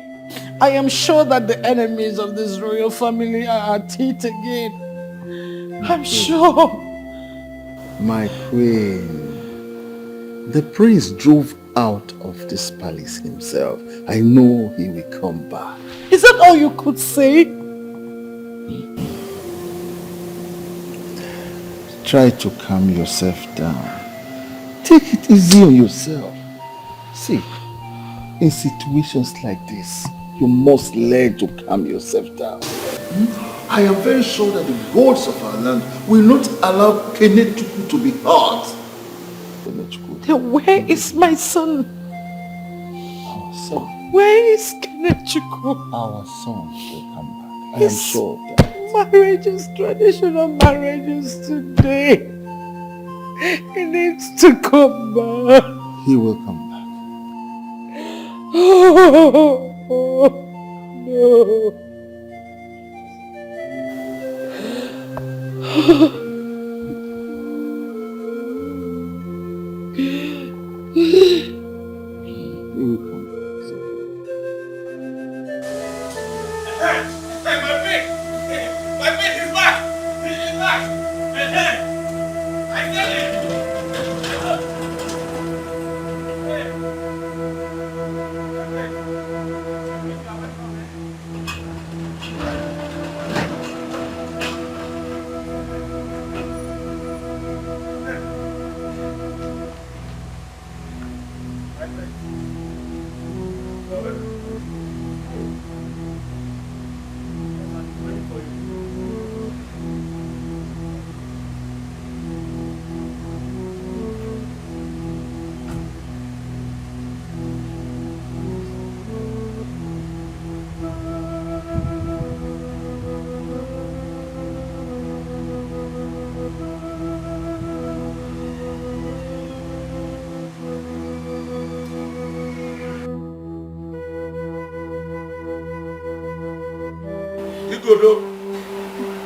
I am sure that the enemies of this royal family are at it again. I'm sure. My queen, the prince drove out of this palace himself. I know he will come back. Is that all you could say? Try to calm yourself down. Take it easy on yourself. See, in situations like this, you must learn to calm yourself down. I am very sure that the gods of our land will not allow Ekene to be hurt. Then where is my son? Our son. Where is Ekene? Our son will come back. I am sure of that. Marriages, traditional marriages today. He needs to come back. He will come back. Oh, no.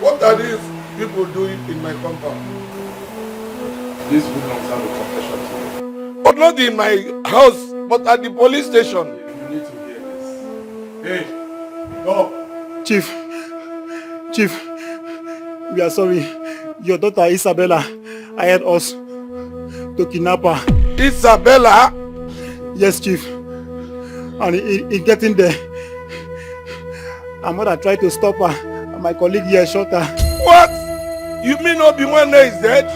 What are these people doing in my compound? This belongs to the confession today. But not in my house, but at the police station. You need to hear this. Hey, go. Chief, we are sorry. Your daughter Isabella hired us to kidnap her. Isabella? Yes, Chief. And in getting there, her mother tried to stop her, and my colleague here shot her. What? You mean Obi-Wan is dead?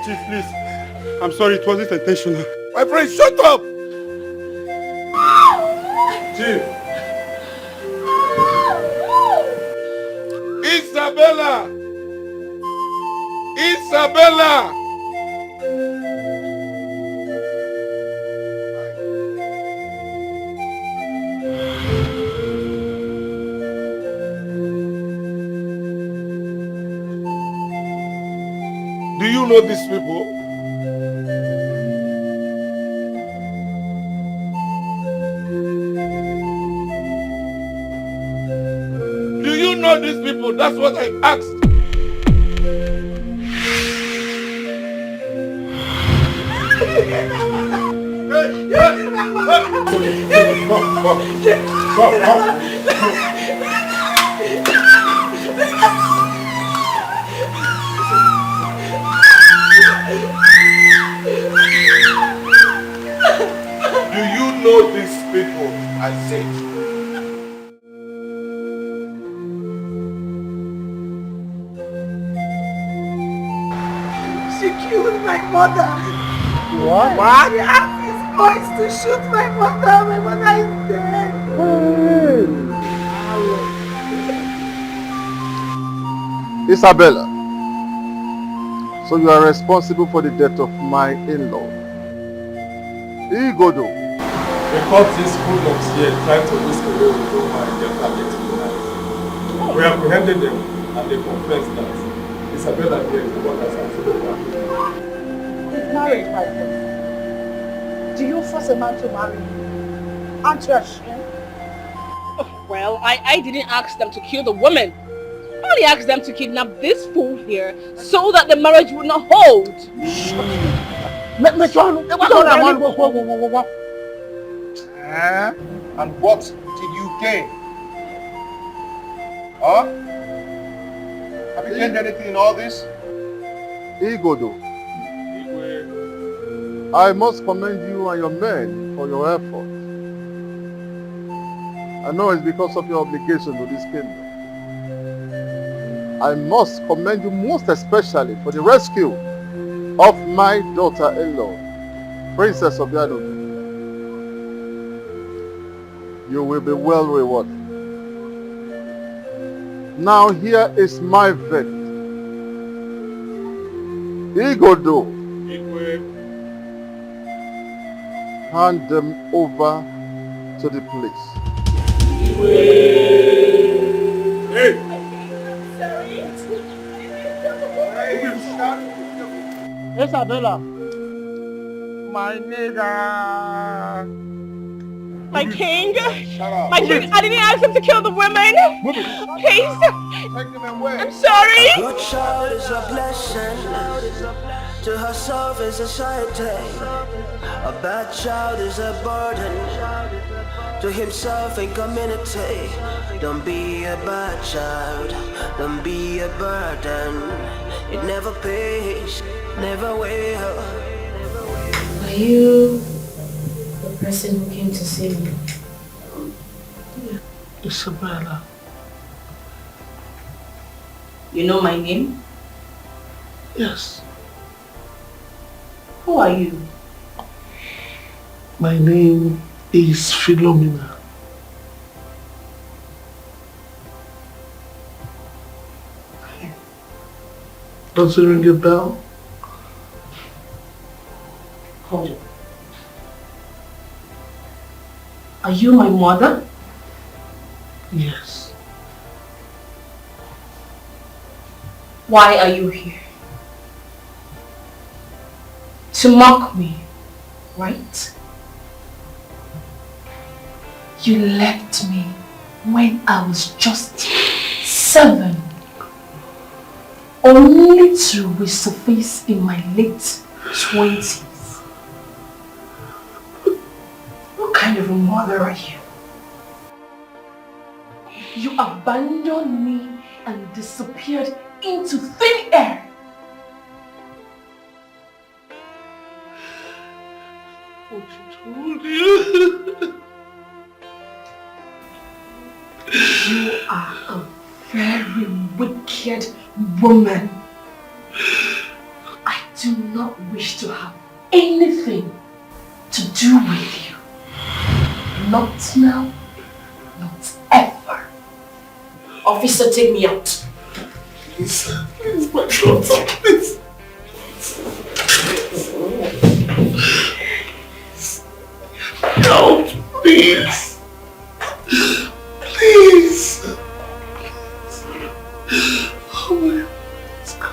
Chief, please. I'm sorry, it wasn't intentional. My friend, shut up! Chief. Isabella! Isabella! Do you know these people? Do you know these people? That's what I asked. Do you know these people? I said. She killed my mother. What? She asked his boys to shoot my mother. My mother is dead. Isabella, so you are responsible for the death of my in-law. Igodo. We caught these hoodlums here trying to whisk away with Roma and their target tonight. We apprehended them and they confessed that Isabella here is the one that's actually working. He's married, my friend. Do you force a man to marry? Aren't you ashamed? Well, I didn't ask them to kill the woman. I only asked them to kidnap this fool here so that the marriage would not hold. And what did you gain? Huh? Have you gained anything in all this? Igodo. I must commend you and your men for your effort. I know it's because of your obligation to this kingdom. I must commend you most especially for the rescue of my daughter-in-law, Princess Obiano. You will be well rewarded. Now here is my verdict. Igodo, hand them over to the police. Hey! Isabella. My nigga. My king. Shut up. My king, I didn't ask him to kill the women. Please. Take them away. I'm sorry. A good child is a blessing. To herself is a society. A bad child is a burden. To himself and community. Don't be a bad child. Don't be a burden. It never pays. Never will. Are you the person who came to save me? Isabella. You know my name? Yes. Who are you? My name is Philomena. Does it ring a bell? Hold on. Are you my mother? Yes. Why are you here? To mock me, right? You left me when I was just 7, only to resurface in my late 20s. What kind of a mother are you? You abandoned me and disappeared into thin air. are a very wicked woman. I do not wish to have anything to do with you. Not now, not ever. Officer, take me out. Please, my daughter, please. Help, please. Please. Oh my God.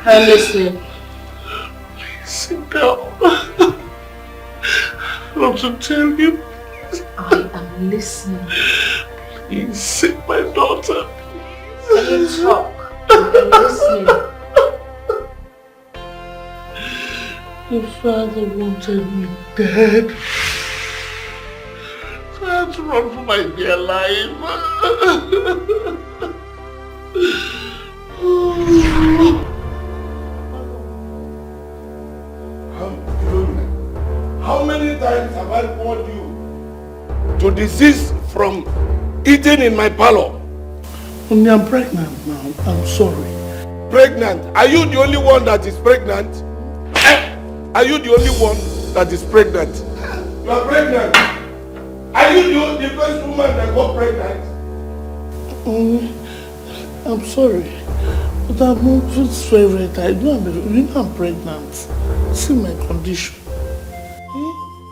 I'm listening. Please sit down. I want to tell you. I am listening. Please sit, my daughter. Can you talk? I'm listening. Your father wanted me dead. So I had to run for my dear life. How many times have I warned you to desist from eating in my parlor? Only I'm pregnant now. I'm sorry. Pregnant? Are you the only one that is pregnant? Are you the only one that is pregnant? You are pregnant. Are you the first woman that got pregnant? I'm sorry. But I'm not just favorite. You know I'm pregnant. See my condition.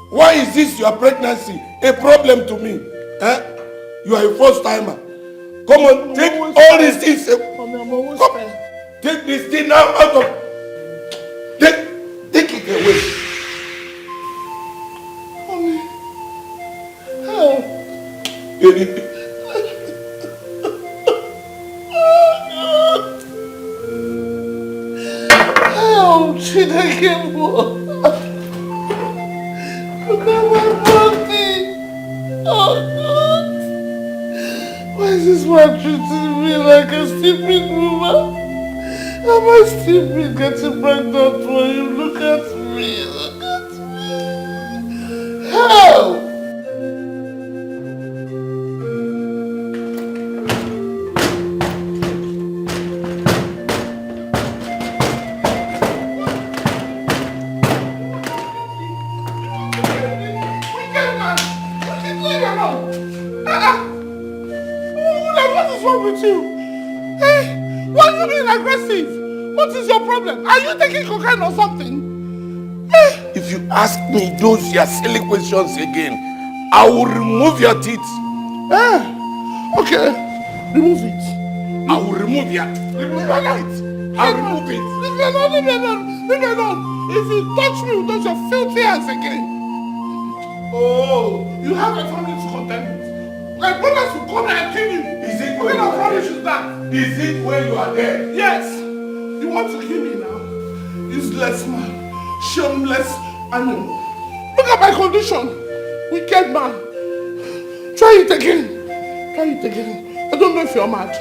Why is this your pregnancy a problem to me? You are a first timer. Come on, take all these things. Come, take this thing now out of. Take it away. Help. Help, should I get more? Look at my body. Oh God. Why is this man treating me like a stupid woman? Am I stupid getting pregnant for him? Look at me. Look at me. Help. What is your problem? Are you taking cocaine or something? If you ask me those your silly questions again, I will remove your teeth. Okay, remove it. I will remove your teeth. I'll remove it. Leave me alone. If you touch me with those filthy hands again. Oh, you have a family to contend with. My brothers will come and kill you. Is it where you are dead? Is it where you are dead? Yes. You want to kill me now? Useless man. Shameless animal. Look at my condition. Wicked man. Try it again. Try it again. I don't know if you're mad.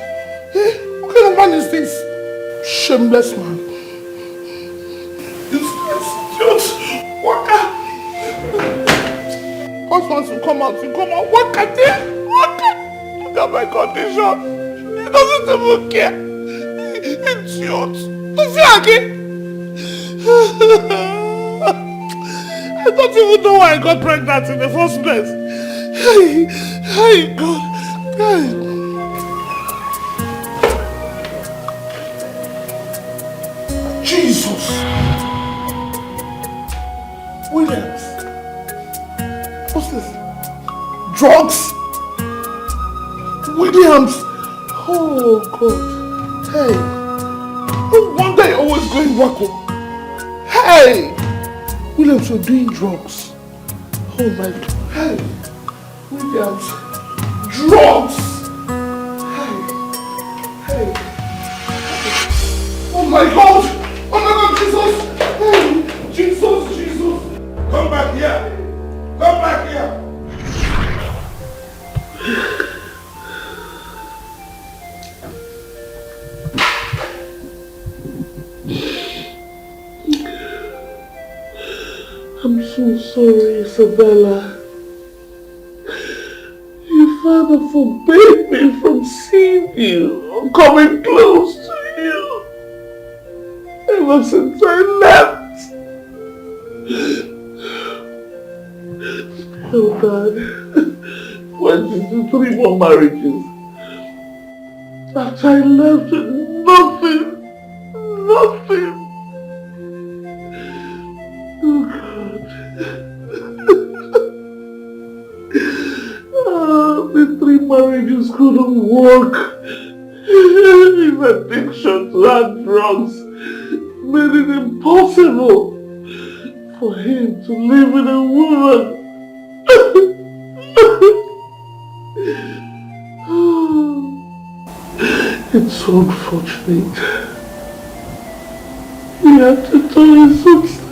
What kind of man is this? Shameless man. Useless. Idiot. Waka. Husbands will come out. You come out. Waka there. Waka. Look at my condition. He doesn't even care. Idiot. To see again. I don't even know why I got pregnant in the first place. Hey, God. Jesus. Williams. What's this? Drugs? Williams. Oh, God. Hey. No wonder you're always going wacko. Hey! Williams, you're doing drugs. Oh my God. Hey! Williams. Drugs! Hey! Oh my God! Oh my God, Jesus! Hey! Jesus! Come back here! Come back here! so sorry, Isabella. Your father forbade me from seeing you or coming close to you ever since I left. Oh God, went into 3 more marriages. After I left with nothing. Oh God. The 3 marriages couldn't work. His addiction to hard drugs made it impossible for him to live with a woman. It's so unfortunate. He had to turn his footsteps.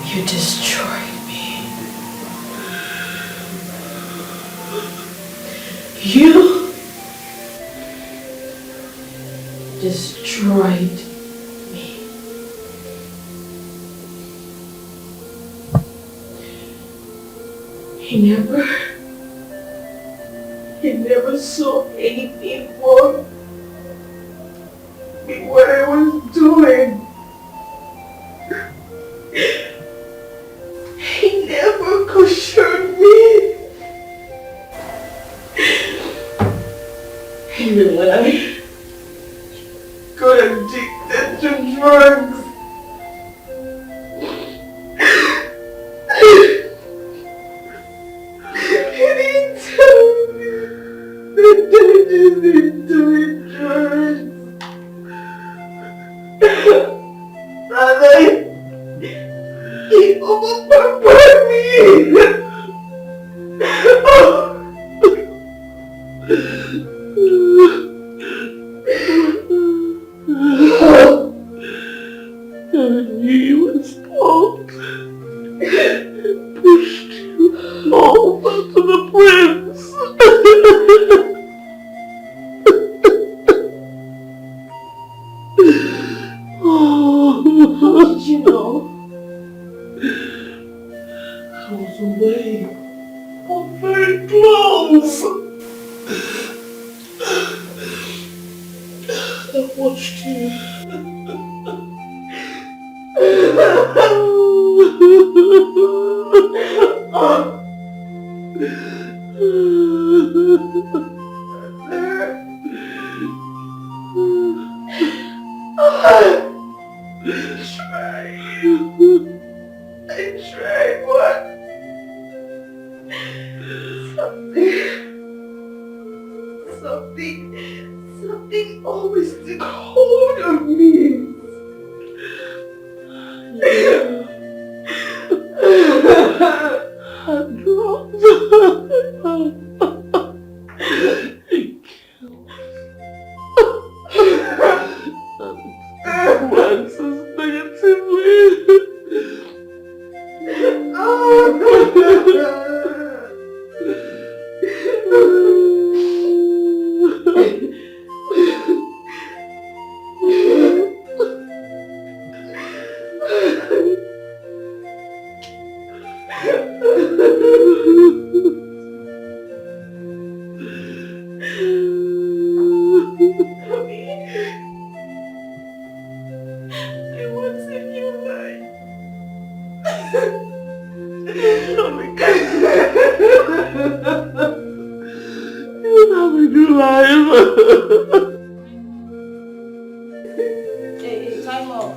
You destroyed me. You destroyed me. He never saw anything for me what I was doing. He never cautioned me. Even when I got addicted to drugs, he didn't tell me the dangers in doing drugs. Rather, he overpowered me. He was old. Pushed you over to the prince. How did you know? I was away, but very close. I watched you. I tried what? Something always took hold of me. And drugs. It kills. And influences negatively. I want to see you life. You have a new life. Hey, time off.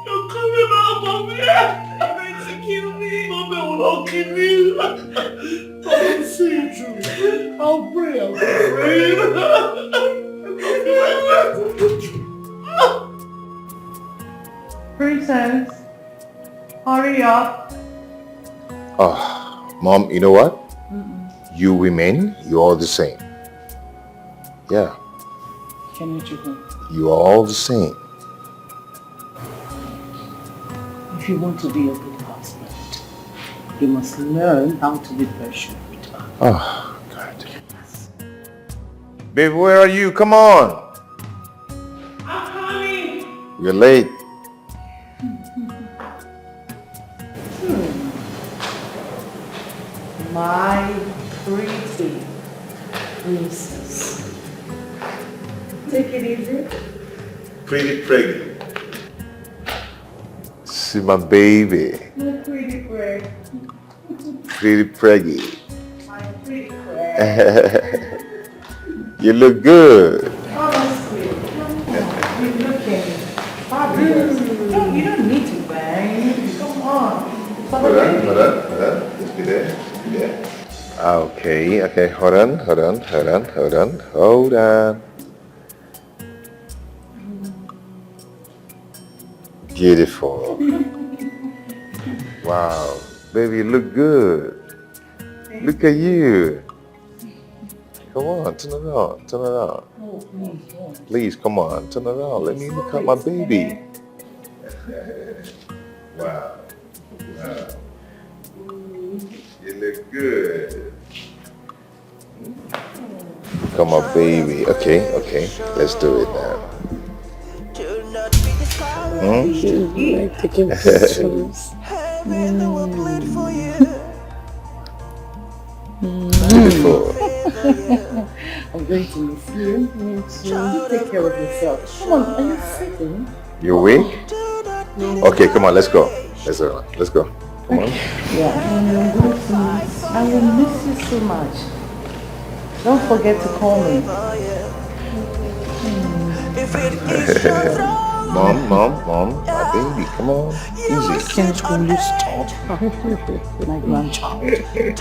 You're coming out of here! You're going to kill me! Mommy will not kill you! I'll see you through. I'll pray, I'll pray. Princess, hurry up. Oh, Mom, you know what? You women, you're all the same. Yeah. You are all the same. If you want to be a good husband, you must learn how to be patient with her. Oh, God. Babe, where are you? Come on. I'm coming. You're late. My pretty princess. Take it easy. Pretty pregnant. See my baby. My pretty Greg. Pretty preggy. My pretty Greg. You look good. Oh, that's good. You're looking fabulous. You don't need to bang. Come on. Hold on. Just be there. Okay, hold on. Beautiful. Wow, baby, you look good. Look at you. Come on, turn around. Oh, Please, come on, turn around. Let me look at my baby. Wow. You look good. Come on, baby. Okay. Let's do it now. Like taking pictures. Beautiful. I'm going to miss you. Take care of yourself. Come on, are you sitting? You awake? Okay, come on, let's go. Let's go. Come on. Yeah. I will miss you so much. Don't forget to call me. Mom, my baby, come on. Easy. Can't you stop? My grandchild. Okay.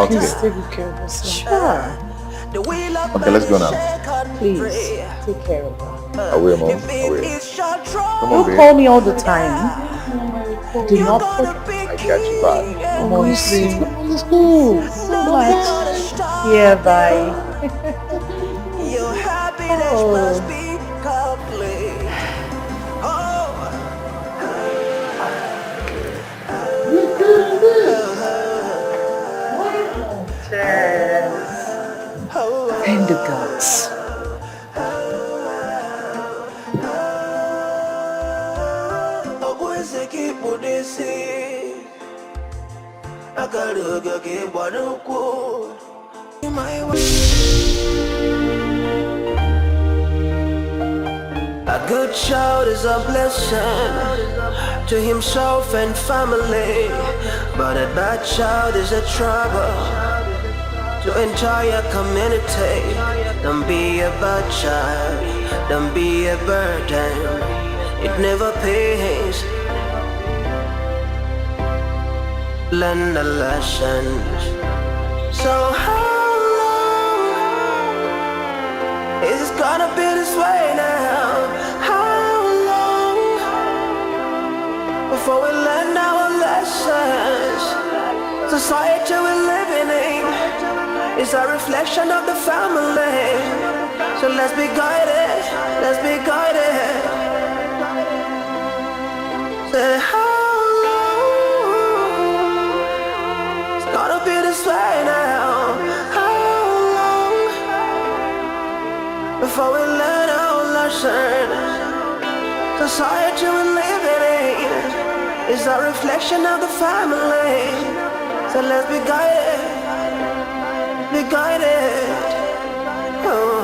Please take care of yourself. Sure. Okay, let's go now. Please, take care of her. I will, Mom. I will. Come on, Don't babe. call me all the time. Do not forget. I got you back. Let's go. So much. Yeah, bye. Your happiness must be complete. And the gods. A good child is a blessing to himself and family, but a bad child is a trouble to entire community. Don't be a bad child, don't be a burden, it never pays. Learn the lessons. So how long is it gonna be this way now? How long before we learn our lessons? Society we're living in is a reflection of the family. So let's be guided, let's be guided. Say how gonna be this way now. How long before we learn our lesson? Society we're living in is a reflection of the family. So let's be guided, be guided. Oh.